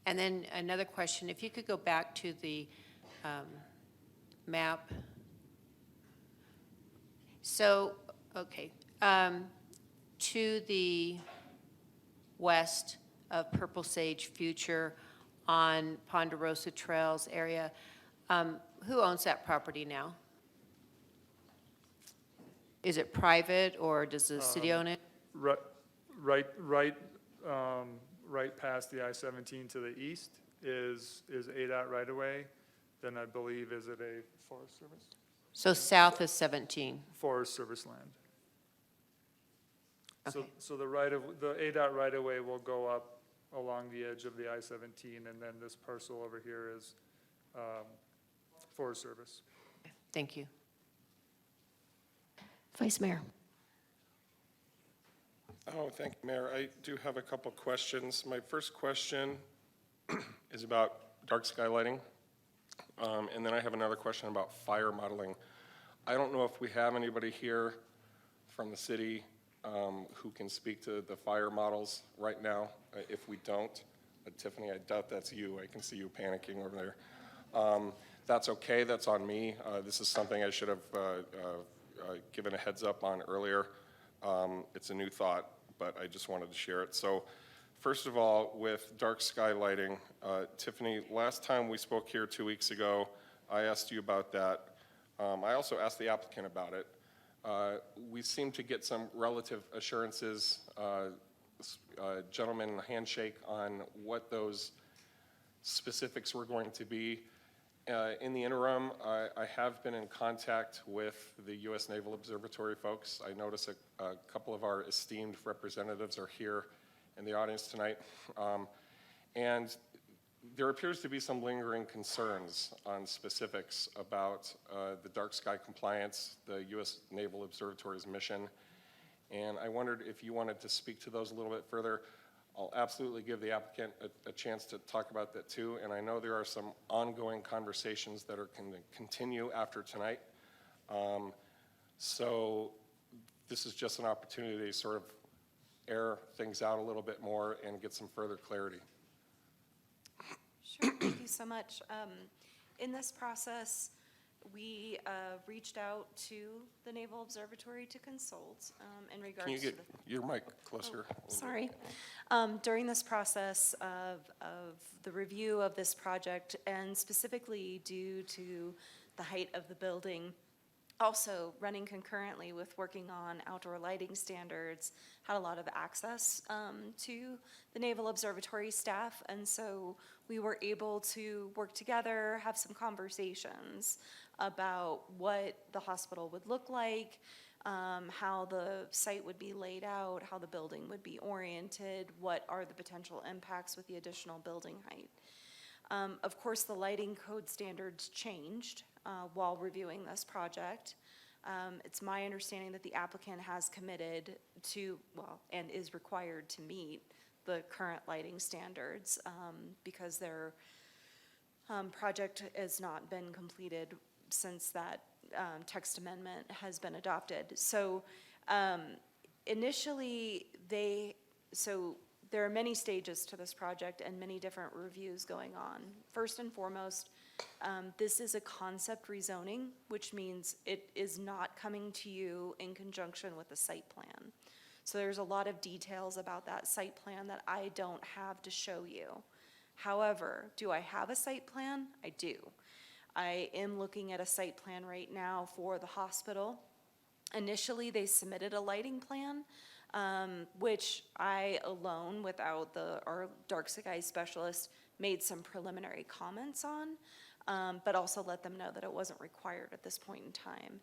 And then another question, if you could go back to the map. So, okay, to the west of Purple Sage Future on Ponderosa Trails area, who owns that property now? Is it private or does the city own it? Right past the I-17 to the east is ADOT right-of-way. Then I believe, is it a Forest Service? So south is 17. Forest Service land. So the ADOT right-of-way will go up along the edge of the I-17, and then this parcel over here is Forest Service. Thank you. Vice Mayor. Oh, thank you, Mayor. I do have a couple questions. My first question is about dark sky lighting. And then I have another question about fire modeling. I don't know if we have anybody here from the city who can speak to the fire models right now. If we don't, Tiffany, I doubt that's you. I can see you panicking over there. That's okay. That's on me. This is something I should have given a heads up on earlier. It's a new thought, but I just wanted to share it. So first of all, with dark sky lighting, Tiffany, last time we spoke here 2 weeks ago, I asked you about that. I also asked the applicant about it. We seem to get some relative assurances, gentleman handshake on what those specifics were going to be. In the interim, I have been in contact with the U.S. Naval Observatory folks. I notice a couple of our esteemed representatives are here in the audience tonight. And there appears to be some lingering concerns on specifics about the dark sky compliance, the U.S. Naval Observatory's mission. And I wondered if you wanted to speak to those a little bit further. I'll absolutely give the applicant a chance to talk about that too. And I know there are some ongoing conversations that are going to continue after tonight. So this is just an opportunity to sort of air things out a little bit more and get some further clarity. Sure, thank you so much. In this process, we reached out to the Naval Observatory to consult in regards Can you to get your mic closer? Sorry. During this process of the review of this project, and specifically due to the height of the building, also running concurrently with working on outdoor lighting standards, had a lot of access to the Naval Observatory staff, and so we were able to work together, have some conversations about what the hospital would look like, how the site would be laid out, how the building would be oriented, what are the potential impacts with the additional building height. Of course, the lighting code standards changed while reviewing this project. It's my understanding that the applicant has committed to, well, and is required to meet the current lighting standards because their project has not been completed since that text amendment has been adopted. So initially, there are many stages to this project and many different reviews going on. First and foremost, this is a concept rezoning, which means it is not coming to you in conjunction with the site plan. So there's a lot of details about that site plan that I don't have to show you. However, do I have a site plan? I do. I am looking at a site plan right now for the hospital. Initially, they submitted a lighting plan, which I alone, without our dark sky specialist, made some preliminary comments on, but also let them know that it wasn't required at this point in time.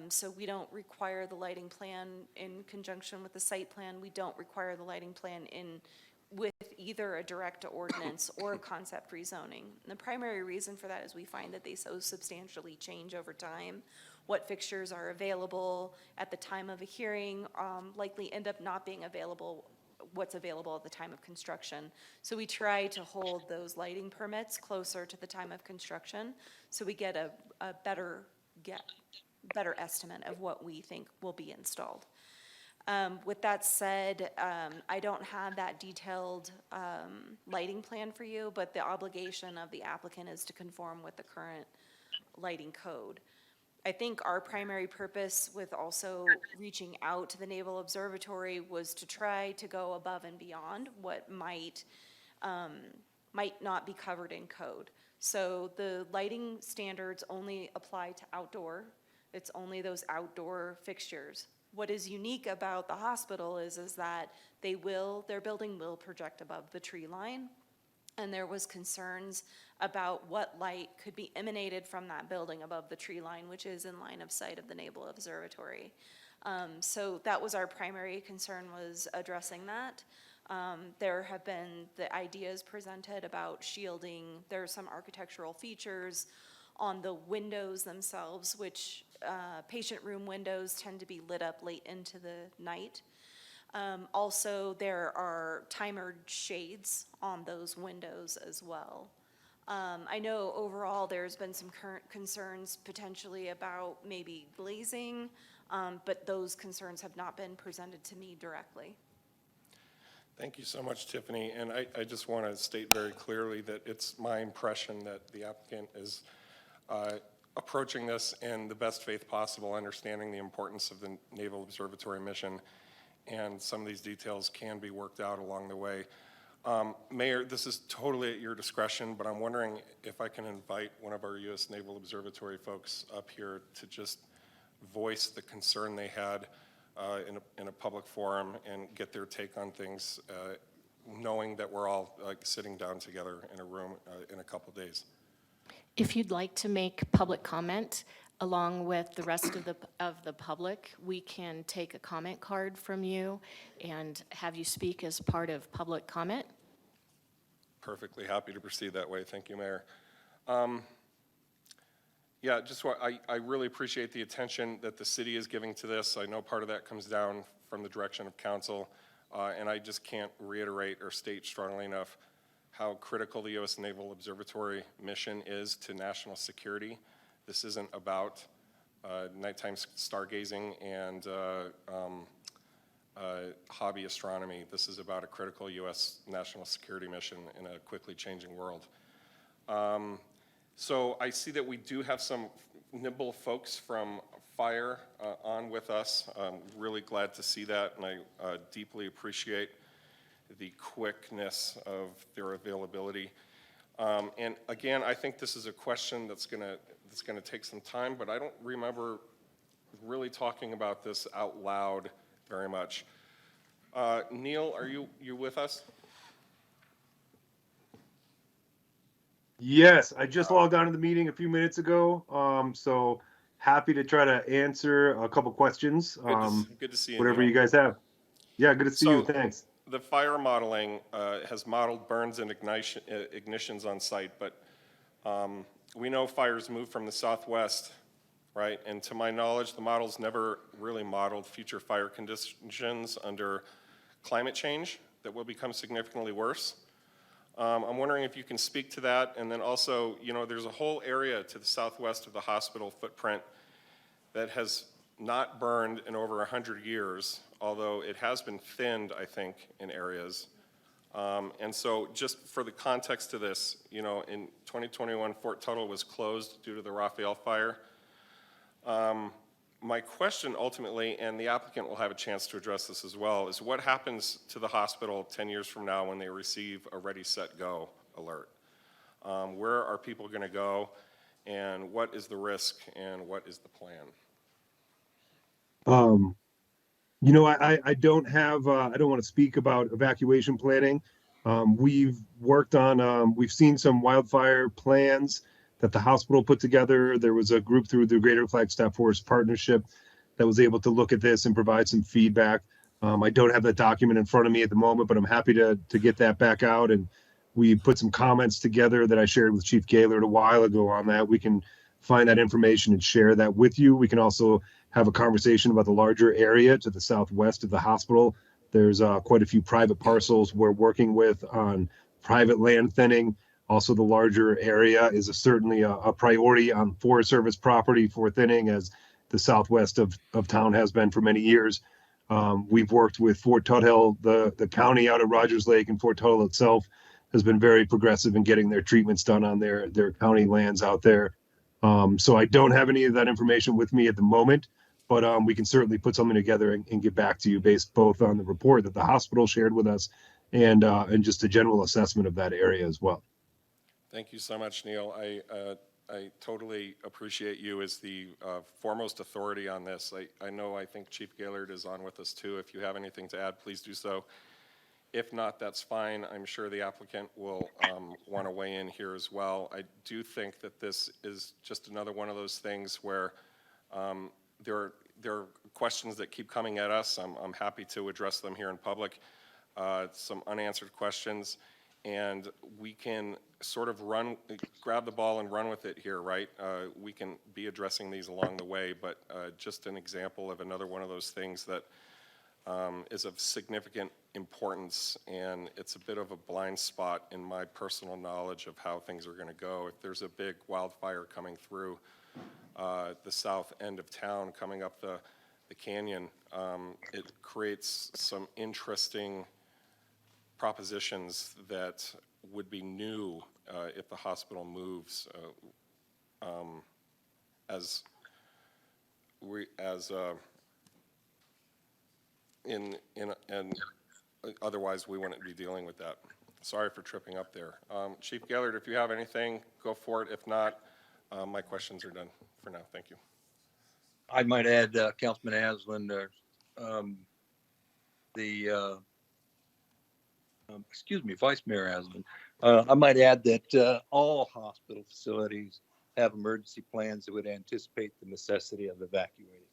So we don't require the lighting plan in conjunction with the site plan. We don't require the lighting plan with either a direct ordinance or a concept rezoning. And the primary reason for that is we find that they so substantially change over time. What fixtures are available at the time of a hearing likely end up not being available, what's available at the time of construction. So we try to hold those lighting permits closer to the time of construction so we get a better estimate of what we think will be installed. With that said, I don't have that detailed lighting plan for you, but the obligation of the applicant is to conform with the current lighting code. I think our primary purpose with also reaching out to the Naval Observatory was to try to go above and beyond what might not be covered in code. So the lighting standards only apply to outdoor. It's only those outdoor fixtures. What is unique about the hospital is that their building will project above the tree line. And there was concerns about what light could be emanated from that building above the tree line, which is in line of sight of the Naval Observatory. So that was our primary concern, was addressing that. There have been the ideas presented about shielding. There are some architectural features on the windows themselves, which patient room windows tend to be lit up late into the night. Also, there are timered shades on those windows as well. I know overall there's been some current concerns potentially about maybe glazing, but those concerns have not been presented to me directly. Thank you so much, Tiffany. And I just want to state very clearly that it's my impression that the applicant is approaching this in the best faith possible, understanding the importance of the Naval Observatory mission, and some of these details can be worked out along the way. Mayor, this is totally at your discretion, but I'm wondering if I can invite one of our U.S. Naval Observatory folks up here to just voice the concern they had in a public forum and get their take on things, knowing that we're all sitting down together in a room in a couple days. If you'd like to make public comment along with the rest of the public, we can take a comment card from you and have you speak as part of public comment. Perfectly happy to proceed that way. Thank you, Mayor. Yeah, just what I really appreciate the attention that the city is giving to this. I know part of that comes down from the direction of council, and I just can't reiterate or state strongly enough how critical the U.S. Naval Observatory mission is to national security. This isn't about nighttime stargazing and hobby astronomy. This is about a critical U.S. national security mission in a quickly changing world. So I see that we do have some nimble folks from fire on with us. I'm really glad to see that, and I deeply appreciate the quickness of their availability. And again, I think this is a question that's gonna take some time, but I don't remember really talking about this out loud very much. Neil, are you with us? Yes, I just logged on to the meeting a few minutes ago, so happy to try to answer a couple questions. Good to see you, Whatever Neil. you guys have. Yeah, good to see you. Thanks. The fire modeling has modeled burns and ignitions on site, but we know fires move from the southwest, right? And to my knowledge, the models never really modeled future fire conditions under climate change that will become significantly worse. I'm wondering if you can speak to that, and then also, you know, there's a whole area to the southwest of the hospital footprint that has not burned in over 100 years, although it has been thinned, I think, in areas. And so just for the context of this, you know, in 2021, Fort Tuttle was closed due to the Raphael fire. My question ultimately, and the applicant will have a chance to address this as well, is what happens to the hospital 10 years from now when they receive a ready, set, go alert? Where are people gonna go, and what is the risk, and what is the plan? You know, I don't have, I don't want to speak about evacuation planning. We've worked on, we've seen some wildfire plans that the hospital put together. There was a group through the Greater Flagstaff Forest Partnership that was able to look at this and provide some feedback. I don't have that document in front of me at the moment, but I'm happy to get that back out. And we put some comments together that I shared with Chief Gaylord a while ago on that. We can find that information and share that with you. We can also have a conversation about the larger area to the southwest of the hospital. There's quite a few private parcels we're working with on private land thinning. Also, the larger area is certainly a priority on Forest Service property for thinning, as the southwest of town has been for many years. We've worked with Fort Tuttle, the county out of Rogers Lake, and Fort Tuttle itself has been very progressive in getting their treatments done on their county lands out there. So I don't have any of that information with me at the moment, but we can certainly put something together and get back to you based both on the report that the hospital shared with us and just a general assessment of that area as well. Thank you so much, Neil. I totally appreciate you as the foremost authority on this. I think Chief Gaylord is on with us too. If you have anything to add, please do so. If not, that's fine. I'm sure the applicant will want to weigh in here as well. I do think that this is just another one of those things where there are questions that keep coming at us. I'm happy to address them here in public. Some unanswered questions, and we can sort of grab the ball and run with it here, right? We can be addressing these along the way, but just an example of another one of those things that is of significant importance, and it's a bit of a blind spot in my personal knowledge of how things are going to go. If there's a big wildfire coming through the south end of town, coming up the canyon, it creates some interesting propositions that would be new if the hospital moves, and otherwise we wouldn't be dealing with that. Sorry for tripping up there. Chief Gaillard, if you have anything, go for it. If not, my questions are done for now. Thank you. I might add, Councilman Aslan, Vice Mayor Aslan, I might add that all hospital facilities have emergency plans that would anticipate the necessity of evacuating.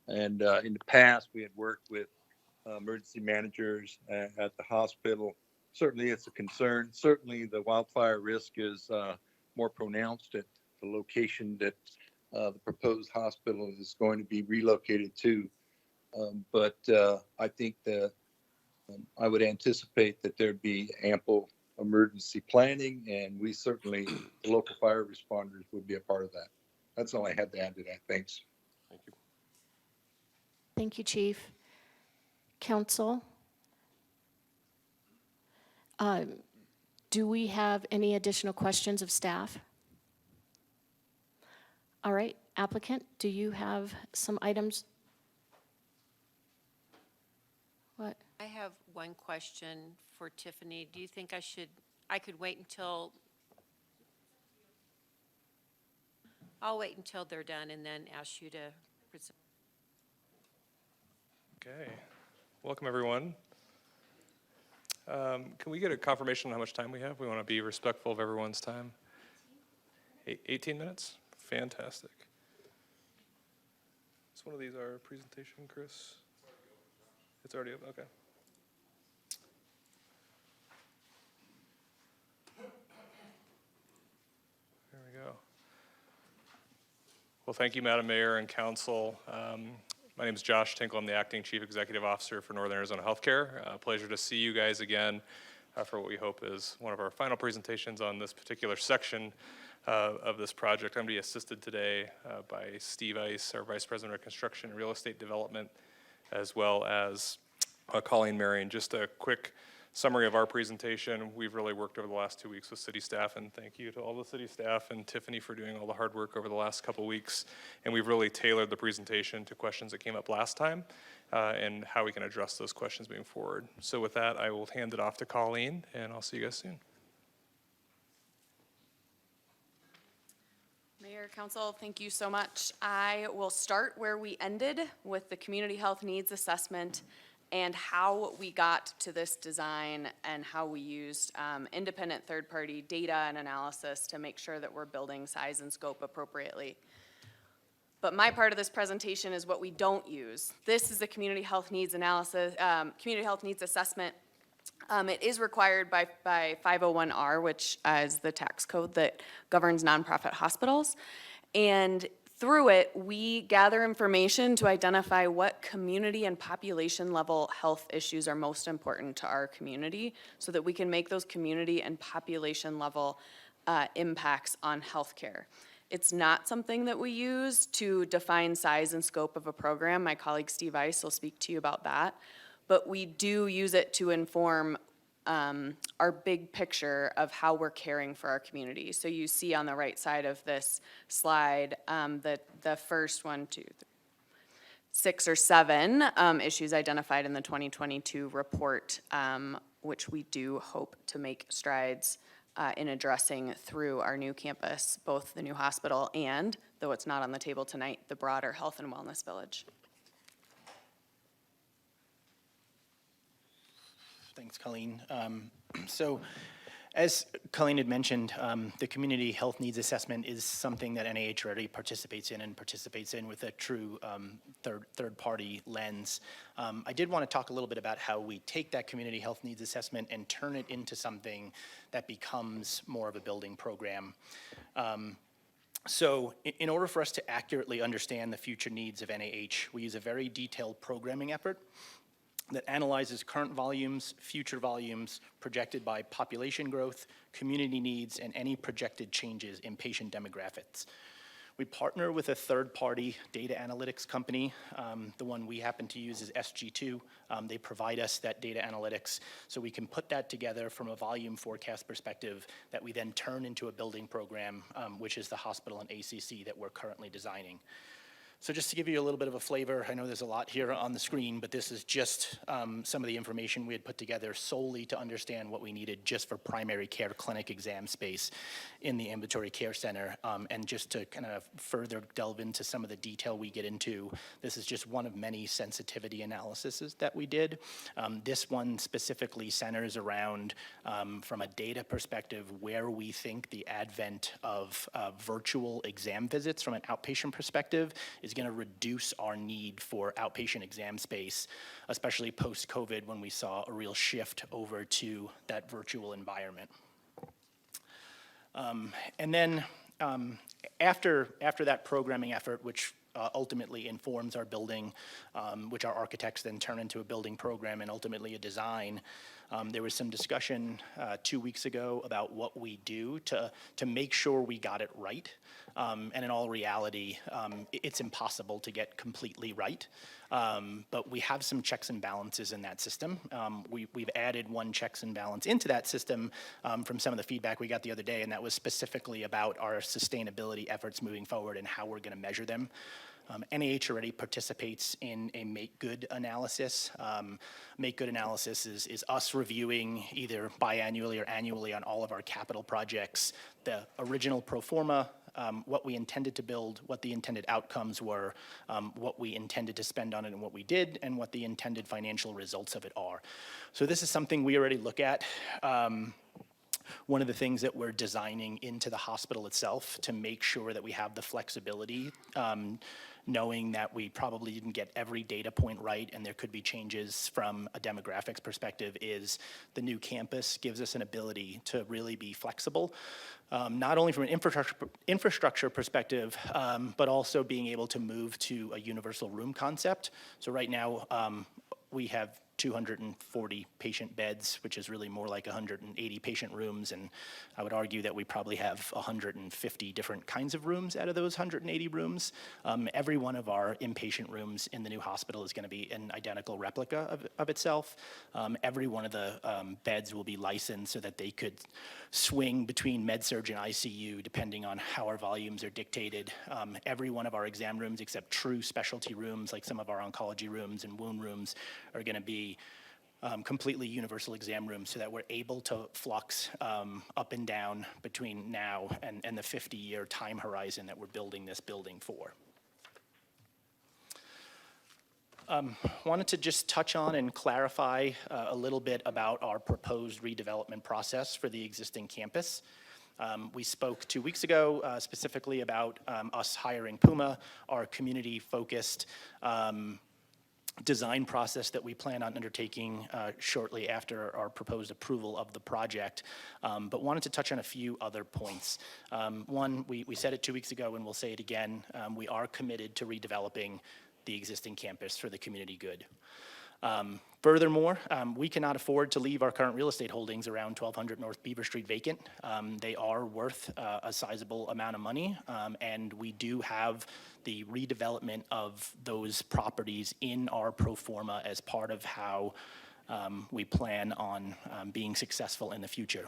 And in the past, we had worked with emergency managers at the hospital. Certainly it's a concern. Certainly the wildfire risk is more pronounced at the location that the proposed hospital is going to be relocated to. But I think that I would anticipate that there'd be ample emergency planning, and we certainly, the local fire responders, would be a part of that. That's all I had to add to that. Thanks. Thank you. Thank you, Chief. Council, do we have any additional questions of staff? All right, applicant, do you have some items? What? I have one question for Tiffany. Do you think I could wait until, I'll wait until they're done and then ask you to present. Okay, welcome everyone. Can we get a confirmation on how much time we have? We want to be respectful of everyone's time. 18 minutes? Fantastic. Is one of these our presentation, Chris? It's already up, okay. There we go. Well, thank you, Madam Mayor and Council. My name is Josh Tinkle. I'm the Acting Chief Executive Officer for Northern Arizona Healthcare. Pleasure to see you guys again for what we hope is one of our final presentations on this particular section of this project. I'm going to be assisted today by Steve Ice, our Vice President of Construction and Real Estate Development, as well as Colleen Marion. Just a quick summary of our presentation. We've really worked over the last 2 weeks with city staff, and thank you to all the city staff and Tiffany for doing all the hard work over the last couple weeks. And we've really tailored the presentation to questions that came up last time and how we can address those questions moving forward. So with that, I will hand it off to Colleen, and I'll see you guys soon. Mayor, Council, thank you so much. I will start where we ended with the community health needs assessment and how we got to this design and how we used independent third-party data and analysis to make sure that we're building size and scope appropriately. But my part of this presentation is what we don't use. This is a community health needs analysis, community health needs assessment. It is required by 501R, which is the tax code that governs nonprofit hospitals. And through it, we gather information to identify what community and population level health issues are most important to our community so that we can make those community and population level impacts on healthcare. It's not something that we use to define size and scope of a program. My colleague Steve Ice will speak to you about that. But we do use it to inform our big picture of how we're caring for our community. So you see on the right side of this slide, the first 6 or 7 issues identified in the 2022 report, which we do hope to make strides in addressing through our new campus, both the new hospital and, though it's not on the table tonight, the broader health and wellness village. Thanks, Colleen. So As Colleen had mentioned, the community health needs assessment is something that NIH already participates in with a true third-party lens. I did want to talk a little bit about how we take that community health needs assessment and turn it into something that becomes more of a building program. So in order for us to accurately understand the future needs of NIH, we use a very detailed programming effort that analyzes current volumes, future volumes, projected by population growth, community needs, and any projected changes in patient demographics. We partner with a third-party data analytics company. The one we happen to use is SG2. They provide us that data analytics so we can put that together from a volume forecast perspective that we then turn into a building program, which is the hospital and ACC that we're currently designing. So just to give you a little bit of a flavor, I know there's a lot here on the screen, but this is just some of the information we had put together solely to understand what we needed just for primary care clinic exam space in the ambulatory care center. And just to kind of further delve into some of the detail we get into, this is just one of many sensitivity analyses that we did. This one specifically centers around, from a data perspective, where we think the advent of virtual exam visits from an outpatient perspective is going to reduce our need for outpatient exam space, especially post-COVID when we saw a real shift over to that virtual environment. And then after that programming effort, which ultimately informs our building, which our architects then turn into a building program and ultimately a design, there was some discussion 2 weeks ago about what we do to make sure we got it right. And in all reality, it's impossible to get completely right. But we have some checks and balances in that system. We've added one checks and balance into that system from some of the feedback we got the other day, and that was specifically about our sustainability efforts moving forward and how we're going to measure them. NIH already participates in a make good analysis. Make good analysis is us reviewing either biannually or annually on all of our capital projects, the original pro forma, what we intended to build, what the intended outcomes were, what we intended to spend on it and what we did, and what the intended financial results of it are. So this is something we already look at. One of the things that we're designing into the hospital itself to make sure that we have the flexibility, knowing that we probably didn't get every data point right and there could be changes from a demographics perspective, is the new campus gives us an ability to really be flexible, not only from an infrastructure perspective, but also being able to move to a universal room concept. So right now, we have 240 patient beds, which is really more like 180 patient rooms, and I would argue that we probably have 150 different kinds of rooms out of those 180 rooms. Every one of our inpatient rooms in the new hospital is going to be an identical replica of itself. Every one of the beds will be licensed so that they could swing between med-surg and ICU depending on how our volumes are dictated. Every one of our exam rooms, except true specialty rooms like some of our oncology rooms and wound rooms, are going to be completely universal exam rooms so that we're able to flux up and down between now and the 50-year time horizon that we're building this building for. Wanted to just touch on and clarify a little bit about our proposed redevelopment process for the existing campus. We spoke 2 weeks ago specifically about us hiring Puma, our community-focused design process that we plan on undertaking shortly after our proposed approval of the project, but wanted to touch on a few other points. One, we said it 2 weeks ago and we'll say it again, we are committed to redeveloping the existing campus for the community good. Furthermore, we cannot afford to leave our current real estate holdings around 1200 North Beaver Street vacant. They are worth a sizable amount of money, and we do have the redevelopment of those properties in our pro forma as part of how we plan on being successful in the future.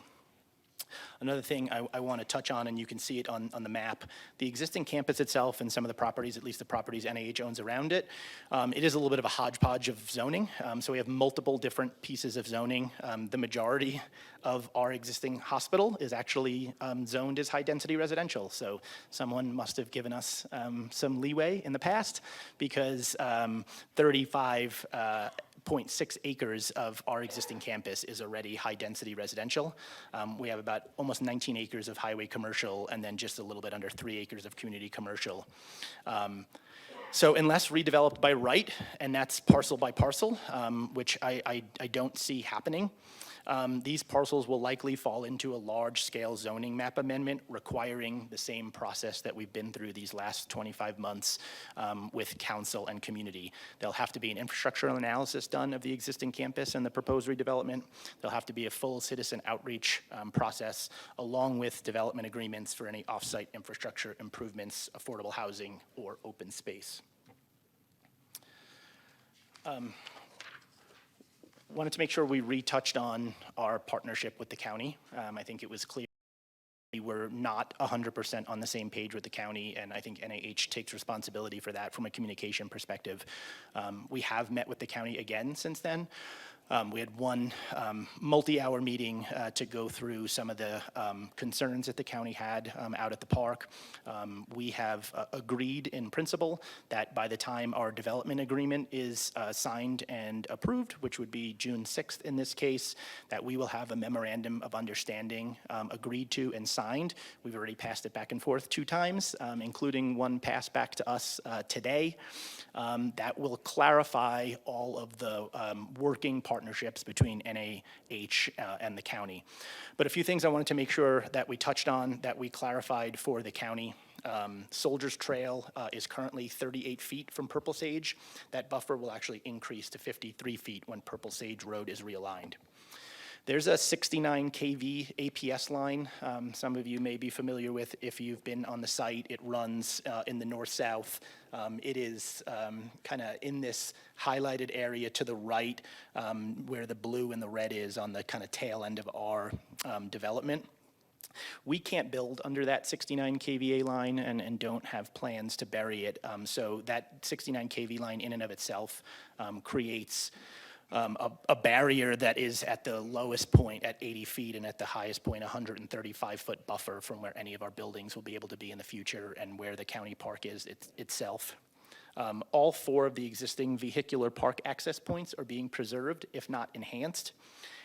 Another thing I want to touch on, and you can see it on the map, the existing campus itself and some of the properties, at least the properties NIH owns around it, it is a little bit of a hodgepodge of zoning. So we have multiple different pieces of zoning. The majority of our existing hospital is actually zoned as high-density residential. So someone must have given us some leeway in the past because 35% 0.6 acres of our existing campus is already high-density residential. We have about almost 19 acres of highway commercial, and then just a little bit under 3 acres of community commercial. So unless redeveloped by right, and that's parcel by parcel, which I don't see happening, these parcels will likely fall into a large-scale zoning map amendment requiring the same process that we've been through these last 25 months with council and community. There'll have to be an infrastructural analysis done of the existing campus and the proposed redevelopment. There'll have to be a full citizen outreach process along with development agreements for any off-site infrastructure improvements, affordable housing, or open space. Wanted to make sure we retouched on our partnership with the county. I think it was clear we were not 100% on the same page with the county, and I think NIH takes responsibility for that from a communication perspective. We have met with the county again since then. We had one multi-hour meeting to go through some of the concerns that the county had out at the park. We have agreed in principle that by the time our development agreement is signed and approved, which would be June 6th in this case, that we will have a memorandum of understanding agreed to and signed. We've already passed it back and forth 2 times, including one passed back to us today. That will clarify all of the working partnerships between NIH and the county. But a few things I wanted to make sure that we touched on, that we clarified for the county. Soldiers Trail is currently 38 feet from Purple Sage. That buffer will actually increase to 53 feet when Purple Sage Road is realigned. There's a 69 kV APS line. Some of you may be familiar with if you've been on the site. It runs in the north-south. It is kind of in this highlighted area to the right where the blue and the red is on the kind of tail end of our development. We can't build under that 69 kVA line and don't have plans to bury it. So that 69 kV line in and of itself creates a barrier that is at the lowest point at 80 feet and at the highest point 135-foot buffer from where any of our buildings will be able to be in the future and where the county park is itself. All 4 of the existing vehicular park access points are being preserved, if not enhanced.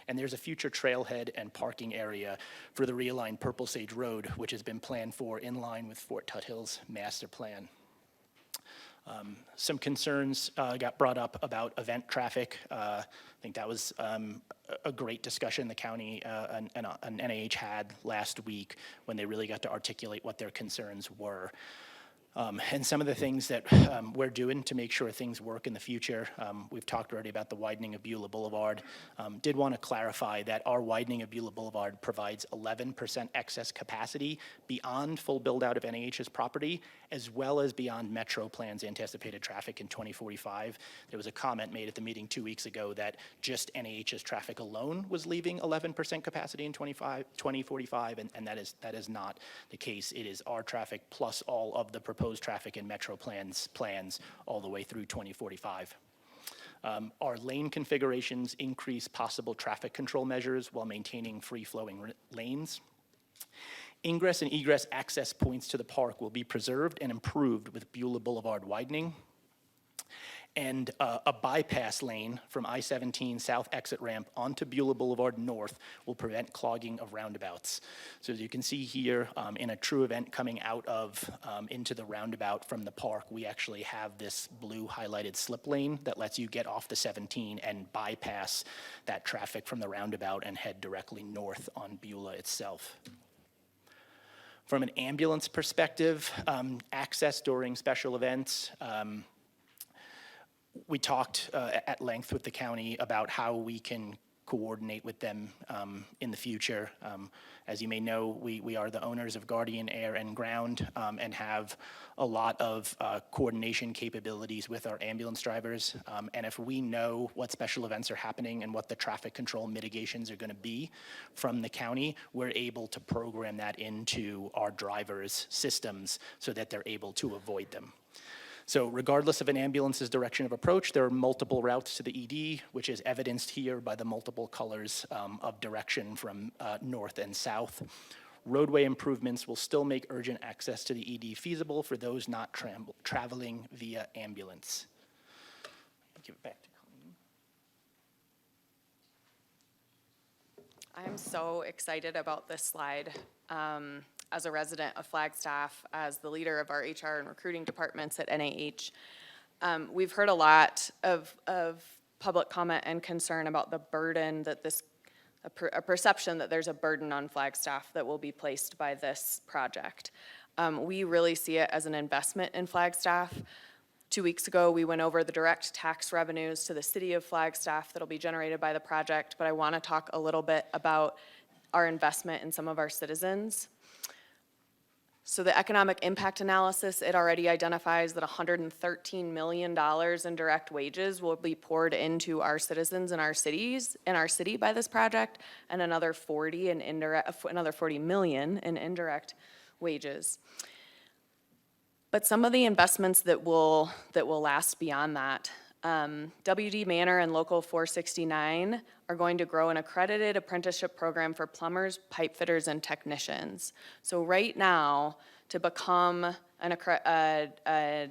And there's a future trailhead and parking area for the realigned Purple Sage Road, which has been planned for in line with Fort Tuthill's master plan. Some concerns got brought up about event traffic. I think that was a great discussion the county and NIH had last week when they really got to articulate what their concerns were. And some of the things that we're doing to make sure things work in the future. We've talked already about the widening of Beulah Boulevard. Did want to clarify that our widening of Beulah Boulevard provides 11% excess capacity beyond full build-out of NIH's property, as well as beyond Metro Plan's anticipated traffic in 2045. There was a comment made at the meeting 2 weeks ago that just NIH's traffic alone was leaving 11% capacity in 2045, and that is not the case. It is our traffic plus all of the proposed traffic in Metro plans all the way through 2045. Our lane configurations increase possible traffic control measures while maintaining free-flowing lanes. Ingress and egress access points to the park will be preserved and improved with Beulah Boulevard widening. And a bypass lane from I-17 south exit ramp onto Beulah Boulevard north will prevent clogging of roundabouts. So as you can see here, in a true event coming out of into the roundabout from the park, we actually have this blue highlighted slip lane that lets you get off the 17 and bypass that traffic from the roundabout and head directly north on Beulah itself. From an ambulance perspective, access during special events, we talked at length with the county about how we can coordinate with them in the future. As you may know, we are the owners of Guardian Air and Ground and have a lot of coordination capabilities with our ambulance drivers. And if we know what special events are happening and what the traffic control mitigations are going to be from the county, we're able to program that into our drivers' systems so that they're able to avoid them. So regardless of an ambulance's direction of approach, there are multiple routes to the ED, which is evidenced here by the multiple colors of direction from north and south. Roadway improvements will still make urgent access to the ED feasible for those not traveling via ambulance. Give it back to Colleen. I'm so excited about this slide. As a resident of Flagstaff, as the leader of our HR and recruiting departments at NAH, we've heard a lot of public comment and concern about the burden that a perception that there's a burden on Flagstaff that will be placed by this project. We really see it as an investment in Flagstaff. 2 weeks ago, we went over the direct tax revenues to the city of Flagstaff that'll be generated by the project, but I want to talk a little bit about our investment in some of our citizens. So the economic impact analysis, it already identifies that $113 million in direct wages will be poured into our citizens in our city by this project, and another 40 million in indirect wages. But some of the investments that will last beyond that, WD Manor and Local 469 are going to grow an accredited apprenticeship program for plumbers, pipe fitters, and technicians. So right now, to become to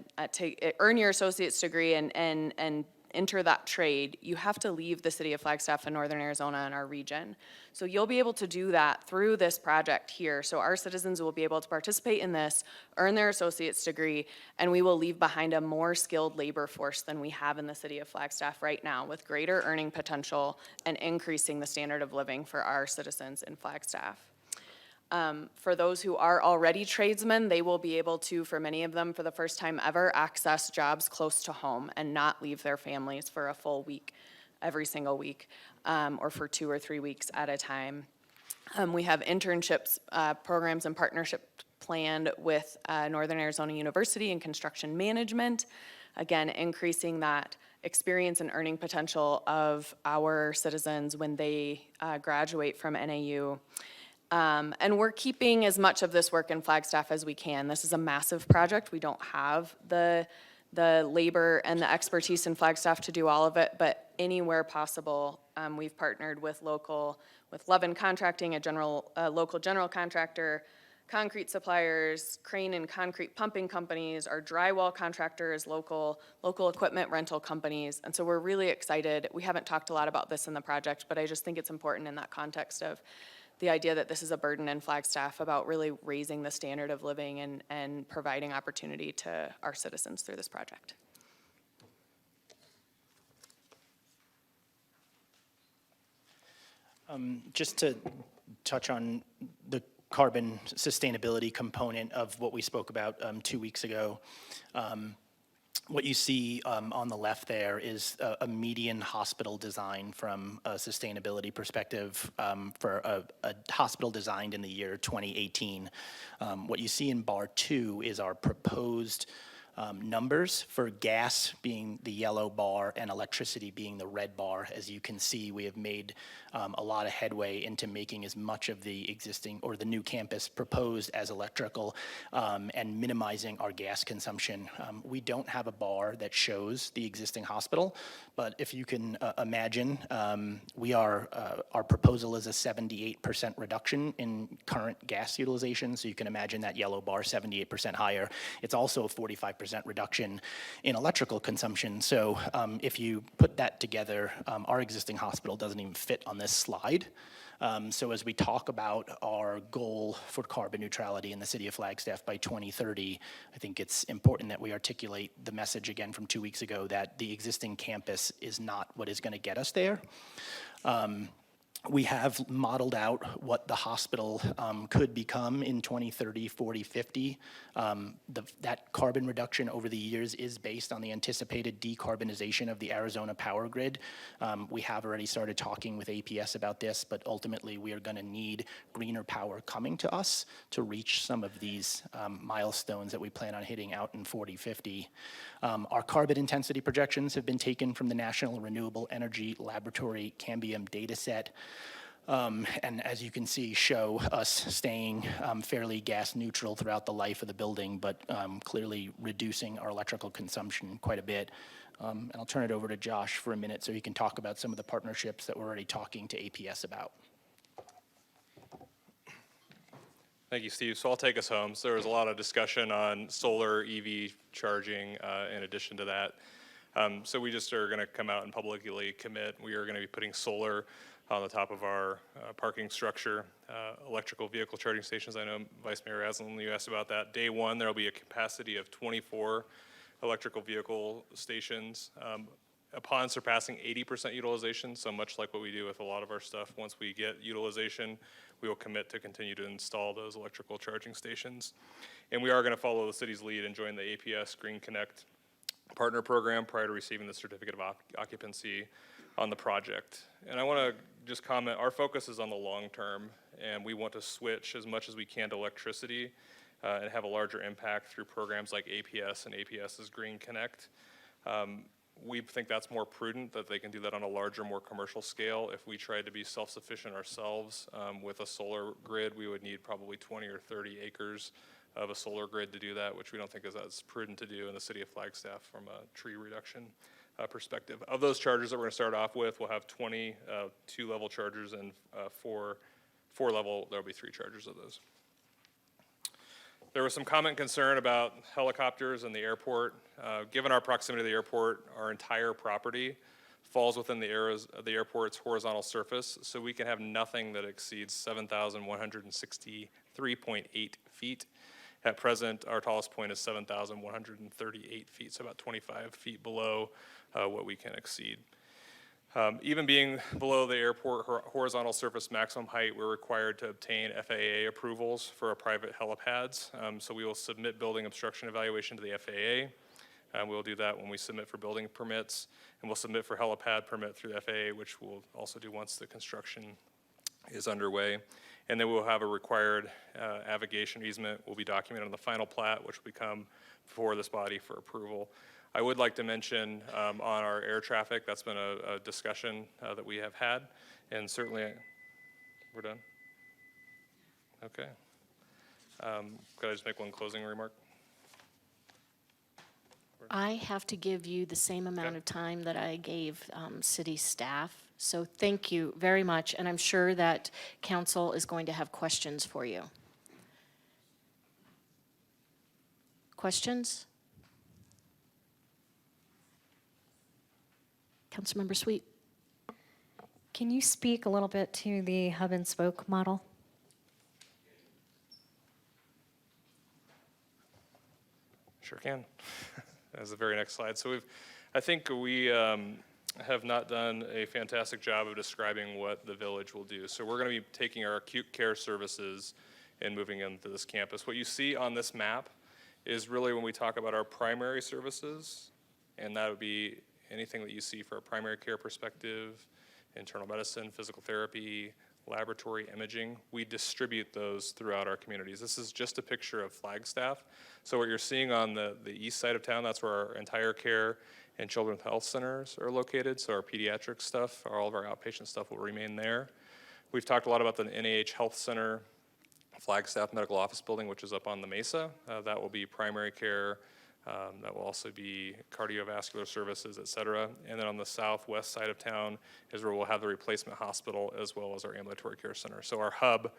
earn your associate's degree and enter that trade, you have to leave the city of Flagstaff in northern Arizona and our region. So you'll be able to do that through this project here. So our citizens will be able to participate in this, earn their associate's degree, and we will leave behind a more skilled labor force than we have in the city of Flagstaff right now, with greater earning potential and increasing the standard of living for our citizens in Flagstaff. For those who are already tradesmen, they will be able to, for many of them, for the first time ever, access jobs close to home and not leave their families for a full week, every single week, or for 2 or 3 weeks at a time. We have internships, programs, and partnerships planned with Northern Arizona University in construction management, again, increasing that experience and earning potential of our citizens when they graduate from NAU. And we're keeping as much of this work in Flagstaff as we can. This is a massive project. We don't have the labor and the expertise in Flagstaff to do all of it, but anywhere possible, we've partnered with Levin Contracting, a local general contractor, concrete suppliers, crane and concrete pumping companies, our drywall contractors, local equipment rental companies. And so we're really excited. We haven't talked a lot about this in the project, but I just think it's important in that context of the idea that this is a burden in Flagstaff about really raising the standard of living and providing opportunity to our citizens through this project. Just to touch on the carbon sustainability component of what we spoke about 2 weeks ago. What you see on the left there is a median hospital design from a sustainability perspective for a hospital designed in the year 2018. What you see in bar 2 is our proposed numbers for gas being the yellow bar and electricity being the red bar. As you can see, we have made a lot of headway into making as much of the existing or the new campus proposed as electrical and minimizing our gas consumption. We don't have a bar that shows the existing hospital, but if you can imagine, our proposal is a 78% reduction in current gas utilization. So you can imagine that yellow bar 78% higher. It's also a 45% reduction in electrical consumption. So if you put that together, our existing hospital doesn't even fit on this slide. So as we talk about our goal for carbon neutrality in the city of Flagstaff by 2030, I think it's important that we articulate the message again from 2 weeks ago that the existing campus is not what is going to get us there. We have modeled out what the hospital could become in 2030, 40, 50. That carbon reduction over the years is based on the anticipated decarbonization of the Arizona power grid. We have already started talking with APS about this, but ultimately we are going to need greener power coming to us to reach some of these milestones that we plan on hitting out in 40, 50. Our carbon intensity projections have been taken from the National Renewable Energy Laboratory Cambium data set. And as you can see, show us staying fairly gas neutral throughout the life of the building, but clearly reducing our electrical consumption quite a bit. And I'll turn it over to Josh for a minute so he can talk about some of the partnerships that we're already talking to APS about. Thank you, Steve. So I'll take us home. So there was a lot of discussion on solar EV charging in addition to that. So we just are going to come out and publicly commit. We are going to be putting solar on the top of our parking structure, electrical vehicle charging stations. I know Vice Mayor Aslan, you asked about that. Day one, there will be a capacity of 24 electrical vehicle stations. Upon surpassing 80% utilization, so much like what we do with a lot of our stuff, once we get utilization, we will commit to continue to install those electrical charging stations. And we are going to follow the city's lead and join the APS Green Connect partner program prior to receiving the certificate of occupancy on the project. And I want to just comment, our focus is on the long term, and we want to switch as much as we can to electricity and have a larger impact through programs like APS and APS's Green Connect. We think that's more prudent, that they can do that on a larger, more commercial scale. If we tried to be self-sufficient ourselves with a solar grid, we would need probably 20 or 30 acres of a solar grid to do that, which we don't think is as prudent to do in the city of Flagstaff from a tree reduction perspective. Of those chargers that we're going to start off with, we'll have 20 two-level chargers, and four-level, there'll be 3 chargers of those. There was some comment concern about helicopters and the airport. Given our proximity to the airport, our entire property falls within the airport's horizontal surface, so we can have nothing that exceeds 7,163.8 feet. At present, our tallest point is 7,138 feet, so about 25 feet below what we can exceed. Even being below the airport horizontal surface maximum height, we're required to obtain FAA approvals for our private helipads. So we will submit building obstruction evaluation to the FAA. We'll do that when we submit for building permits, and we'll submit for helipad permit through the FAA, which we'll also do once the construction is underway. And then we'll have a required navigation easement will be documented on the final plat, which will become before this body for approval. I would like to mention on our air traffic, that's been a discussion that we have had, and certainly, we're done? Okay. Could I just make one closing remark? I have to give you the same amount of time that I gave city staff. So thank you very much, and I'm sure that council is going to have questions for you. Questions? Councilmember Sweet. Can you speak a little bit to the hub and spoke model? Sure can. That's the very next slide. So I think we have not done a fantastic job of describing what the village will do. So we're going to be taking our acute care services and moving them to this campus. What you see on this map is really when we talk about our primary services, and that would be anything that you see for a primary care perspective, internal medicine, physical therapy, laboratory imaging, we distribute those throughout our communities. This is just a picture of Flagstaff. So what you're seeing on the east side of town, that's where our entire care and children's health centers are located. So our pediatric stuff, all of our outpatient stuff will remain there. We've talked a lot about the NAH Health Center, Flagstaff Medical Office Building, which is up on the Mesa. That will be primary care. That will also be cardiovascular services, et cetera. And then on the southwest side of town is where we'll have the replacement hospital as well as our ambulatory care center. So our hub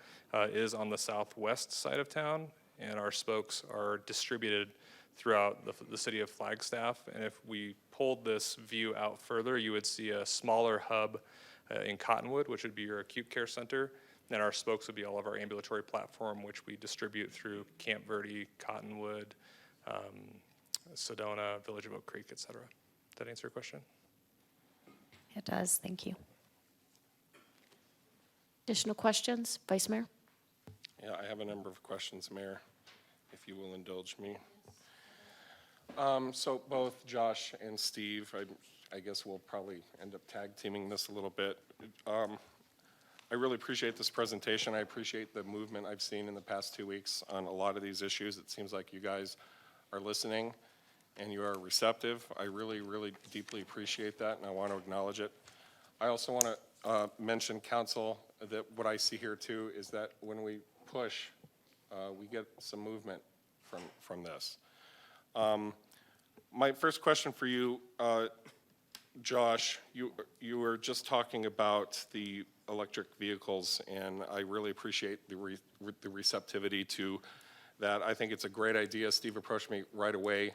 is on the southwest side of town, and our spokes are distributed throughout the city of Flagstaff. And if we pulled this view out further, you would see a smaller hub in Cottonwood, which would be your acute care center. And our spokes would be all of our ambulatory platform, which we distribute through Camp Verde, Cottonwood, Sedona, Village of Oak Creek, et cetera. Does that answer your question? It does, thank you. Additional questions, Vice Mayor? Yeah, I have a number of questions, Mayor, if you will indulge me. So both Josh and Steve, I guess we'll probably end up tag teaming this a little bit. I really appreciate this presentation. I appreciate the movement I've seen in the past 2 weeks on a lot of these issues. It seems like you guys are listening and you are receptive. I really, really deeply appreciate that, and I want to acknowledge it. I also want to mention, council, that what I see here too is that when we push, we get some movement from this. My first question for you, Josh, you were just talking about the electric vehicles, and I really appreciate the receptivity to that. I think it's a great idea. Steve approached me right away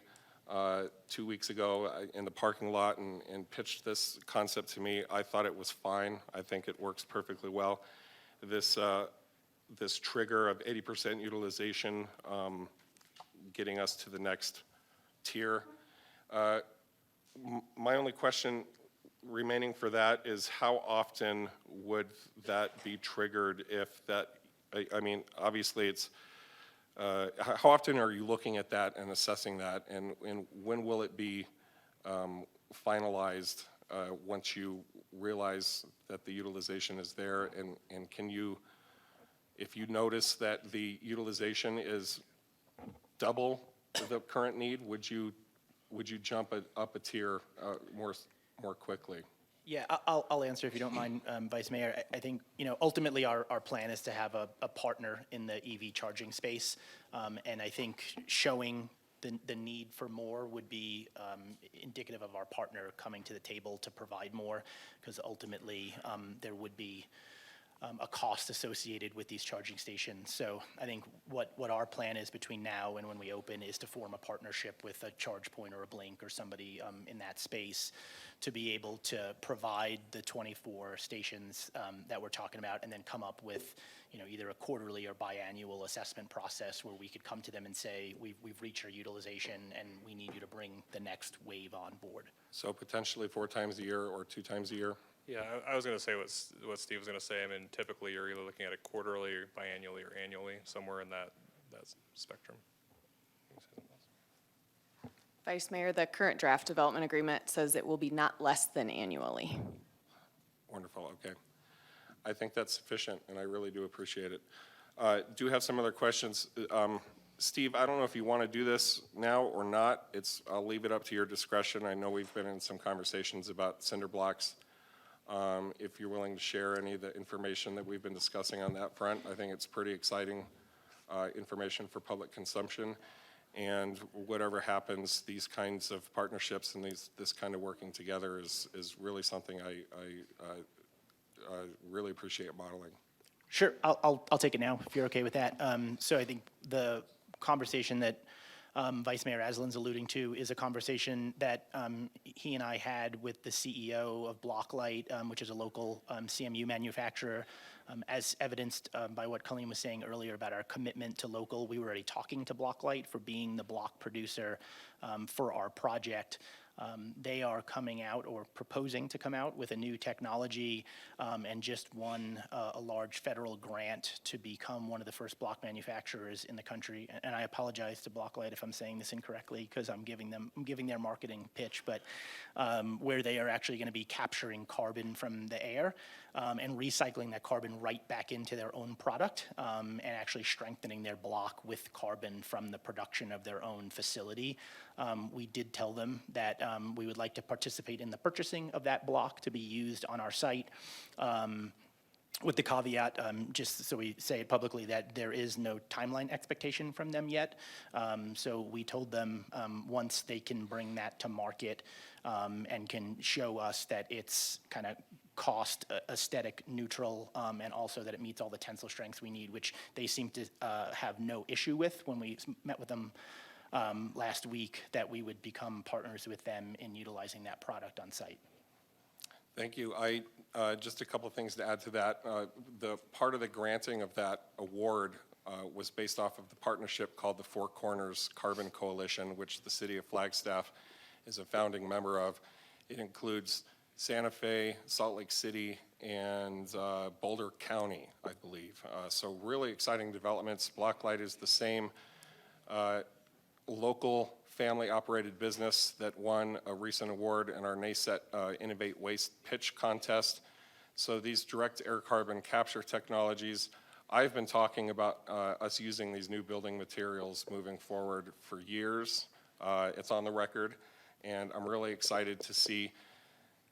2 weeks ago in the parking lot and pitched this concept to me. I thought it was fine. I think it works perfectly well. This trigger of 80% utilization, getting us to the next tier. My only question remaining for that is how often would that be triggered if that, I mean, obviously it's, how often are you looking at that and assessing that, and when will it be finalized once you realize that the utilization is there, and can you, if you notice that the utilization is double the current need, would you jump up a tier more quickly? Yeah, I'll answer if you don't mind, Vice Mayor. I think, ultimately our plan is to have a partner in the EV charging space. And I think showing the need for more would be indicative of our partner coming to the table to provide more, because ultimately there would be a cost associated with these charging stations. So I think what our plan is between now and when we open is to form a partnership with a ChargePoint or a Blink or somebody in that space to be able to provide the 24 stations that we're talking about, and then come up with either a quarterly or biannual assessment process where we could come to them and say, we've reached our utilization and we need you to bring the next wave on board. So potentially 4 times a year or 2 times a year? Yeah, I was going to say what Steve was going to say. I mean, typically you're either looking at it quarterly, or biannually, or annually, somewhere in that spectrum. Vice Mayor, the current draft development agreement says it will be not less than annually. Wonderful, okay. I think that's sufficient, and I really do appreciate it. Do have some other questions. Steve, I don't know if you want to do this now or not. I'll leave it up to your discretion. I know we've been in some conversations about cinder blocks. If you're willing to share any of the information that we've been discussing on that front, I think it's pretty exciting information for public consumption. And whatever happens, these kinds of partnerships and this kind of working together is really something I really appreciate modeling. Sure, I'll take it now if you're okay with that. So I think the conversation that Vice Mayor Aslan's alluding to is a conversation that he and I had with the CEO of Blocklight, which is a local CMU manufacturer. As evidenced by what Colleen was saying earlier about our commitment to local, we were already talking to Blocklight for being the block producer for our project. They are coming out or proposing to come out with a new technology and just won a large federal grant to become one of the first block manufacturers in the country. And I apologize to Blocklight if I'm saying this incorrectly, because I'm giving their marketing pitch, but where they are actually going to be capturing carbon from the air and recycling that carbon right back into their own product and actually strengthening their block with carbon from the production of their own facility. We did tell them that we would like to participate in the purchasing of that block to be used on our site, with the caveat, just so we say it publicly, that there is no timeline expectation from them yet. So we told them once they can bring that to market and can show us that it's kind of cost aesthetic neutral and also that it meets all the tensile strengths we need, which they seem to have no issue with when we met with them last week, that we would become partners with them in utilizing that product on site. Thank you. Just a couple of things to add to that. The part of the granting of that award was based off of the partnership called the Four Corners Carbon Coalition, which the city of Flagstaff is a founding member of. It includes Santa Fe, Salt Lake City, and Boulder County, I believe. So really exciting developments. Blocklight is the same local family-operated business that won a recent award in our NASET Innovate Waste Pitch Contest. So these direct air carbon capture technologies, I've been talking about us using these new building materials moving forward for years. It's on the record, and I'm really excited to see,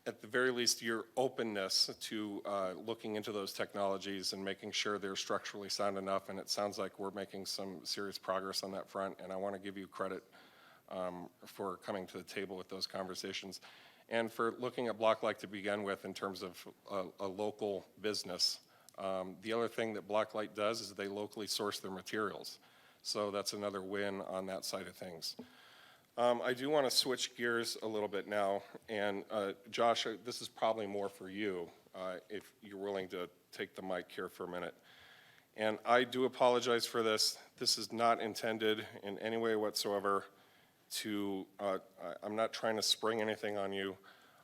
at the very least, your openness to looking into those technologies and making sure they're structurally sound enough. And it sounds like we're making some serious progress on that front, and I want to give you credit for coming to the table with those conversations and for looking at Blocklight to begin with in terms of a local business. The other thing that Blocklight does is they locally source their materials. So that's another win on that side of things. I do want to switch gears a little bit now, and Josh, this is probably more for you, if you're willing to take the mic here for a minute. And I do apologize for this. This is not intended in any way whatsoever to, I'm not trying to spring anything on you.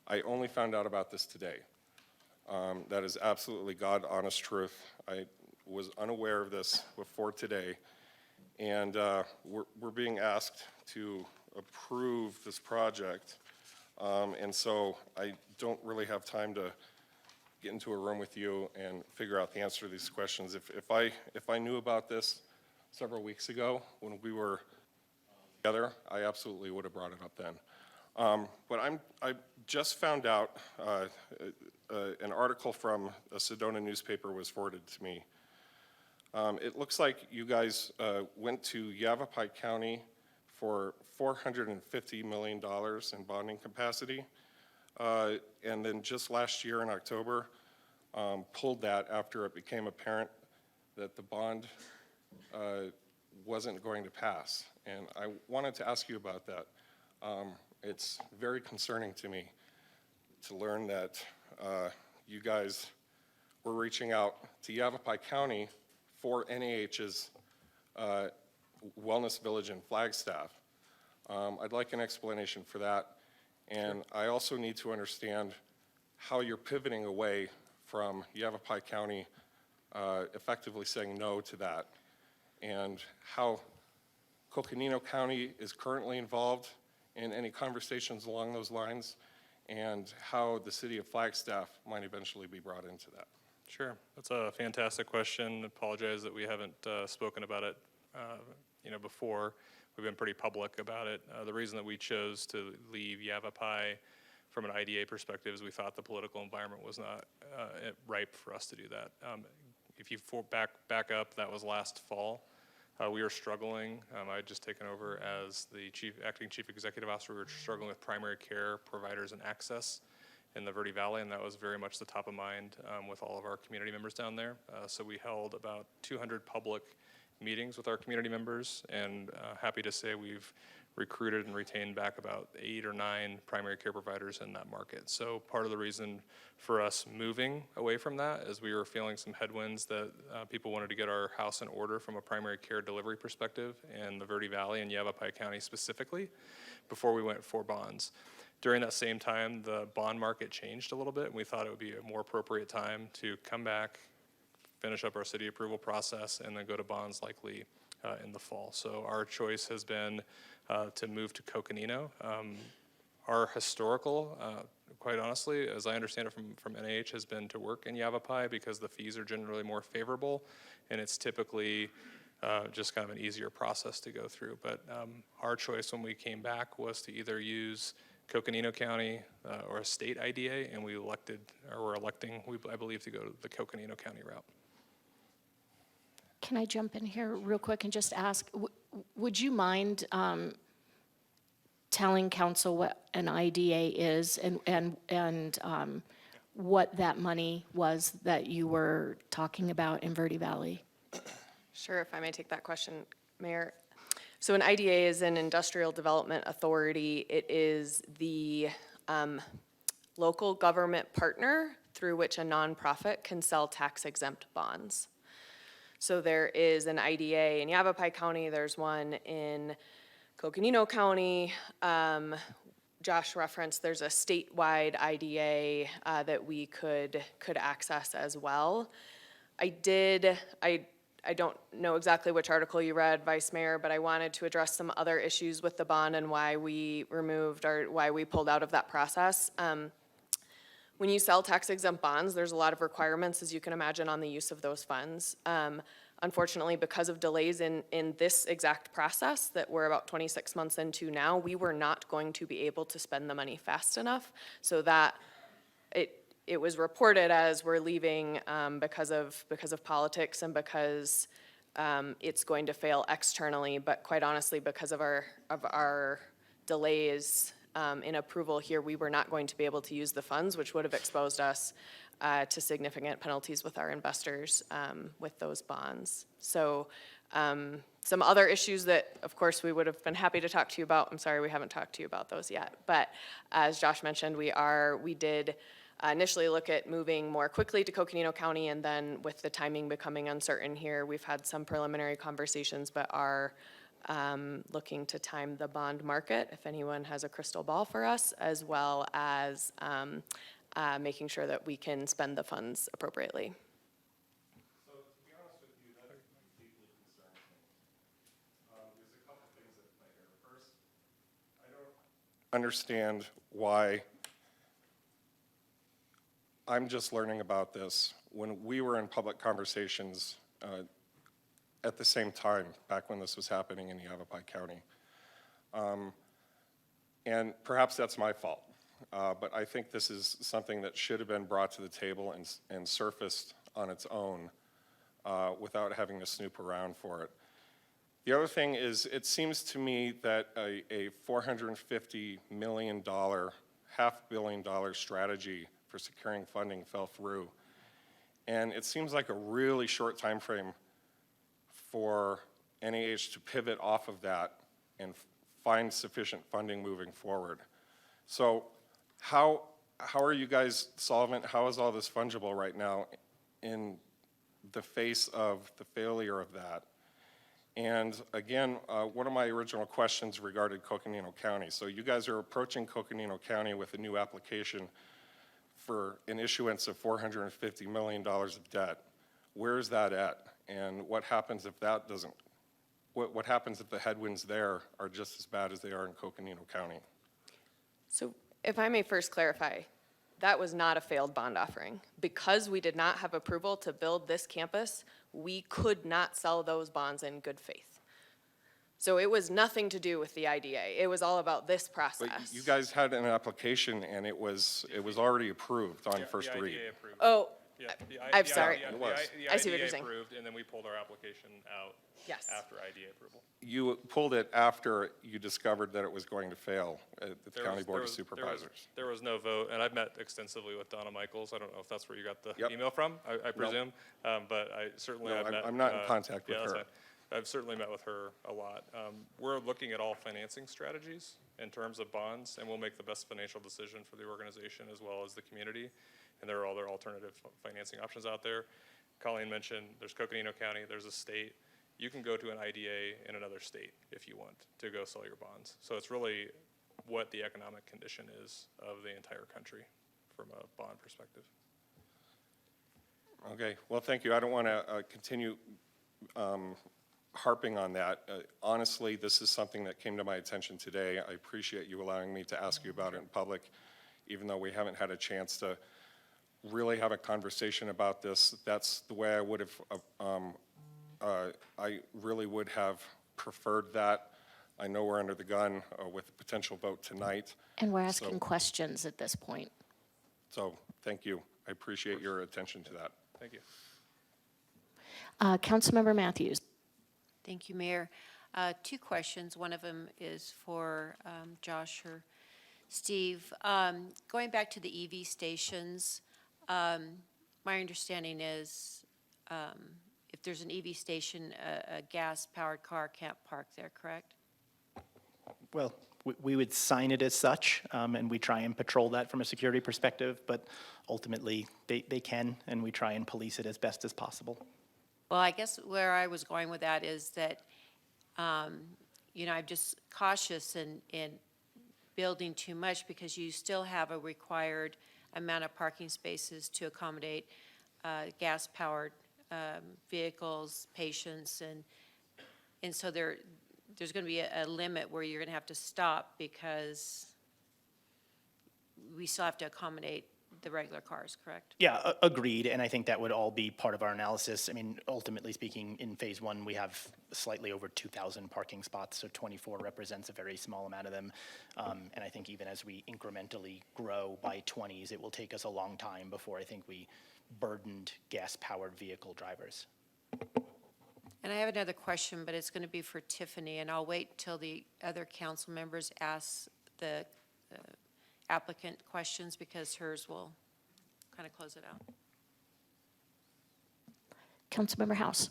I only found out about this today. That is absolutely God honest truth. I was unaware of this before today, and we're being asked to approve this project, and so I don't really have time to get into a room with you and figure out the answer to these questions. If I knew about this several weeks ago when we were together, I absolutely would have brought it up then. But I just found out an article from a Sedona newspaper was forwarded to me. It looks like you guys went to Yavapai County for $450 million in bonding capacity, and then just last year in October, pulled that after it became apparent that the bond wasn't going to pass. And I wanted to ask you about that. It's very concerning to me to learn that you guys were reaching out to Yavapai County for NAH's Wellness Village in Flagstaff. I'd like an explanation for that. And I also need to understand how you're pivoting away from Yavapai County effectively saying no to that, and how Coconino County is currently involved in any conversations along those lines, and how the city of Flagstaff might eventually be brought into that. Sure, that's a fantastic question. Apologize that we haven't spoken about it, before. We've been pretty public about it. The reason that we chose to leave Yavapai from an IDA perspective is we thought the political environment was not ripe for us to do that. If you back up, that was last fall. We were struggling. I had just taken over as the acting chief executive officer. We were struggling with primary care providers and access in the Verde Valley, and that was very much the top of mind with all of our community members down there. So we held about 200 public meetings with our community members, and happy to say we've recruited and retained back about 8 or 9 primary care providers in that market. So part of the reason for us moving away from that is we were feeling some headwinds that people wanted to get our house in order from a primary care delivery perspective in the Verde Valley and Yavapai County specifically before we went for bonds. During that same time, the bond market changed a little bit, and we thought it would be a more appropriate time to come back, finish up our city approval process, and then go to bonds likely in the fall. So our choice has been to move to Coconino. Our historical, quite honestly, as I understand it from NAH, has been to work in Yavapai because the fees are generally more favorable, and it's typically just kind of an easier process to go through. But our choice when we came back was to either use Coconino County or a state IDA, and we're electing, I believe, to go to the Coconino County route. Can I jump in here real quick and just ask, would you mind telling council what an IDA is and what that money was that you were talking about in Verde Valley? Sure, if I may take that question, Mayor. So an IDA is an industrial development authority. It is the local government partner through which a nonprofit can sell tax-exempt bonds. So there is an IDA in Yavapai County, there's one in Coconino County. Josh referenced there's a statewide IDA that we could access as well. I don't know exactly which article you read, Vice Mayor, but I wanted to address some other issues with the bond and why we why we pulled out of that process. When you sell tax-exempt bonds, there's a lot of requirements, as you can imagine, on the use of those funds. Unfortunately, because of delays in this exact process that we're about 26 months into now, we were not going to be able to spend the money fast enough, so that it was reported as we're leaving because of politics and because it's going to fail externally, but quite honestly, because of our delays in approval here, we were not going to be able to use the funds, which would have exposed us to significant penalties with our investors with those bonds. So some other issues that, of course, we would have been happy to talk to you about. I'm sorry we haven't talked to you about those yet. But as Josh mentioned, we did initially look at moving more quickly to Coconino County, and then with the timing becoming uncertain here, we've had some preliminary conversations, but are looking to time the bond market, if anyone has a crystal ball for us, as well as making sure that we can spend the funds appropriately. So to be honest with you, that deeply concerns me. There's a couple things at play here. First, I don't understand why I'm just learning about this when we were in public conversations at the same time, back when this was happening in Yavapai County. And perhaps that's my fault, but I think this is something that should have been brought to the table and surfaced on its own without having to snoop around for it. The other thing is, it seems to me that a $450 million, $500 million strategy for securing funding fell through. And it seems like a really short time frame for NAH to pivot off of that and find sufficient funding moving forward. So how are you guys solvent? How is all this fungible right now in the face of the failure of that? And again, one of my original questions regarded Coconino County. So you guys are approaching Coconino County with a new application for an issuance of $450 million of debt. Where is that at? And what happens if that doesn't, what happens if the headwinds there are just as bad as they are in Coconino County? So if I may first clarify, that was not a failed bond offering. Because we did not have approval to build this campus, we could not sell those bonds in good faith. So it was nothing to do with the IDA. It was all about this process. But you guys had an application and it was already approved on first The read. IDA approved. Oh, Yeah, I'm sorry. It was. I see what you're saying. approved, and then we pulled our application out Yes. after IDA approval. You pulled it after you discovered that it was going to fail at the There County was- Board there of was- Supervisors. There was no vote, and I've met extensively with Donna Michaels. I don't know if that's where you got the Yep. email from, I presume. But I certainly No, have met. I'm not in contact with yeah, that's her. fine. I've certainly met with her a lot. We're looking at all financing strategies in terms of bonds, and we'll make the best financial decision for the organization as well as the community. And there are other alternative financing options out there. Colleen mentioned there's Coconino County, there's a state. You can go to an IDA in another state if you want to go sell your bonds. So it's really what the economic condition is of the entire country from a bond perspective. Okay, well, thank you. I don't want to continue harping on that. Honestly, this is something that came to my attention today. I appreciate you allowing me to ask you about it in public, even though we haven't had a chance to really have a conversation about this. That's the way I would have, I really would have preferred that. I know we're under the gun with a potential vote tonight. And we're asking questions at this point. So thank you. I appreciate your attention to that. Thank you. Councilmember Matthews. Thank you, Mayor. Two questions. One of them is for Josh or Steve. Going back to the EV stations, my understanding is if there's an EV station, a gas-powered car can't park there, correct? Well, we would sign it as such, and we try and patrol that from a security perspective, but ultimately, they can, and we try and police it as best as possible. Well, I guess where I was going with that is that, you know, I'm just cautious in building too much because you still have a required amount of parking spaces to accommodate gas-powered vehicles, patients, and so there's going to be a limit where you're going to have to stop because we still have to accommodate the regular cars, correct? Yeah, agreed, and I think that would all be part of our analysis. I mean, ultimately speaking, in phase one, we have slightly over 2,000 parking spots, so 24 represents a very small amount of them. And I think even as we incrementally grow by 20s, it will take us a long time before I think we burdened gas-powered vehicle drivers. And I have another question, but it's going to be for Tiffany, and I'll wait till the other council members ask the applicant questions because hers will kind of close it out. Councilmember House.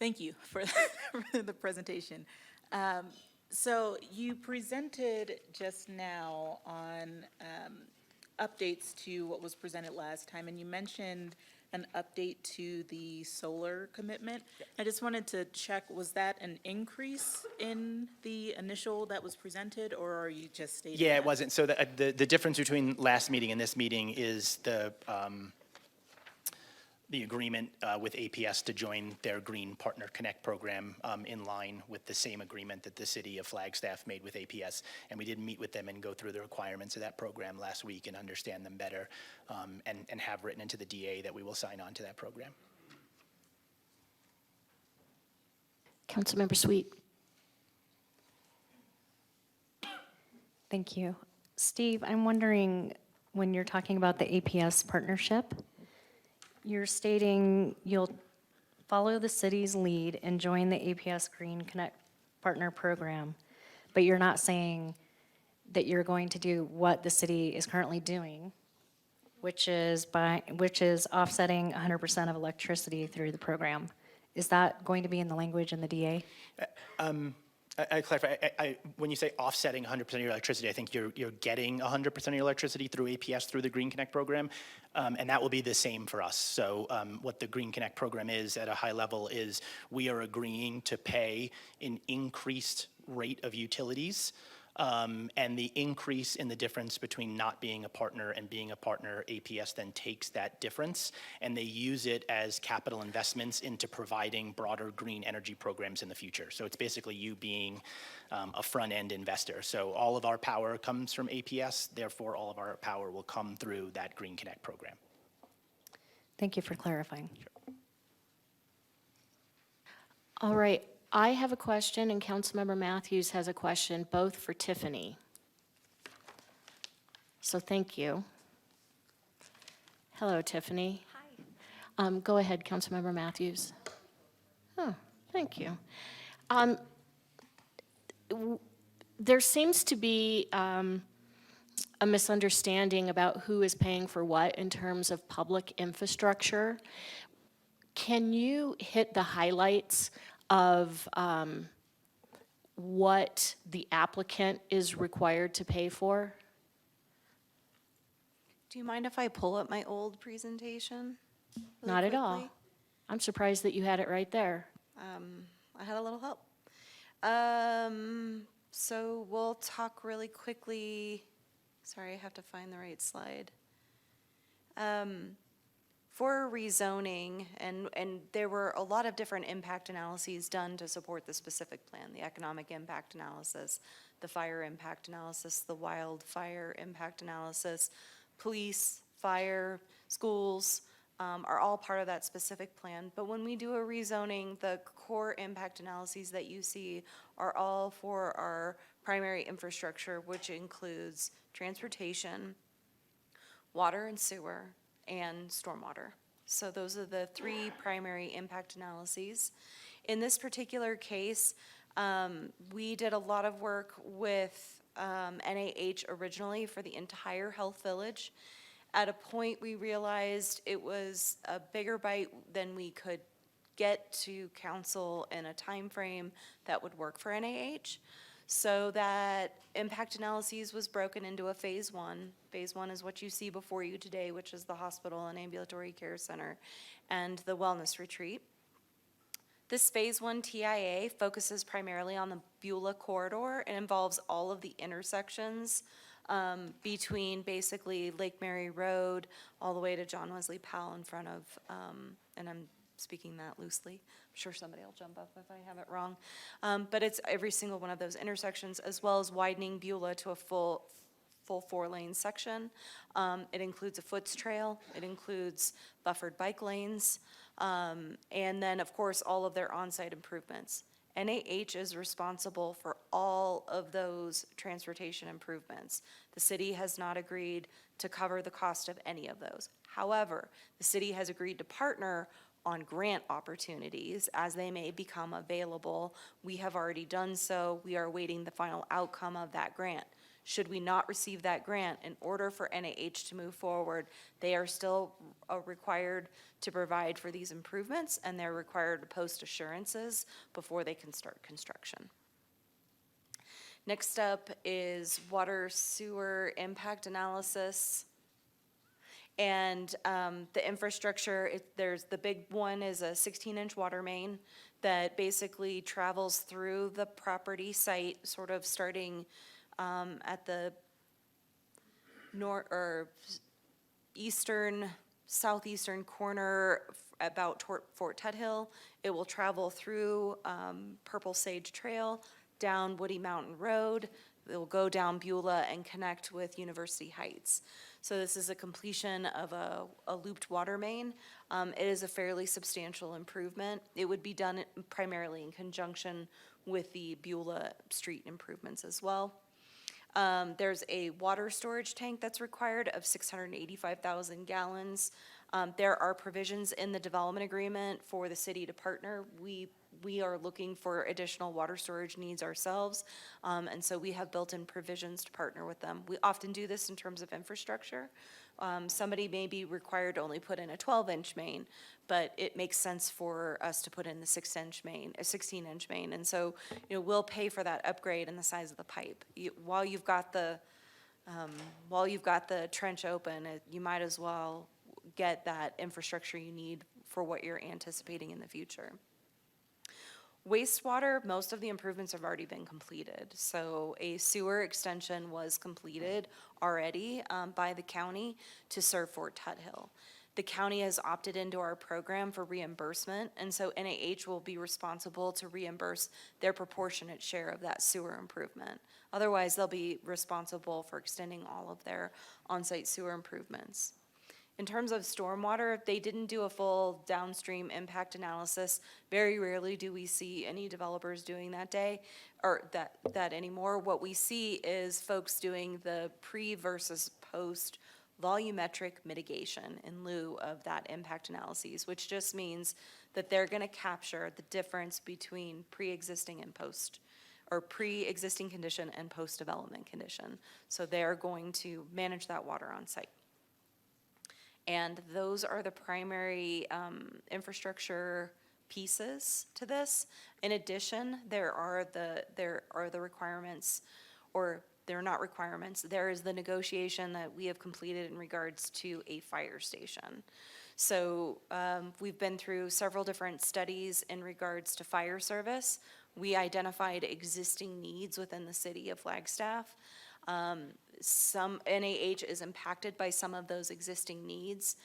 Thank you for the presentation. So you presented just now on updates to what was presented last time, and you mentioned an update to the solar commitment. I just wanted to check, was that an increase in the initial that was presented, or are you just stating Yeah, it that? wasn't. So the difference between last meeting and this meeting is the agreement with APS to join their Green Partner Connect program in line with the same agreement that the city of Flagstaff made with APS. And we did meet with them and go through the requirements of that program last week and understand them better, and have written into the DA that we will sign on to that program. Councilmember Sweet. Thank you. Steve, I'm wondering, when you're talking about the APS partnership, you're stating you'll follow the city's lead and join the APS Green Connect Partner Program, but you're not saying that you're going to do what the city is currently doing, which is offsetting 100% of electricity through the program. Is that going to be in the language in the DA? I clarify, when you say offsetting 100% of your electricity, I think you're getting 100% of your electricity through APS through the Green Connect program, and that will be the same for us. So what the Green Connect program is at a high level is we are agreeing to pay an increased rate of utilities, and the increase in the difference between not being a partner and being a partner, APS then takes that difference and they use it as capital investments into providing broader green energy programs in the future. So it's basically you being a front-end investor. So all of our power comes from APS, therefore all of our power will come through that Green Connect program. Thank you for clarifying. Sure. All right, I have a question and Councilmember Matthews has a question, both for Tiffany. So thank you. Hello, Tiffany. Hi. Go ahead, Councilmember Matthews. Oh, thank you. There seems to be a misunderstanding about who is paying for what in terms of public infrastructure. Can you hit the highlights of what the applicant is required to pay for? Do you mind if I pull up my old presentation? really Not at all. quickly? I'm surprised that you had it right there. I had a little help. So we'll talk really quickly. Sorry, I have to find the right slide. For rezoning, and there were a lot of different impact analyses done to support the specific plan, the economic impact analysis, the fire impact analysis, the wildfire impact analysis, police, fire, schools, are all part of that specific plan. But when we do a rezoning, the core impact analyses that you see are all for our primary infrastructure, which includes transportation, water and sewer, and stormwater. So those are the three primary impact analyses. In this particular case, we did a lot of work with NAH originally for the entire health village. At a point, we realized it was a bigger bite than we could get to council in a time frame that would work for NAH. So that impact analyses was broken into a phase one. Phase one is what you see before you today, which is the hospital and ambulatory care center and the wellness retreat. This phase one TIA focuses primarily on the Beulah corridor and involves all of the intersections between basically Lake Mary Road all the way to John Wesley Powell in front of, and I'm speaking that loosely. I'm sure somebody will jump up if I have it wrong. But it's every single one of those intersections, as well as widening Beulah to a full 4-lane section. It includes a foots trail. It includes buffered bike lanes. And then, of course, all of their on-site improvements. NAH is responsible for all of those transportation improvements. The city has not agreed to cover the cost of any of those. However, the city has agreed to partner on grant opportunities as they may become available. We have already done so. We are awaiting the final outcome of that grant. Should we not receive that grant, in order for NAH to move forward, they are still required to provide for these improvements, and they're required to post assurances before they can start construction. Next up is water sewer impact analysis. And the infrastructure, there's the big one is a 16-inch water main that basically travels through the property site, sort of starting at the southeastern corner about Fort Tuthill. It will travel through Purple Sage Trail, down Woody Mountain Road. It will go down Beulah and connect with University Heights. So this is a completion of a looped water main. It is a fairly substantial improvement. It would be done primarily in conjunction with the Beulah Street improvements as well. There's a water storage tank that's required of 685,000 gallons. There are provisions in the development agreement for the city to partner. We are looking for additional water storage needs ourselves, and so we have built-in provisions to partner with them. We often do this in terms of infrastructure. Somebody may be required to only put in a 12-inch main, but it makes sense for us to put in the 6-inch main, a 16-inch main, and so we'll pay for that upgrade in the size of the pipe. While you've got the trench open, you might as well get that infrastructure you need for what you're anticipating in the future. Wastewater, most of the improvements have already been completed. So a sewer extension was completed already by the county to serve Fort Tuthill. The county has opted into our program for reimbursement, and so NAH will be responsible to reimburse their proportionate share of that sewer improvement. Otherwise, they'll be responsible for extending all of their on-site sewer improvements. In terms of stormwater, they didn't do a full downstream impact analysis. Very rarely do we see any developers doing that anymore. What we see is folks doing the pre versus post volumetric mitigation in lieu of that impact analyses, which just means that they're going to capture the difference between pre-existing and post, or pre-existing condition and post-development condition. So they're going to manage that water on site. And those are the primary infrastructure pieces to this. In addition, there are the requirements, or they're not requirements. There is the negotiation that we have completed in regards to a fire station. So we've been through several different studies in regards to fire service. We identified existing needs within the city of Flagstaff. Some NAH is impacted by some of those existing needs.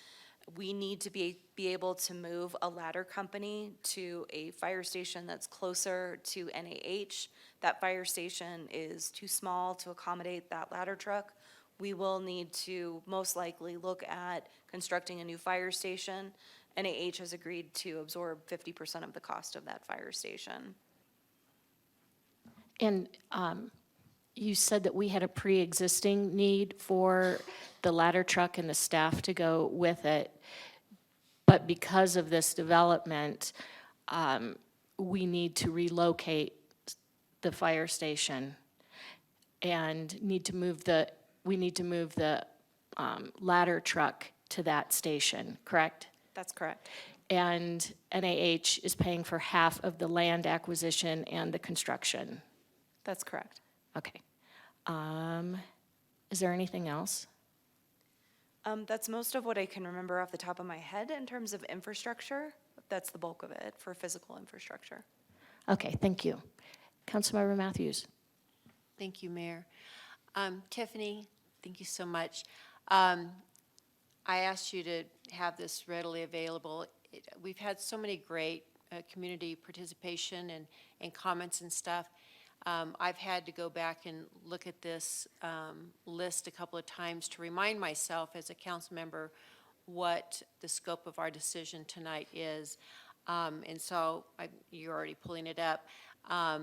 We need to be able to move a ladder company to a fire station that's closer to NAH. That fire station is too small to accommodate that ladder truck. We will need to most likely look at constructing a new fire station. NAH has agreed to absorb 50% of the cost of that fire station. And you said that we had a pre-existing need for the ladder truck and the staff to go with it. But because of this development, we need to relocate the fire station and we need to move the ladder truck to that station, correct? That's correct. And NAH is paying for half of the land acquisition and the construction. That's correct. Okay. Is there anything else? That's most of what I can remember off the top of my head in terms of infrastructure. That's the bulk of it for physical infrastructure. Okay, thank you. Councilmember Matthews. Thank you, Mayor. Tiffany, thank you so much. I asked you to have this readily available. We've had so many great community participation and comments and stuff. I've had to go back and look at this list a couple of times to remind myself as a council member what the scope of our decision tonight is. And so you're already pulling it up. How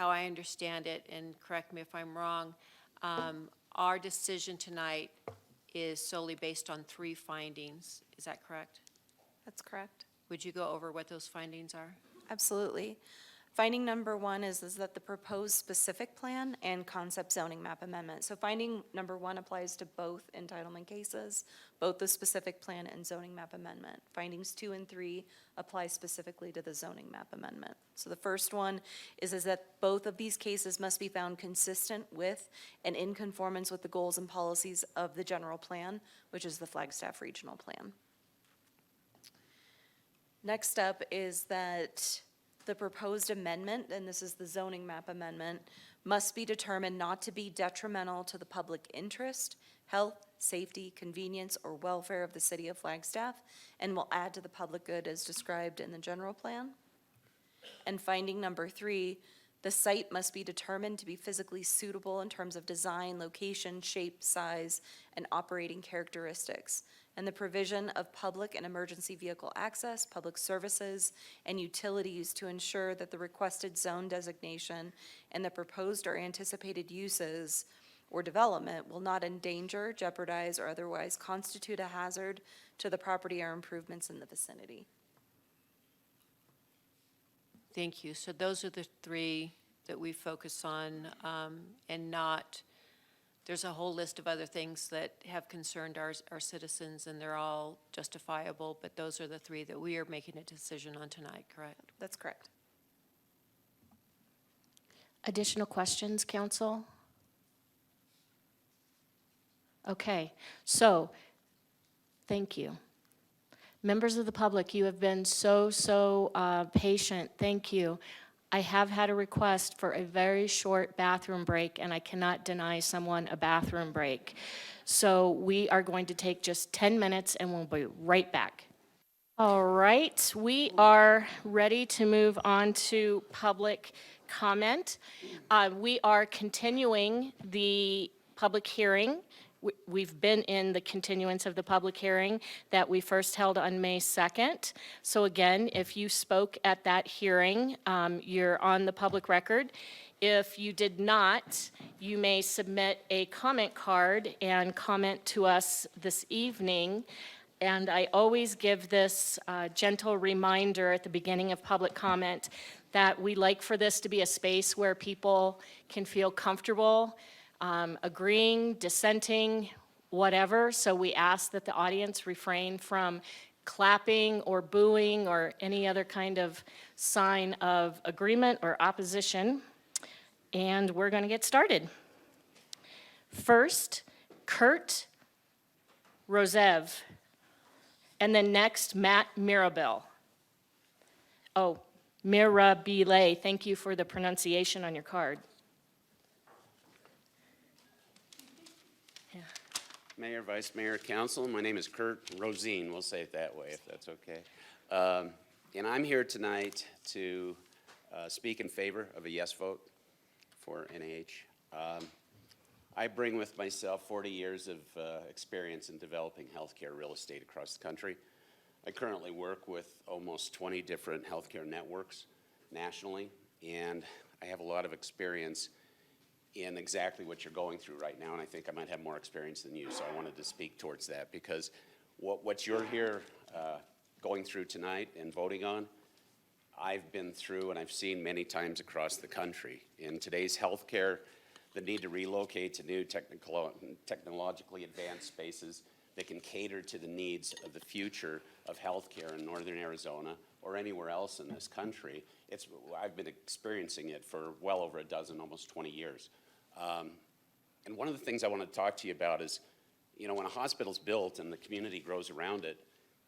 I understand it, and correct me if I'm wrong, our decision tonight is solely based on 3 findings. Is that correct? That's correct. Would you go over what those findings are? Absolutely. Finding number one is that the proposed specific plan and concept zoning map amendment. So finding number one applies to both entitlement cases, both the specific plan and zoning map amendment. Findings 2 and 3 apply specifically to the zoning map amendment. So the first one is that both of these cases must be found consistent with and in conformance with the goals and policies of the general plan, which is the Flagstaff Regional Plan. Next up is that the proposed amendment, and this is the zoning map amendment, must be determined not to be detrimental to the public interest, health, safety, convenience, or welfare of the city of Flagstaff, and will add to the public good as described in the general plan. And finding number 3, the site must be determined to be physically suitable in terms of design, location, shape, size, and operating characteristics, and the provision of public and emergency vehicle access, public services, and utilities to ensure that the requested zone designation and the proposed or anticipated uses or development will not endanger, jeopardize, or otherwise constitute a hazard to the property or improvements in the vicinity. Thank you. So those are the 3 that we focus on, and not, there's a whole list of other things that have concerned our citizens, and they're all justifiable, but those are the 3 that we are making a decision on tonight, correct? That's correct. Additional questions, council? Okay, so, thank you. Members of the public, you have been so patient. Thank you. I have had a request for a very short bathroom break, and I cannot deny someone a bathroom break. So we are going to take just 10 minutes, and we'll be right back. All right, we are ready to move on to public comment. We are continuing the public hearing. We've been in the continuance of the public hearing that we first held on May 2nd. So again, if you spoke at that hearing, you're on the public record. If you did not, you may submit a comment card and comment to us this evening. And I always give this gentle reminder at the beginning of public comment that we like for this to be a space where people can feel comfortable agreeing, dissenting, whatever. So we ask that the audience refrain from clapping or booing or any other kind of sign of agreement or opposition. And we're going to get started. First, Kurt Rosev. And then next, Matt Mirabel. Oh, Mirabile. Thank you for the pronunciation on your card. Mayor, Vice Mayor, Council, my name is Kurt Rosine, we'll say it that way if that's okay. And I'm here tonight to speak in favor of a yes vote for NAH. I bring with myself 40 years of experience in developing healthcare real estate across the country. I currently work with almost 20 different healthcare networks nationally, and I have a lot of experience in exactly what you're going through right now, and I think I might have more experience than you, so I wanted to speak towards that, because what you're here going through tonight and voting on, I've been through and I've seen many times across the country. In today's healthcare, the need to relocate to new technologically advanced spaces that can cater to the needs of the future of healthcare in northern Arizona or anywhere else in this country, I've been experiencing it for well over a dozen, almost 20 years. And one of the things I want to talk to you about is, you know, when a hospital's built and the community grows around it,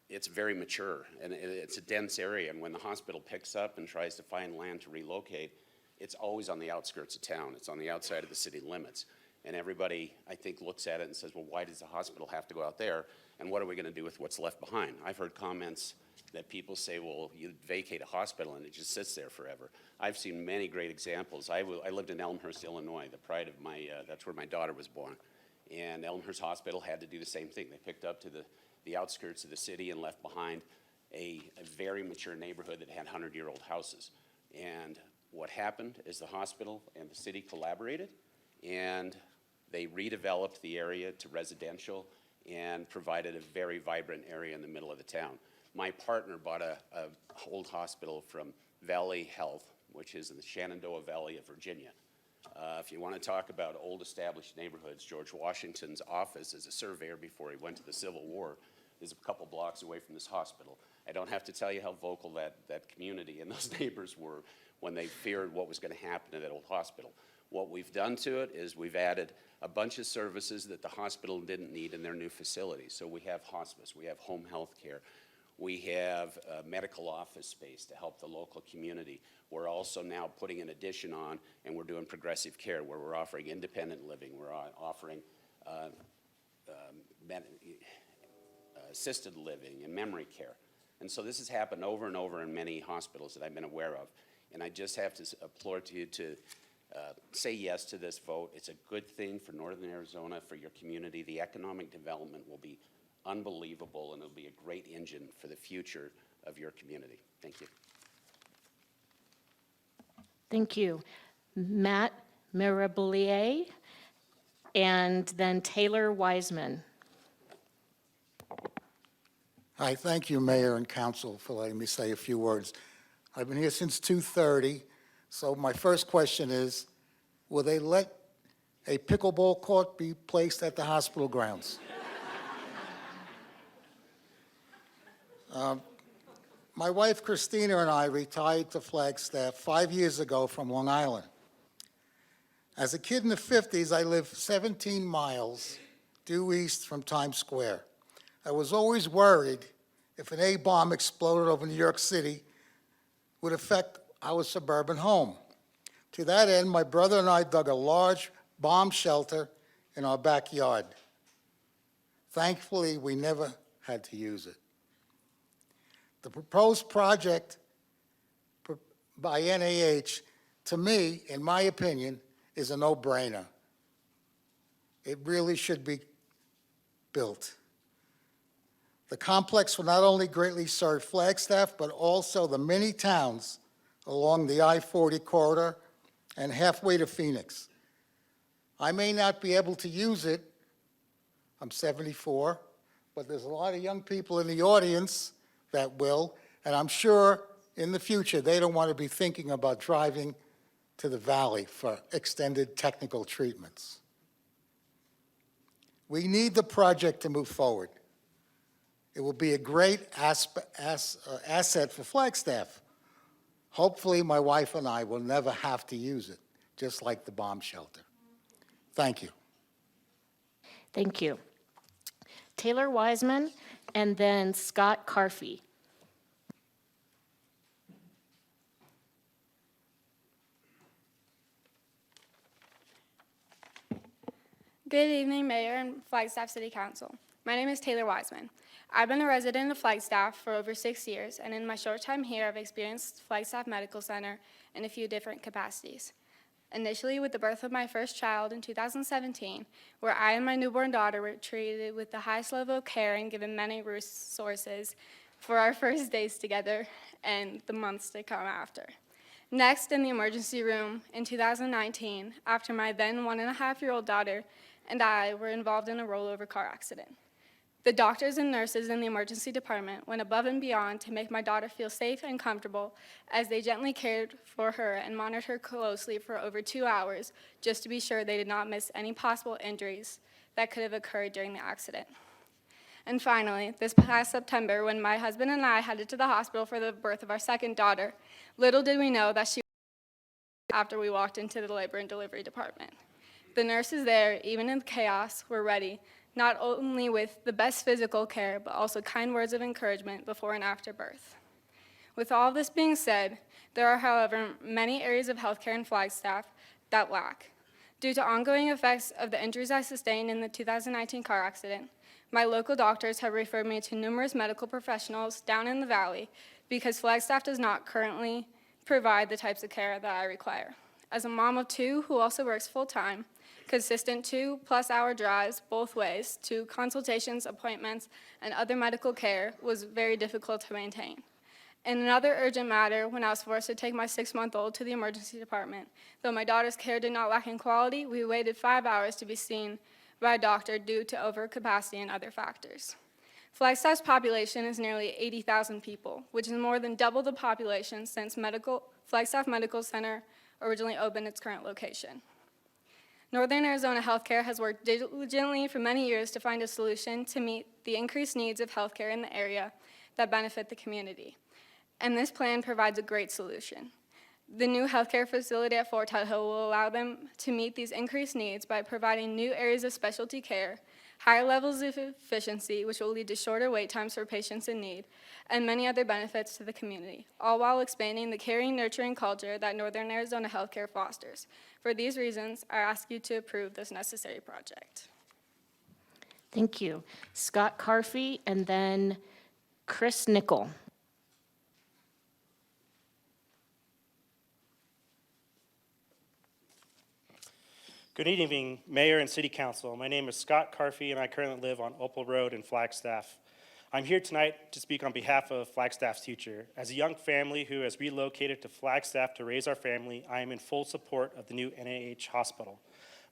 it's very mature and it's a dense area. And when the hospital picks up and tries to find land to relocate, it's always on the outskirts of town. It's on the outside of the city limits. And everybody, I think, looks at it and says, well, why does the hospital have to go out there? And what are we going to do with what's left behind? I've heard comments that people say, well, you vacate a hospital and it just sits there forever. I've seen many great examples. I lived in Elmhurst, Illinois, the pride of my, that's where my daughter was born. And Elmhurst Hospital had to do the same thing. They picked up to the outskirts of the city and left behind a very mature neighborhood that had 100-year-old houses. And what happened is the hospital and the city collaborated, and they redeveloped the area to residential and provided a very vibrant area in the middle of the town. My partner bought a old hospital from Valley Health, which is in the Shenandoah Valley of Virginia. If you want to talk about old established neighborhoods, George Washington's office as a surveyor before he went to the Civil War is a couple blocks away from this hospital. I don't have to tell you how vocal that community and those neighbors were when they feared what was going to happen to that old hospital. What we've done to it is we've added a bunch of services that the hospital didn't need in their new facilities. So we have hospice, we have home health care, we have medical office space to help the local community. We're also now putting an addition on, and we're doing progressive care where we're offering independent living, we're offering assisted living and memory care. And so this has happened over and over in many hospitals that I've been aware of. And I just have to implore to you to say yes to this vote. It's a good thing for Northern Arizona, for your community. The economic development will be unbelievable, and it'll be a great engine for the future of your community. Thank you. Thank you. Matt Mirabellier, and then Taylor Wiseman. Hi, thank you, Mayor and Council, for letting me say a few words. I've been here since 2:30, so my first question is, will they let a pickleball court be placed at the hospital grounds? My wife, Christina, and I retired to Flagstaff 5 years ago from Long Island. As a kid in the 50s, I lived 17 miles due east from Times Square. I was always worried if an A-bomb exploded over New York City would affect our suburban home. To that end, my brother and I dug a large bomb shelter in our backyard. Thankfully, we never had to use it. The proposed project by NAH, to me, in my opinion, is a no-brainer. It really should be built. The complex will not only greatly serve Flagstaff, but also the many towns along the I-40 corridor and halfway to Phoenix. I may not be able to use it, I'm 74, but there's a lot of young people in the audience that will, and I'm sure in the future they don't want to be thinking about driving to the valley for extended technical treatments. We need the project to move forward. It will be a great asset for Flagstaff. Hopefully, my wife and I will never have to use it, just like the bomb shelter. Thank you. Thank you. Taylor Wiseman, and then Scott Carfee. Good evening, Mayor and Flagstaff City Council. My name is Taylor Wiseman. I've been a resident of Flagstaff for over 6 years, and in my short time here, I've experienced Flagstaff Medical Center in a few different capacities. Initially with the birth of my first child in 2017, where I and my newborn daughter were treated with the highest level of care and given many resources for our first days together and the months to come after. Next, in the emergency room in 2019, after my then 1.5-year-old daughter and I were involved in a rollover car accident. The doctors and nurses in the emergency department went above and beyond to make my daughter feel safe and comfortable as they gently cared for her and monitored her closely for over 2 hours just to be sure they did not miss any possible injuries that could have occurred during the accident. And finally, this past September, when my husband and I headed to the hospital for the birth of our second daughter, little did we know that she was after we walked into the labor and delivery department. The nurses there, even in the chaos, were ready, not only with the best physical care, but also kind words of encouragement before and after birth. With all this being said, there are, however, many areas of healthcare in Flagstaff that lack. Due to ongoing effects of the injuries I sustained in the 2019 car accident, my local doctors have referred me to numerous medical professionals down in the valley because Flagstaff does not currently provide the types of care that I require. As a mom of 2 who also works full-time, consistent 2+ hour drives both ways to consultations, appointments, and other medical care was very difficult to maintain. In another urgent matter, when I was forced to take my 6-month-old to the emergency department, though my daughter's care did not lack in quality, we waited 5 hours to be seen by a doctor due to overcapacity and other factors. Flagstaff's population is nearly 80,000 people, which is more than double the population since Flagstaff Medical Center originally opened its current location. Northern Arizona Healthcare has worked diligently for many years to find a solution to meet the increased needs of healthcare in the area that benefit the community, and this plan provides a great solution. The new healthcare facility at Fort Tuthill will allow them to meet these increased needs by providing new areas of specialty care, higher levels of efficiency, which will lead to shorter wait times for patients in need, and many other benefits to the community, all while expanding the caring, nurturing culture that Northern Arizona Healthcare fosters. For these reasons, I ask you to approve this necessary project. Thank you. Scott Carfy and then Chris Nickel. Good evening, Mayor and City Council. My name is Scott Carfy, and I currently live on Opal Road in Flagstaff. I'm here tonight to speak on behalf of Flagstaff's future. As a young family who has relocated to Flagstaff to raise our family, I am in full support of the new NIH hospital.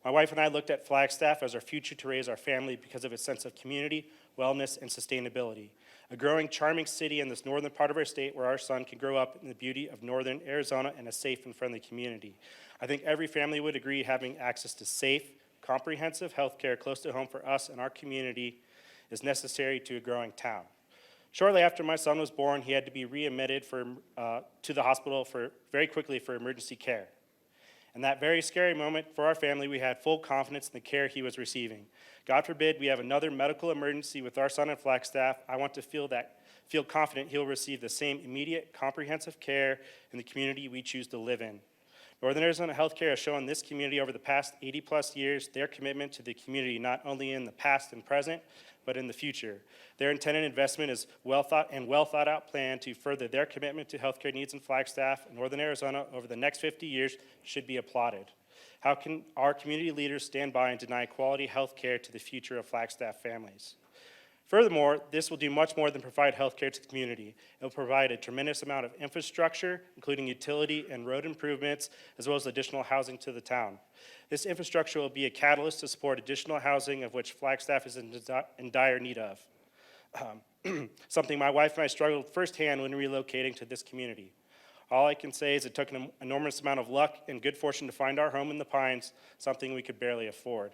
My wife and I looked at Flagstaff as our future to raise our family because of its sense of community, wellness, and sustainability. A growing, charming city in this northern part of our state where our son can grow up in the beauty of northern Arizona in a safe and friendly community. I think every family would agree having access to safe, comprehensive health care close to home for us and our community is necessary to a growing town. Shortly after my son was born, he had to be readmitted to the hospital very quickly for emergency care. In that very scary moment for our family, we had full confidence in the care he was receiving. God forbid we have another medical emergency with our son in Flagstaff. I want to feel confident he'll receive the same immediate, comprehensive care in the community we choose to live in. Northern Arizona Healthcare has shown this community over the past 80-plus years their commitment to the community, not only in the past and present, but in the future. Their intended investment is well thought out plan to further their commitment to healthcare needs in Flagstaff and Northern Arizona over the next 50 years should be applauded. How can our community leaders stand by and deny quality health care to the future of Flagstaff families? Furthermore, this will do much more than provide health care to the community. It will provide a tremendous amount of infrastructure, including utility and road improvements, as well as additional housing to the town. This infrastructure will be a catalyst to support additional housing, of which Flagstaff is in dire need of. Something my wife and I struggled firsthand when relocating to this community. All I can say is it took an enormous amount of luck and good fortune to find our home in the Pines, something we could barely afford.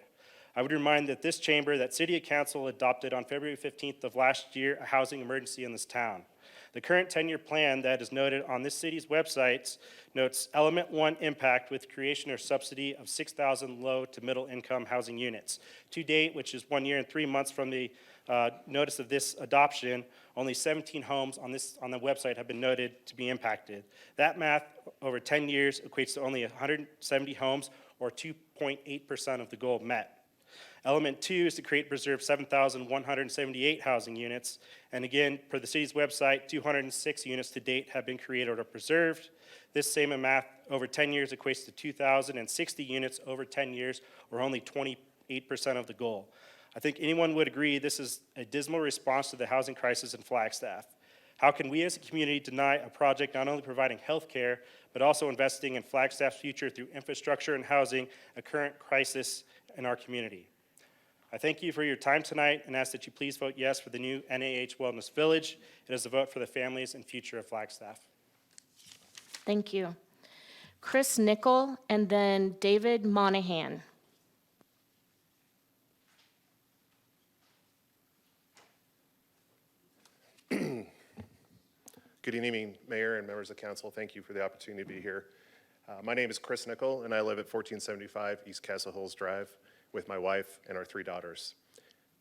I would remind that this chamber, that City Council adopted on February 15th of last year, a housing emergency in this town. The current 10-year plan that is noted on this city's websites notes Element 1 impact with creation or subsidy of 6,000 low to middle income housing units. To date, which is 1 year and 3 months from the notice of this adoption, only 17 homes on the website have been noted to be impacted. That math over 10 years equates to only 170 homes, or 2.8% of the goal met. Element 2 is to create and preserve 7,178 housing units. And again, per the city's website, 206 units to date have been created or preserved. This same math over 10 years equates to 2,060 units over 10 years, or only 28% of the goal. I think anyone would agree this is a dismal response to the housing crisis in Flagstaff. How can we as a community deny a project not only providing health care, but also investing in Flagstaff's future through infrastructure and housing, a current crisis in our community? I thank you for your time tonight and ask that you please vote yes for the new NAH Wellness Village. It is a vote for the families and future of Flagstaff. Thank you. Chris Nickel and then David Monahan. Good evening, Mayor and members of Council. Thank you for the opportunity to be here. My name is Chris Nickel, and I live at 1475 East Castle Hills Drive with my wife and our 3 daughters.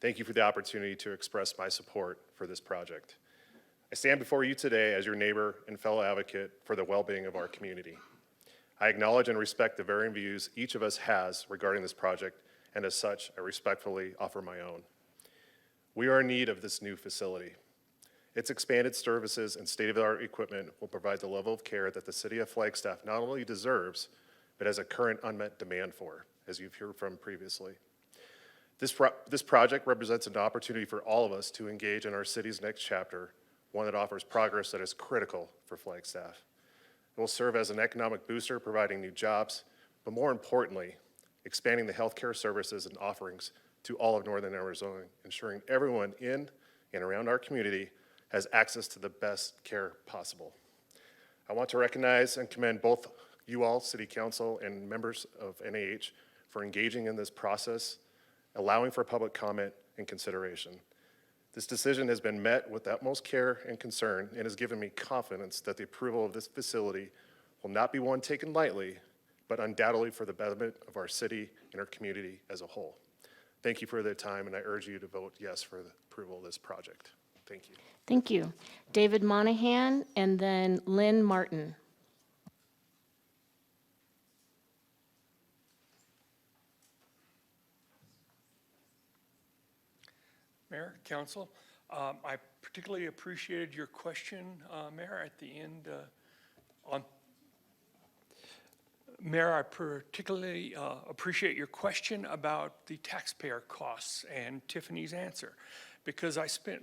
Thank you for the opportunity to express my support for this project. I stand before you today as your neighbor and fellow advocate for the well-being of our community. I acknowledge and respect the varying views each of us has regarding this project, and as such, I respectfully offer my own. We are in need of this new facility. Its expanded services and state-of-the-art equipment will provide the level of care that the city of Flagstaff not only deserves, but has a current unmet demand for, as you've heard from previously. This project represents an opportunity for all of us to engage in our city's next chapter, one that offers progress that is critical for Flagstaff. It will serve as an economic booster, providing new jobs, but more importantly, expanding the healthcare services and offerings to all of Northern Arizona, ensuring everyone in and around our community has access to the best care possible. I want to recognize and commend both you all, City Council, and members of NAH for engaging in this process, allowing for public comment and consideration. This decision has been met with the utmost care and concern and has given me confidence that the approval of this facility will not be one taken lightly, but undoubtedly for the betterment of our city and our community as a whole. Thank you for the time, and I urge you to vote yes for the approval of this project. Thank you. Thank you. David Monahan and then Lynn Martin. Mayor, Council, I particularly appreciated your question, Mayor, at the end Mayor, I particularly appreciate your question about the taxpayer costs and Tiffany's answer, because I spent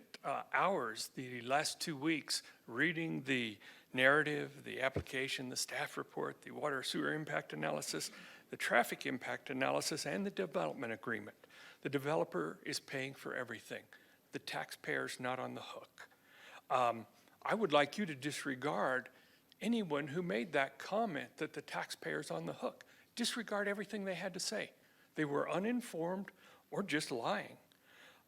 hours the last 2 weeks reading the narrative, the application, the staff report, the water sewer impact analysis, the traffic impact analysis, and the development agreement. The developer is paying for everything. The taxpayer's not on the hook. I would like you to disregard anyone who made that comment that the taxpayer's on the hook. Disregard everything they had to say. They were uninformed or just lying.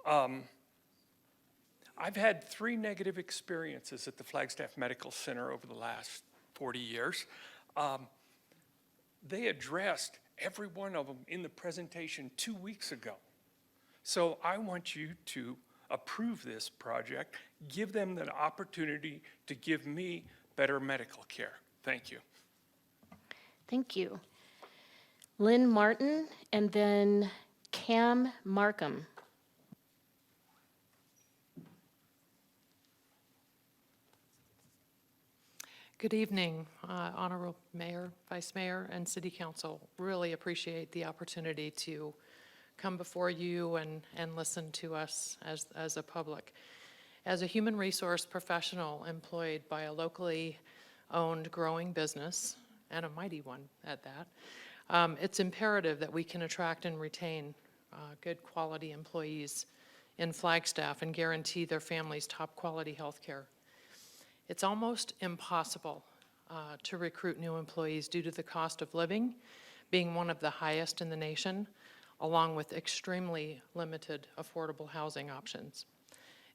I've had 3 negative experiences at the Flagstaff Medical Center over the last 40 years. They addressed every one of them in the presentation 2 weeks ago. So I want you to approve this project, give them the opportunity to give me better medical care. Thank you. Thank you. Lynn Martin and then Cam Markham. Good evening, Honorable Mayor, Vice Mayor, and City Council. Really appreciate the opportunity to come before you and listen to us as a public. As a human resource professional employed by a locally owned growing business, and a mighty one at that, it's imperative that we can attract and retain good quality employees in Flagstaff and guarantee their families top quality health care. It's almost impossible to recruit new employees due to the cost of living being one of the highest in the nation, along with extremely limited affordable housing options.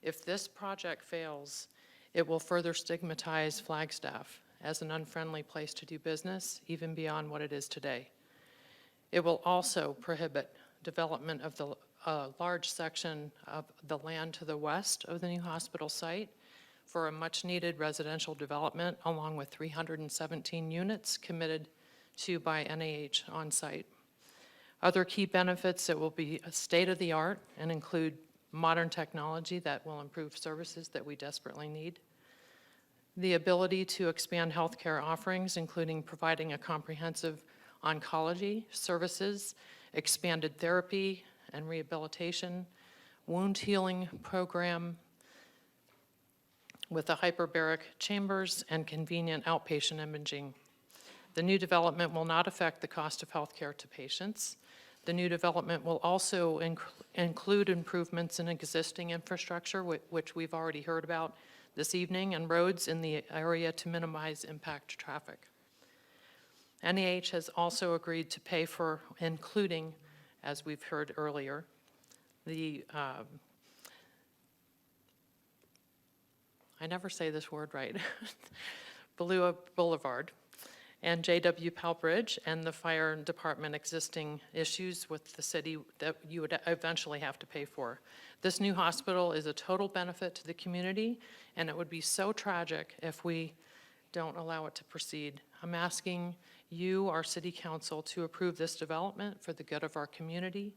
If this project fails, it will further stigmatize Flagstaff as an unfriendly place to do business, even beyond what it is today. It will also prohibit development of the large section of the land to the west of the new hospital site for a much-needed residential development, along with 317 units committed to by NAH on site. Other key benefits, it will be state-of-the-art and include modern technology that will improve services that we desperately need. The ability to expand healthcare offerings, including providing a comprehensive oncology services, expanded therapy and rehabilitation, wound healing program with the hyperbaric chambers and convenient outpatient imaging. The new development will not affect the cost of healthcare to patients. The new development will also include improvements in existing infrastructure, which we've already heard about this evening, and roads in the area to minimize impact to traffic. NAH has also agreed to pay for, including, as we've heard earlier, the, I never say this word right, Balua Boulevard, and J.W. Powell Bridge, and the fire department existing issues with the city that you would eventually have to pay for. This new hospital is a total benefit to the community, and it would be so tragic if we don't allow it to proceed. I'm asking you, our city council, to approve this development for the good of our community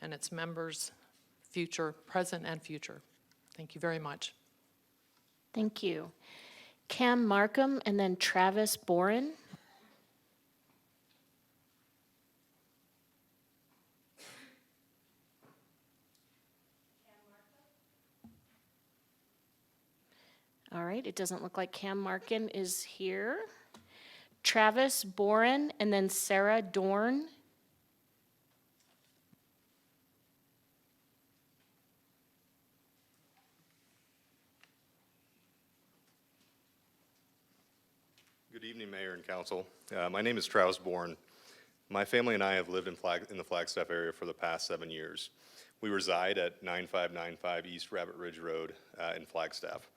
and its members, future, present and future. Thank you very much. Thank you. Cam Markham and then Travis Boren. All right, it doesn't look like Cam Markin is here. Travis Boren and then Sarah Dorn. Good evening, Mayor and Council. My name is Travis Bourne. My family and I have lived in the Flagstaff area for the past 7 years. We reside at 9595 East Rabbit Ridge Road in Flagstaff.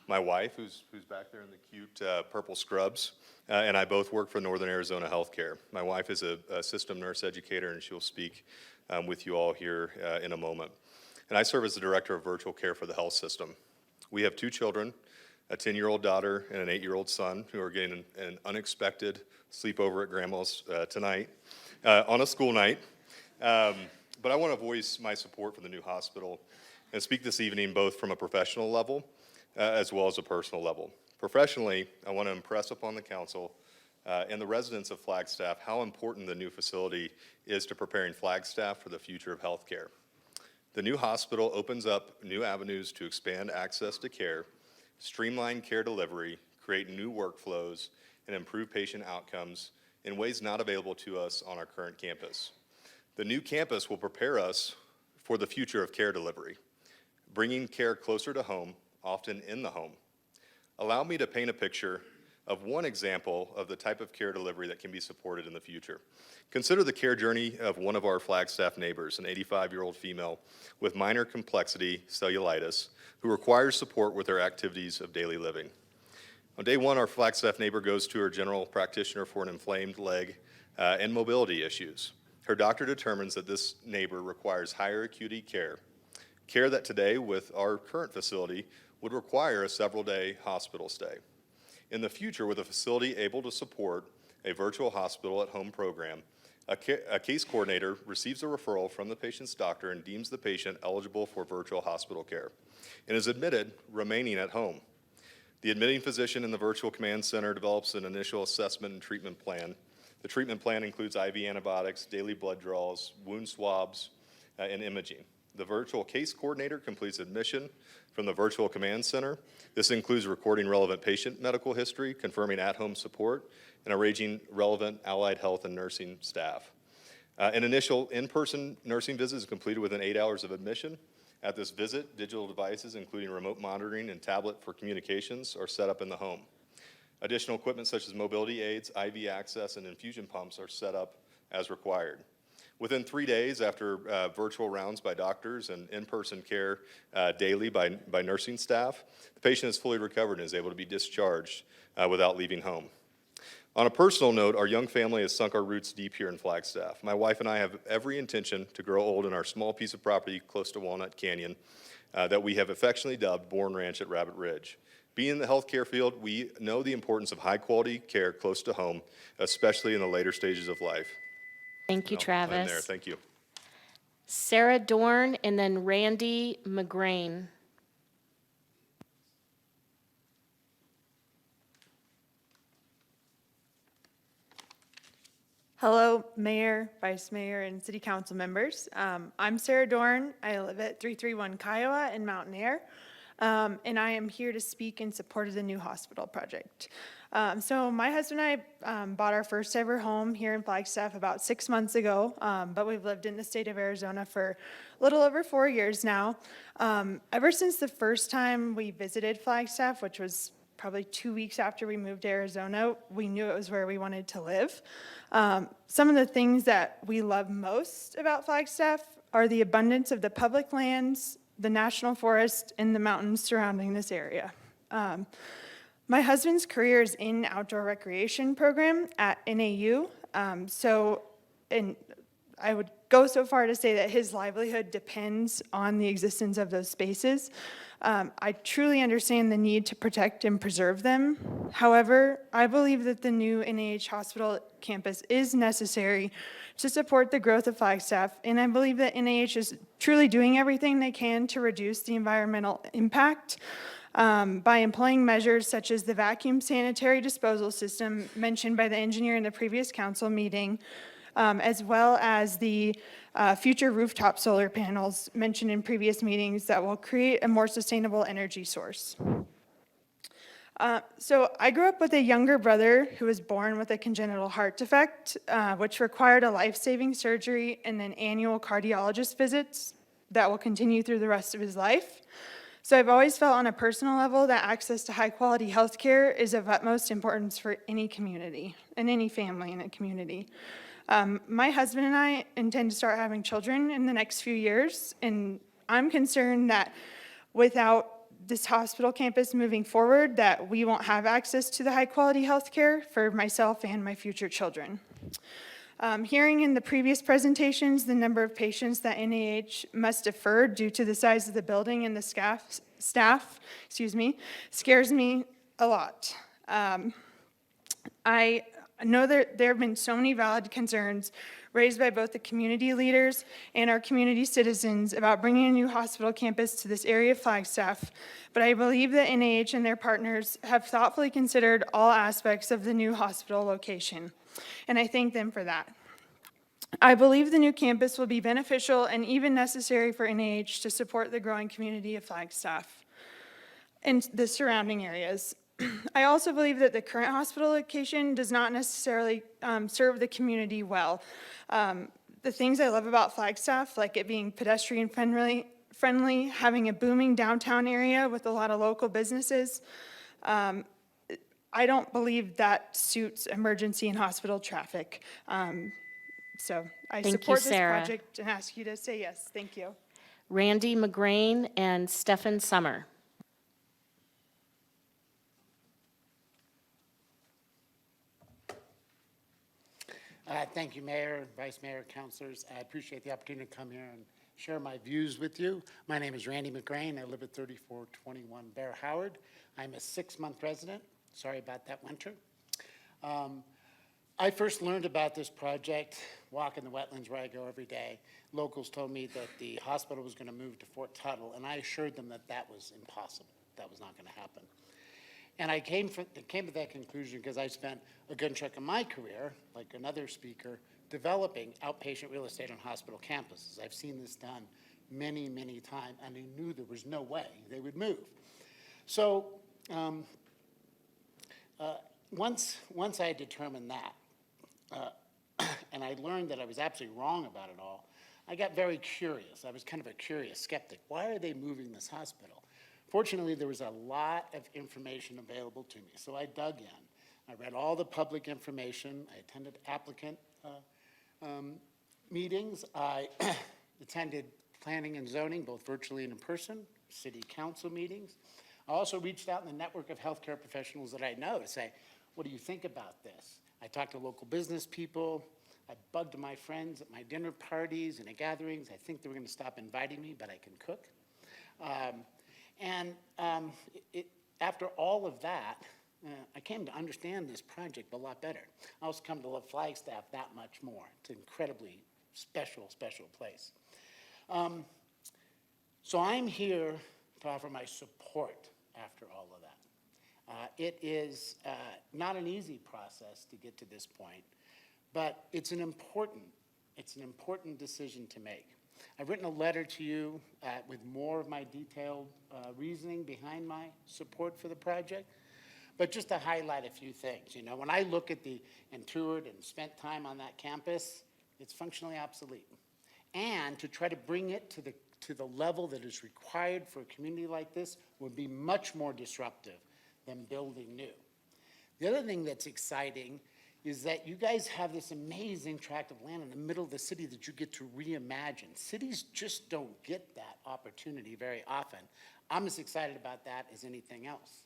My wife, who's back there in the cute purple scrubs, and I both work for Northern Arizona Healthcare. My wife is a system nurse educator, and she'll speak with you all here in a moment. And I serve as the director of virtual care for the health system. We have 2 children, a 10-year-old daughter and an 8-year-old son, who are getting an unexpected sleepover at Grandma's tonight on a school night. But I want to voice my support for the new hospital and speak this evening both from a professional level as well as a personal level. Professionally, I want to impress upon the council and the residents of Flagstaff how important the new facility is to preparing Flagstaff for the future of healthcare. The new hospital opens up new avenues to expand access to care, streamline care delivery, create new workflows, and improve patient outcomes in ways not available to us on our current campus. The new campus will prepare us for the future of care delivery, bringing care closer to home, often in the home. Allow me to paint a picture of one example of the type of care delivery that can be supported in the future. Consider the care journey of one of our Flagstaff neighbors, an 85-year-old female with minor complexity cellulitis, who requires support with her activities of daily living. On day 1, our Flagstaff neighbor goes to her general practitioner for an inflamed leg and mobility issues. Her doctor determines that this neighbor requires higher acuity care that today with our current facility would require a several-day hospital stay. In the future, with a facility able to support a virtual hospital at home program, a case coordinator receives a referral from the patient's doctor and deems the patient eligible for virtual hospital care and is admitted, remaining at home. The admitting physician in the virtual command center develops an initial assessment and treatment plan. The treatment plan includes IV antibiotics, daily blood draws, wound swabs, and imaging. The virtual case coordinator completes admission from the virtual command center. This includes recording relevant patient medical history, confirming at-home support, and arranging relevant allied health and nursing staff. An initial in-person nursing visit is completed within 8 hours of admission. At this visit, digital devices, including remote monitoring and tablet for communications, are set up in the home. Additional equipment such as mobility aids, IV access, and infusion pumps are set up as required. Within 3 days after virtual rounds by doctors and in-person care daily by nursing staff, the patient is fully recovered and is able to be discharged without leaving home. On a personal note, our young family has sunk our roots deep here in Flagstaff. My wife and I have every intention to grow old in our small piece of property close to Walnut Canyon that we have affectionately dubbed Bourne Ranch at Rabbit Ridge. Being in the healthcare field, we know the importance of high-quality care close to home, especially in the later stages of life. Thank you, I'll end there. Travis. Thank you. Sarah Dorn and then Randy McGrain. Hello, Mayor, Vice Mayor, and City Council members. I'm Sarah Dorn. I live at 331 Kiowa in Mountain Air, and I am here to speak in support of the new hospital project. So my husband and I bought our first ever home here in Flagstaff about 6 months ago, but we've lived in the state of Arizona for a little over 4 years now. Ever since the first time we visited Flagstaff, which was probably 2 weeks after we moved to Arizona, we knew it was where we wanted to live. Some of the things that we love most about Flagstaff are the abundance of the public lands, the national forest, and the mountains surrounding this area. My husband's career is in outdoor recreation program at NAU, and I would go so far to say that his livelihood depends on the existence of those spaces. I truly understand the need to protect and preserve them. However, I believe that the new NAH hospital campus is necessary to support the growth of Flagstaff, and I believe that NAH is truly doing everything they can to reduce the environmental impact by employing measures such as the vacuum sanitary disposal system mentioned by the engineer in the previous council meeting, as well as the future rooftop solar panels mentioned in previous meetings that will create a more sustainable energy source. So I grew up with a younger brother who was born with a congenital heart defect, which required a life-saving surgery and then annual cardiologist visits that will continue through the rest of his life. So I've always felt on a personal level that access to high-quality healthcare is of utmost importance for any community and any family in a community. My husband and I intend to start having children in the next few years, and I'm concerned that without this hospital campus moving forward, that we won't have access to the high-quality healthcare for myself and my future children. Hearing in the previous presentations the number of patients that NAH must defer due to the size of the building and the staff, scares me a lot. I know that there have been so many valid concerns raised by both the community leaders and our community citizens about bringing a new hospital campus to this area of Flagstaff, but I believe that NAH and their partners have thoughtfully considered all aspects of the new hospital location, and I thank them for that. I believe the new campus will be beneficial and even necessary for NAH to support the growing community of Flagstaff and the surrounding areas. I also believe that the current hospital location does not necessarily serve the community well. The things I love about Flagstaff, like it being pedestrian friendly, having a booming downtown area with a lot of local businesses, I don't believe that suits emergency and hospital traffic. So I Thank you, support this Sarah. project and ask you to say yes. Thank you. Randy McGrain and Stephen Summer. Thank you, Mayor, Vice Mayor, councilors. I appreciate the opportunity to come here and share my views with you. My name is Randy McGrain. I live at 3421 Bear Howard. I'm a 6-month resident. Sorry about that winter. I first learned about this project walking the wetlands where I go every day. Locals told me that the hospital was going to move to Fort Tuttle, and I assured them that that was impossible. That was not going to happen. And I came to that conclusion because I spent a good chunk of my career, like another speaker, developing outpatient real estate on hospital campuses. I've seen this done many, many times, and I knew there was no way they would move. So once I determined that, and I learned that I was absolutely wrong about it all, I got very curious. I was kind of a curious skeptic. Why are they moving this hospital? Fortunately, there was a lot of information available to me, so I dug in. I read all the public information. I attended applicant meetings. I attended planning and zoning, both virtually and in person, city council meetings. I also reached out in the network of healthcare professionals that I know to say, what do you think about this? I talked to local business people. I bugged my friends at my dinner parties and at gatherings. I think they were going to stop inviting me, but I can cook. After all of that, I came to understand this project a lot better. I also come to love Flagstaff that much more. It's an incredibly special, special place. So I'm here to offer my support after all of that. It is not an easy process to get to this point, but it's an important decision to make. I've written a letter to you with more of my detailed reasoning behind my support for the project. But just to highlight a few things, you know, when I look at and toured and spent time on that campus, it's functionally obsolete. And to try to bring it to the level that is required for a community like this would be much more disruptive than building new. The other thing that's exciting is that you guys have this amazing tract of land in the middle of the city that you get to reimagine. Cities just don't get that opportunity very often. I'm as excited about that as anything else.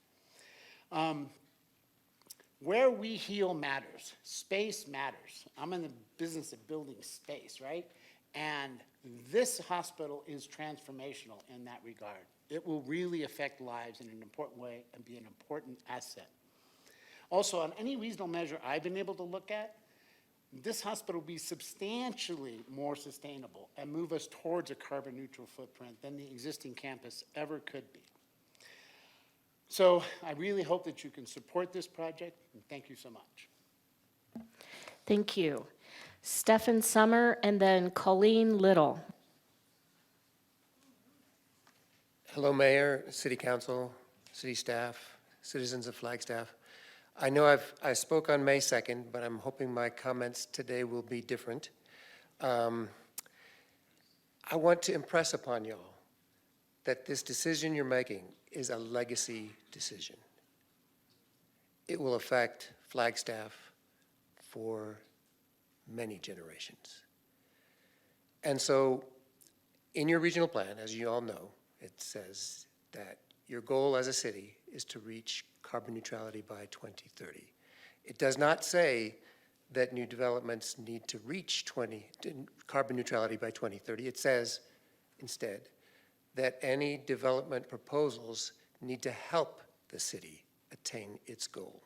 Where we heal matters. Space matters. I'm in the business of building space, right? And this hospital is transformational in that regard. It will really affect lives in an important way and be an important asset. Also, on any reasonable measure I've been able to look at, this hospital will be substantially more sustainable and move us towards a carbon neutral footprint than the existing campus ever could be. So I really hope that you can support this project, and thank you so much. Thank you. Stephen Summer and then Colleen Little. Hello, Mayor, City Council, City staff, citizens of Flagstaff. I know I spoke on May 2nd, but I'm hoping my comments today will be different. I want to impress upon y'all that this decision you're making is a legacy decision. It will affect Flagstaff for many generations. And so in your regional plan, as you all know, it says that your goal as a city is to reach carbon neutrality by 2030. It does not say that new developments need to reach carbon neutrality by 2030. It says instead that any development proposals need to help the city attain its goal.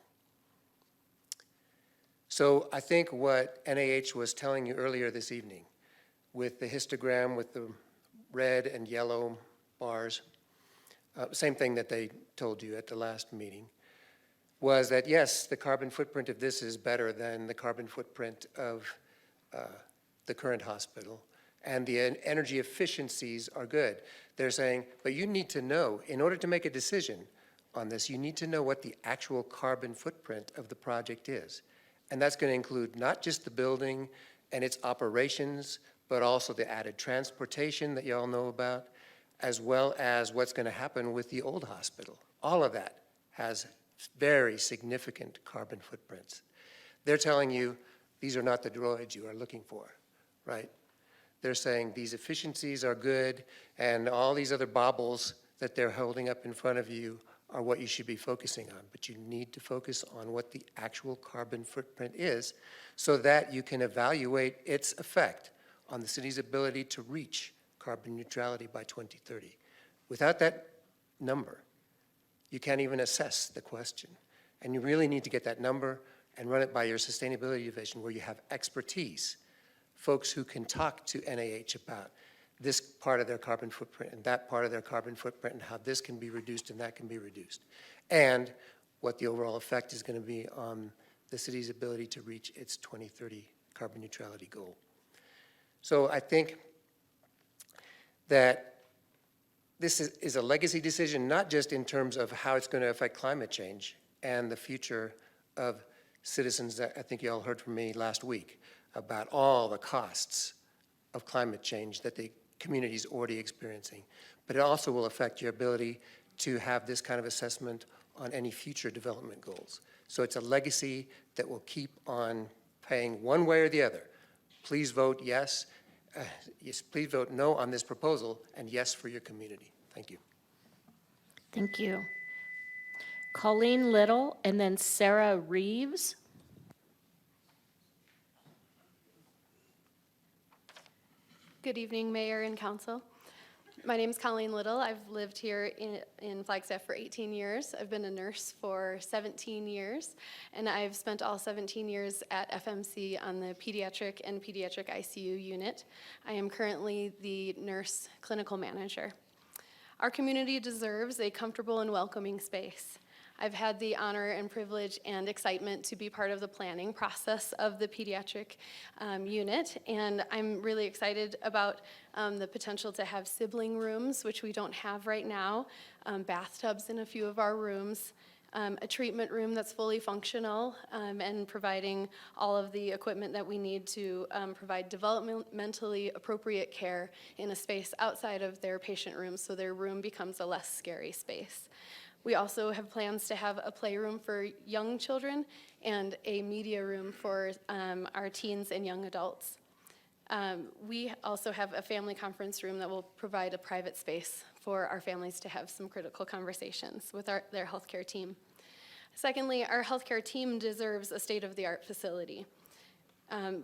So I think what NAH was telling you earlier this evening with the histogram with the red and yellow bars, same thing that they told you at the last meeting, was that yes, the carbon footprint of this is better than the carbon footprint of the current hospital, and the energy efficiencies are good. They're saying, but you need to know, in order to make a decision on this, you need to know what the actual carbon footprint of the project is. And that's going to include not just the building and its operations, but also the added transportation that you all know about, as well as what's going to happen with the old hospital. All of that has very significant carbon footprints. They're telling you these are not the droids you are looking for, right? They're saying these efficiencies are good, and all these other baubles that they're holding up in front of you are what you should be focusing on. But you need to focus on what the actual carbon footprint is so that you can evaluate its effect on the city's ability to reach carbon neutrality by 2030. Without that number, you can't even assess the question. And you really need to get that number and run it by your sustainability division where you have expertise, folks who can talk to NAH about this part of their carbon footprint and that part of their carbon footprint and how this can be reduced and that can be reduced. And what the overall effect is going to be on the city's ability to reach its 2030 carbon neutrality goal. So I think that this is a legacy decision, not just in terms of how it's going to affect climate change and the future of citizens that I think you all heard from me last week about all the costs of climate change that the community is already experiencing, but it also will affect your ability to have this kind of assessment on any future development goals. So it's a legacy that will keep on paying one way or the other. Please vote yes. Yes, please vote no on this proposal, and yes for your community. Thank you. Thank you. Colleen Little, and then Sarah Reeves. Good evening, Mayor and Council. My name is Colleen Little. I've lived here in Flagstaff for 18 years. I've been a nurse for 17 years, and I've spent all 17 years at FMC on the pediatric and pediatric ICU unit. I am currently the nurse clinical manager. Our community deserves a comfortable and welcoming space. I've had the honor and privilege and excitement to be part of the planning process of the pediatric unit, and I'm really excited about the potential to have sibling rooms, which we don't have right now, bathtubs in a few of our rooms, a treatment room that's fully functional, and providing all of the equipment that we need to provide developmentally appropriate care in a space outside of their patient room so their room becomes a less scary space. We also have plans to have a playroom for young children and a media room for our teens and young adults. We also have a family conference room that will provide a private space for our families to have some critical conversations with their healthcare team. Secondly, our healthcare team deserves a state-of-the-art facility.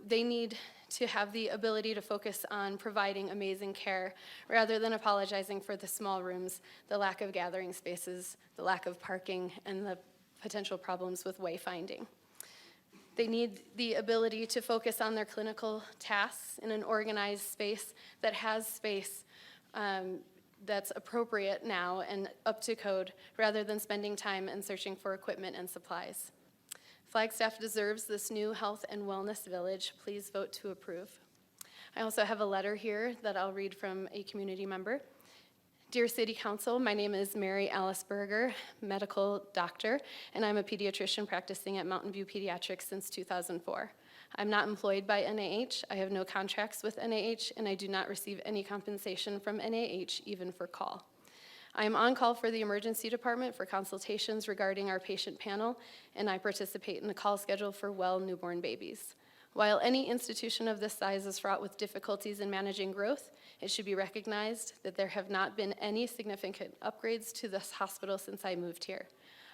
They need to have the ability to focus on providing amazing care rather than apologizing for the small rooms, the lack of gathering spaces, the lack of parking, and the potential problems with wayfinding. They need the ability to focus on their clinical tasks in an organized space that has space that's appropriate now and up to code rather than spending time and searching for equipment and supplies. Flagstaff deserves this new health and wellness village. Please vote to approve. I also have a letter here that I'll read from a community member. Dear City Council, my name is Mary Alice Berger, medical doctor, and I'm a pediatrician practicing at Mountain View Pediatrics since 2004. I'm not employed by NAH, I have no contracts with NAH, and I do not receive any compensation from NAH, even for call. I am on call for the emergency department for consultations regarding our patient panel, and I participate in the call schedule for well newborn babies. While any institution of this size is fraught with difficulties in managing growth, it should be recognized that there have not been any significant upgrades to this hospital since I moved here.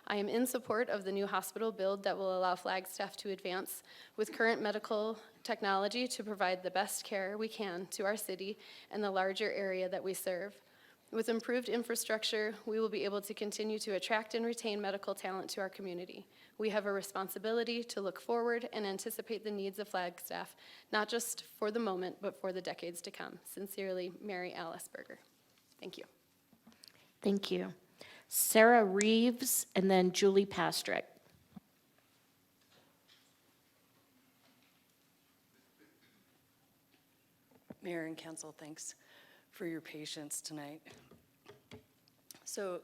I am in support of the new hospital build that will allow Flagstaff to advance with current medical technology to provide the best care we can to our city and the larger area that we serve. With improved infrastructure, we will be able to continue to attract and retain medical talent to our community. We have a responsibility to look forward and anticipate the needs of Flagstaff, not just for the moment, but for the decades to come. Sincerely, Mary Alice Berger. Thank you. Thank you. Sarah Reeves, and then Julie Pastrick. Mayor and council, thanks for your patience tonight.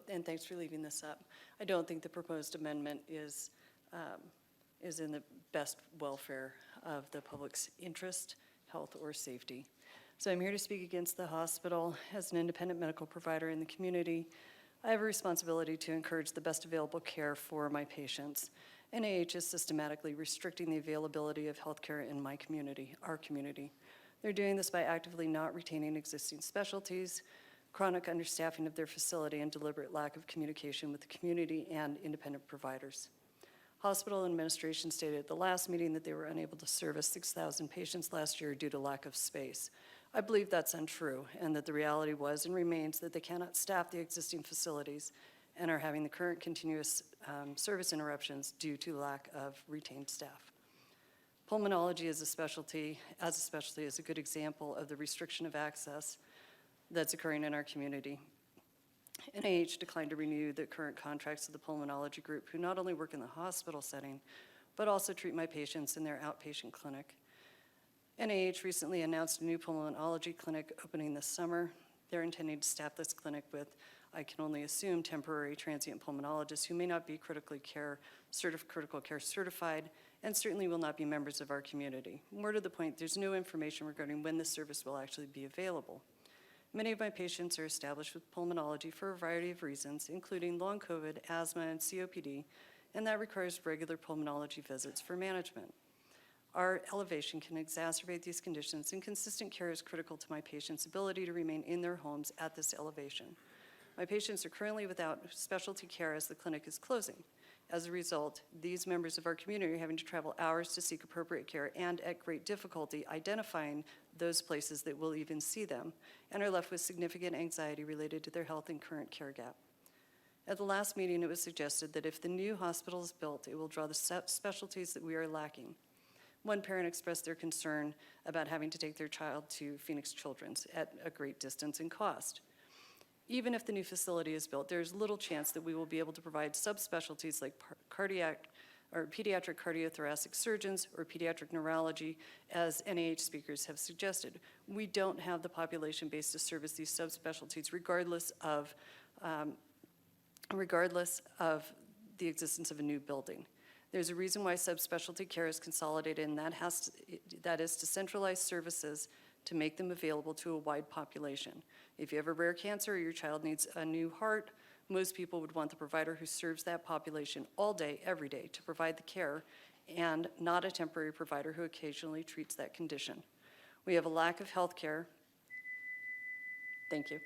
And thanks for leaving this up. I don't think the proposed amendment is in the best welfare of the public's interest, health, or safety. So I'm here to speak against the hospital. As an independent medical provider in the community, I have a responsibility to encourage the best available care for my patients. NIH is systematically restricting the availability of health care in my community, our community. They're doing this by actively not retaining existing specialties, chronic understaffing of their facility, and deliberate lack of communication with the community and independent providers. Hospital administration stated at the last meeting that they were unable to service 6,000 patients last year due to lack of space. I believe that's untrue, and that the reality was and remains that they cannot staff the existing facilities and are having the current continuous service interruptions due to lack of retained staff. Pulmonology as a specialty is a good example of the restriction of access that's occurring in our community. NIH declined to renew the current contracts of the pulmonology group, who not only work in the hospital setting, but also treat my patients in their outpatient clinic. NIH recently announced a new pulmonology clinic opening this summer. They're intending to staff this clinic with, I can only assume, temporary transient pulmonologists who may not be critical care certified and certainly will not be members of our community. More to the point, there's no information regarding when this service will actually be available. Many of my patients are established with pulmonology for a variety of reasons, including long COVID, asthma, and COPD, and that requires regular pulmonology visits for management. Our elevation can exacerbate these conditions, and consistent care is critical to my patients' ability to remain in their homes at this elevation. My patients are currently without specialty care as the clinic is closing. As a result, these members of our community are having to travel hours to seek appropriate care and at great difficulty identifying those places that will even see them, and are left with significant anxiety related to their health and current care gap. At the last meeting, it was suggested that if the new hospital is built, it will draw the specialties that we are lacking. One parent expressed their concern about having to take their child to Phoenix Children's at a great distance and cost. Even if the new facility is built, there's little chance that we will be able to provide subspecialties like cardiac or pediatric cardiothoracic surgeons or pediatric neurology, as NIH speakers have suggested. We don't have the population base to service these subspecialties regardless of the existence of a new building. There's a reason why subspecialty care is consolidated, and that is to centralize services to make them available to a wide population. If you have a rare cancer or your child needs a new heart, most people would want the provider who serves that population all day, every day, to provide the care, and not a temporary provider who occasionally treats that condition. We have a lack of health care. Thank you.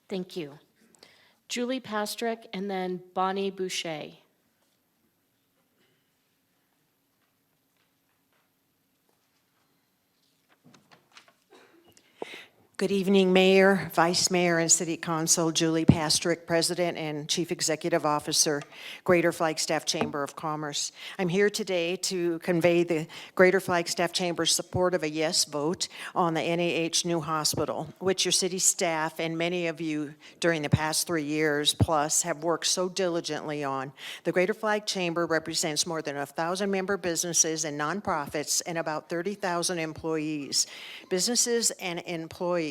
Thank you. Julie Pastrick, and then Bonnie Boucher. Good evening, Mayor, Vice Mayor, and City Council. Julie Pastrick, President and Chief Executive Officer, Greater Flagstaff Chamber of Commerce. I'm here today to convey the Greater Flagstaff Chamber's support of a yes vote on the NIH new hospital, which your city staff and many of you during the past 3 years plus have worked so diligently on. The Greater Flag Chamber represents more than 1,000 member businesses and nonprofits and about 30,000 employees. Businesses and employees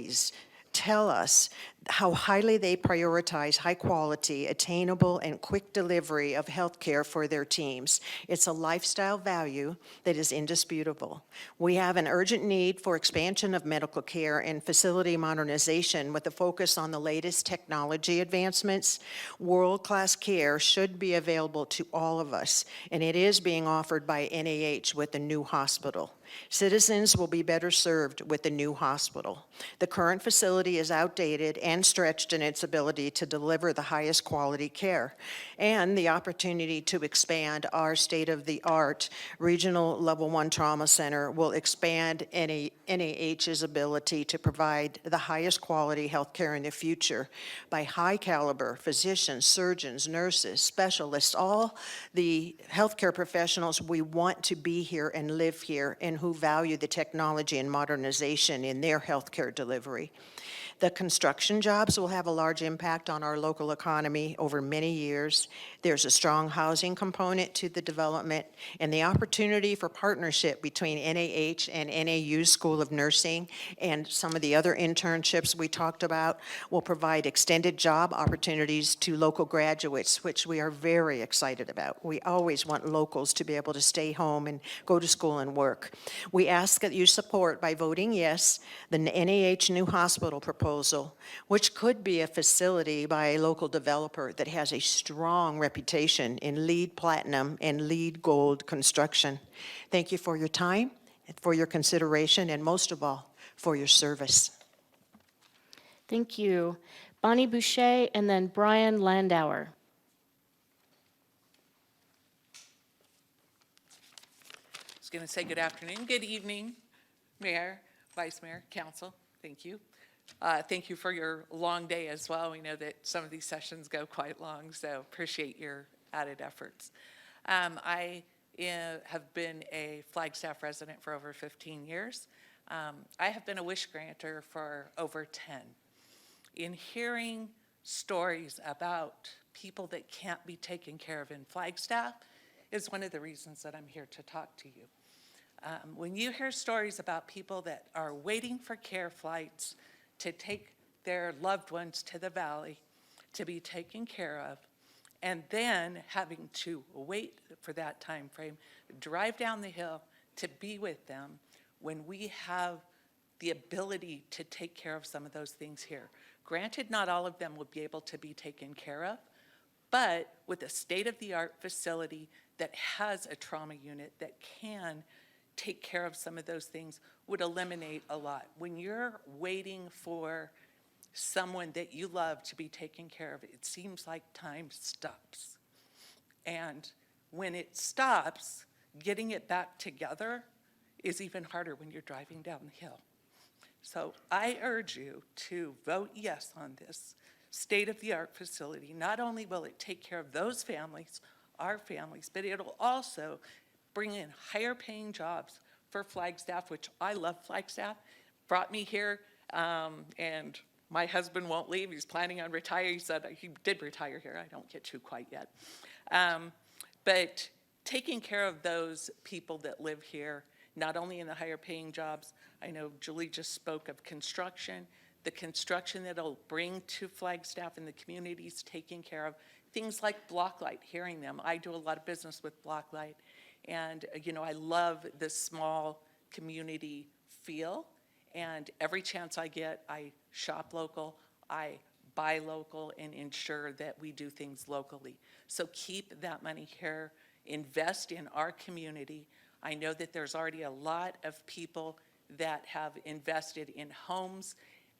tell us how highly they prioritize high quality, attainable, and quick delivery of health care for their teams. It's a lifestyle value that is indisputable. We have an urgent need for expansion of medical care and facility modernization with a focus on the latest technology advancements. World-class care should be available to all of us, and it is being offered by NAH with the new hospital. Citizens will be better served with the new hospital. The current facility is outdated and stretched in its ability to deliver the highest quality care, and the opportunity to expand our state-of-the-art regional level 1 trauma center will expand NAH's ability to provide the highest quality health care in the future by high caliber physicians, surgeons, nurses, specialists, all the healthcare professionals we want to be here and live here and who value the technology and modernization in their healthcare delivery. The construction jobs will have a large impact on our local economy over many years. There's a strong housing component to the development, and the opportunity for partnership between NAH and NAU's School of Nursing and some of the other internships we talked about will provide extended job opportunities to local graduates, which we are very excited about. We always want locals to be able to stay home and go to school and work. We ask that you support by voting yes the NAH new hospital proposal, which could be a facility by a local developer that has a strong reputation in LEED Platinum and LEED Gold construction. Thank you for your time, for your consideration, and most of all, for your service. Thank you. Bonnie Boucher and then Brian Landauer. I was going to say good afternoon, good evening, Mayor, Vice Mayor, Council. Thank you. Thank you for your long day as well. We know that some of these sessions go quite long, so appreciate your added efforts. I have been a Flagstaff resident for over 15 years. I have been a wish granter for over 10. In hearing stories about people that can't be taken care of in Flagstaff is one of the reasons that I'm here to talk to you. When you hear stories about people that are waiting for care flights to take their loved ones to the valley to be taken care of, and then having to wait for that time frame, drive down the hill to be with them when we have the ability to take care of some of those things here. Granted, not all of them will be able to be taken care of, but with a state-of-the-art facility that has a trauma unit that can take care of some of those things would eliminate a lot. When you're waiting for someone that you love to be taken care of, it seems like time stops. And when it stops, getting it back together is even harder when you're driving down the hill. So I urge you to vote yes on this state-of-the-art facility. Not only will it take care of those families, our families, but it'll also bring in higher paying jobs for Flagstaff, which I love Flagstaff, brought me here, and my husband won't leave. He's planning on retiring. He said he did retire here. I don't get to quite yet. But taking care of those people that live here, not only in the higher paying jobs, I know Julie just spoke of construction, the construction that it'll bring to Flagstaff and the communities taking care of, things like Blocklight, hearing them. I do a lot of business with Blocklight, and I love this small community feel, and every chance I get, I shop local, I buy local, and ensure that we do things locally. So keep that money here, invest in our community. I know that there's already a lot of people that have invested in homes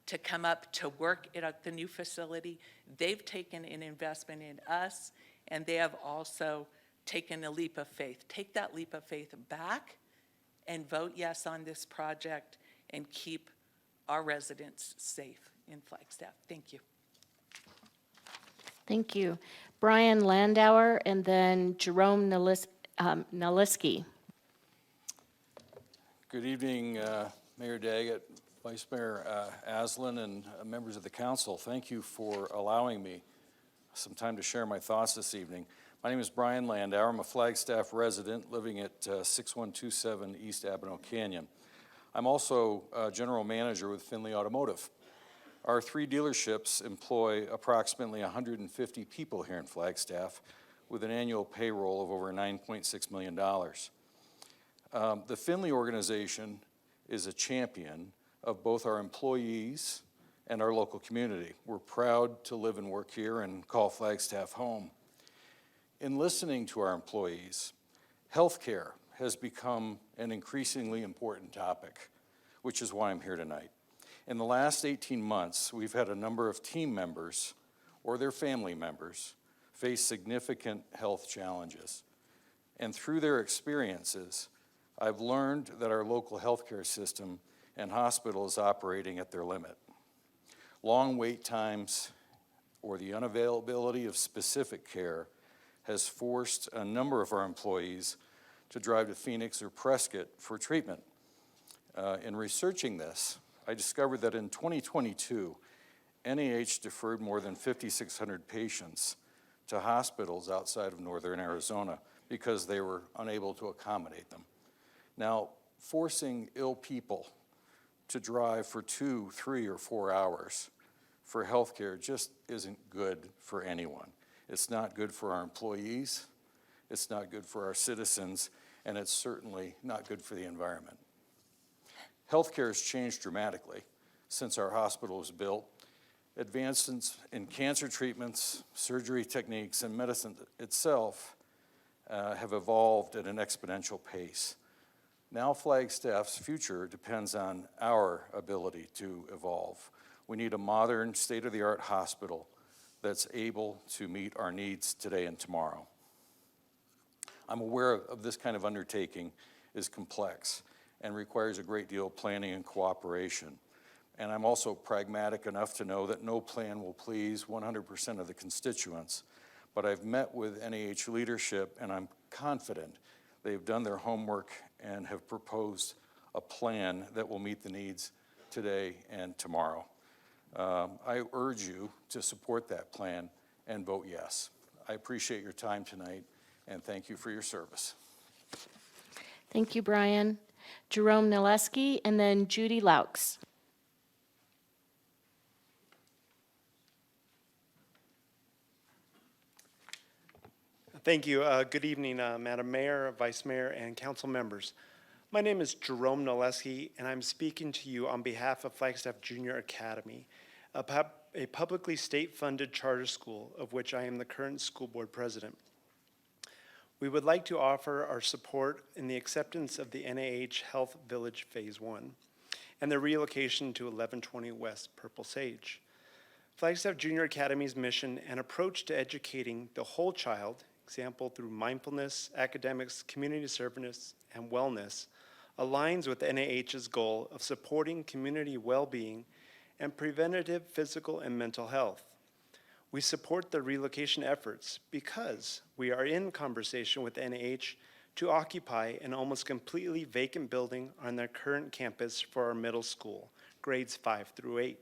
to come up to work at the new facility. They've taken an investment in us, and they have also taken a leap of faith. Take that leap of faith back and vote yes on this project and keep our residents safe in Flagstaff. Thank you. Thank you. Brian Landauer and then Jerome Naliski. Good evening, Mayor Daggett, Vice Mayor Aslan, and members of the council. Thank you for allowing me some time to share my thoughts this evening. My name is Brian Landauer. I'm a Flagstaff resident living at 6127 East Abino Canyon. I'm also General Manager with Finley Automotive. Our 3 dealerships employ approximately 150 people here in Flagstaff with an annual payroll of over $9.6 million. The Finley organization is a champion of both our employees and our local community. We're proud to live and work here and call Flagstaff home. In listening to our employees, healthcare has become an increasingly important topic, which is why I'm here tonight. In the last 18 months, we've had a number of team members or their family members face significant health challenges. And through their experiences, I've learned that our local healthcare system and hospital is operating at their limit. Long wait times or the unavailability of specific care has forced a number of our employees to drive to Phoenix or Prescott for treatment. In researching this, I discovered that in 2022, NAH deferred more than 5,600 patients to hospitals outside of northern Arizona because they were unable to accommodate them. Now, forcing ill people to drive for 2, 3, or 4 hours for healthcare just isn't good for anyone. It's not good for our employees, it's not good for our citizens, and it's certainly not good for the environment. Healthcare has changed dramatically since our hospital was built. Advancements in cancer treatments, surgery techniques, and medicine itself have evolved at an exponential pace. Now Flagstaff's future depends on our ability to evolve. We need a modern, state-of-the-art hospital that's able to meet our needs today and tomorrow. I'm aware of this kind of undertaking is complex and requires a great deal of planning and cooperation. And I'm also pragmatic enough to know that no plan will please 100% of the constituents. But I've met with NAH leadership, and I'm confident they've done their homework and have proposed a plan that will meet the needs today and tomorrow. I urge you to support that plan and vote yes. I appreciate your time tonight, and thank you for your service. Thank you, Brian. Jerome Naleski, and then Judy Laux. Thank you. Good evening, Madam Mayor, Vice Mayor, and council members. My name is Jerome Naleski, and I'm speaking to you on behalf of Flagstaff Junior Academy, a publicly state-funded charter school of which I am the current school board president. We would like to offer our support in the acceptance of the NAH Health Village Phase 1 and the relocation to 1120 West Purple Sage. Flagstaff Junior Academy's mission and approach to educating the whole child, example through mindfulness, academics, community service, and wellness, aligns with NAH's goal of supporting community well-being and preventative physical and mental health. We support the relocation efforts because we are in conversation with NAH to occupy an almost completely vacant building on their current campus for our middle school, grades 5 through 8.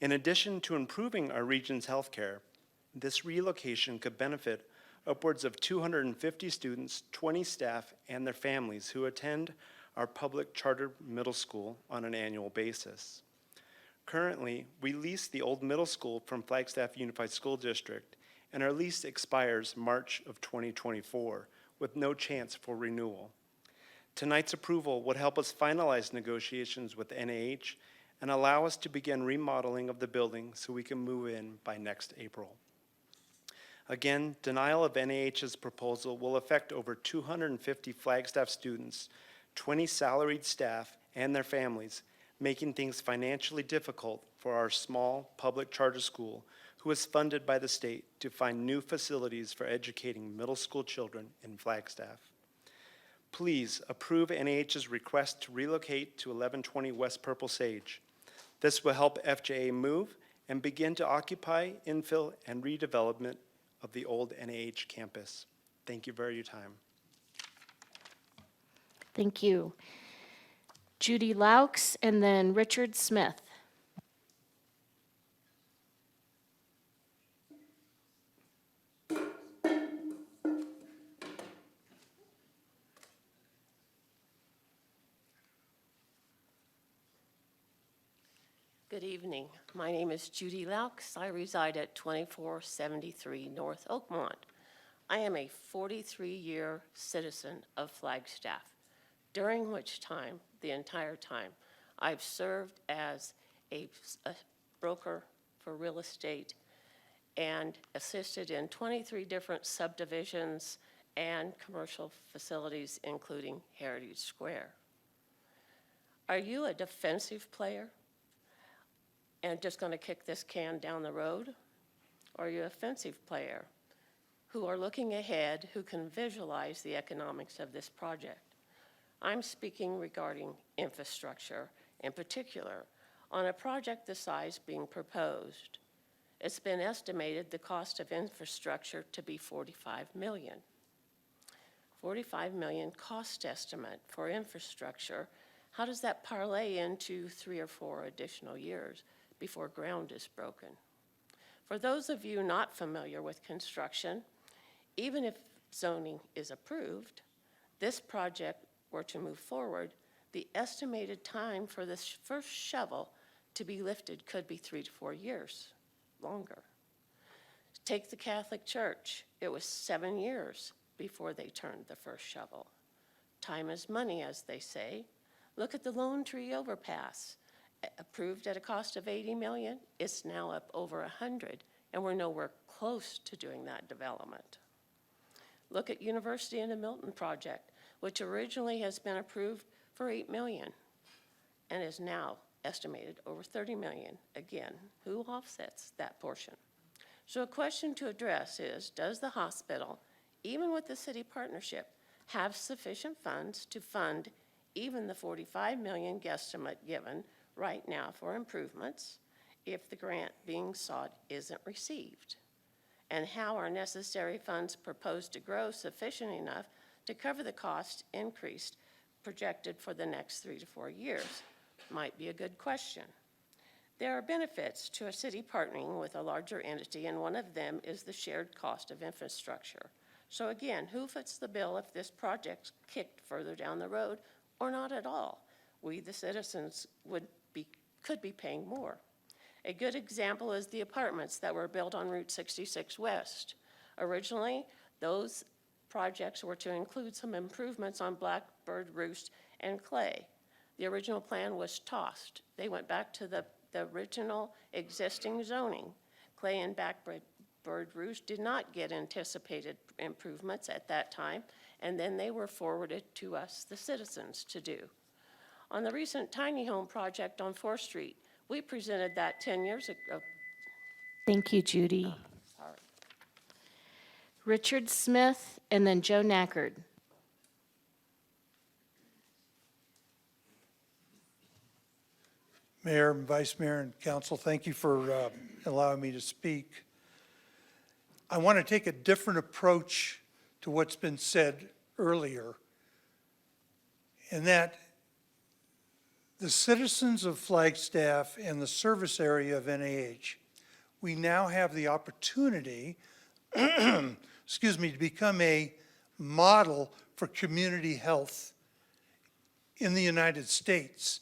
In addition to improving our region's healthcare, this relocation could benefit upwards of 250 students, 20 staff, and their families who attend our public charter middle school on an annual basis. Currently, we lease the old middle school from Flagstaff Unified School District, and our lease expires March of 2024 with no chance for renewal. Tonight's approval would help us finalize negotiations with NAH and allow us to begin remodeling of the building so we can move in by next April. Again, denial of NAH's proposal will affect over 250 Flagstaff students, 20 salaried staff, and their families, making things financially difficult for our small public charter school, who is funded by the state to find new facilities for educating middle school children in Flagstaff. Please approve NAH's request to relocate to 1120 West Purple Sage. This will help FJA move and begin to occupy, infill, and redevelopment of the old NAH campus. Thank you for your time. Thank you. Judy Laux, and then Richard Smith. Good evening. My name is Judy Laux. I reside at 2473 North Oakmont. I am a 43-year citizen of Flagstaff, during which time, the entire time, I've served as a broker for real estate and assisted in 23 different subdivisions and commercial facilities, including Heritage Square. Are you a defensive player and just going to kick this can down the road? Or are you an offensive player who are looking ahead, who can visualize the economics of this project? I'm speaking regarding infrastructure, in particular, on a project the size being proposed. It's been estimated the cost of infrastructure to be $45 million. $45 million cost estimate for infrastructure. How does that parlay into 3 or 4 additional years before ground is broken? For those of you not familiar with construction, even if zoning is approved, this project were to move forward, the estimated time for this first shovel to be lifted could be 3 to 4 years longer. Take the Catholic Church. It was 7 years before they turned the first shovel. Time is money, as they say. Look at the Lone Tree Overpass. Approved at a cost of $80 million, it's now up over 100, and we're nowhere close to doing that development. Look at University in the Milton project, which originally has been approved for $8 million and is now estimated over $30 million. Again, who offsets that portion? So a question to address is, does the hospital, even with the city partnership, have sufficient funds to fund even the $45 million guesstimate given right now for improvements if the grant being sought isn't received? And how are necessary funds proposed to grow sufficient enough to cover the cost increased projected for the next 3 to 4 years? Might be a good question. There are benefits to a city partnering with a larger entity, and one of them is the shared cost of infrastructure. So again, who foots the bill if this project's kicked further down the road or not at all? We, the citizens, could be paying more. A good example is the apartments that were built on Route 66 West. Originally, those projects were to include some improvements on Blackbird Roost and Clay. The original plan was tossed. They went back to the original existing zoning. Clay and Blackbird Roost did not get anticipated improvements at that time, and then they were forwarded to us, the citizens, to do. On the recent tiny home project on 4th Street, we presented that 10 years ago. Thank you, Judy. Sorry. Richard Smith and then Joe Nackard. Mayor, Vice Mayor, and Council, thank you for allowing me to speak. I want to take a different approach to what's been said earlier, in that the citizens of Flagstaff and the service area of NAH, we now have the opportunity, excuse me, to become a model for community health in the United States.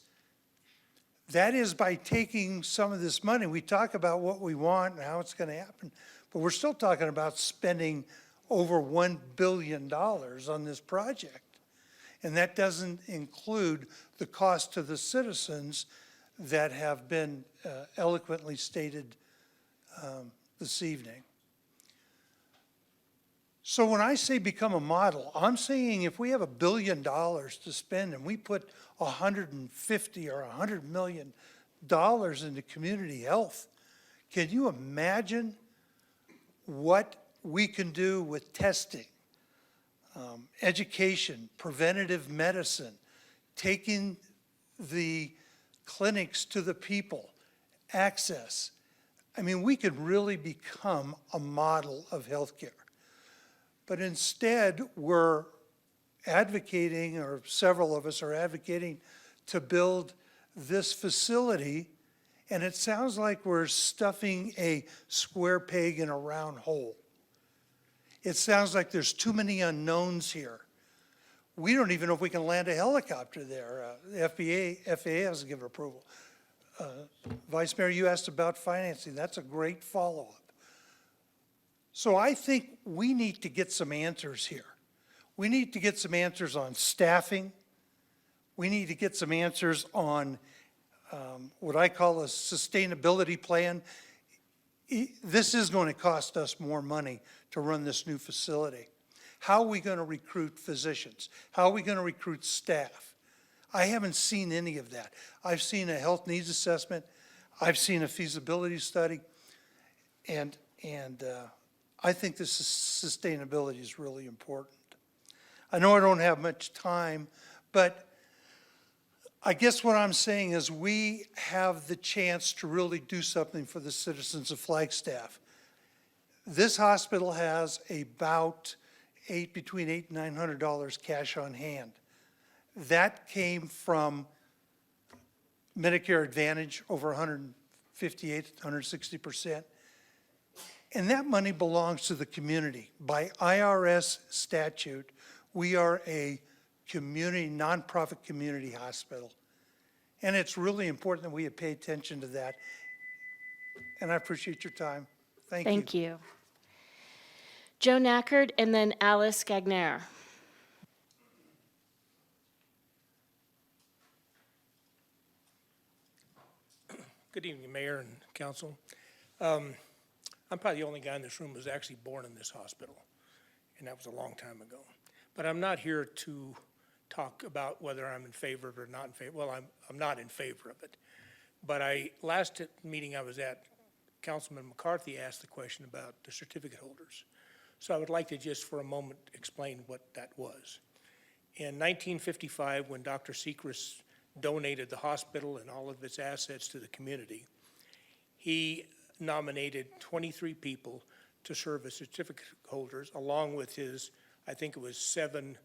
That is by taking some of this money. We talk about what we want and how it's going to happen, but we're still talking about spending over $1 billion on this project. And that doesn't include the cost to the citizens that have been eloquently stated this evening. So when I say become a model, I'm saying if we have $1 billion to spend and we put 150 or $100 million into community health, can you imagine what we can do with testing, education, preventative medicine, taking the clinics to the people, access? I mean, we could really become a model of healthcare. But instead, we're advocating, or several of us are advocating, to build this facility, and it sounds like we're stuffing a square peg in a round hole. It sounds like there's too many unknowns here. We don't even know if we can land a helicopter there. The FAA hasn't given approval. Vice Mayor, you asked about financing. That's a great follow-up. So I think we need to get some answers here. We need to get some answers on staffing. We need to get some answers on what I call a sustainability plan. This is going to cost us more money to run this new facility. How are we going to recruit physicians? How are we going to recruit staff? I haven't seen any of that. I've seen a health needs assessment. I've seen a feasibility study. And I think this sustainability is really important. I know I don't have much time, but I guess what I'm saying is we have the chance to really do something for the citizens of Flagstaff. This hospital has about between $800 and $900 cash on hand. That came from Medicare Advantage, over 158, 160%. And that money belongs to the community. By IRS statute, we are a nonprofit community hospital. And it's really important that we pay attention to that. And I appreciate your time. Thank you. Thank you. Joe Nackard and then Alice Gagner. Good evening, Mayor and Council. I'm probably the only guy in this room who was actually born in this hospital, and that was a long time ago. But I'm not here to talk about whether I'm in favor of it or not in favor. Well, I'm not in favor of it. But last meeting I was at, Councilman McCarthy asked the question about the certificate holders. So I would like to just for a moment explain what that was. In 1955, when Dr. Sechrist donated the hospital and all of its assets to the community, he nominated 23 people to serve as certificate holders, along with his, I think it was 7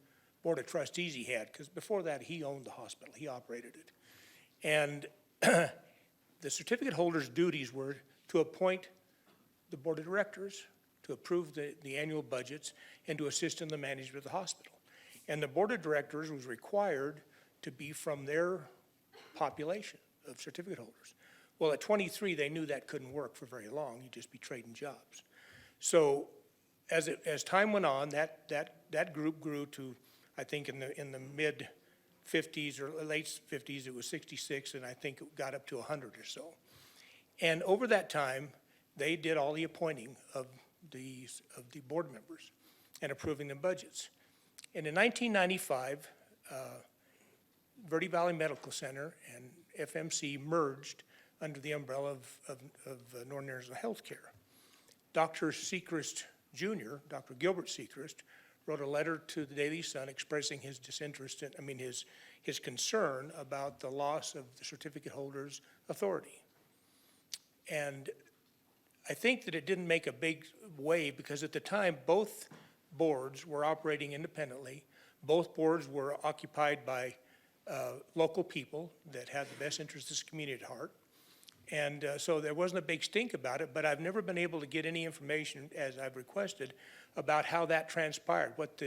board of trustees he had, because before that, he owned the hospital, he operated it. And the certificate holders' duties were to appoint the board of directors, to approve the annual budgets, and to assist in the management of the hospital. And the board of directors was required to be from their population of certificate holders. Well, at 23, they knew that couldn't work for very long. You'd just be trading jobs. So as time went on, that group grew to, I think in the mid 50s or late 50s, it was 66, and I think it got up to 100 or so. And over that time, they did all the appointing of the board members and approving the budgets. And in 1995, Verde Valley Medical Center and FMC merged under the umbrella of Northern Arizona Healthcare. Dr. Sechrist Jr., Dr. Gilbert Sechrist, wrote a letter to the Daily Sun expressing his disinterest, his concern about the loss of the certificate holders' authority. And I think that it didn't make a big wave because at the time, both boards were operating independently. Both boards were occupied by local people that had the best interests of this community at heart. And so there wasn't a big stink about it, but I've never been able to get any information, as I've requested, about how that transpired, what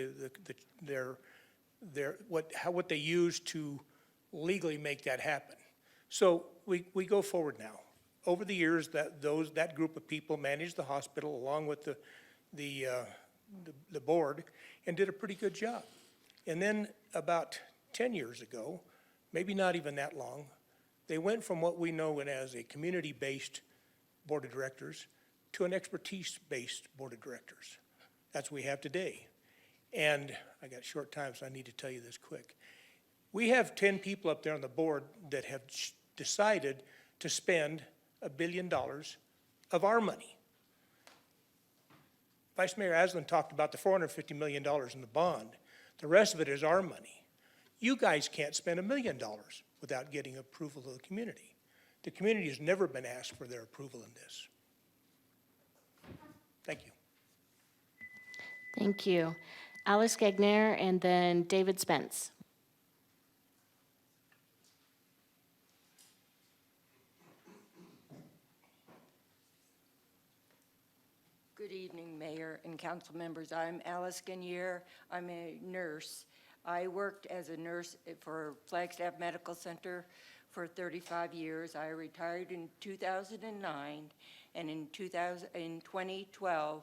what they used to legally make that happen. So we go forward now. Over the years, that group of people managed the hospital along with the board and did a pretty good job. And then about 10 years ago, maybe not even that long, they went from what we know as a community-based board of directors to an expertise-based board of directors. That's what we have today. And I got short time, so I need to tell you this quick. We have 10 people up there on the board that have decided to spend $1 billion of our money. Vice Mayor Aslan talked about the $450 million in the bond. The rest of it is our money. You guys can't spend $1 million without getting approval of the community. The community has never been asked for their approval in this. Thank you. Thank you. Alice Gagner and then David Spence. Good evening, Mayor and council members. I'm Alice Gagner. I'm a nurse. I worked as a nurse for Flagstaff Medical Center for 35 years. I retired in 2009, and in 2012,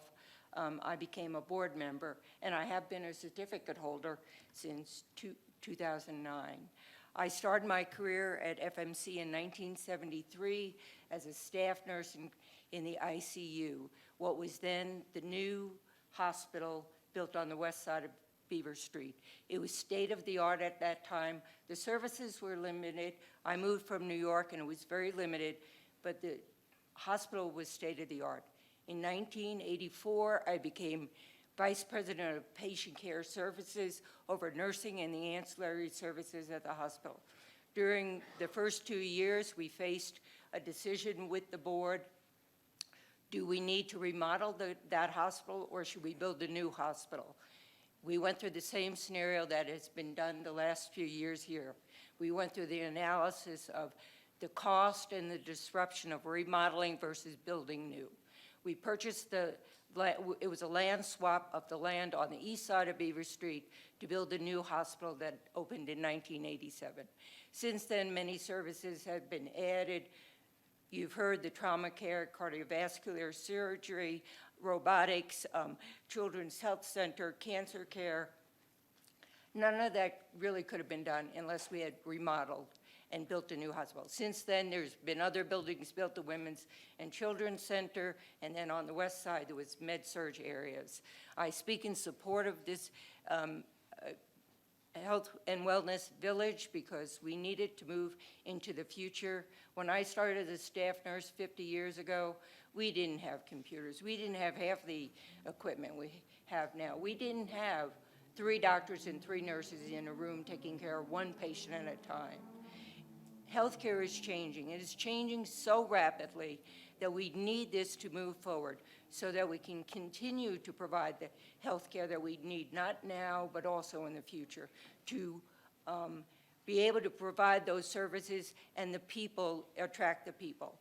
I became a board member, and I have been a certificate holder since 2009. I started my career at FMC in 1973 as a staff nurse in the ICU, what was then the new hospital built on the west side of Beaver Street. It was state-of-the-art at that time. The services were limited. I moved from New York, and it was very limited, but the hospital was state-of-the-art. In 1984, I became Vice President of Patient Care Services over nursing and the ancillary services at the hospital. During the first 2 years, we faced a decision with the board. Do we need to remodel that hospital, or should we build a new hospital? We went through the same scenario that has been done the last few years here. We went through the analysis of the cost and the disruption of remodeling versus building new. We purchased it was a land swap of the land on the east side of Beaver Street to build a new hospital that opened in 1987. Since then, many services have been added. You've heard the trauma care, cardiovascular surgery, robotics, children's health center, cancer care. None of that really could have been done unless we had remodeled and built a new hospital. Since then, there's been other buildings built, the Women's and Children's Center, and then on the west side, there was med-surg areas. I speak in support of this health and wellness village because we need it to move into the future. When I started as a staff nurse 50 years ago, we didn't have computers. We didn't have half the equipment we have now. We didn't have 3 doctors and 3 nurses in a room taking care of 1 patient at a time. Healthcare is changing. It is changing so rapidly that we need this to move forward so that we can continue to provide the healthcare that we need, not now, but also in the future, to be able to provide those services and the people, attract the people.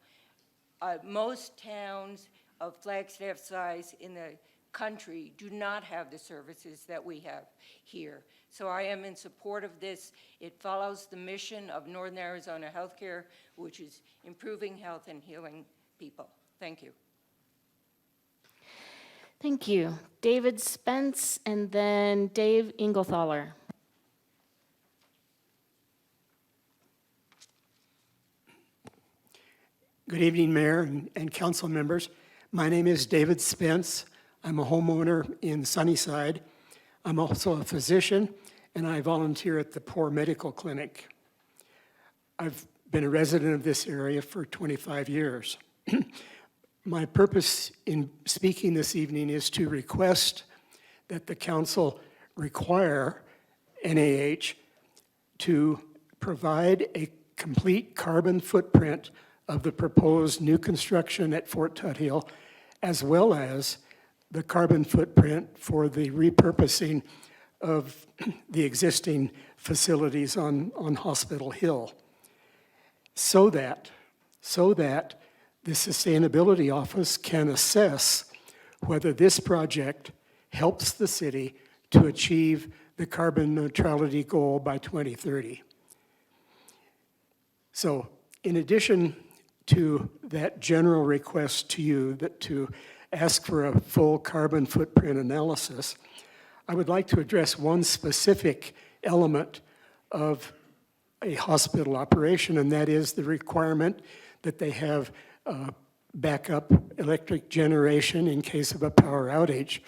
Most towns of Flagstaff size in the country do not have the services that we have here. So I am in support of this. It follows the mission of Northern Arizona Healthcare, which is improving health and healing people. Thank you. Thank you. David Spence and then Dave Ingelthaler. Good evening, Mayor and council members. My name is David Spence. I'm a homeowner in Sunnyside. I'm also a physician, and I volunteer at the Poor Medical Clinic. I've been a resident of this area for 25 years. My purpose in speaking this evening is to request that the council require NAH to provide a complete carbon footprint of the proposed new construction at Fort Tuthill, as well as the carbon footprint for the repurposing of the existing facilities on Hospital Hill, so that the Sustainability Office can assess whether this project helps the city to achieve the carbon neutrality goal by 2030. So in addition to that general request to you to ask for a full carbon footprint analysis, I would like to address one specific element of a hospital operation, and that is the requirement that they have backup electric generation in case of a power outage.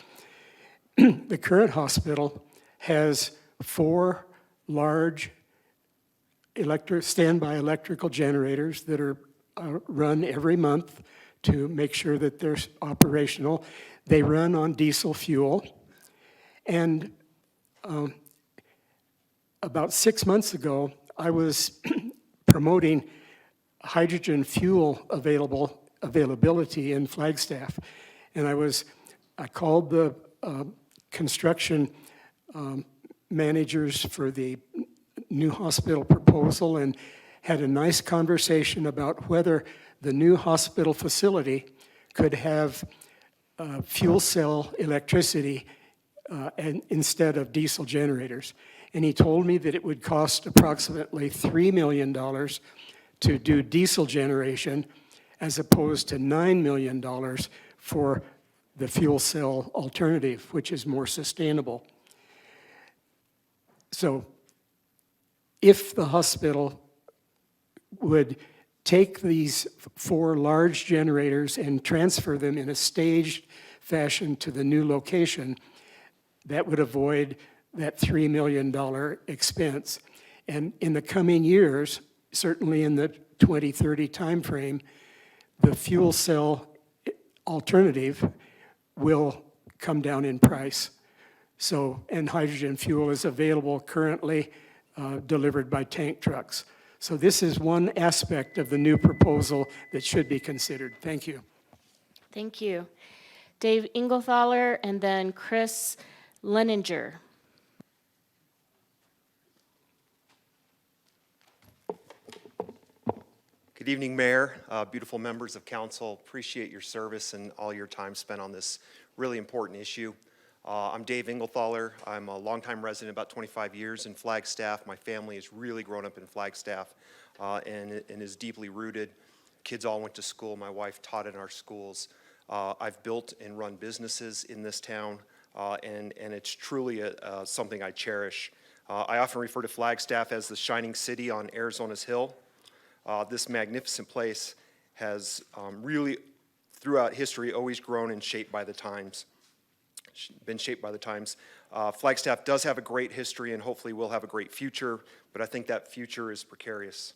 The current hospital has 4 large standby electrical generators that are run every month to make sure that they're operational. They run on diesel fuel. And about 6 months ago, I was promoting hydrogen fuel availability in Flagstaff. And I called the construction managers for the new hospital proposal and had a nice conversation about whether the new hospital facility could have fuel cell electricity instead of diesel generators. And he told me that it would cost approximately $3 million to do diesel generation as opposed to $9 million for the fuel cell alternative, which is more sustainable. So if the hospital would take these 4 large generators and transfer them in a staged fashion to the new location, that would avoid that $3 million expense. And in the coming years, certainly in the 2030 timeframe, the fuel cell alternative will come down in price. So, and hydrogen fuel is available currently delivered by tank trucks. So this is one aspect of the new proposal that should be considered. Thank you. Thank you. Dave Inglethaler and then Chris Leninger. Good evening, Mayor, beautiful members of council. Appreciate your service and all your time spent on this really important issue. I'm Dave Inglethaler. I'm a longtime resident, about 25 years in Flagstaff. My family has really grown up in Flagstaff and is deeply rooted. Kids all went to school. My wife taught in our schools. I've built and run businesses in this town, and it's truly something I cherish. I often refer to Flagstaff as the shining city on Arizona's hill. This magnificent place has really, throughout history, always grown and shaped by the times. Flagstaff does have a great history and hopefully will have a great future, but I think that future is precarious.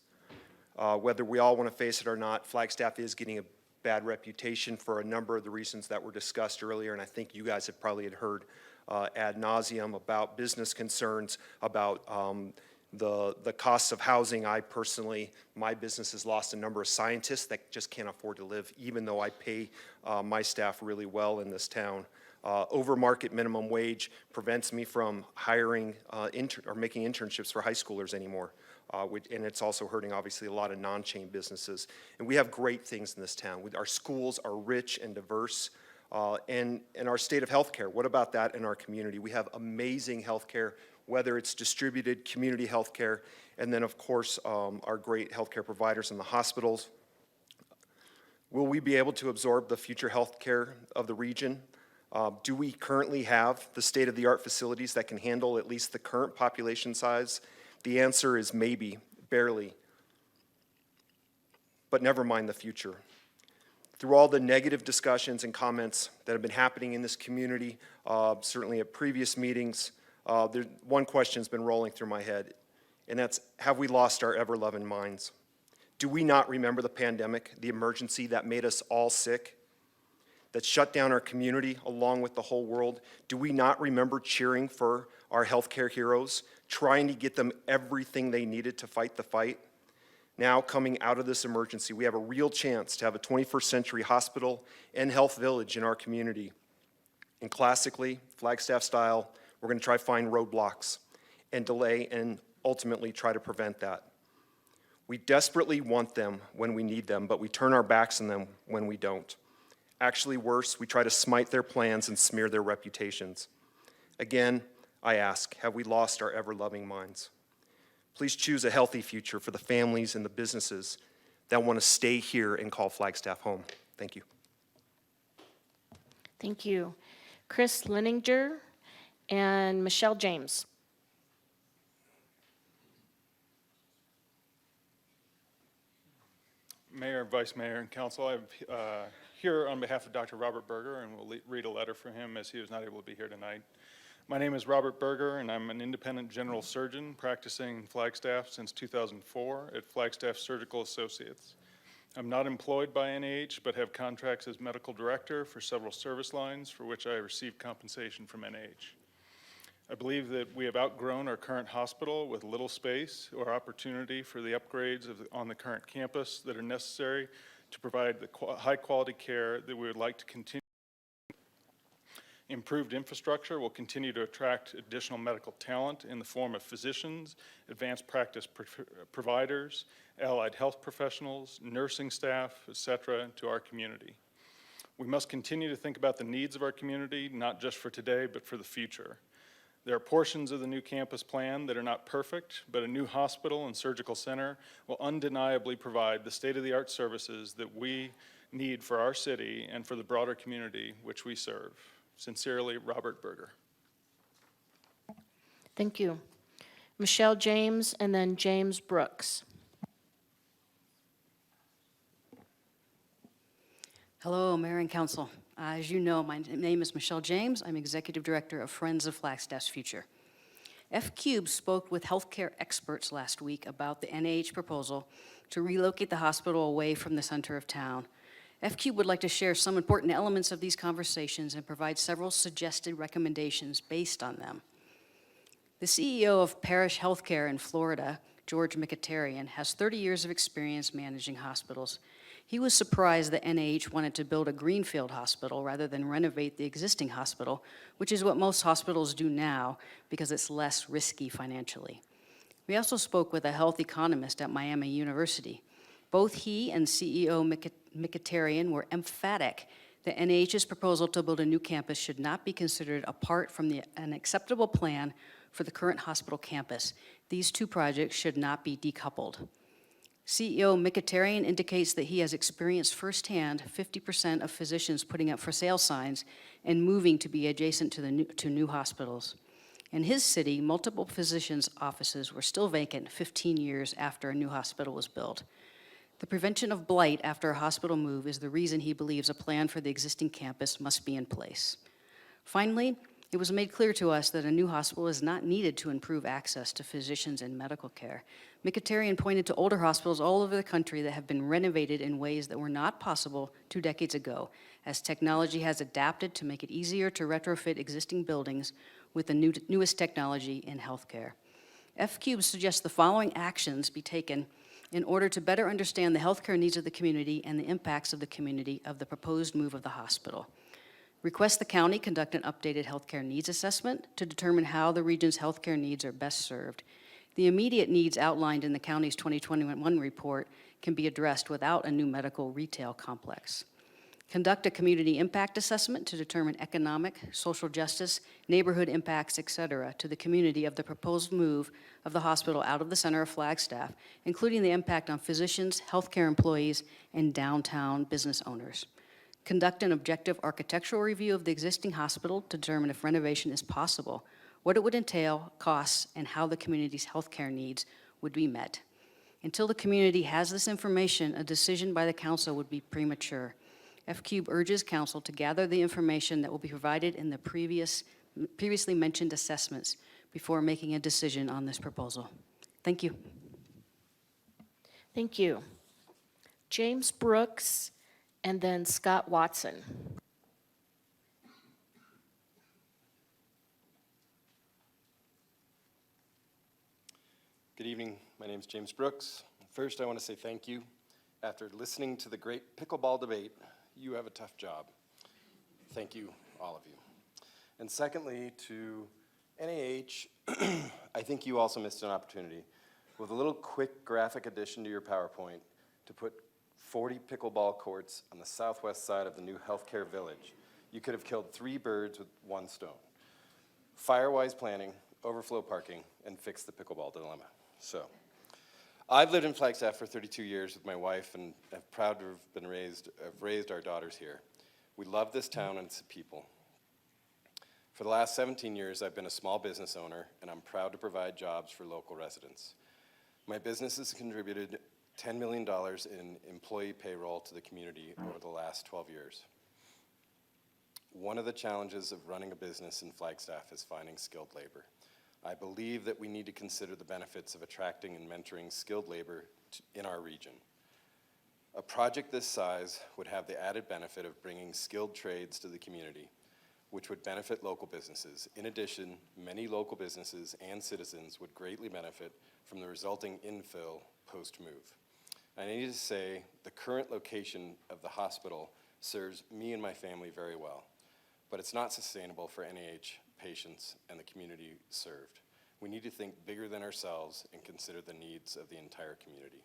Whether we all want to face it or not, Flagstaff is getting a bad reputation for a number of the reasons that were discussed earlier, and I think you guys have probably heard ad nauseum about business concerns, about the costs of housing. My business has lost a number of scientists that just can't afford to live, even though I pay my staff really well in this town. Over market minimum wage prevents me from hiring or making internships for high schoolers anymore. And it's also hurting, obviously, a lot of non-chain businesses. And we have great things in this town. Our schools are rich and diverse. And our state of healthcare, what about that in our community? We have amazing healthcare, whether it's distributed community healthcare, and then, of course, our great healthcare providers in the hospitals. Will we be able to absorb the future healthcare of the region? Do we currently have the state-of-the-art facilities that can handle at least the current population size? The answer is maybe, barely. But never mind the future. Through all the negative discussions and comments that have been happening in this community, certainly at previous meetings, one question's been rolling through my head, and that's, have we lost our ever-loving minds? Do we not remember the pandemic, the emergency that made us all sick, that shut down our community along with the whole world? Do we not remember cheering for our healthcare heroes, trying to get them everything they needed to fight the fight? Now, coming out of this emergency, we have a real chance to have a 21st century hospital and health village in our community. And classically, Flagstaff style, we're going to try to find roadblocks and delay and ultimately try to prevent that. We desperately want them when we need them, but we turn our backs on them when we don't. Actually worse, we try to smite their plans and smear their reputations. Again, I ask, have we lost our ever-loving minds? Please choose a healthy future for the families and the businesses that want to stay here and call Flagstaff home. Thank you. Thank you. Chris Leninger and Michelle James. Mayor, Vice Mayor, and Council, I'm here on behalf of Dr. Robert Berger, and we'll read a letter for him as he was not able to be here tonight. My name is Robert Berger, and I'm an independent general surgeon practicing in Flagstaff since 2004 at Flagstaff Surgical Associates. I'm not employed by NIH, but have contracts as medical director for several service lines for which I receive compensation from NIH. I believe that we have outgrown our current hospital with little space or opportunity for the upgrades on the current campus that are necessary to provide the high-quality care that we would like to continue. Improved infrastructure will continue to attract additional medical talent in the form of physicians, advanced practice providers, allied health professionals, nursing staff, etc., to our community. We must continue to think about the needs of our community, not just for today, but for the future. There are portions of the new campus plan that are not perfect, but a new hospital and surgical center will undeniably provide the state-of-the-art services that we need for our city and for the broader community which we serve. Sincerely, Robert Berger. Thank you. Michelle James, and then James Brooks. Hello, Mayor and Council. As you know, my name is Michelle James. I'm Executive Director of Friends of Flagstaff's Future. F-Cube spoke with healthcare experts last week about the NIH proposal to relocate the hospital away from the center of town. F-Cube would like to share some important elements of these conversations and provide several suggested recommendations based on them. The CEO of Parish Healthcare in Florida, George Mkhitaryan, has 30 years of experience managing hospitals. He was surprised that NIH wanted to build a greenfield hospital rather than renovate the existing hospital, which is what most hospitals do now because it's less risky financially. We also spoke with a health economist at Miami University. Both he and CEO Mkhitaryan were emphatic that NIH's proposal to build a new campus should not be considered apart from an acceptable plan for the current hospital campus. These two projects should not be decoupled. CEO Mkhitaryan indicates that he has experienced firsthand 50% of physicians putting up for sale signs and moving to be adjacent to new hospitals. In his city, multiple physicians' offices were still vacant 15 years after a new hospital was built. The prevention of blight after a hospital move is the reason he believes a plan for the existing campus must be in place. Finally, it was made clear to us that a new hospital is not needed to improve access to physicians and medical care. Mkhitaryan pointed to older hospitals all over the country that have been renovated in ways that were not possible 2 decades ago, as technology has adapted to make it easier to retrofit existing buildings with the newest technology in healthcare. F-Cube suggests the following actions be taken in order to better understand the healthcare needs of the community and the impacts of the community of the proposed move of the hospital. Request the county conduct an updated healthcare needs assessment to determine how the region's healthcare needs are best served. The immediate needs outlined in the county's 2021 report can be addressed without a new medical retail complex. Conduct a community impact assessment to determine economic, social justice, neighborhood impacts, etc., to the community of the proposed move of the hospital out of the center of Flagstaff, including the impact on physicians, healthcare employees, and downtown business owners. Conduct an objective architectural review of the existing hospital to determine if renovation is possible, what it would entail, costs, and how the community's healthcare needs would be met. Until the community has this information, a decision by the council would be premature. F-Cube urges council to gather the information that will be provided in the previously mentioned assessments before making a decision on this proposal. Thank you. Thank you. James Brooks, and then Scott Watson. Good evening. My name is James Brooks. First, I want to say thank you. After listening to the great pickleball debate, you have a tough job. Thank you, all of you. And secondly, to NIH, I think you also missed an opportunity with a little quick graphic addition to your PowerPoint to put 40 pickleball courts on the southwest side of the new healthcare village. You could have killed 3 birds with 1 stone. Fire-wise planning, overflow parking, and fix the pickleball dilemma. So, I've lived in Flagstaff for 32 years with my wife, and I'm proud to have raised our daughters here. We love this town and its people. For the last 17 years, I've been a small business owner, and I'm proud to provide jobs for local residents. My business has contributed $10 million in employee payroll to the community over the last 12 years. One of the challenges of running a business in Flagstaff is finding skilled labor. I believe that we need to consider the benefits of attracting and mentoring skilled labor in our region. A project this size would have the added benefit of bringing skilled trades to the community, which would benefit local businesses. In addition, many local businesses and citizens would greatly benefit from the resulting infill post-move. I need to say the current location of the hospital serves me and my family very well, but it's not sustainable for NIH patients and the community served. We need to think bigger than ourselves and consider the needs of the entire community.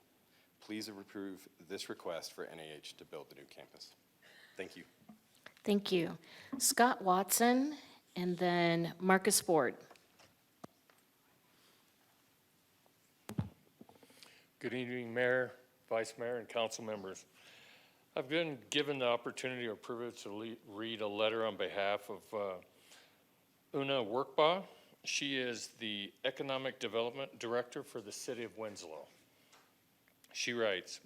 Please approve this request for NIH to build the new campus. Thank you. Thank you. Scott Watson, and then Marcus Ford. Good evening, Mayor, Vice Mayor, and council members. I've been given the opportunity or privilege to read a letter on behalf of Una Workbaugh. She is the Economic Development Director for the City of Winslow. She writes,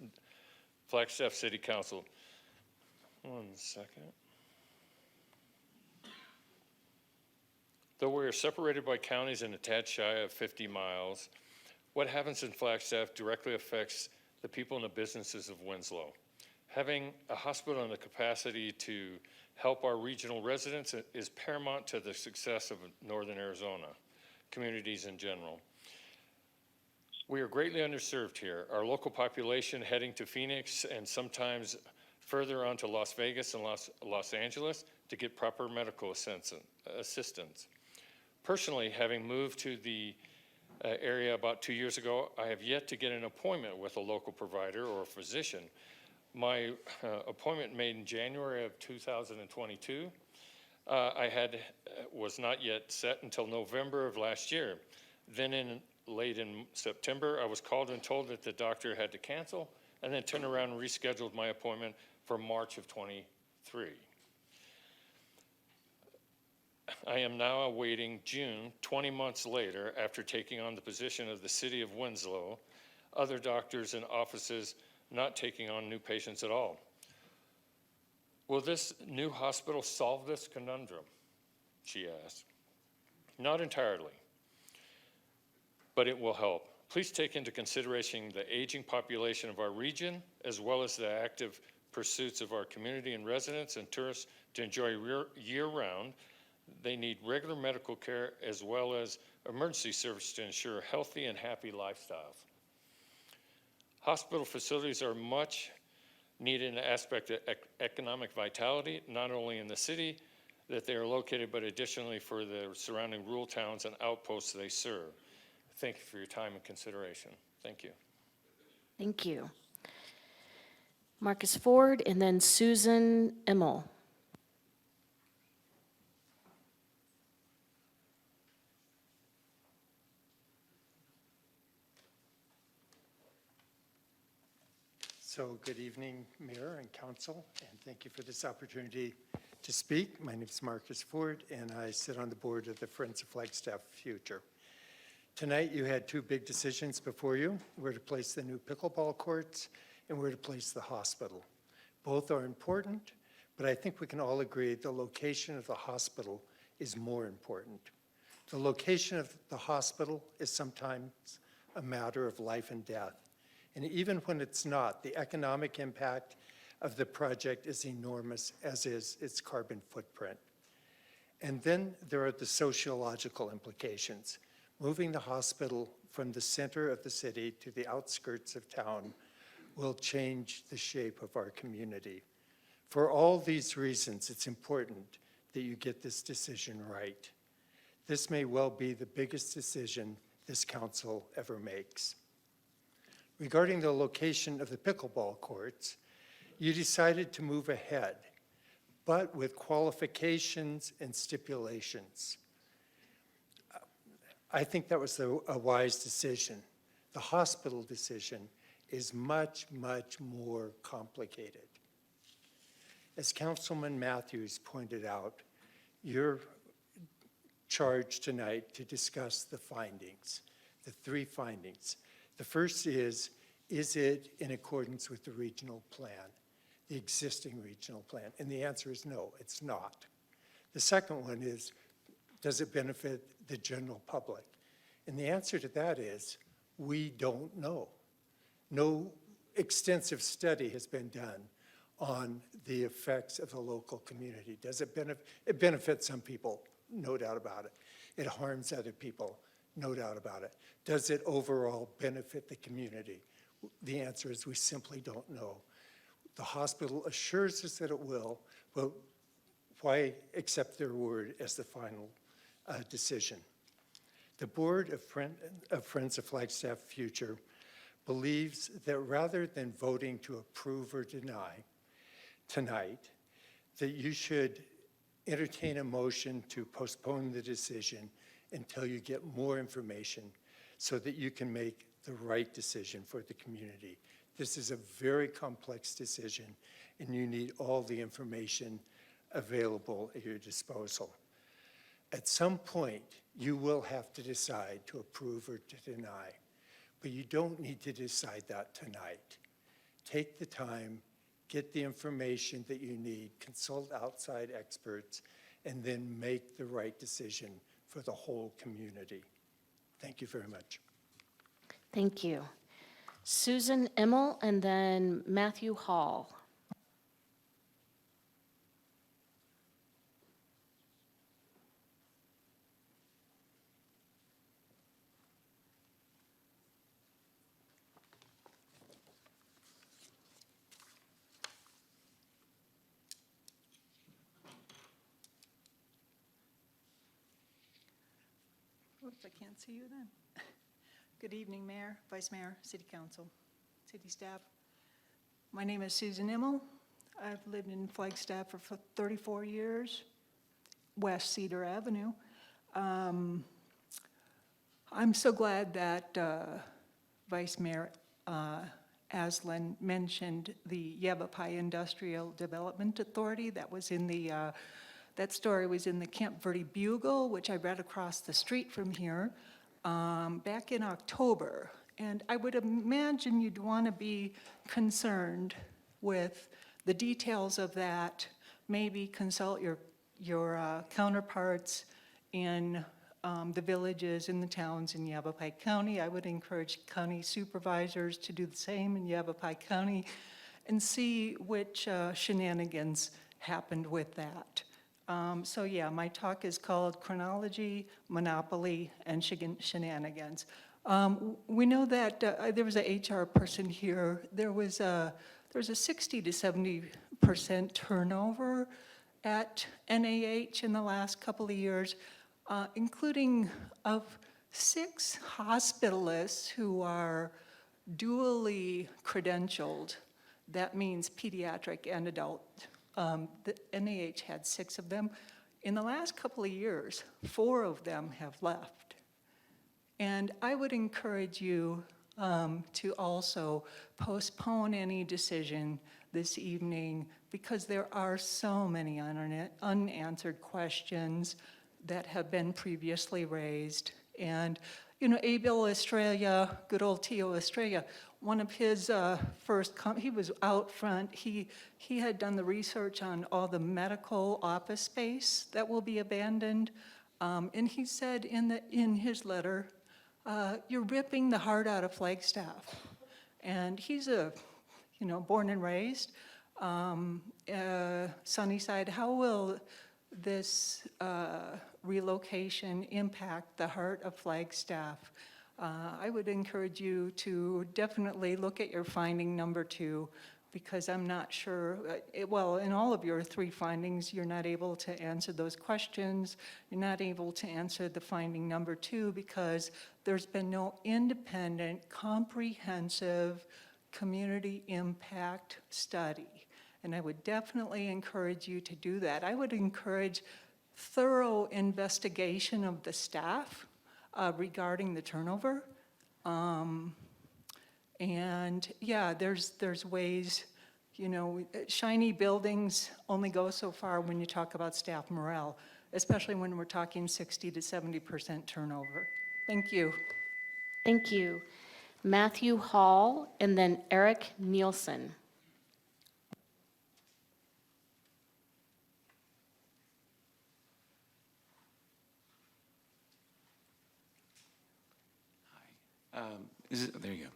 Flagstaff City Council. One second. Though we are separated by counties and a tad shy of 50 miles, what happens in Flagstaff directly affects the people and the businesses of Winslow. Having a hospital and the capacity to help our regional residents is paramount to the success of Northern Arizona, communities in general. We are greatly underserved here. Our local population heading to Phoenix and sometimes further on to Las Vegas and Los Angeles to get proper medical assistance. Personally, having moved to the area about 2 years ago, I have yet to get an appointment with a local provider or a physician. My appointment made in January of 2022, was not yet set until November of last year. Then late in September, I was called and told that the doctor had to cancel and then turn around and rescheduled my appointment for March of 23. I am now awaiting June, 20 months later, after taking on the position of the City of Winslow, other doctors and offices not taking on new patients at all. Will this new hospital solve this conundrum? She asked. Not entirely, but it will help. Please take into consideration the aging population of our region, as well as the active pursuits of our community and residents and tourists to enjoy year-round. They need regular medical care as well as emergency service to ensure a healthy and happy lifestyles. Hospital facilities are much needed in the aspect of economic vitality, not only in the city that they are located, but additionally for the surrounding rural towns and outposts they serve. Thank you for your time and consideration. Thank you. Thank you. Marcus Ford and then Susan Immel. So good evening, Mayor and Council, and thank you for this opportunity to speak. My name is Marcus Ford, and I sit on the board of the Friends of Flagstaff Future. Tonight, you had two big decisions before you, where to place the new pickleball courts and where to place the hospital. Both are important, but I think we can all agree the location of the hospital is more important. The location of the hospital is sometimes a matter of life and death. And even when it's not, the economic impact of the project is enormous, as is its carbon footprint. And then there are the sociological implications. Moving the hospital from the center of the city to the outskirts of town will change the shape of our community. For all these reasons, it's important that you get this decision right. This may well be the biggest decision this council ever makes. Regarding the location of the pickleball courts, you decided to move ahead, but with qualifications and stipulations. I think that was a wise decision. The hospital decision is much, much more complicated. As Councilman Matthews pointed out, you're charged tonight to discuss the findings, the three findings. The first is it in accordance with the regional plan, the existing regional plan? And the answer is no, it's not. The second one is, does it benefit the general public? And the answer to that is, we don't know. No extensive study has been done on the effects of the local community. Does it benefit? It benefits some people, no doubt about it. It harms other people, no doubt about it. Does it overall benefit the community? The answer is we simply don't know. The hospital assures us that it will, but why accept their word as the final decision? The Board of Friends of Flagstaff Future believes that rather than voting to approve or deny tonight, that you should entertain a motion to postpone the decision until you get more information so that you can make the right decision for the community. This is a very complex decision, and you need all the information available at your disposal. At some point, you will have to decide to approve or to deny, but you don't need to decide that tonight. Take the time, get the information that you need, consult outside experts, and then make the right decision for the whole community. Thank you very much. Thank you. Susan Immel and then Matthew Hall. Oops, I can't see you then. Good evening, Mayor, Vice Mayor, City Council, City staff. My name is Susan Immel. I've lived in Flagstaff for 34 years, West Cedar Avenue. I'm so glad that Vice Mayor Aslan mentioned the Yavapai Industrial Development Authority. That was in the that story was in the Camp Verde Bugle, which I read across the street from here back in October. And I would imagine you'd want to be concerned with the details of that. Maybe consult your counterparts in the villages, in the towns in Yavapai County. I would encourage county supervisors to do the same in Yavapai County and see which shenanigans happened with that. So yeah, my talk is called Chronology, Monopoly, and Shenanigans. We know that there was a HR person here. There was a 60 to 70% turnover at NAH in the last couple of years, including of 6 hospitalists who are dually credentialed. That means pediatric and adult. The NAH had 6 of them. In the last couple of years, 4 of them have left. And I would encourage you to also postpone any decision this evening because there are so many unanswered questions that have been previously raised. And, you know, Abel Estrella, good old Tio Estrella, one of his he was out front. He had done the research on all the medical office space that will be abandoned. And he said in his letter, you're ripping the heart out of Flagstaff. And he's born and raised, Sunnyside. How will this relocation impact the heart of Flagstaff? I would encourage you to definitely look at your finding number 2 because I'm not sure, in all of your 3 findings, you're not able to answer those questions. You're not able to answer the finding number 2 because there's been no independent, comprehensive community impact study. And I would definitely encourage you to do that. I would encourage thorough investigation of the staff regarding the turnover. And yeah, there's ways, shiny buildings only go so far when you talk about staff morale, especially when we're talking 60 to 70% turnover. Thank you. Thank you. Matthew Hall and then Eric Nielsen. There you go.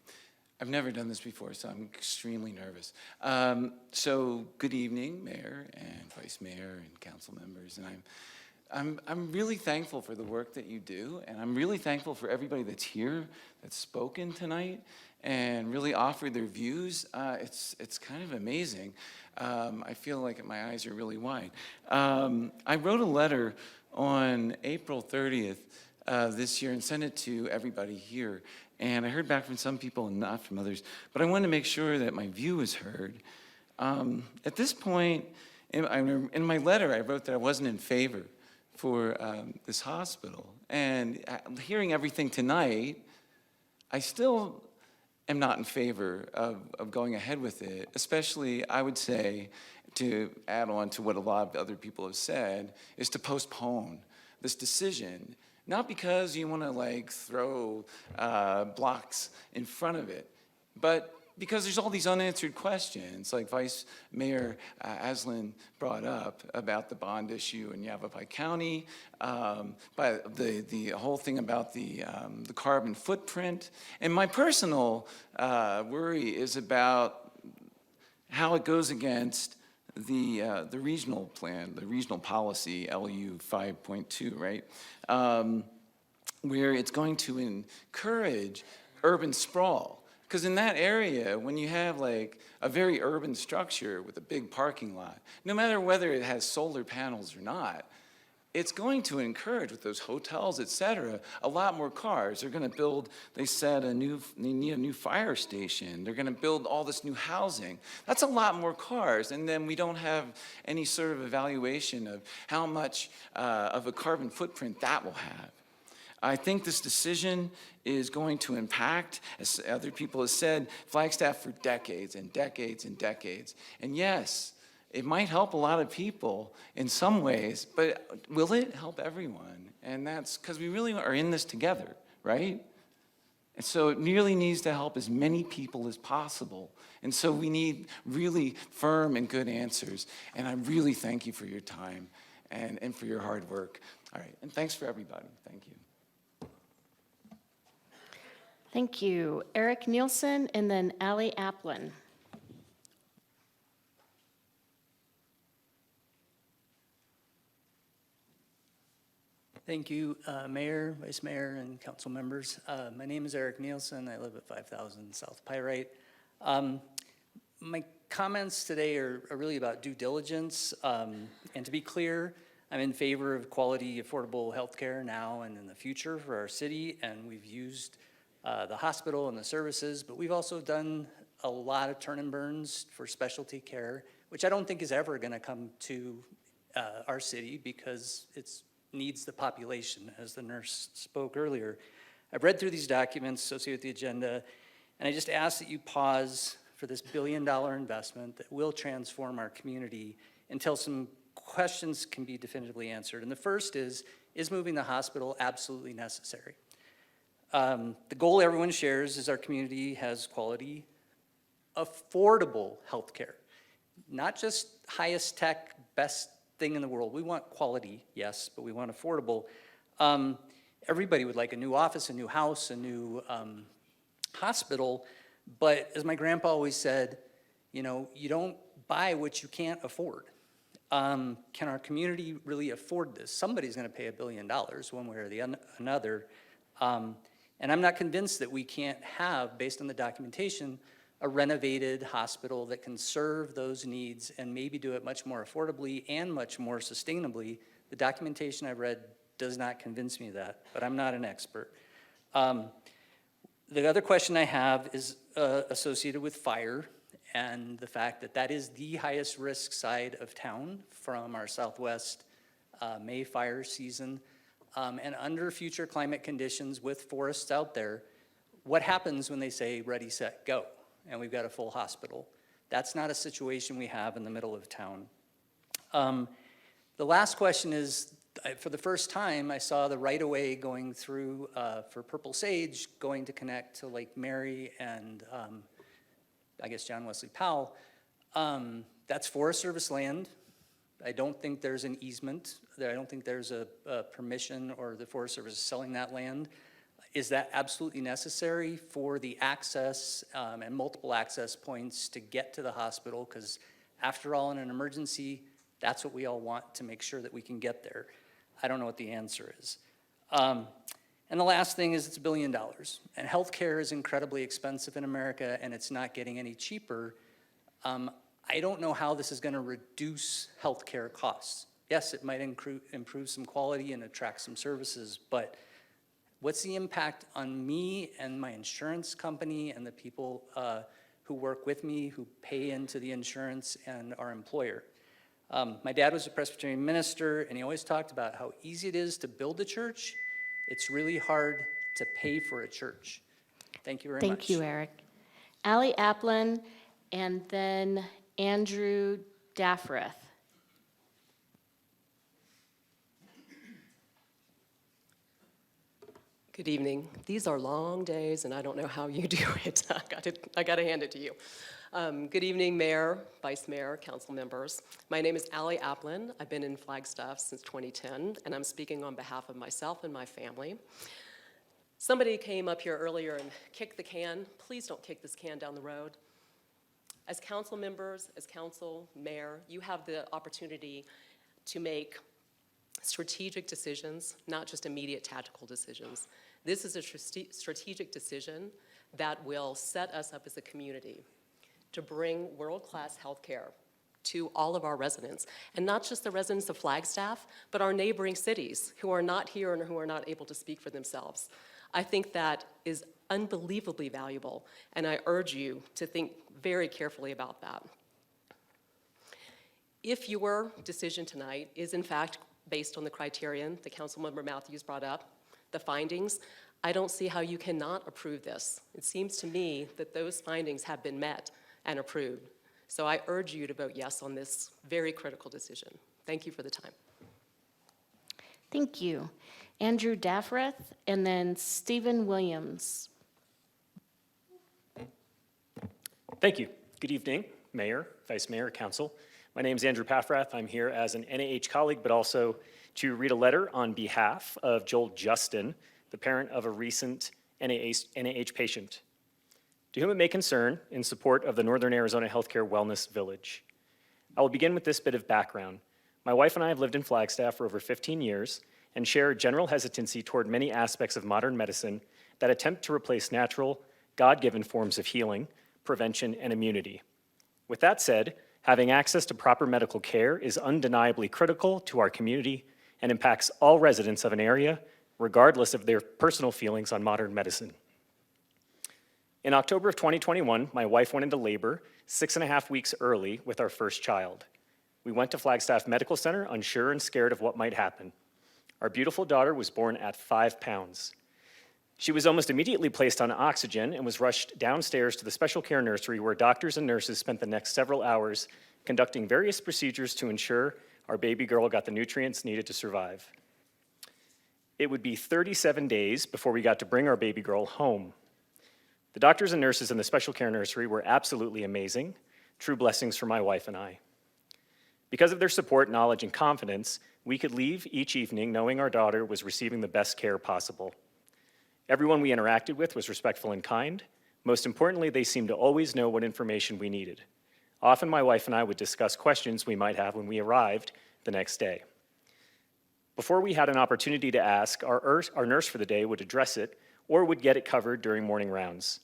I've never done this before, so I'm extremely nervous. So good evening, Mayor and Vice Mayor and council members. And I'm really thankful for the work that you do, and I'm really thankful for everybody that's here, that's spoken tonight, and really offered their views. It's kind of amazing. I feel like my eyes are really wide. I wrote a letter on April 30th this year and sent it to everybody here. And I heard back from some people and not from others, but I wanted to make sure that my view was heard. At this point, in my letter, I wrote that I wasn't in favor for this hospital. And hearing everything tonight, I still am not in favor of going ahead with it, especially, I would say, to add on to what a lot of other people have said, is to postpone this decision, not because you want to like throw blocks in front of it, but because there's all these unanswered questions, like Vice Mayor Aslan brought up about the bond issue in Yavapai County, but the whole thing about the carbon footprint. And my personal worry is about how it goes against the regional plan, the regional policy, LU 5.2, right? Where it's going to encourage urban sprawl. Because in that area, when you have like a very urban structure with a big parking lot, no matter whether it has solar panels or not, it's going to encourage, with those hotels, et cetera, a lot more cars. They're going to build, they said, they need a new fire station. They're going to build all this new housing. That's a lot more cars, and then we don't have any sort of evaluation of how much of a carbon footprint that will have. I think this decision is going to impact, as other people have said, Flagstaff for decades and decades and decades. And yes, it might help a lot of people in some ways, but will it help everyone? And that's because we really are in this together, right? And so it really needs to help as many people as possible. And so we need really firm and good answers. And I really thank you for your time and for your hard work. All right, and thanks for everybody. Thank you. Thank you. Eric Nielsen and then Allie Applin. Thank you, Mayor, Vice Mayor, and council members. My name is Eric Nielsen. I live at 5000 South Pyrite. My comments today are really about due diligence. And to be clear, I'm in favor of quality, affordable health care now and in the future for our city. And we've used the hospital and the services, but we've also done a lot of turn and burns for specialty care, which I don't think is ever going to come to our city because it needs the population, as the nurse spoke earlier. I've read through these documents associated with the agenda, and I just ask that you pause for this billion-dollar investment that will transform our community until some questions can be definitively answered. And the first is moving the hospital absolutely necessary? The goal everyone shares is our community has quality, affordable healthcare, not just highest tech, best thing in the world. We want quality, yes, but we want affordable. Everybody would like a new office, a new house, a new hospital, but as my grandpa always said, you know, you don't buy what you can't afford. Can our community really afford this? Somebody's gonna pay $1 billion one way or another. And I'm not convinced that we can't have, based on the documentation, a renovated hospital that can serve those needs and maybe do it much more affordably and much more sustainably. The documentation I've read does not convince me of that, but I'm not an expert. The other question I have is associated with fire and the fact that that is the highest risk side of town from our southwest May fire season. And under future climate conditions with forests out there, what happens when they say ready, set, go, and we've got a full hospital? That's not a situation we have in the middle of town. The last question is, for the first time, I saw the right-of-way going through for Purple Sage, going to connect to Lake Mary and I guess John Wesley Powell. That's Forest Service land. I don't think there's an easement. I don't think there's a permission or the Forest Service is selling that land. Is that absolutely necessary for the access and multiple access points to get to the hospital? Because after all, in an emergency, that's what we all want, to make sure that we can get there. I don't know what the answer is. And the last thing is it's $1 billion. And healthcare is incredibly expensive in America, and it's not getting any cheaper. I don't know how this is going to reduce healthcare costs. Yes, it might improve some quality and attract some services, but what's the impact on me and my insurance company and the people who work with me, who pay into the insurance, and our employer? My dad was a Presbyterian minister, and he always talked about how easy it is to build a church. It's really hard to pay for a church. Thank you very much. Thank you, Eric. Ally Applin, and then Andrew Daffrith. Good evening. These are long days, and I don't know how you do it. I got to hand it to you. Good evening, Mayor, Vice Mayor, council members. My name is Ally Applin. I've been in Flagstaff since 2010, and I'm speaking on behalf of myself and my family. Somebody came up here earlier and kicked the can. Please don't kick this can down the road. As council members, as council, mayor, you have the opportunity to make strategic decisions, not just immediate tactical decisions. This is a strategic decision that will set us up as a community to bring world-class healthcare to all of our residents, and not just the residents of Flagstaff, but our neighboring cities who are not here and who are not able to speak for themselves. I think that is unbelievably valuable, and I urge you to think very carefully about that. If your decision tonight is in fact based on the criterion that Councilmember Matthews brought up, the findings, I don't see how you cannot approve this. It seems to me that those findings have been met and approved. So I urge you to vote yes on this very critical decision. Thank you for the time. Thank you. Andrew Daffrith, and then Stephen Williams. Thank you. Good evening, Mayor, Vice Mayor, Council. My name is Andrew Paffrath. I'm here as an NIH colleague, but also to read a letter on behalf of Joel Justin, the parent of a recent NIH patient, to whom it may concern, in support of the Northern Arizona Healthcare Wellness Village. I will begin with this bit of background. My wife and I have lived in Flagstaff for over 15 years and share a general hesitancy toward many aspects of modern medicine that attempt to replace natural, God-given forms of healing, prevention, and immunity. With that said, having access to proper medical care is undeniably critical to our community and impacts all residents of an area, regardless of their personal feelings on modern medicine. In October of 2021, my wife went into labor 6.5 weeks early with our first child. We went to Flagstaff Medical Center, unsure and scared of what might happen. Our beautiful daughter was born at 5 pounds. She was almost immediately placed on oxygen and was rushed downstairs to the special care nursery where doctors and nurses spent the next several hours conducting various procedures to ensure our baby girl got the nutrients needed to survive. It would be 37 days before we got to bring our baby girl home. The doctors and nurses in the special care nursery were absolutely amazing, true blessings for my wife and I. Because of their support, knowledge, and confidence, we could leave each evening knowing our daughter was receiving the best care possible. Everyone we interacted with was respectful and kind. Most importantly, they seemed to always know what information we needed. Often my wife and I would discuss questions we might have when we arrived the next day. Before we had an opportunity to ask, our nurse for the day would address it or would get it covered during morning rounds.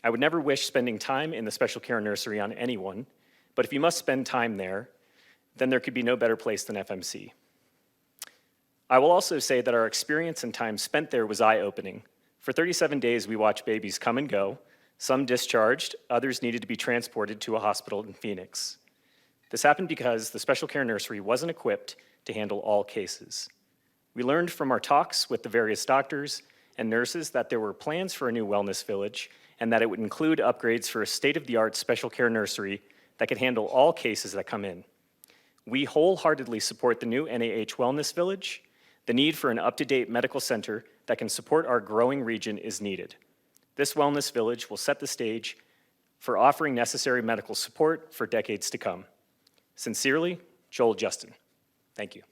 I would never wish spending time in the special care nursery on anyone, but if you must spend time there, then there could be no better place than FMC. I will also say that our experience and time spent there was eye-opening. For 37 days, we watched babies come and go, some discharged, others needed to be transported to a hospital in Phoenix. This happened because the special care nursery wasn't equipped to handle all cases. We learned from our talks with the various doctors and nurses that there were plans for a new wellness village and that it would include upgrades for a state-of-the-art special care nursery that could handle all cases that come in. We wholeheartedly support the new NAH Wellness Village. The need for an up-to-date medical center that can support our growing region is needed. This wellness village will set the stage for offering necessary medical support for decades to come. Sincerely, Joel Justin. Thank you.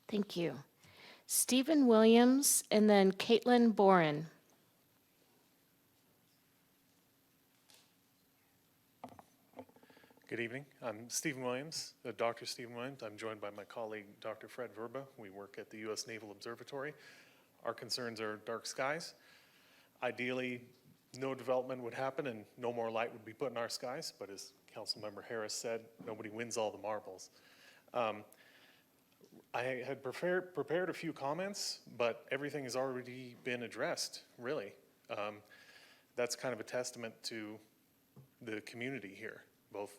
Thank you. Stephen Williams, and then Caitlin Boren. Good evening. I'm Stephen Williams, Dr. Stephen Williams. I'm joined by my colleague, Dr. Fred Verba. We work at the U.S. Naval Observatory. Our concerns are dark skies. Ideally, no development would happen and no more light would be put in our skies, but as Councilmember Harris said, nobody wins all the marbles. I had prepared a few comments, but everything has already been addressed, really. That's kind of a testament to the community here, both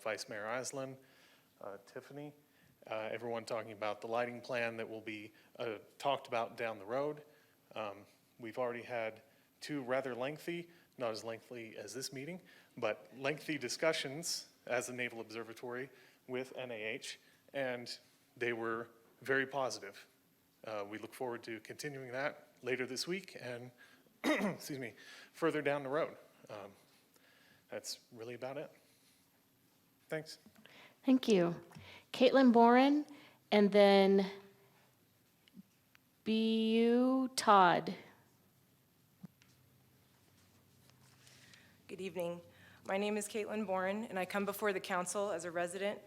Vice Mayor Aslan, Tiffany, everyone talking about the lighting plan that will be talked about down the road. We've already had two rather lengthy, not as lengthy as this meeting, but lengthy discussions as a Naval Observatory with NIH, and they were very positive. We look forward to continuing that later this week and, excuse me, further down the road. That's really about it. Thanks. Thank you. Caitlin Boren, and then BU Todd. Good evening. My name is Caitlin Boren, and I come before the council as a resident,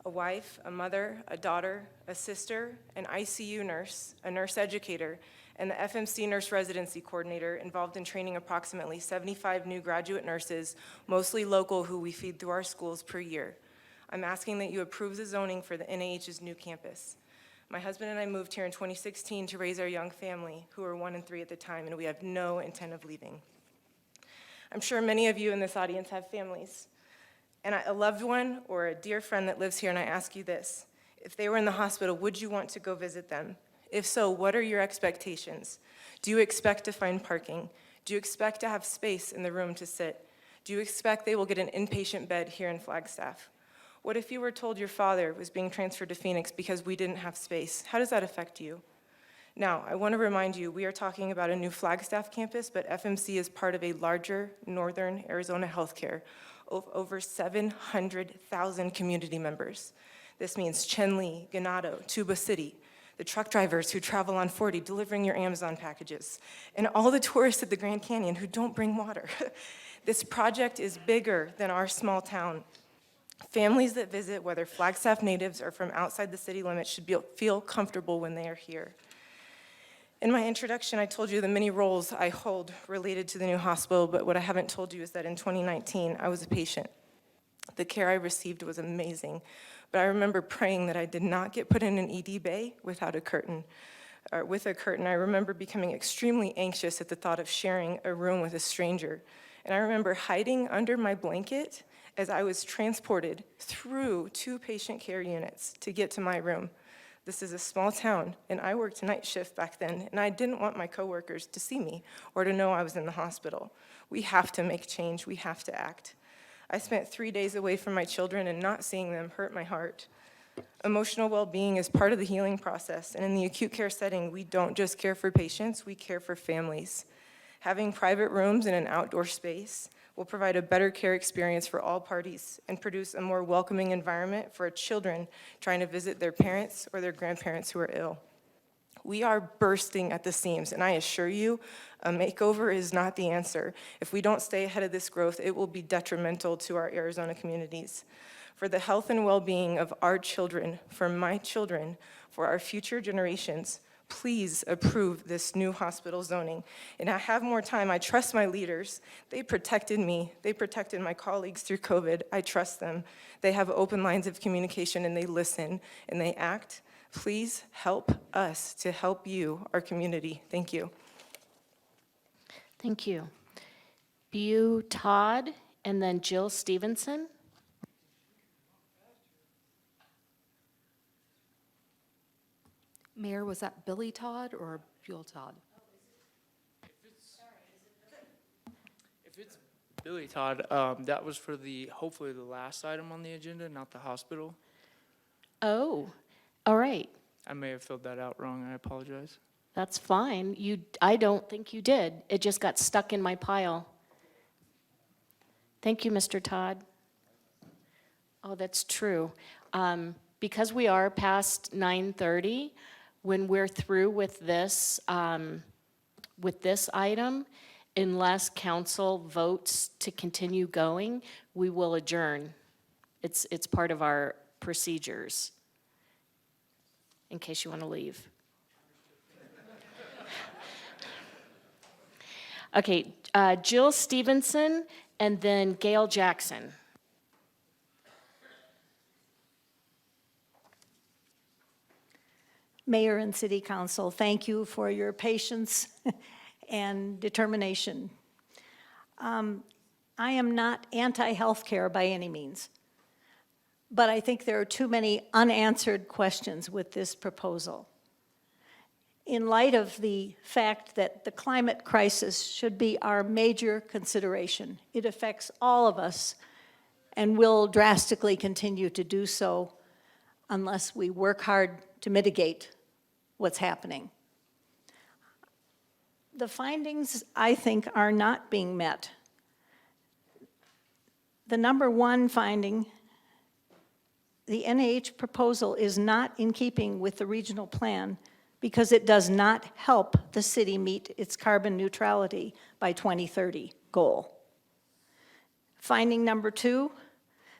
a wife, a mother, a daughter, a sister, an ICU nurse, a nurse educator, and the FMC nurse residency coordinator involved in training approximately 75 new graduate nurses, mostly local, who we feed through our schools per year. I'm asking that you approve the zoning for the NIH's new campus. My husband and I moved here in 2016 to raise our young family, who were 1 and 3 at the time, and we have no intent of leaving. I'm sure many of you in this audience have families, and a loved one or a dear friend that lives here, and I ask you this: if they were in the hospital, would you want to go visit them? If so, what are your expectations? Do you expect to find parking? Do you expect to have space in the room to sit? Do you expect they will get an inpatient bed here in Flagstaff? What if you were told your father was being transferred to Phoenix because we didn't have space? How does that affect you? Now, I want to remind you, we are talking about a new Flagstaff campus, but FMC is part of a larger Northern Arizona healthcare of over 700,000 community members. This means Chenli, Ganado, Tuba City, the truck drivers who travel on 40 delivering your Amazon packages, and all the tourists at the Grand Canyon who don't bring water. This project is bigger than our small town. Families that visit, whether Flagstaff natives or from outside the city limits, should feel comfortable when they are here. In my introduction, I told you the many roles I hold related to the new hospital, but what I haven't told you is that in 2019, I was a patient. The care I received was amazing, but I remember praying that I did not get put in an ED bay without a curtain. Or with a curtain, I remember becoming extremely anxious at the thought of sharing a room with a stranger. And I remember hiding under my blanket as I was transported through 2 patient care units to get to my room. This is a small town, and I worked night shift back then, and I didn't want my coworkers to see me or to know I was in the hospital. We have to make change. We have to act. I spent 3 days away from my children, and not seeing them hurt my heart. Emotional well-being is part of the healing process, and in the acute care setting, we don't just care for patients, we care for families. Having private rooms in an outdoor space will provide a better care experience for all parties and produce a more welcoming environment for children trying to visit their parents or their grandparents who are ill. We are bursting at the seams, and I assure you, a makeover is not the answer. If we don't stay ahead of this growth, it will be detrimental to our Arizona communities. For the health and well-being of our children, for my children, for our future generations, please approve this new hospital zoning. And I have more time. I trust my leaders. They protected me. They protected my colleagues through COVID. I trust them. They have open lines of communication, and they listen, and they act. Please help us to help you, our community. Thank you. Thank you. BU Todd, and then Jill Stevenson. Mayor, was that Billy Todd or Buell Todd? If it's Billy Todd, that was for hopefully the last item on the agenda, not the hospital. Oh, all right. I may have filled that out wrong, I apologize. That's fine. I don't think you did. It just got stuck in my pile. Thank you, Mr. Todd. Oh, that's true. Because we are past 9:30, when we're through with this item, unless council votes to continue going, we will adjourn. It's part of our procedures, in case you want to leave. Okay, Jill Stevenson, and then Gail Jackson. Mayor and City Council, thank you for your patience and determination. I am not anti-healthcare by any means, but I think there are too many unanswered questions with this proposal. in light of the fact that the climate crisis should be our major consideration. It affects all of us and will drastically continue to do so unless we work hard to mitigate what's happening. The findings, I think, are not being met. The number one finding, the NIH proposal is not in keeping with the regional plan because it does not help the city meet its carbon neutrality by 2030 goal. Finding number two,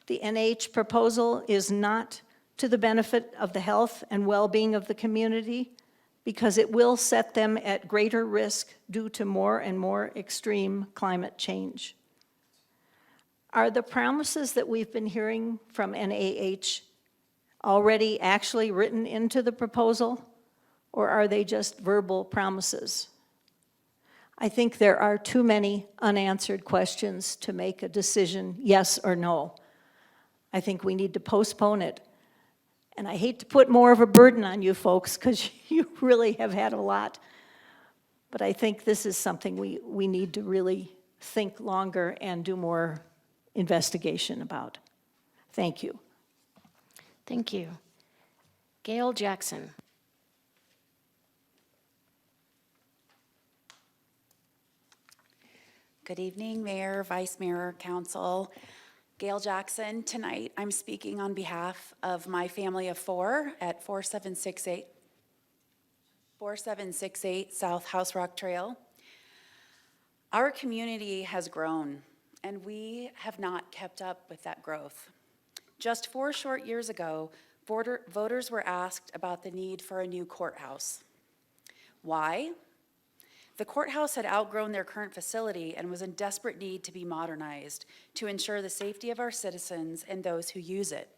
the NIH proposal is not to the benefit of the health and well-being of the community because it will set them at greater risk due to more and more extreme climate change. Are the promises that we've been hearing from NIH already actually written into the proposal, or are they just verbal promises? I think there are too many unanswered questions to make a decision, yes or no. I think we need to postpone it. And I hate to put more of a burden on you folks because you really have had a lot. But I think this is something we need to really think longer and do more investigation about. Thank you. Thank you. Gail Jackson. Good evening, Mayor, Vice Mayor, Council. Gail Jackson. Tonight, I'm speaking on behalf of my family of four at 4768 South House Rock Trail. Our community has grown, and we have not kept up with that growth. Just 4 short years ago, voters were asked about the need for a new courthouse. Why? The courthouse had outgrown their current facility and was in desperate need to be modernized to ensure the safety of our citizens and those who use it.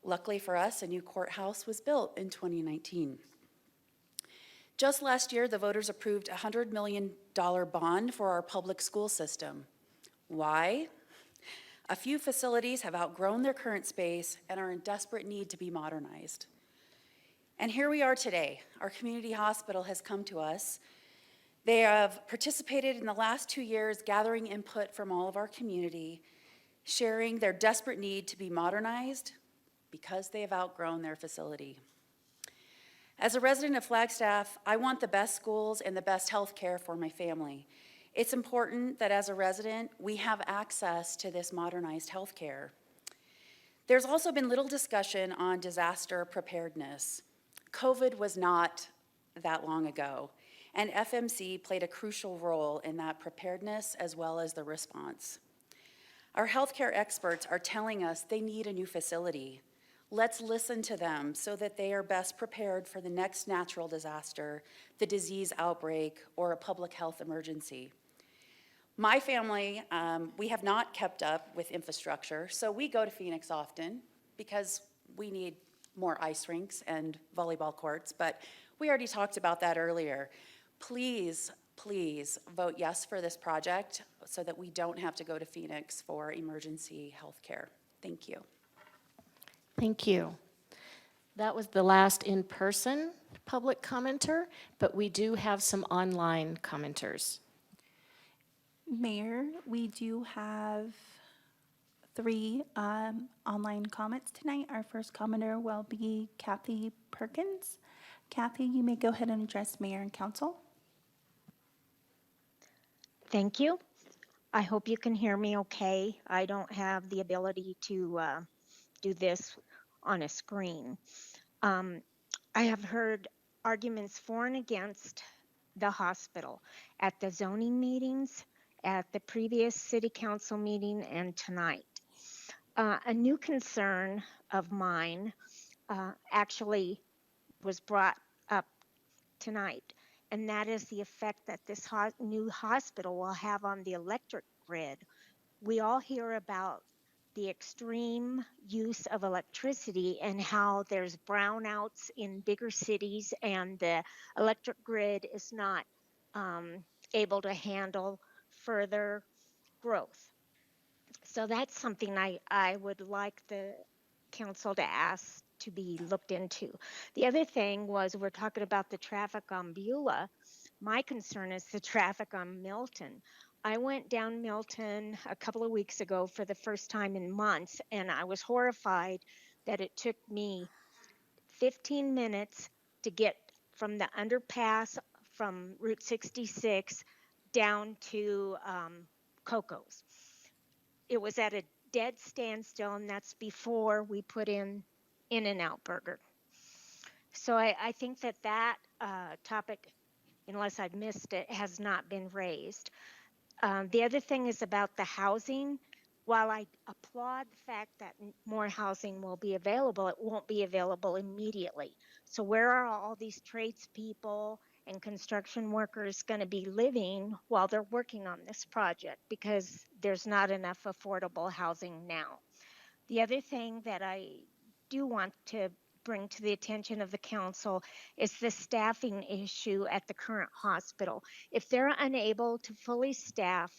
Luckily for us, a new courthouse was built in 2019. Just last year, the voters approved a $100 million bond for our public school system. Why? A few facilities have outgrown their current space and are in desperate need to be modernized. And here we are today. Our community hospital has come to us. They have participated in the last 2 years gathering input from all of our community, sharing their desperate need to be modernized because they have outgrown their facility. As a resident of Flagstaff, I want the best schools and the best health care for my family. It's important that as a resident, we have access to this modernized health care. There's also been little discussion on disaster preparedness. COVID was not that long ago, and FMC played a crucial role in that preparedness as well as the response. Our healthcare experts are telling us they need a new facility. Let's listen to them so that they are best prepared for the next natural disaster, the disease outbreak, or a public health emergency. My family, we have not kept up with infrastructure, so we go to Phoenix often because we need more ice rinks and volleyball courts, but we already talked about that earlier. Please, please vote yes for this project so that we don't have to go to Phoenix for emergency health care. Thank you. Thank you. That was the last in-person public commenter, but we do have some online commenters. Mayor, we do have 3 online comments tonight. Our first commenter will be Kathy Perkins. Kathy, you may go ahead and address Mayor and Council. Thank you. I hope you can hear me okay. I don't have the ability to do this on a screen. I have heard arguments for and against the hospital at the zoning meetings, at the previous city council meeting, and tonight. A new concern of mine actually was brought up tonight, and that is the effect that this new hospital will have on the electric grid. We all hear about the extreme use of electricity and how there's brownouts in bigger cities and the electric grid is not able to handle further growth. So that's something I would like the council to ask to be looked into. The other thing was, we're talking about the traffic on Beulah. My concern is the traffic on Milton. I went down Milton a couple of weeks ago for the first time in months, and I was horrified that it took me 15 minutes to get from the underpass from Route 66 down to Coco's. It was at a dead standstill, and that's before we put in In-N-Out Burger. So I think that topic, unless I've missed it, has not been raised. The other thing is about the housing. While I applaud the fact that more housing will be available, it won't be available immediately. So where are all these tradespeople and construction workers going to be living while they're working on this project? Because there's not enough affordable housing now. The other thing that I do want to bring to the attention of the council is the staffing issue at the current hospital. If they're unable to fully staff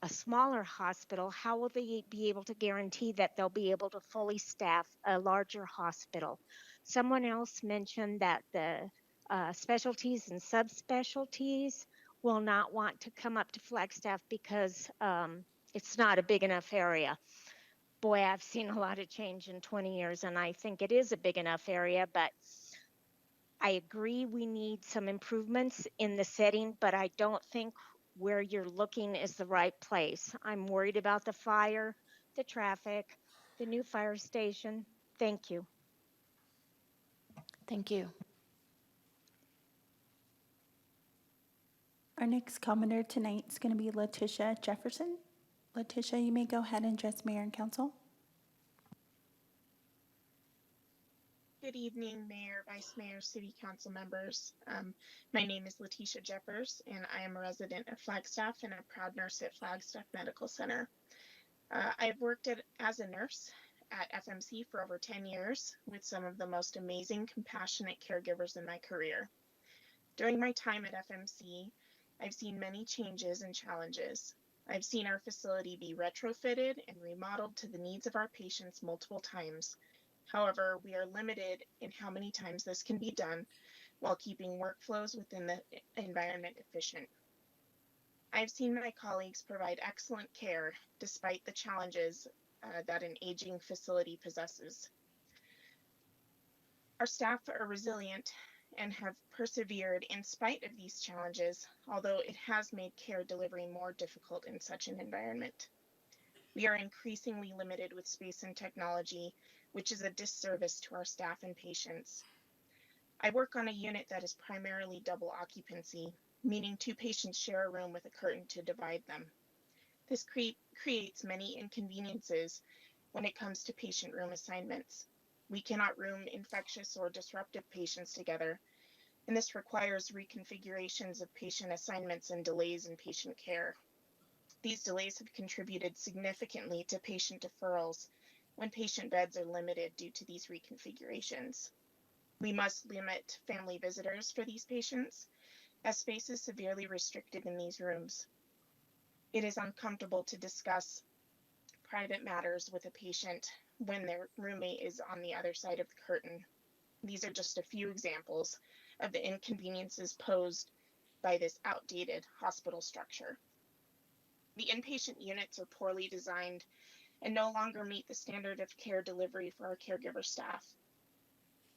a smaller hospital, how will they be able to guarantee that they'll be able to fully staff a larger hospital? Someone else mentioned that the specialties and subspecialties will not want to come up to Flagstaff because it's not a big enough area. Boy, I've seen a lot of change in 20 years, and I think it is a big enough area, but I agree we need some improvements in the setting, but I don't think where you're looking is the right place. I'm worried about the fire, the traffic, the new fire station. Thank you. Thank you. Our next commenter tonight is going to be Letitia Jefferson. Letitia, you may go ahead and address Mayor and Council. Good evening, Mayor, Vice Mayor, City Council members. My name is Letitia Jeffers, and I am a resident of Flagstaff and a proud nurse at Flagstaff Medical Center. I've worked as a nurse at FMC for over 10 years with some of the most amazing, compassionate caregivers in my career. During my time at FMC, I've seen many changes and challenges. I've seen our facility be retrofitted and remodeled to the needs of our patients multiple times. However, we are limited in how many times this can be done while keeping workflows within the environment efficient. I've seen my colleagues provide excellent care despite the challenges that an aging facility possesses. Our staff are resilient and have persevered in spite of these challenges, although it has made care delivery more difficult in such an environment. We are increasingly limited with space and technology, which is a disservice to our staff and patients. I work on a unit that is primarily double occupancy, meaning 2 patients share a room with a curtain to divide them. This creates many inconveniences when it comes to patient room assignments. We cannot room infectious or disruptive patients together, and this requires reconfigurations of patient assignments and delays in patient care. These delays have contributed significantly to patient deferrals when patient beds are limited due to these reconfigurations. We must limit family visitors for these patients, as space is severely restricted in these rooms. It is uncomfortable to discuss private matters with a patient when their roommate is on the other side of the curtain. These are just a few examples of the inconveniences posed by this outdated hospital structure. The inpatient units are poorly designed and no longer meet the standard of care delivery for our caregiver staff.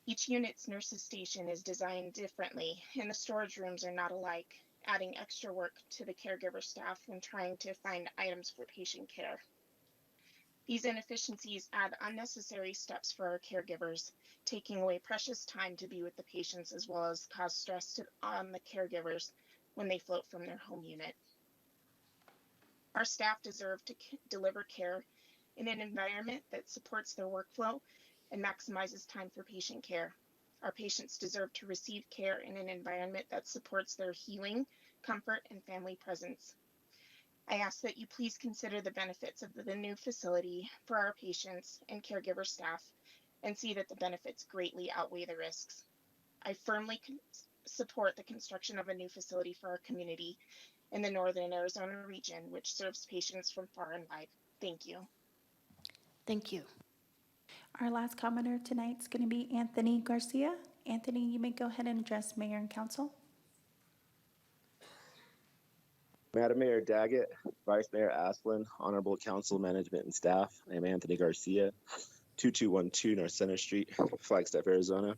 Each unit's nurses station is designed differently, and the storage rooms are not alike, adding extra work to the caregiver staff when trying to find items for patient care. These inefficiencies add unnecessary steps for our caregivers, taking away precious time to be with the patients, as well as cause stress on the caregivers when they float from their home unit. Our staff deserve to deliver care in an environment that supports their workflow and maximizes time for patient care. Our patients deserve to receive care in an environment that supports their healing, comfort, and family presence. I ask that you please consider the benefits of the new facility for our patients and caregiver staff and see that the benefits greatly outweigh the risks. I firmly support the construction of a new facility for our community in the Northern Arizona region, which serves patients from far and wide. Thank you. Thank you. Our last commenter tonight's going to be Anthony Garcia. Anthony, you may go ahead and address mayor and council. Madam Mayor Daggett, Vice Mayor Asplin, Honorable Council, Management, and Staff. I am Anthony Garcia, 2212 North Center Street, Flagstaff, Arizona.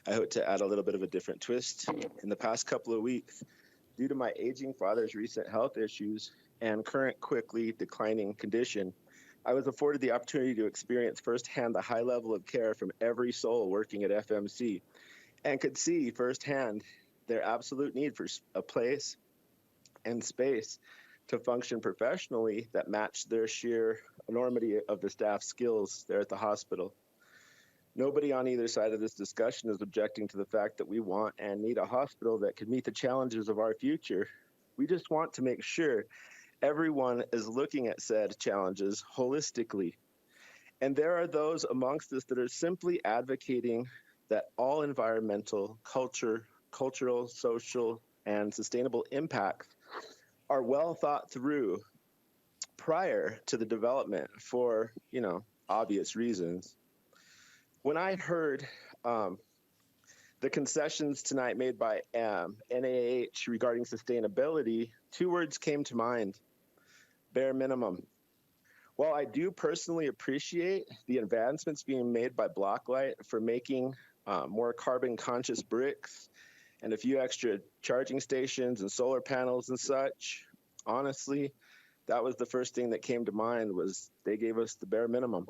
I hope to add a little bit of a different twist. In the past couple of weeks, due to my aging father's recent health issues and current quickly declining condition, I was afforded the opportunity to experience firsthand the high level of care from every soul working at FMC, and could see firsthand their absolute need for a place and space to function professionally that matched their sheer enormity of the staff skills there at the hospital. Nobody on either side of this discussion is objecting to the fact that we want and need a hospital that could meet the challenges of our future. We just want to make sure everyone is looking at said challenges holistically. And there are those amongst us that are simply advocating that all environmental, cultural, social, and sustainable impacts are well thought through prior to the development for, obvious reasons. When I heard the concessions tonight made by NIH regarding sustainability, 2 words came to mind: bare minimum. While I do personally appreciate the advancements being made by Blacklight for making more carbon conscious bricks and a few extra charging stations and solar panels and such, honestly, that was the first thing that came to mind, was they gave us the bare minimum.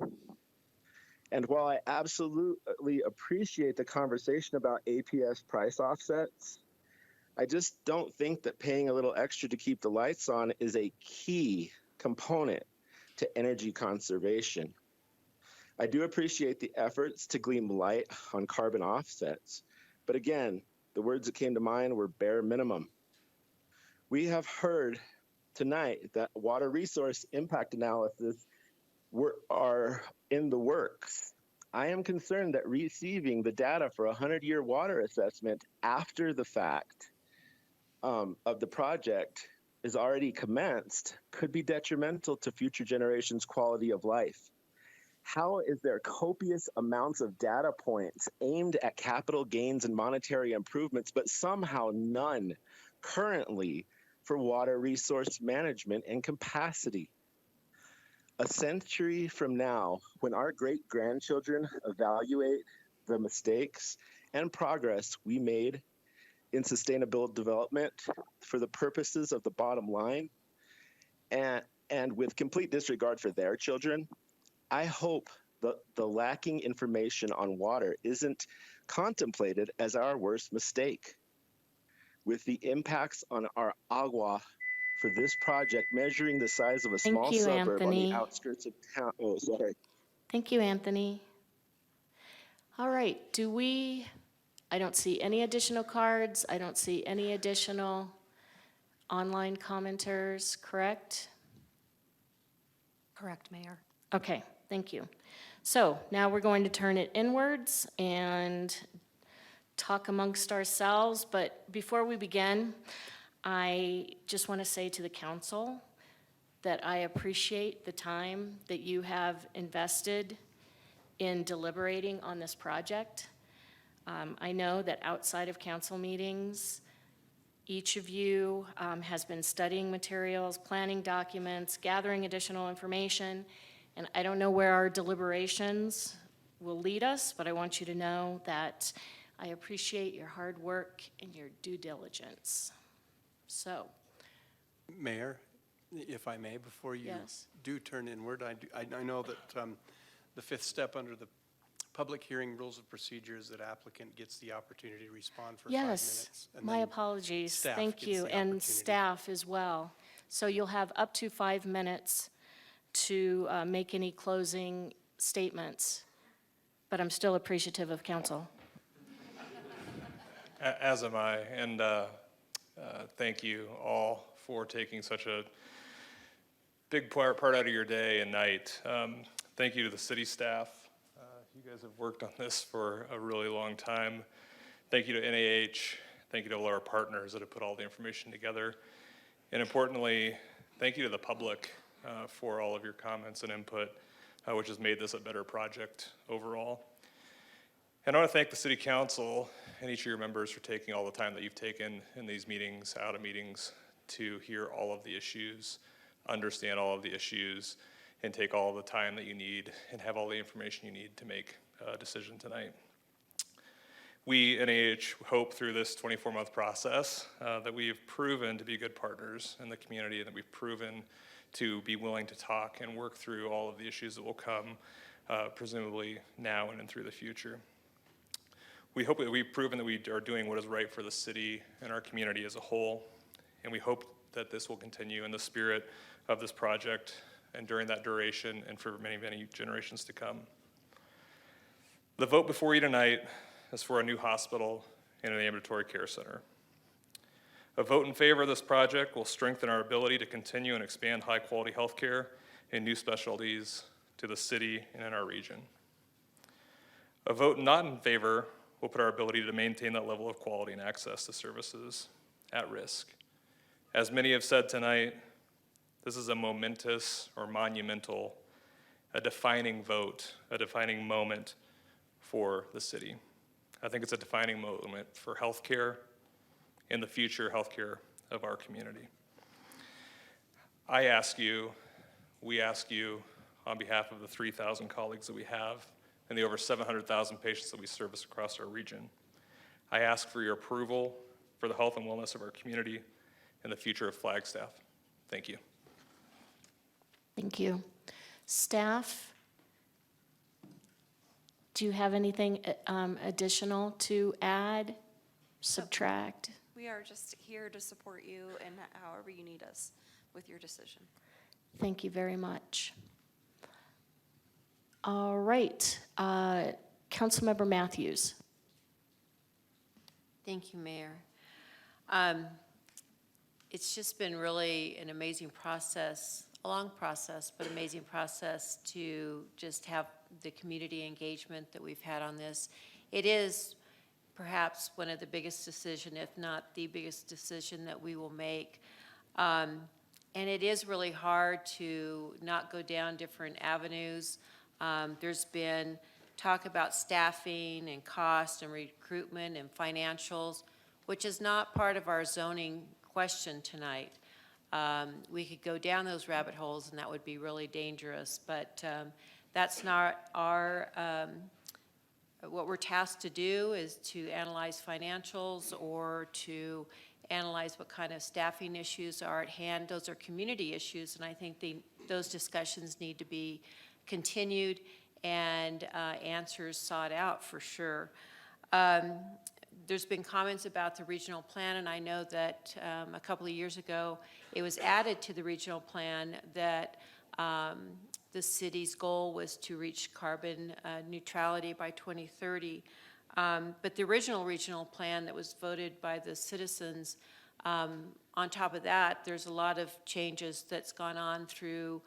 And while I absolutely appreciate the conversation about APS price offsets, I just don't think that paying a little extra to keep the lights on is a key component to energy conservation. I do appreciate the efforts to glean light on carbon offsets, but again, the words that came to mind were bare minimum. We have heard tonight that water resource impact analysis are in the works. I am concerned that receiving the data for a 100-year water assessment after the fact of the project is already commenced could be detrimental to future generations' quality of life. How is there copious amounts of data points aimed at capital gains and monetary improvements, but somehow none currently for water resource management and capacity? A century from now, when our great-grandchildren evaluate the mistakes and progress we made in sustainable development for the purposes of the bottom line, and with complete disregard for their children, I hope the lacking information on water isn't contemplated as our worst mistake. With the impacts on our agua for this project measuring the size of a small Thank you, suburb on the Anthony. outskirts of town. Oh, sorry. Thank you, Anthony. All right, I don't see any additional cards. I don't see any additional online commenters, correct? Correct, Mayor. Okay, thank you. So now we're going to turn it inwards and talk amongst ourselves. But before we begin, I just want to say to the council that I appreciate the time that you have invested in deliberating on this project. I know that outside of council meetings, each of you has been studying materials, planning documents, gathering additional information, and I don't know where our deliberations will lead us, but I want you to know that I appreciate your hard work and your due diligence. So, Mayor, if I may, before you Yes. do turn inward, I know that the 5th step under the public hearing rules of procedure is that applicant gets the opportunity to respond for 5 minutes. yes, and my then apologies. staff Thank gets you, the and opportunity. staff as well. So you'll have up to 5 minutes to make any closing statements, but I'm still appreciative of council. As am I, and thank you all for taking such a big part out of your day and night. Thank you to the city staff. You guys have worked on this for a really long time. Thank you to NIH. Thank you to all our partners that have put all the information together. And importantly, thank you to the public for all of your comments and input. which has made this a better project overall. And I want to thank the City Council and each of your members for taking all the time that you've taken in these meetings, out of meetings, to hear all of the issues, understand all of the issues, and take all the time that you need and have all the information you need to make a decision tonight. We, NAH, hope through this 24-month process that we have proven to be good partners in the community and that we've proven to be willing to talk and work through all of the issues that will come, presumably now and through the future. We hope that we've proven that we are doing what is right for the city and our community as a whole, and we hope that this will continue in the spirit of this project and during that duration and for many, many generations to come. The vote before you tonight is for a new hospital and an ambulatory care center. A vote in favor of this project will strengthen our ability to continue and expand high-quality health care and new specialties to the city and in our region. A vote not in favor will put our ability to maintain that level of quality and access to services at risk. As many have said tonight, this is a momentous or monumental, a defining vote, a defining moment for the city. I think it's a defining moment for healthcare and the future healthcare of our community. I ask you, we ask you, on behalf of the 3,000 colleagues that we have and the over 700,000 patients that we service across our region, I ask for your approval for the health and wellness of our community and the future of Flagstaff. Thank you. Thank you. Staff, do you have anything additional to add, subtract? We are just here to support you and however you need us with your decision. Thank you very much. All right, Councilmember Matthews. Thank you, Mayor. It's just been really an amazing process, a long process, but amazing process to just have the community engagement that we've had on this. It is perhaps one of the biggest decision, if not the biggest decision that we will make. And it is really hard to not go down different avenues. There's been talk about staffing and cost and recruitment and financials, which is not part of our zoning question tonight. We could go down those rabbit holes and that would be really dangerous, but that's not our, what we're tasked to do is to analyze financials or to analyze what kind of staffing issues are at hand. Those are community issues, and I think those discussions need to be continued and answers sought out for sure. There's been comments about the regional plan, and I know that a couple of years ago it was added to the regional plan that the city's goal was to reach carbon neutrality by 2030. But the original regional plan that was voted by the citizens, on top of that, there's a lot of changes that's gone on through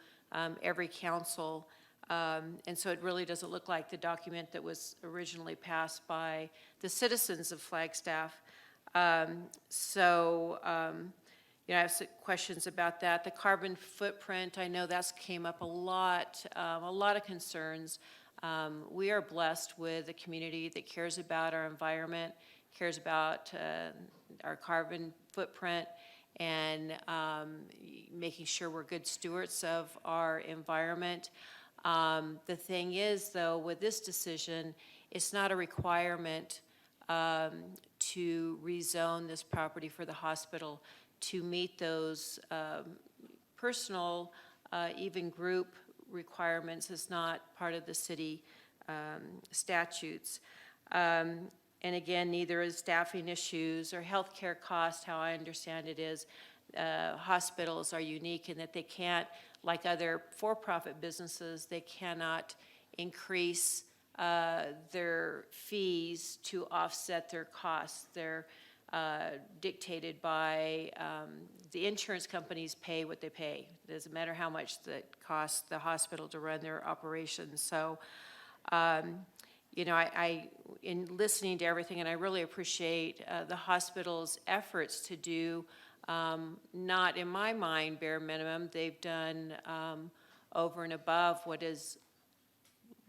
every council. And so it really doesn't look like the document that was originally passed by the citizens of Flagstaff. You know, I have some questions about that. The carbon footprint, I know that's came up a lot of concerns. We are blessed with a community that cares about our environment, cares about our carbon footprint, and making sure we're good stewards of our environment. The thing is, though, with this decision, it's not a requirement to rezone this property for the hospital to meet those personal, even group requirements. Is not part of the city statutes. And again, neither is staffing issues or healthcare costs. How I understand it is hospitals are unique in that they can't, like other for-profit businesses, they cannot increase their fees to offset their costs. They're dictated by the insurance companies pay what they pay. It doesn't matter how much it costs the hospital to run their operations. So, you know, I in listening to everything, and I really appreciate the hospital's efforts to do, not in my mind bare minimum. They've done over and above what is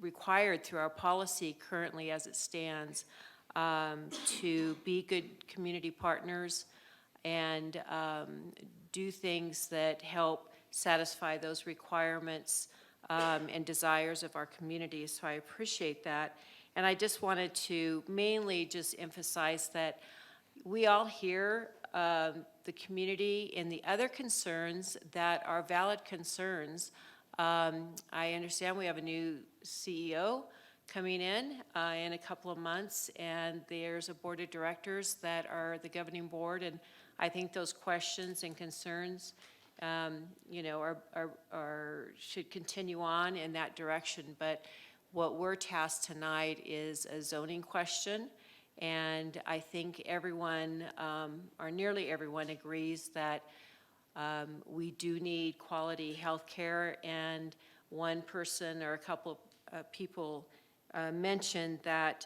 required through our policy currently as it stands, to be good community partners and do things that help satisfy those requirements and desires of our community. So I appreciate that. And I just wanted to mainly just emphasize that we all hear the community and the other concerns that are valid concerns. I understand we have a new CEO coming in a couple of months, and there's a board of directors that are the governing board, and I think those questions and concerns, you know, should continue on in that direction. But what we're tasked tonight is a zoning question, and I think everyone, or nearly everyone, agrees that we do need quality health care, and one person or a couple of people mentioned that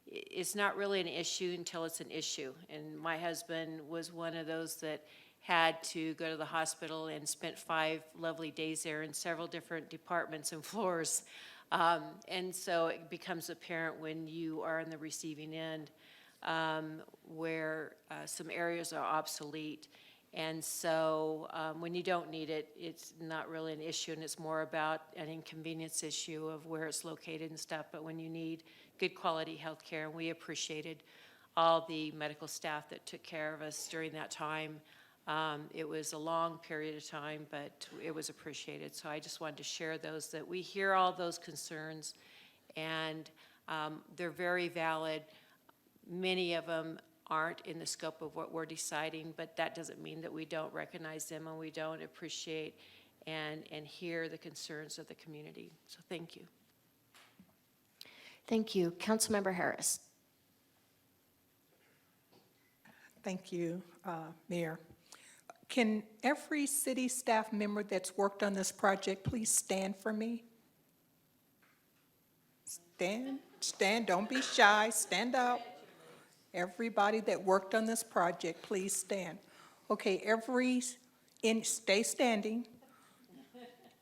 it's not really an issue until it's an issue. And my husband was one of those that had to go to the hospital and spent 5 lovely days there in several different departments and floors. And so it becomes apparent when you are on the receiving end where some areas are obsolete. And so when you don't need it, it's not really an issue, and it's more about an inconvenience issue of where it's located and stuff. But when you need good quality health care, and we appreciated all the medical staff that took care of us during that time. It was a long period of time, but it was appreciated. So I just wanted to share those, that we hear all those concerns, and they're very valid. Many of them aren't in the scope of what we're deciding, but that doesn't mean that we don't recognize them and we don't appreciate and hear the concerns of the community. So thank you. Thank you. Councilmember Harris. Thank you, Mayor. Can every city staff member that's worked on this project please stand for me? Stand, don't be shy, stand up. Everybody that worked on this project, please stand. Okay, stay standing.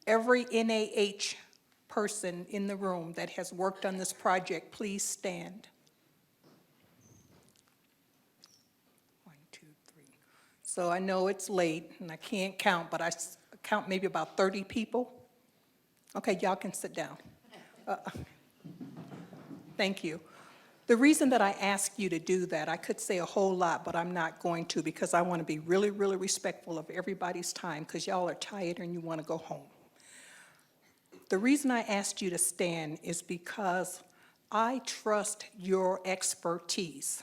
Every NAH person in the room that has worked on this project, please stand. 1, 2, 3. So I know it's late and I can't count, but I count maybe about 30 people. Okay, y'all can sit down. Thank you. The reason that I ask you to do that, I could say a whole lot, but I'm not going to, because I want to be really, really respectful of everybody's time, because y'all are tired and you want to go home. The reason I asked you to stand is because I trust your expertise,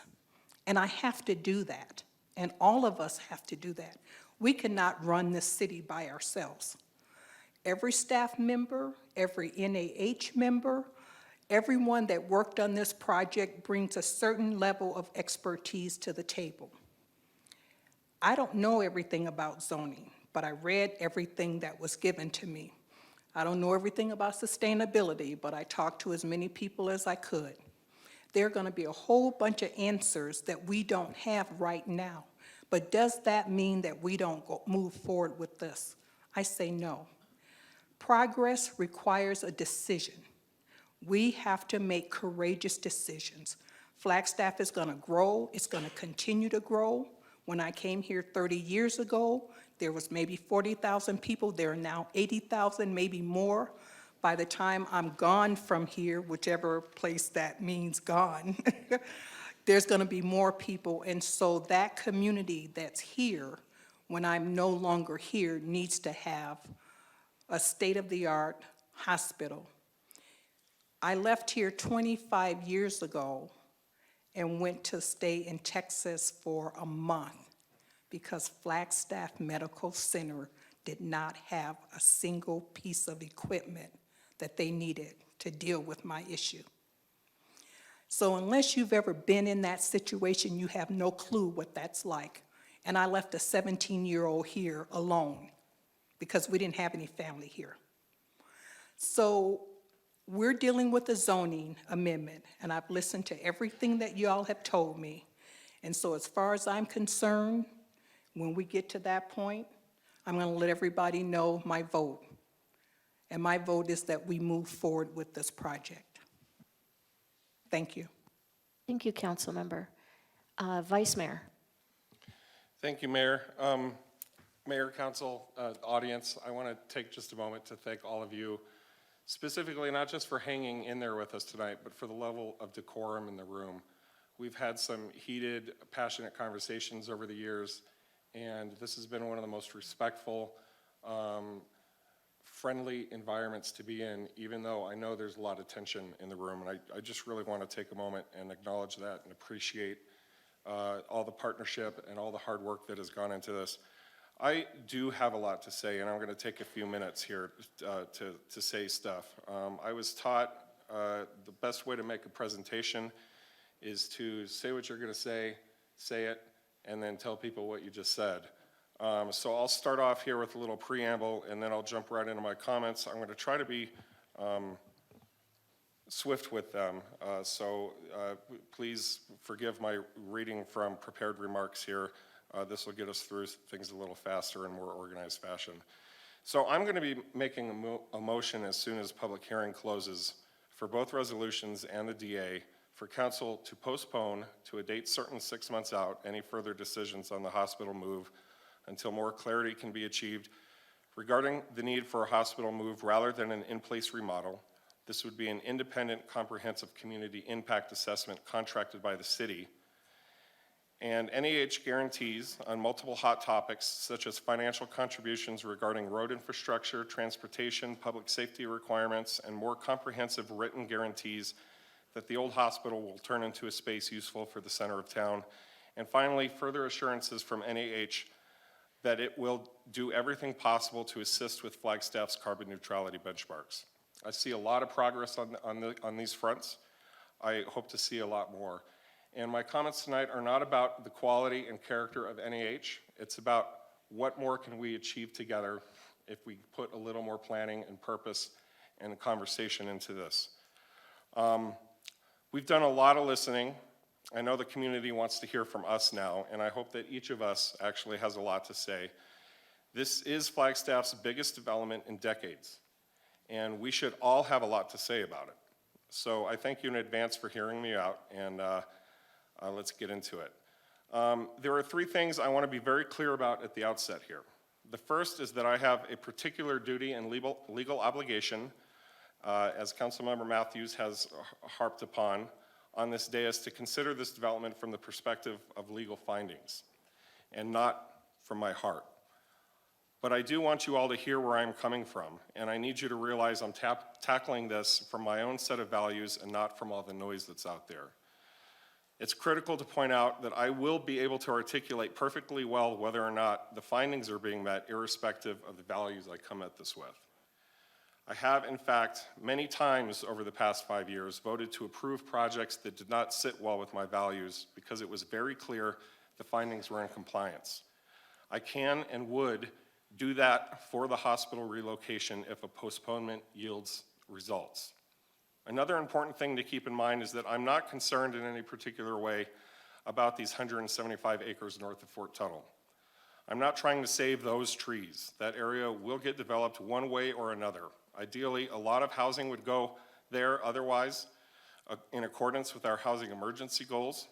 and I have to do that, and all of us have to do that. We cannot run this city by ourselves. Every staff member, every NAH member, everyone that worked on this project brings a certain level of expertise to the table. I don't know everything about zoning, but I read everything that was given to me. I don't know everything about sustainability, but I talked to as many people as I could. There are going to be a whole bunch of answers that we don't have right now. But does that mean that we don't move forward with this? I say no. Progress requires a decision. We have to make courageous decisions. Flagstaff is going to grow. It's going to continue to grow. When I came here 30 years ago, there was maybe 40,000 people. There are now 80,000, maybe more. By the time I'm gone from here, whichever place that means gone, there's going to be more people. And so that community that's here, when I'm no longer here, needs to have a state-of-the-art hospital. I left here 25 years ago and went to stay in Texas for a month because Flagstaff Medical Center did not have a single piece of equipment that they needed to deal with my issue. So unless you've ever been in that situation, you have no clue what that's like. And I left a 17-year-old here alone because we didn't have any family here. So we're dealing with a zoning amendment, and I've listened to everything that you all have told me. And so as far as I'm concerned, when we get to that point, I'm going to let everybody know my vote. And my vote is that we move forward with this project. Thank you. Thank you, Councilmember. Vice Mayor. Thank you, Mayor. Mayor, Council, audience, I want to take just a moment to thank all of you, specifically not just for hanging in there with us tonight, but for the level of decorum in the room. We've had some heated, passionate conversations over the years, and this has been one of the most respectful, friendly environments to be in, even though I know there's a lot of tension in the room. And I just really want to take a moment and acknowledge that and appreciate all the partnership and all the hard work that has gone into this. I do have a lot to say, and I'm going to take a few minutes here to say stuff. I was taught the best way to make a presentation is to say what you're going to say it, and then tell people what you just said. So I'll start off here with a little preamble, and then I'll jump right into my comments. I'm going to try to be swift with them, so please forgive my reading from prepared remarks here. This will get us through things a little faster in more organized fashion. So I'm going to be making a motion as soon as public hearing closes for both resolutions and the DA for council to postpone to a date certain 6 months out any further decisions on the hospital move until more clarity can be achieved regarding the need for a hospital move rather than an in-place remodel. This would be an independent, comprehensive community impact assessment contracted by the city. And NEH guarantees on multiple hot topics such as financial contributions regarding road infrastructure, transportation, public safety requirements, and more comprehensive written guarantees that the old hospital will turn into a space useful for the center of town. And finally, further assurances from NEH that it will do everything possible to assist with Flagstaff's carbon neutrality benchmarks. I see a lot of progress on these fronts. I hope to see a lot more. And my comments tonight are not about the quality and character of NEH. It's about what more can we achieve together if we put a little more planning and purpose and conversation into this. We've done a lot of listening. I know the community wants to hear from us now, and I hope that each of us actually has a lot to say. This is Flagstaff's biggest development in decades, and we should all have a lot to say about it. So I thank you in advance for hearing me out, and let's get into it. There are three things I want to be very clear about at the outset here. The first is that I have a particular duty and legal obligation, as Councilmember Matthews has harped upon, on this dais to consider this development from the perspective of legal findings and not from my heart. But I do want you all to hear where I'm coming from, and I need you to realize I'm tackling this from my own set of values and not from all the noise that's out there. It's critical to point out that I will be able to articulate perfectly well whether or not the findings are being met, irrespective of the values I come at this with. I have, in fact, many times over the past 5 years voted to approve projects that did not sit well with my values because it was very clear the findings were in compliance. I can and would do that for the hospital relocation if a postponement yields results. Another important thing to keep in mind is that I'm not concerned in any particular way about these 175 acres north of Fort Tuttle. I'm not trying to save those trees. That area will get developed one way or another. Ideally, a lot of housing would go there otherwise, in accordance with our housing emergency goals.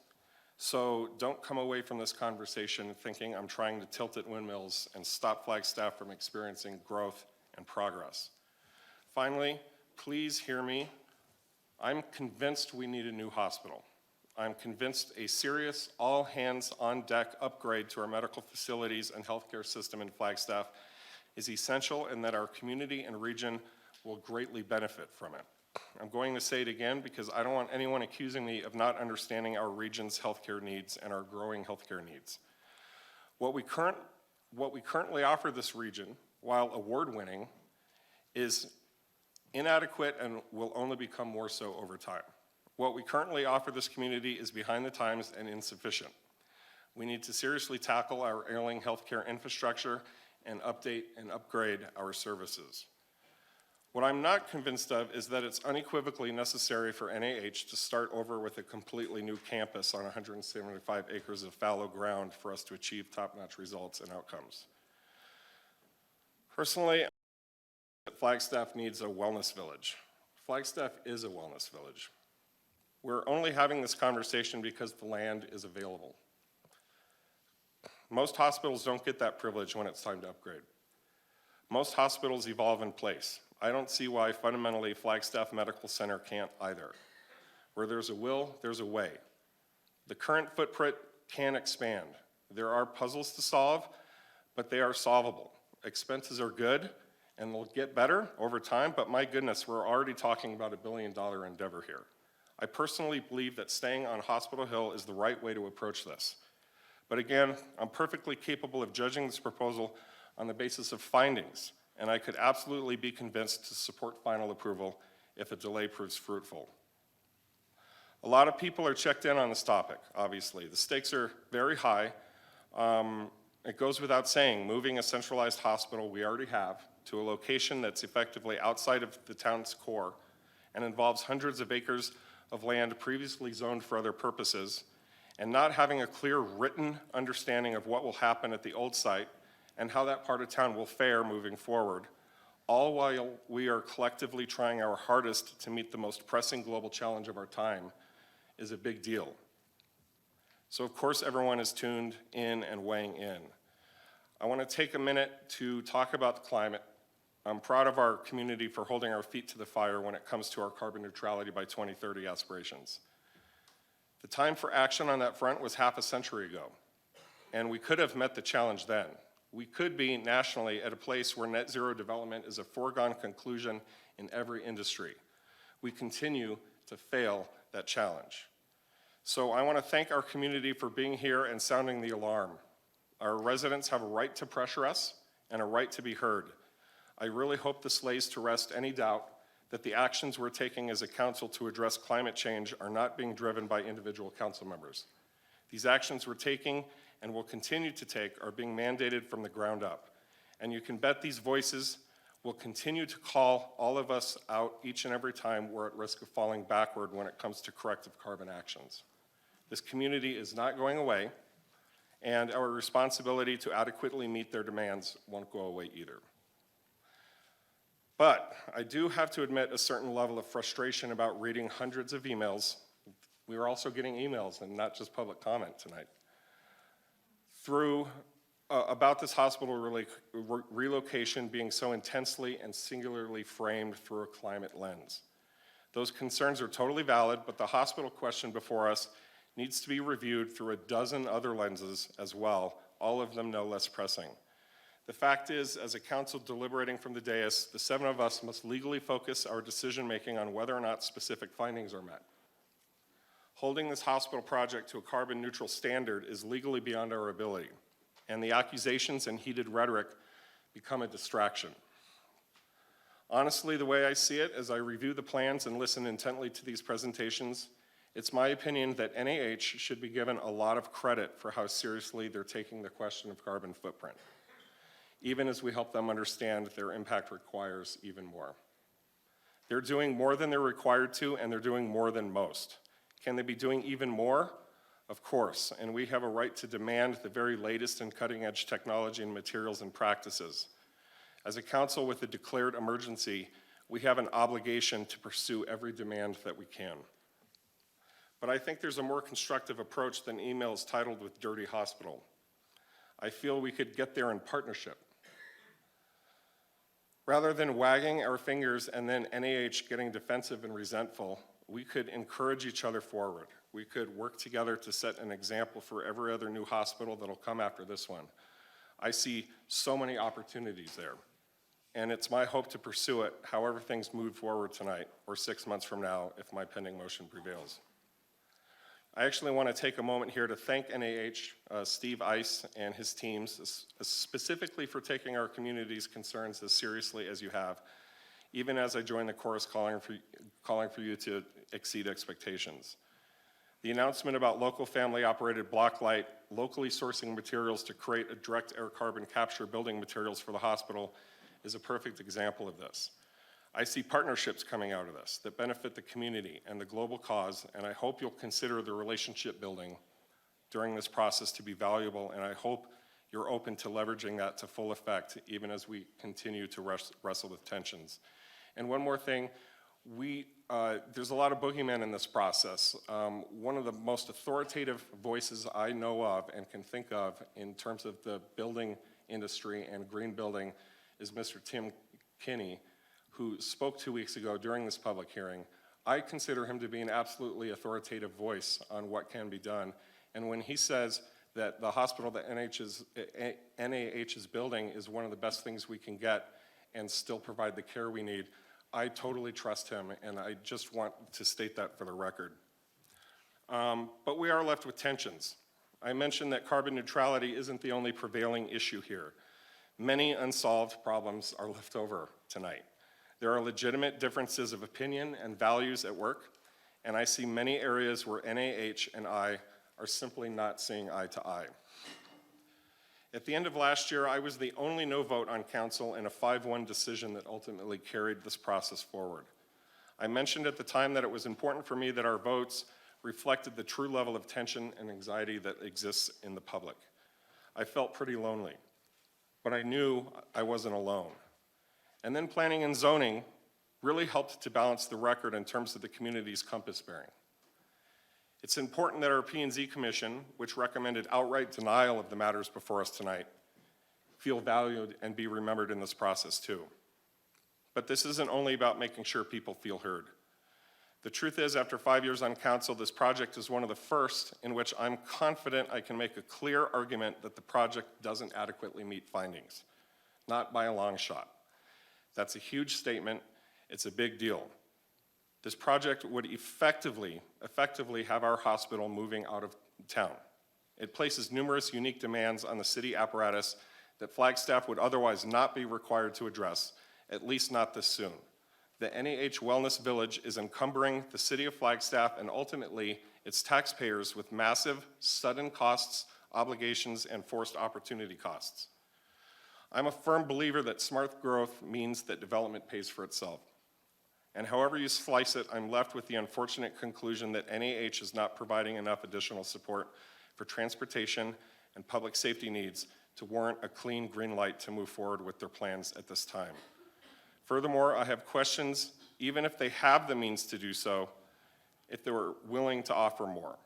So don't come away from this conversation thinking I'm trying to tilt at windmills and stop Flagstaff from experiencing growth and progress. Finally, please hear me. I'm convinced we need a new hospital. I'm convinced a serious all-hands-on-deck upgrade to our medical facilities and healthcare system in Flagstaff is essential and that our community and region will greatly benefit from it. I'm going to say it again because I don't want anyone accusing me of not understanding our region's healthcare needs and our growing healthcare needs. What we currently offer this region, while award-winning, is inadequate and will only become more so over time. What we currently offer this community is behind the times and insufficient. We need to seriously tackle our ailing healthcare infrastructure and update and upgrade our services. What I'm not convinced of is that it's unequivocally necessary for NAH to start over with a completely new campus on 175 acres of fallow ground for us to achieve top-notch results and outcomes. Personally, that Flagstaff needs a wellness village. Flagstaff is a wellness village. We're only having this conversation because the land is available. Most hospitals don't get that privilege when it's time to upgrade. Most hospitals evolve in place. I don't see why fundamentally Flagstaff Medical Center can't either. Where there's a will, there's a way. The current footprint can expand. There are puzzles to solve, but they are solvable. Expenses are good, and they'll get better over time, but my goodness, we're already talking about $1 billion endeavor here. I personally believe that staying on Hospital Hill is the right way to approach this. But again, I'm perfectly capable of judging this proposal on the basis of findings, and I could absolutely be convinced to support final approval if a delay proves fruitful. A lot of people are checked in on this topic, obviously. The stakes are very high. It goes without saying, moving a centralized hospital we already have to a location that's effectively outside of the town's core and involves hundreds of acres of land previously zoned for other purposes, and not having a clear written understanding of what will happen at the old site and how that part of town will fare moving forward, all while we are collectively trying our hardest to meet the most pressing global challenge of our time, is a big deal. So of course everyone is tuned in and weighing in. I want to take a minute to talk about the climate. I'm proud of our community for holding our feet to the fire when it comes to our carbon neutrality by 2030 aspirations. The time for action on that front was half a century ago, and we could have met the challenge then. We could be nationally at a place where net zero development is a foregone conclusion in every industry. We continue to fail that challenge. So I want to thank our community for being here and sounding the alarm. Our residents have a right to pressure us and a right to be heard. I really hope this lays to rest any doubt that the actions we're taking as a council to address climate change are not being driven by individual council members. These actions we're taking and will continue to take are being mandated from the ground up. And you can bet these voices will continue to call all of us out each and every time we're at risk of falling backward when it comes to corrective carbon actions. This community is not going away, and our responsibility to adequately meet their demands won't go away either. But I do have to admit a certain level of frustration about reading hundreds of emails. We were also getting emails and not just public comment tonight about this hospital relocation being so intensely and singularly framed through a climate lens. Those concerns are totally valid, but the hospital question before us needs to be reviewed through a dozen other lenses as well, all of them no less pressing. The fact is, as a council deliberating from the dais, the 7 of us must legally focus our decision-making on whether or not specific findings are met. Holding this hospital project to a carbon-neutral standard is legally beyond our ability, and the accusations and heated rhetoric become a distraction. Honestly, the way I see it, as I review the plans and listen intently to these presentations, it's my opinion that NIH should be given a lot of credit for how seriously they're taking the question of carbon footprint, even as we help them understand their impact requires even more. They're doing more than they're required to, and they're doing more than most. Can they be doing even more? Of course, and we have a right to demand the very latest in cutting-edge technology and materials and practices. As a council with a declared emergency, we have an obligation to pursue every demand that we can. But I think there's a more constructive approach than emails titled with "Dirty Hospital." I feel we could get there in partnership. Rather than wagging our fingers and then NIH getting defensive and resentful, we could encourage each other forward. We could work together to set an example for every other new hospital that'll come after this one. I see so many opportunities there, and it's my hope to pursue it however things move forward tonight or 6 months from now if my pending motion prevails. I actually want to take a moment here to thank NIH, Steve Ice and his teams, specifically for taking our community's concerns as seriously as you have, even as I join the chorus calling for you to exceed expectations. The announcement about local family-operated Blocklight locally sourcing materials to create a direct air carbon capture building materials for the hospital is a perfect example of this. I see partnerships coming out of this that benefit the community and the global cause, and I hope you'll consider the relationship building during this process to be valuable, and I hope you're open to leveraging that to full effect, even as we continue to wrestle with tensions. And one more thing, there's a lot of boogeymen in this process. One of the most authoritative voices I know of and can think of in terms of the building industry and green building is Mr. Tim Kinney, who spoke 2 weeks ago during this public hearing. I consider him to be an absolutely authoritative voice on what can be done. And when he says that the hospital that NAH is building is one of the best things we can get and still provide the care we need, I totally trust him, and I just want to state that for the record. But we are left with tensions. I mentioned that carbon neutrality isn't the only prevailing issue here. Many unsolved problems are left over tonight. There are legitimate differences of opinion and values at work, and I see many areas where NAH and I are simply not seeing eye to eye. At the end of last year, I was the only no vote on council in a 5-1 decision that ultimately carried this process forward. I mentioned at the time that it was important for me that our votes reflected the true level of tension and anxiety that exists in the public. I felt pretty lonely, but I knew I wasn't alone. And then planning and zoning really helped to balance the record in terms of the community's compass bearing. It's important that our P&Z Commission, which recommended outright denial of the matters before us tonight, feel valued and be remembered in this process too. But this isn't only about making sure people feel heard. The truth is, after 5 years on council, this project is one of the first in which I'm confident I can make a clear argument that the project doesn't adequately meet findings, not by a long shot. That's a huge statement. It's a big deal. This project would effectively have our hospital moving out of town. It places numerous unique demands on the city apparatus that Flagstaff would otherwise not be required to address, at least not this soon. The NAH Wellness Village is encumbering the city of Flagstaff and ultimately its taxpayers with massive, sudden costs, obligations, and forced opportunity costs. I'm a firm believer that smart growth means that development pays for itself. And however you slice it, I'm left with the unfortunate conclusion that NAH is not providing enough additional support for transportation and public safety needs to warrant a clean green light to move forward with their plans at this time. Furthermore, I have questions, even if they have the means to do so, if they were willing to offer more.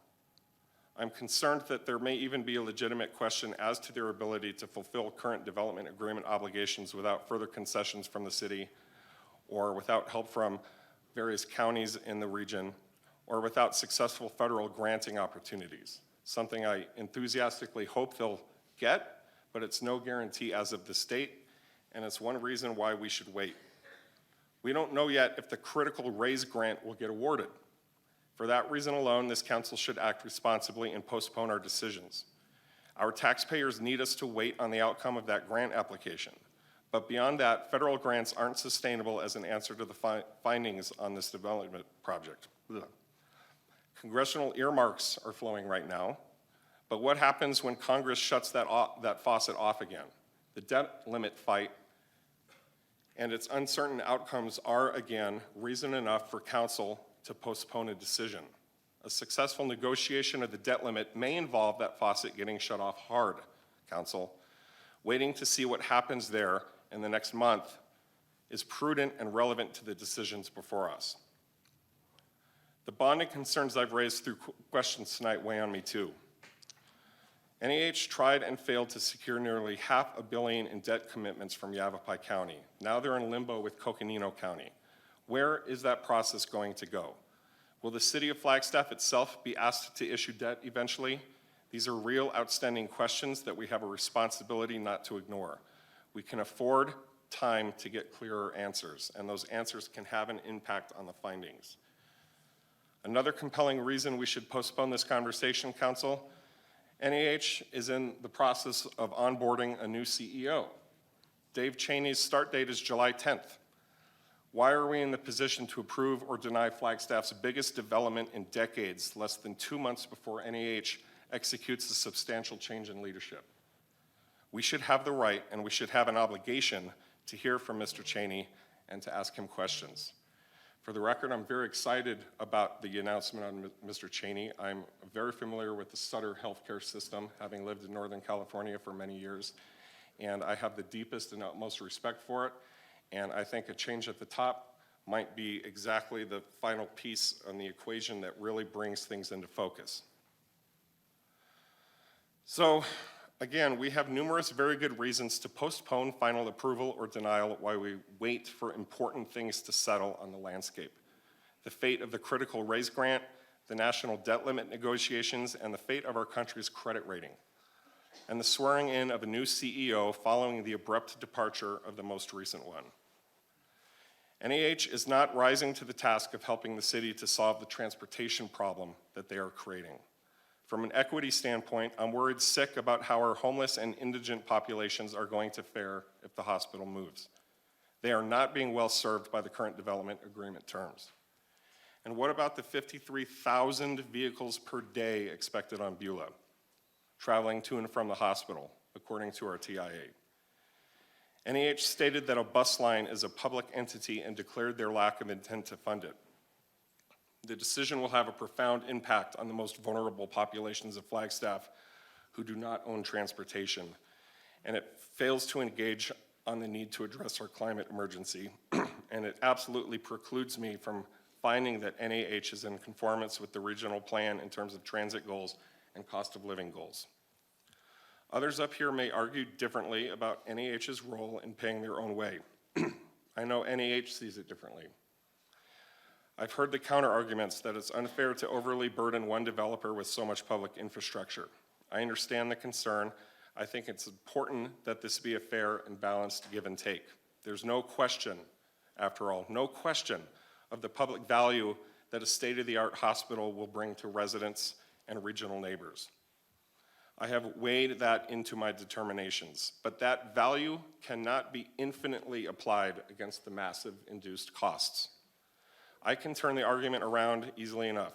I'm concerned that there may even be a legitimate question as to their ability to fulfill current development agreement obligations without further concessions from the city, or without help from various counties in the region, or without successful federal granting opportunities, something I enthusiastically hope they'll get, but it's no guarantee as of this date, and it's one reason why we should wait. We don't know yet if the critical RAISE grant will get awarded. For that reason alone, this council should act responsibly and postpone our decisions. Our taxpayers need us to wait on the outcome of that grant application. But beyond that, federal grants aren't sustainable as an answer to the findings on this development project. Ugh. Congressional earmarks are flowing right now, but what happens when Congress shuts that faucet off again? The debt limit fight and its uncertain outcomes are, again, reason enough for council to postpone a decision. A successful negotiation of the debt limit may involve that faucet getting shut off hard, council. Waiting to see what happens there in the next month is prudent and relevant to the decisions before us. The bonding concerns I've raised through questions tonight weigh on me too. NAH tried and failed to secure nearly $500 million in debt commitments from Yavapai County. Now they're in limbo with Coconino County. Where is that process going to go? Will the city of Flagstaff itself be asked to issue debt eventually? These are real outstanding questions that we have a responsibility not to ignore. We can afford time to get clearer answers, and those answers can have an impact on the findings. Another compelling reason we should postpone this conversation, council, NAH is in the process of onboarding a new CEO. Dave Cheney's start date is July 10th. Why are we in the position to approve or deny Flagstaff's biggest development in decades less than 2 months before NAH executes a substantial change in leadership? We should have the right and we should have an obligation to hear from Mr. Cheney and to ask him questions. For the record, I'm very excited about the announcement on Mr. Cheney. I'm very familiar with the Sutter healthcare system, having lived in Northern California for many years, and I have the deepest and utmost respect for it, and I think a change at the top might be exactly the final piece on the equation that really brings things into focus. So, again, we have numerous very good reasons to postpone final approval or denial while we wait for important things to settle on the landscape. The fate of the critical raise grant, the national debt limit negotiations, and the fate of our country's credit rating, and the swearing in of a new CEO following the abrupt departure of the most recent one. NAH is not rising to the task of helping the city to solve the transportation problem that they are creating. From an equity standpoint, I'm worried sick about how our homeless and indigent populations are going to fare if the hospital moves. They are not being well served by the current development agreement terms. And what about the 53,000 vehicles per day expected on Beulah, traveling to and from the hospital, according to our TIA? NAH stated that a bus line is a public entity and declared their lack of intent to fund it. The decision will have a profound impact on the most vulnerable populations of Flagstaff who do not own transportation, and it fails to engage on the need to address our climate emergency, and it absolutely precludes me from finding that NAH is in conformance with the regional plan in terms of transit goals and cost of living goals. Others up here may argue differently about NAH's role in paying their own way. I know NAH sees it differently. I've heard the counter-arguments that it's unfair to overly burden one developer with so much public infrastructure. I understand the concern. I think it's important that this be a fair and balanced give and take. There's no question, after all, no question of the public value that a state-of-the-art hospital will bring to residents and regional neighbors. I have weighed that into my determinations, but that value cannot be infinitely applied against the massive induced costs. I can turn the argument around easily enough.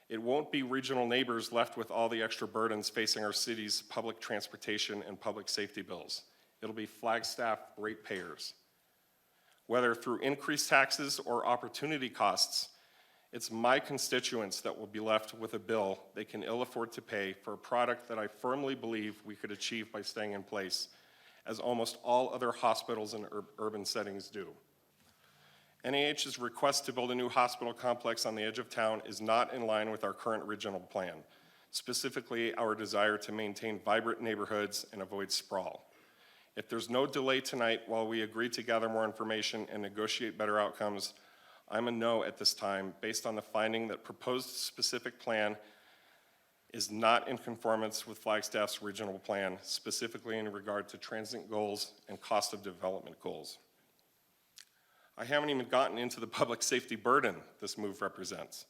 It won't be regional neighbors left with all the extra burdens facing our city's public transportation and public safety bills. It'll be Flagstaff ratepayers. Whether through increased taxes or opportunity costs, it's my constituents that will be left with a bill they can ill afford to pay for a product that I firmly believe we could achieve by staying in place, as almost all other hospitals in urban settings do. NAH's request to build a new hospital complex on the edge of town is not in line with our current regional plan, specifically our desire to maintain vibrant neighborhoods and avoid sprawl. If there's no delay tonight while we agree to gather more information and negotiate better outcomes, I'm a no at this time based on the finding that proposed specific plan is not in conformance with Flagstaff's regional plan, specifically in regard to transit goals and cost of development goals. I haven't even gotten into the public safety burden this move represents.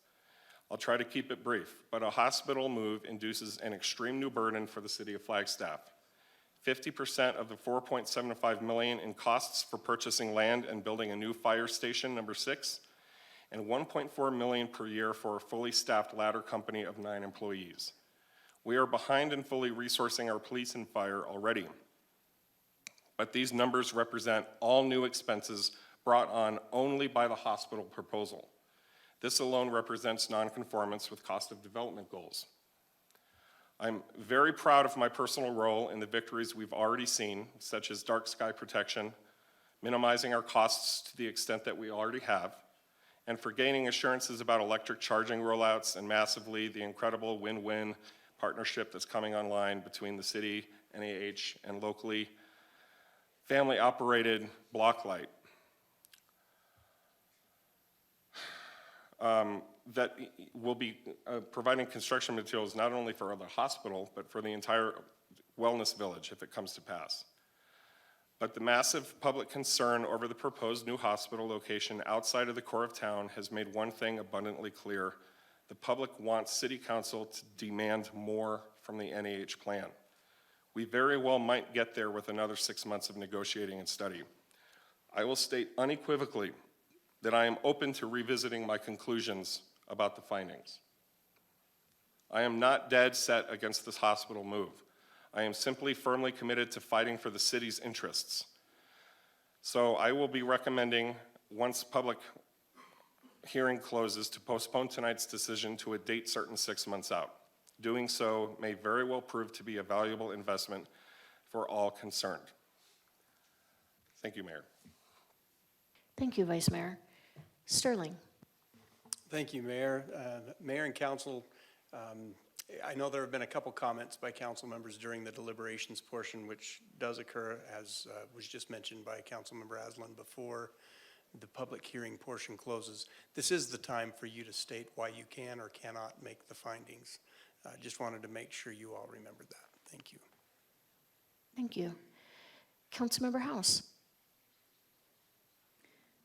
I'll try to keep it brief, but a hospital move induces an extreme new burden for the city of Flagstaff. 50% of the $4.75 million in costs for purchasing land and building a new fire station, number 6, and $1.4 million per year for a fully staffed ladder company of 9 employees. We are behind in fully resourcing our police and fire already, but these numbers represent all new expenses brought on only by the hospital proposal. This alone represents nonconformance with cost of development goals. I'm very proud of my personal role in the victories we've already seen, such as dark sky protection, minimizing our costs to the extent that we already have, and for gaining assurances about electric charging rollouts and massively the incredible win-win partnership that's coming online between the city, NAH, and locally family-operated Blocklight. That will be providing construction materials not only for the hospital, but for the entire wellness village if it comes to pass. But the massive public concern over the proposed new hospital location outside of the core of town has made one thing abundantly clear. The public wants City Council to demand more from the NAH plan. We very well might get there with another 6 months of negotiating and study. I will state unequivocally that I am open to revisiting my conclusions about the findings. I am not dead set against this hospital move. I am simply firmly committed to fighting for the city's interests. So I will be recommending, once public hearing closes to postpone tonight's decision to a date certain 6 months out. Doing so may very well prove to be a valuable investment for all concerned. Thank you, Mayor. Thank you, Vice Mayor. Sterling. Thank you, Mayor. Mayor and Council, I know there have been a couple comments by council members during the deliberations portion, which does occur, as was just mentioned by Councilmember Aslan, before the public hearing portion closes. This is the time for you to state why you can or cannot make the findings. Just wanted to make sure you all remembered that. Thank you. Thank you. Councilmember House.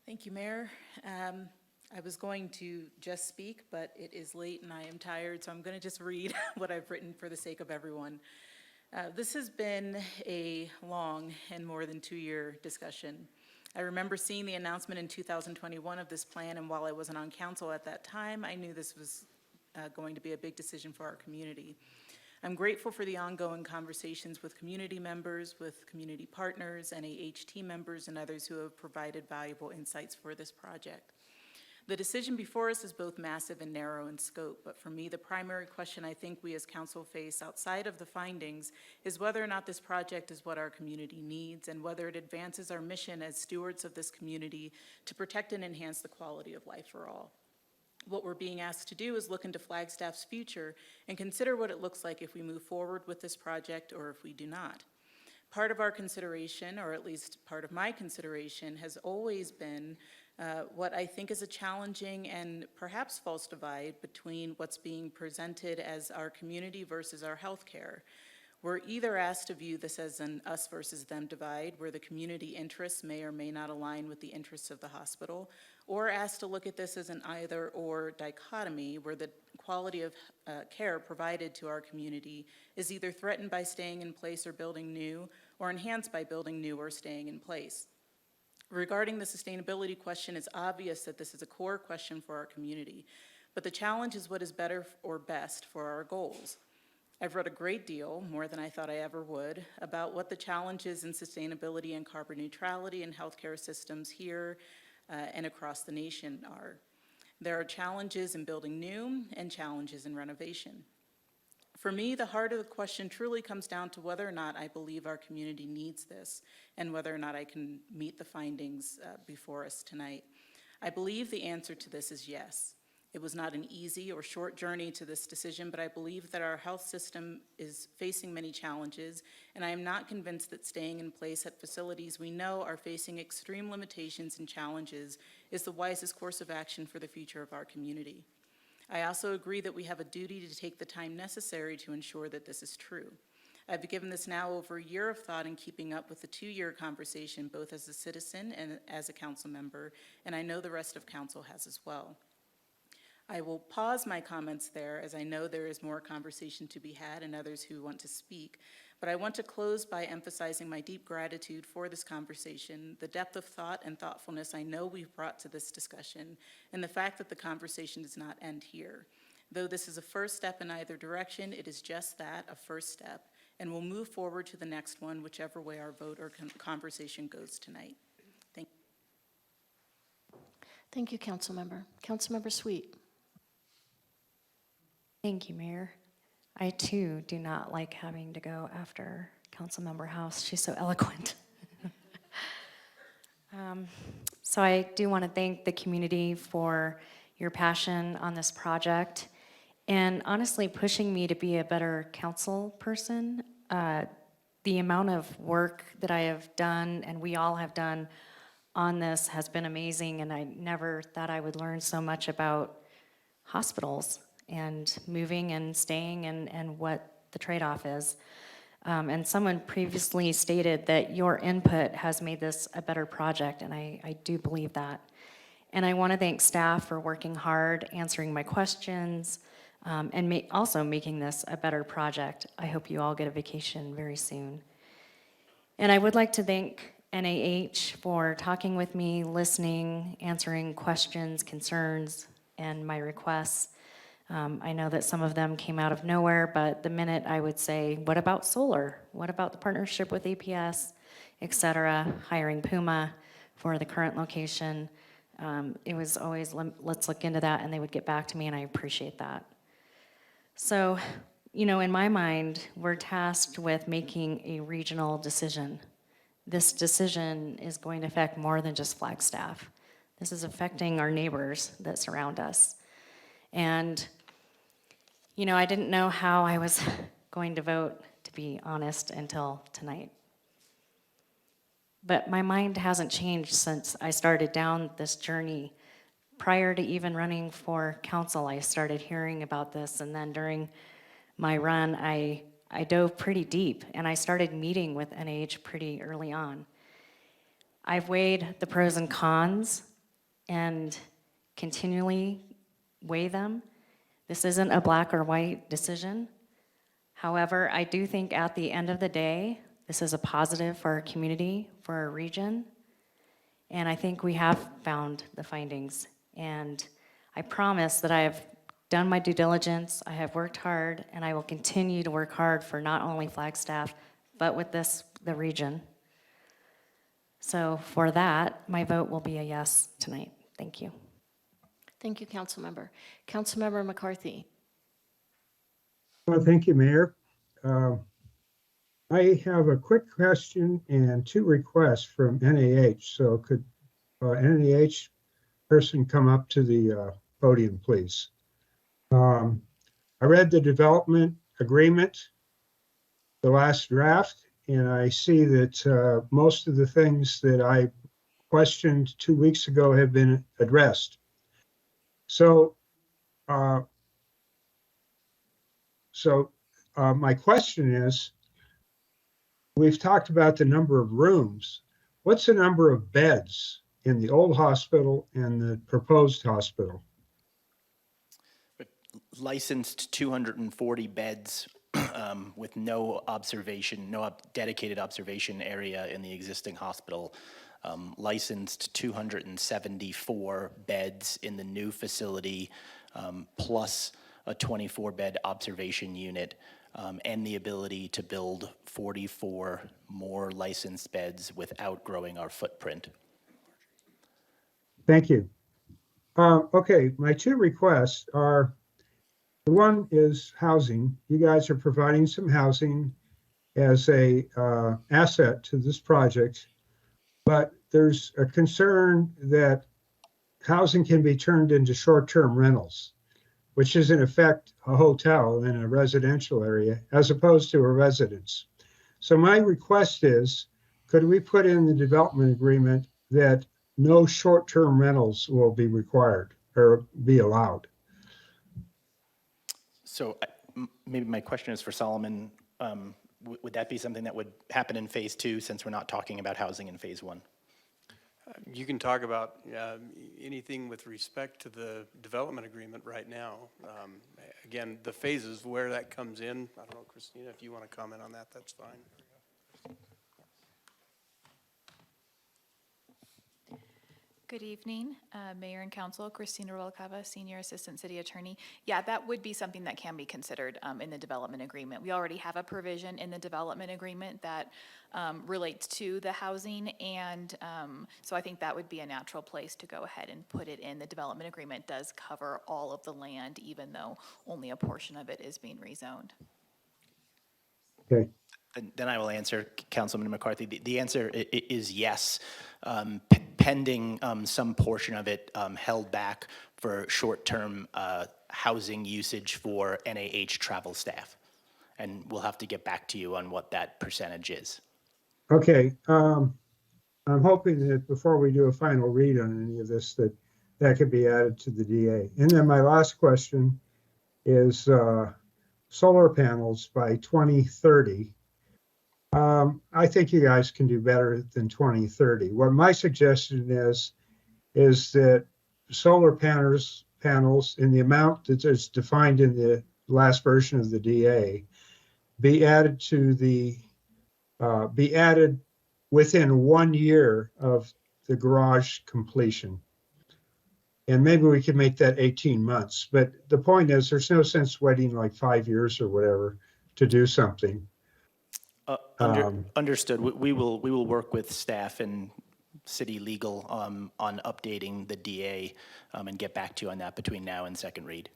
Thank you, Mayor. I was going to just speak, but it is late and I am tired, so I'm going to just read what I've written for the sake of everyone. This has been a long and more than 2-year discussion. I remember seeing the announcement in 2021 of this plan, and while I wasn't on council at that time, I knew this was going to be a big decision for our community. I'm grateful for the ongoing conversations with community members, with community partners, NAH team members, and others who have provided valuable insights for this project. The decision before us is both massive and narrow in scope, but for me, the primary question I think we as council face outside of the findings is whether or not this project is what our community needs and whether it advances our mission as stewards of this community to protect and enhance the quality of life for all. What we're being asked to do is look into Flagstaff's future and consider what it looks like if we move forward with this project or if we do not. Part of our consideration, or at least part of my consideration, has always been what I think is a challenging and perhaps false divide between what's being presented as our community versus our healthcare. We're either asked to view this as an us versus them divide, where the community interests may or may not align with the interests of the hospital, or asked to look at this as an either or dichotomy, where the quality of care provided to our community is either threatened by staying in place or building new, or enhanced by building new or staying in place. Regarding the sustainability question, it's obvious that this is a core question for our community, but the challenge is what is better or best for our goals. I've read a great deal, more than I thought I ever would, about what the challenges in sustainability and carbon neutrality in healthcare systems here and across the nation are. There are challenges in building new and challenges in renovation. For me, the heart of the question truly comes down to whether or not I believe our community needs this and whether or not I can meet the findings before us tonight. I believe the answer to this is yes. It was not an easy or short journey to this decision, but I believe that our health system is facing many challenges, and I am not convinced that staying in place at facilities we know are facing extreme limitations and challenges is the wisest course of action for the future of our community. I also agree that we have a duty to take the time necessary to ensure that this is true. I've given this now over a year of thought in keeping up with the 2-year conversation, both as a citizen and as a council member, and I know the rest of council has as well. I will pause my comments there, as I know there is more conversation to be had and others who want to speak, but I want to close by emphasizing my deep gratitude for this conversation, the depth of thought and thoughtfulness I know we've brought to this discussion, and the fact that the conversation does not end here. Though this is a first step in either direction, it is just that, a first step, and we'll move forward to the next one, whichever way our vote or conversation goes tonight. Thank you. Thank you, Councilmember. Councilmember Sweet. Thank you, Mayor. I too do not like having to go after Councilmember House. She's so eloquent. So I do want to thank the community for your passion on this project and honestly pushing me to be a better council person. The amount of work that I have done and we all have done on this has been amazing, and I never thought I would learn so much about hospitals and moving and staying and what the trade-off is. And someone previously stated that your input has made this a better project, and I do believe that. And I want to thank staff for working hard, answering my questions, and also making this a better project. I hope you all get a vacation very soon. And I would like to thank NAH for talking with me, listening, answering questions, concerns, and my requests. I know that some of them came out of nowhere, but the minute I would say, what about solar? What about the partnership with APS, et cetera, hiring Puma for the current location? It was always, let's look into that, and they would get back to me, and I appreciate that. So, in my mind, we're tasked with making a regional decision. This decision is going to affect more than just Flagstaff. This is affecting our neighbors that surround us. And, I didn't know how I was going to vote, to be honest, until tonight. But my mind hasn't changed since I started down this journey. Prior to even running for council, I started hearing about this, and then during my run, I dove pretty deep, and I started meeting with NIH pretty early on. I've weighed the pros and cons and continually weigh them. This isn't a black or white decision. However, I do think at the end of the day, this is a positive for our community, for our region, and I think we have found the findings. And I promise that I have done my due diligence, I have worked hard, and I will continue to work hard for not only Flagstaff, but with the region. So for that, my vote will be a yes tonight. Thank you. Thank you, Councilmember. Councilmember McCarthy. Well, thank you, Mayor. I have a quick question and two requests from NIH. So could NIH person come up to the podium, please? I read the development agreement, the last draft, and I see that most of the things that I questioned 2 weeks ago have been addressed. So, my question is, we've talked about the number of rooms. What's the number of beds in the old hospital and the proposed hospital? Licensed 240 beds with no dedicated observation area in the existing hospital. Licensed 274 beds in the new facility, plus a 24-bed observation unit, and the ability to build 44 more licensed beds without growing our footprint. Thank you. Okay, my two requests are, the one is housing. You guys are providing some housing as a asset to this project, but there's a concern that housing can be turned into short-term rentals, which is in effect a hotel in a residential area as opposed to a residence. So my request is, could we put in the development agreement that no short-term rentals will be required or be allowed? So maybe my question is for Solomon. Would that be something that would happen in phase 2, since we're not talking about housing in phase 1? You can talk about anything with respect to the development agreement right now. Again, the phases where that comes in, I don't know, Christina, if you want to comment on that, that's fine. Good evening, Mayor and Council. Christina Rubalcaba, Senior Assistant City Attorney. Yeah, that would be something that can be considered in the development agreement. We already have a provision in the development agreement that relates to the housing, and so I think that would be a natural place to go ahead and put it in. The development agreement does cover all of the land, even though only a portion of it is being rezoned. Okay. Then I will answer, Councilman McCarthy. The answer is yes, pending some portion of it held back for short-term housing usage for NIH travel staff. And we'll have to get back to you on what that percentage is. Okay. I'm hoping that before we do a final read on any of this, that could be added to the DA. And then my last question is solar panels by 2030. I think you guys can do better than 2030. What my suggestion is that solar panels in the amount that is defined in the last version of the DA be added within 1 year of the garage completion. And maybe we can make that 18 months. But the point is, there's no sense waiting like 5 years or whatever to do something. Understood. We will work with staff and city legal on updating the DA and get back to you on that between now and second read.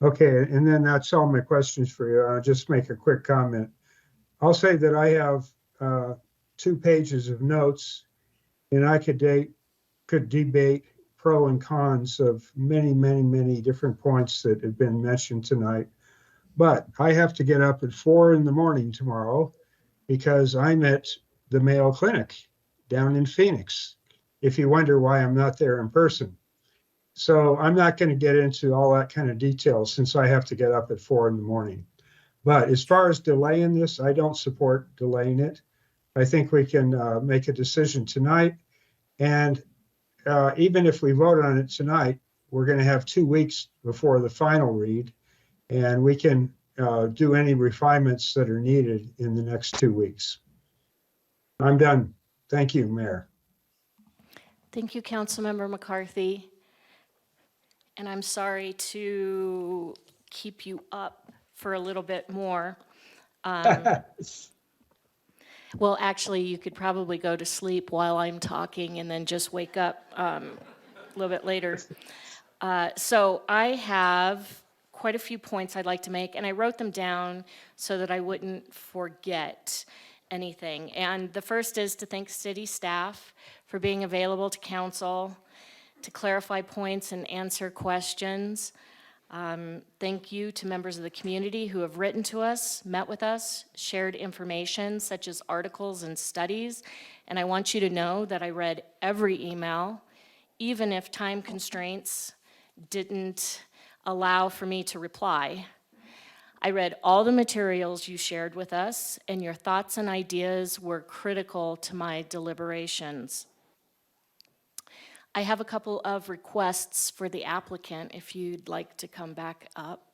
Okay, and then that's all my questions for you. I'll just make a quick comment. I'll say that I have 2 pages of notes, and I could debate pro and cons of many, many, many different points that have been mentioned tonight. But I have to get up at 4 in the morning tomorrow because I'm at the Mayo Clinic down in Phoenix, if you wonder why I'm not there in person. So I'm not going to get into all that kind of detail since I have to get up at 4 in the morning. But as far as delaying this, I don't support delaying it. I think we can make a decision tonight. And even if we vote on it tonight, we're going to have 2 weeks before the final read. And we can do any refinements that are needed in the next 2 weeks. I'm done. Thank you, Mayor. Thank you, Councilmember McCarthy. And I'm sorry to keep you up for a little bit more. Well, actually, you could probably go to sleep while I'm talking and then just wake up a little bit later. So I have quite a few points I'd like to make, and I wrote them down so that I wouldn't forget anything. And the first is to thank city staff for being available to council, to clarify points and answer questions. Thank you to members of the community who have written to us, met with us, shared information such as articles and studies. And I want you to know that I read every email, even if time constraints didn't allow for me to reply. I read all the materials you shared with us, and your thoughts and ideas were critical to my deliberations. I have a couple of requests for the applicant if you'd like to come back up.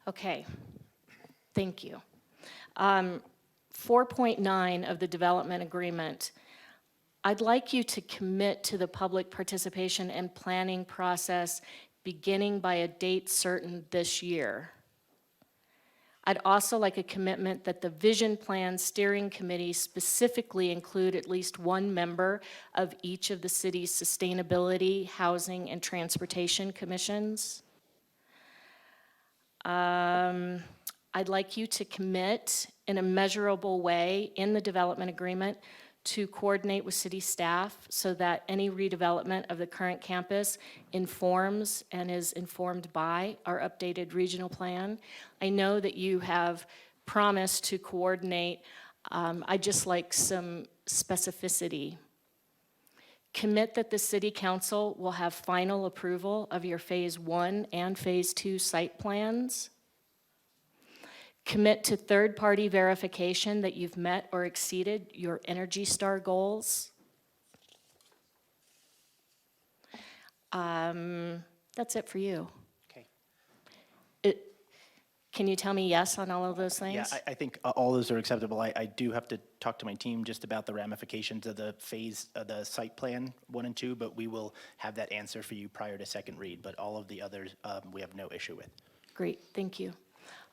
Okay, thank you. 4.9 of the development agreement. I'd like you to commit to the public participation and planning process beginning by a date certain this year. I'd also like a commitment that the Vision Plan Steering Committee specifically include at least one member of each of the city's sustainability, housing, and transportation commissions. I'd like you to commit in a measurable way in the development agreement to coordinate with city staff so that any redevelopment of the current campus informs and is informed by our updated regional plan. I know that you have promised to coordinate. I'd just like some specificity. Commit that the city council will have final approval of your phase 1 and phase 2 site plans. Commit to third-party verification that you've met or exceeded your Energy Star goals. That's it for you. Okay. Can you tell me yes on all of those things? Yeah, I think all those are acceptable. I do have to talk to my team just about the ramifications of the phase, the site plan 1 and 2, but we will have that answer for you prior to second read. But all of the others, we have no issue with. Great, thank you.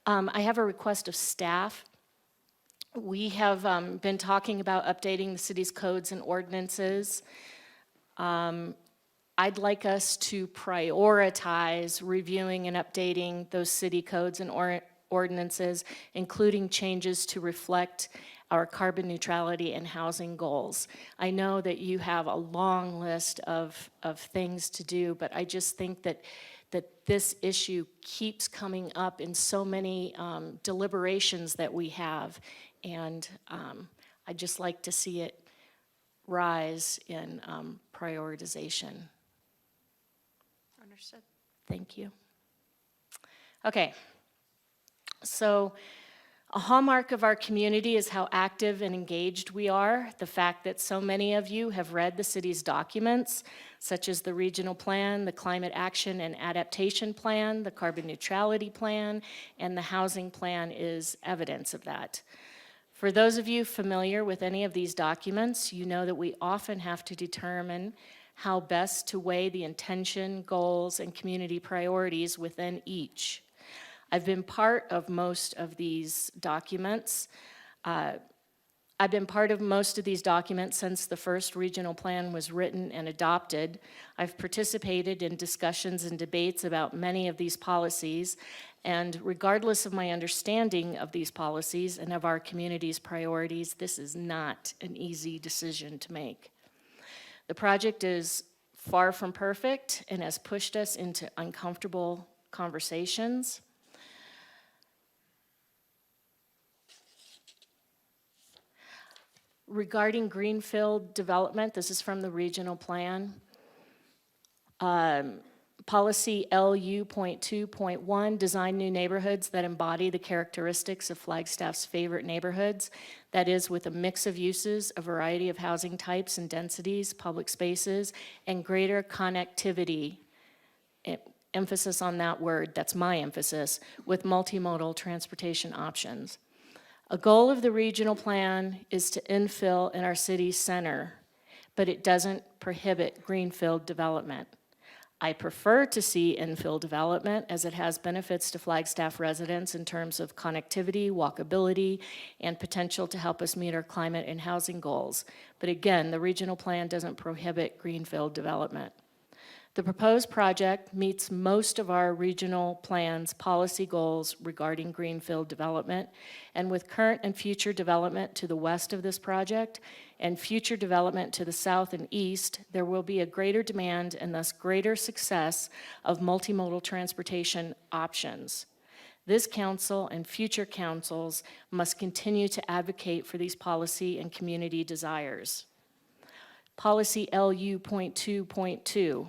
I have a request of staff. We have been talking about updating the city's codes and ordinances. I'd like us to prioritize reviewing and updating those city codes and ordinances, including changes to reflect our carbon neutrality and housing goals. I know that you have a long list of things to do, but I just think that this issue keeps coming up in so many deliberations that we have, and I'd just like to see it rise in prioritization. Understood. Thank you. Okay, so a hallmark of our community is how active and engaged we are. The fact that so many of you have read the city's documents, such as the regional plan, the climate action and adaptation plan, the carbon neutrality plan, and the housing plan is evidence of that. For those of you familiar with any of these documents, you know that we often have to determine how best to weigh the intention, goals, and community priorities within each. I've been part of most of these documents. I've been part of most of these documents since the first regional plan was written and adopted. I've participated in discussions and debates about many of these policies, and regardless of my understanding of these policies and of our community's priorities, this is not an easy decision to make. The project is far from perfect and has pushed us into uncomfortable conversations. Regarding greenfield development, this is from the regional plan. Policy LU.2.1, design new neighborhoods that embody the characteristics of Flagstaff's favorite neighborhoods. That is, with a mix of uses, a variety of housing types and densities, public spaces, and greater connectivity. Emphasis on that word, that's my emphasis, with multimodal transportation options. A goal of the regional plan is to infill in our city center, but it doesn't prohibit greenfield development. I prefer to see infill development as it has benefits to Flagstaff residents in terms of connectivity, walkability, and potential to help us meet our climate and housing goals. But again, the regional plan doesn't prohibit greenfield development. The proposed project meets most of our regional plan's policy goals regarding greenfield development, and with current and future development to the west of this project and future development to the south and east, there will be a greater demand and thus greater success of multimodal transportation options. This council and future councils must continue to advocate for these policy and community desires. Policy LU.2.2.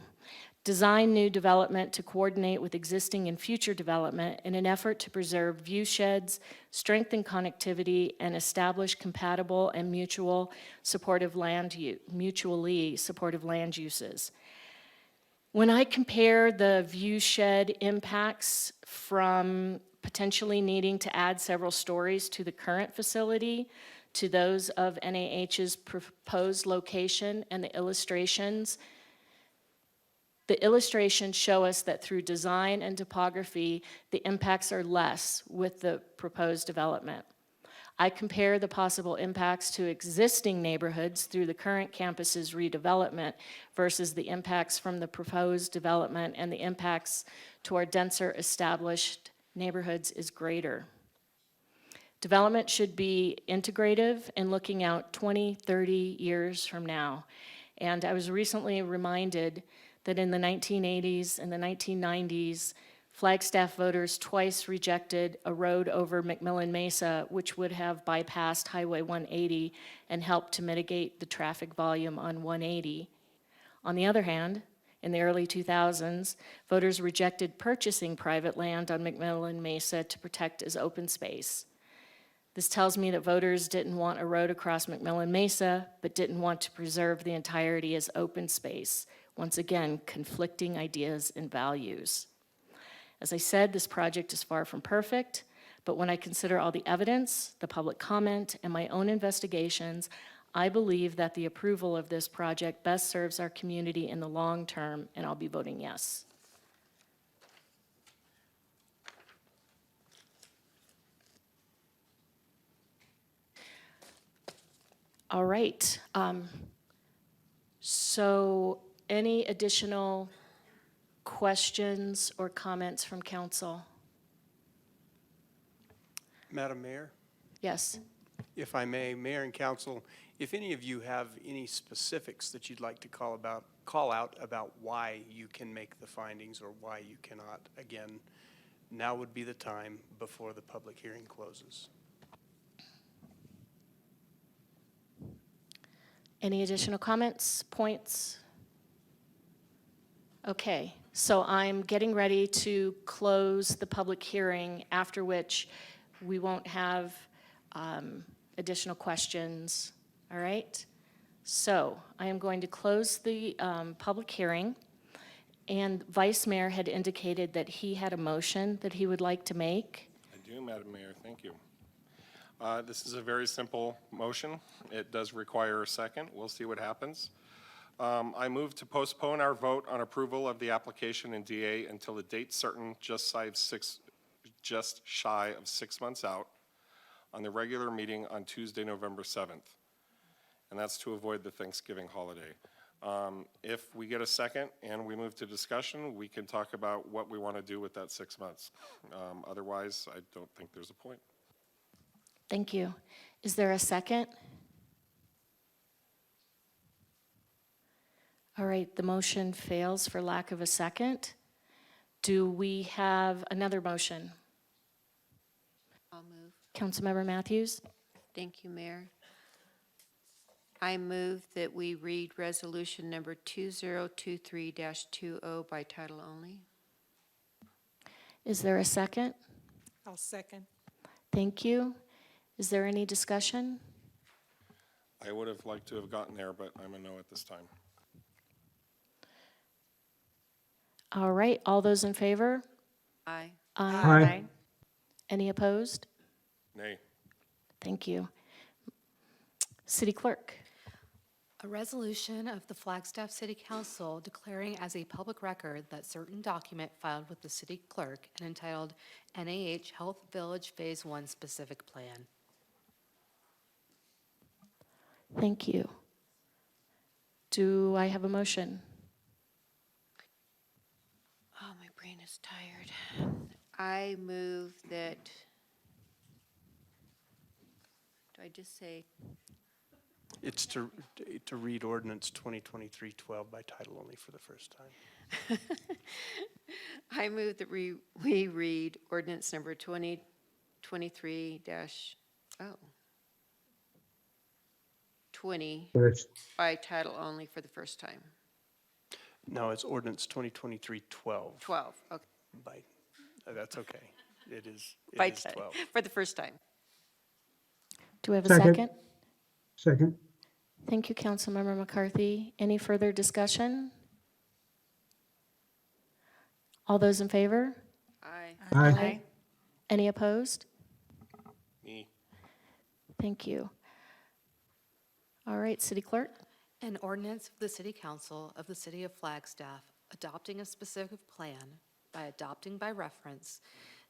Design new development to coordinate with existing and future development in an effort to preserve view sheds, strengthen connectivity, and establish compatible and mutually supportive land uses. When I compare the view shed impacts from potentially needing to add several stories to the current facility to those of NAH's proposed location and the illustrations show us that through design and topography, the impacts are less with the proposed development. I compare the possible impacts to existing neighborhoods through the current campus's redevelopment versus the impacts from the proposed development, and the impacts to our denser established neighborhoods is greater. Development should be integrative and looking out 20, 30 years from now. And I was recently reminded that in the 1980s and the 1990s, Flagstaff voters twice rejected a road over McMillan Mesa, which would have bypassed Highway 180 and helped to mitigate the traffic volume on 180. On the other hand, in the early 2000s, voters rejected purchasing private land on McMillan Mesa to protect as open space. This tells me that voters didn't want a road across McMillan Mesa, but didn't want to preserve the entirety as open space. Once again, conflicting ideas and values. As I said, this project is far from perfect, but when I consider all the evidence, the public comment, and my own investigations, I believe that the approval of this project best serves our community in the long term, and I'll be voting yes. All right. So any additional questions or comments from council? Madam Mayor, Yes. if I may, Mayor and Council, if any of you have any specifics that you'd like to call out about why you can make the findings or why you cannot, again, now would be the time before the public hearing closes. Any additional comments, points? Okay, so I'm getting ready to close the public hearing, after which we won't have additional questions, all right? So I am going to close the public hearing, and Vice Mayor had indicated that he had a motion that he would like to make. I do, Madam Mayor, thank you. This is a very simple motion. It does require a second. We'll see what happens. I move to postpone our vote on approval of the application in DA until a date certain, just just shy of 6 months out on the regular meeting on Tuesday, November 7th. And that's to avoid the Thanksgiving holiday. If we get a second and we move to discussion, we can talk about what we want to do with that 6 months. Otherwise, I don't think there's a point. Thank you. Is there a second? All right, the motion fails for lack of a second. Do we have another motion? I'll move. Councilmember Matthews? Thank you, Mayor. I move that we read resolution number 2023-20 by title only. Is there a second? I'll second. Thank you. Is there any discussion? I would have liked to have gotten there, but I'm a no at this time. All right, all those in favor? Aye. Aye. Any opposed? Nay. Thank you. City Clerk? A resolution of the Flagstaff City Council declaring as a public record that certain document filed with the city clerk and entitled NAH Health Village Phase 1 Specific Plan. Thank you. Do I have a motion? Oh, my brain is tired. I move that, do I just say, It's to read ordinance 2023-12 by title only for the first time. I move that we read ordinance number 2023 20 First. by title only for the first time. No, it's ordinance 2023-12. 12, okay. That's okay. It is By 12. for the first time. Do we have a Second. second? Second. Thank you, Councilmember McCarthy. Any further discussion? All those in favor? Aye. Aye. Any opposed? Me. Thank you. All right, City Clerk? An ordinance of the City Council of the City of Flagstaff adopting a specific plan by adopting by reference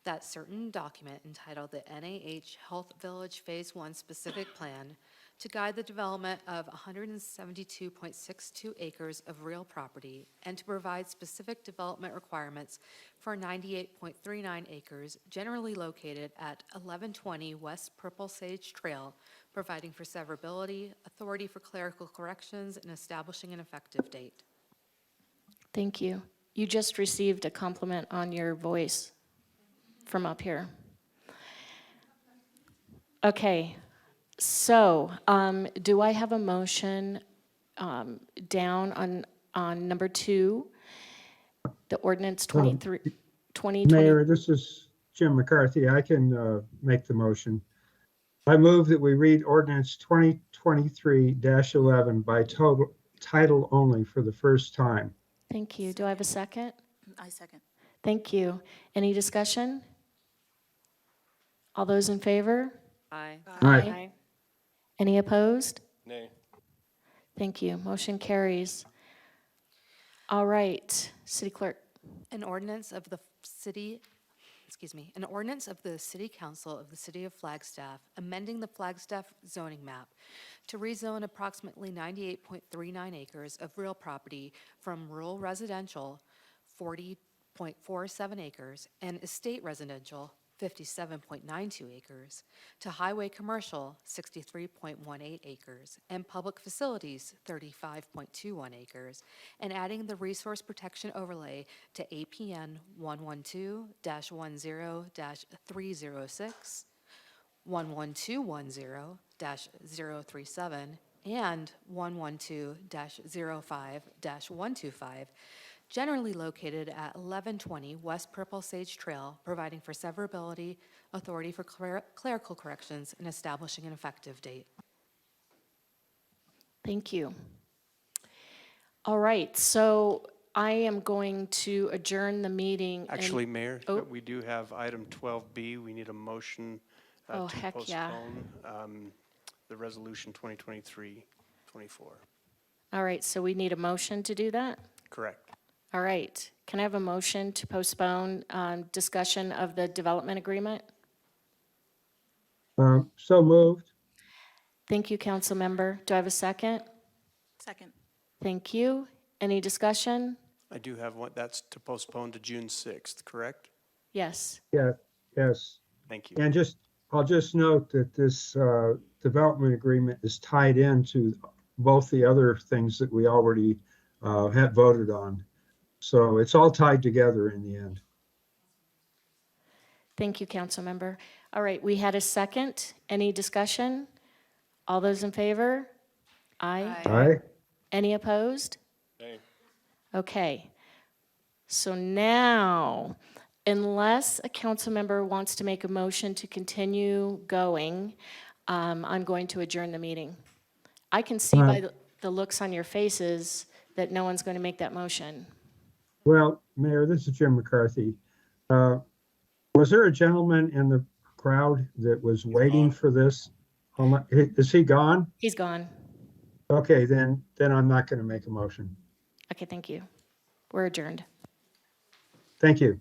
that certain document entitled the NAH Health Village Phase 1 Specific Plan to guide the development of 172.62 acres of real property and to provide specific development requirements for 98.39 acres generally located at 1120 West Purple Sage Trail, providing for severability, authority for clerical corrections, and establishing an effective date. Thank you. You just received a compliment on your voice from up here. Okay, so do I have a motion down on number 2, the ordinance 2020? Mayor, this is Jim McCarthy. I can make the motion. I move that we read ordinance 2023-11 by title only for the first time. Thank you. Do I have a second? I second. Thank you. Any discussion? All those in favor? Aye. Aye. Any opposed? Nay. Thank you. Motion carries. All right, City Clerk. An ordinance of the City Council of the City of Flagstaff, amending the Flagstaff zoning map to rezone approximately 98.39 acres of real property from rural residential, 40.47 acres, and estate residential, 57.92 acres, to highway commercial, 63.18 acres, and public facilities, 35.21 acres, and adding the resource protection overlay to APN 112-10-306, 11210-037, and 112-05-125, generally located at 1120 West Purple Sage Trail, providing for severability, authority for clerical corrections, and establishing an effective date. Thank you. All right, so I am going to adjourn the meeting. and- Actually, Mayor, Oh. we do have item 12B. We need a motion Oh, to heck yeah. postpone the resolution 2023-24. All right, so we need a motion to do that? Correct. All right. Can I have a motion to postpone discussion of the development agreement? So moved. Thank you, council member. Do I have a second? Second. Thank you. Any discussion? I do have one, that's to postpone to June 6th, correct? Yes. Yeah, yes. Thank you. And I'll just note that this development agreement is tied into both the other things that we already had voted on. So it's all tied together in the end. Thank you, council member. All right, we had a second. Any discussion? All those in favor? Aye. Aye. Any opposed? Nay. Okay. So now, unless a council member wants to make a motion to continue going, I'm going to adjourn the meeting. I can see by the looks on your faces that no one's going to make that motion. Well, Mayor, this is Jim McCarthy. Was there a gentleman in the crowd that was waiting for this? Is he gone? He's gone. Okay, then I'm not going to make a motion. Okay, thank you. We're adjourned. Thank you.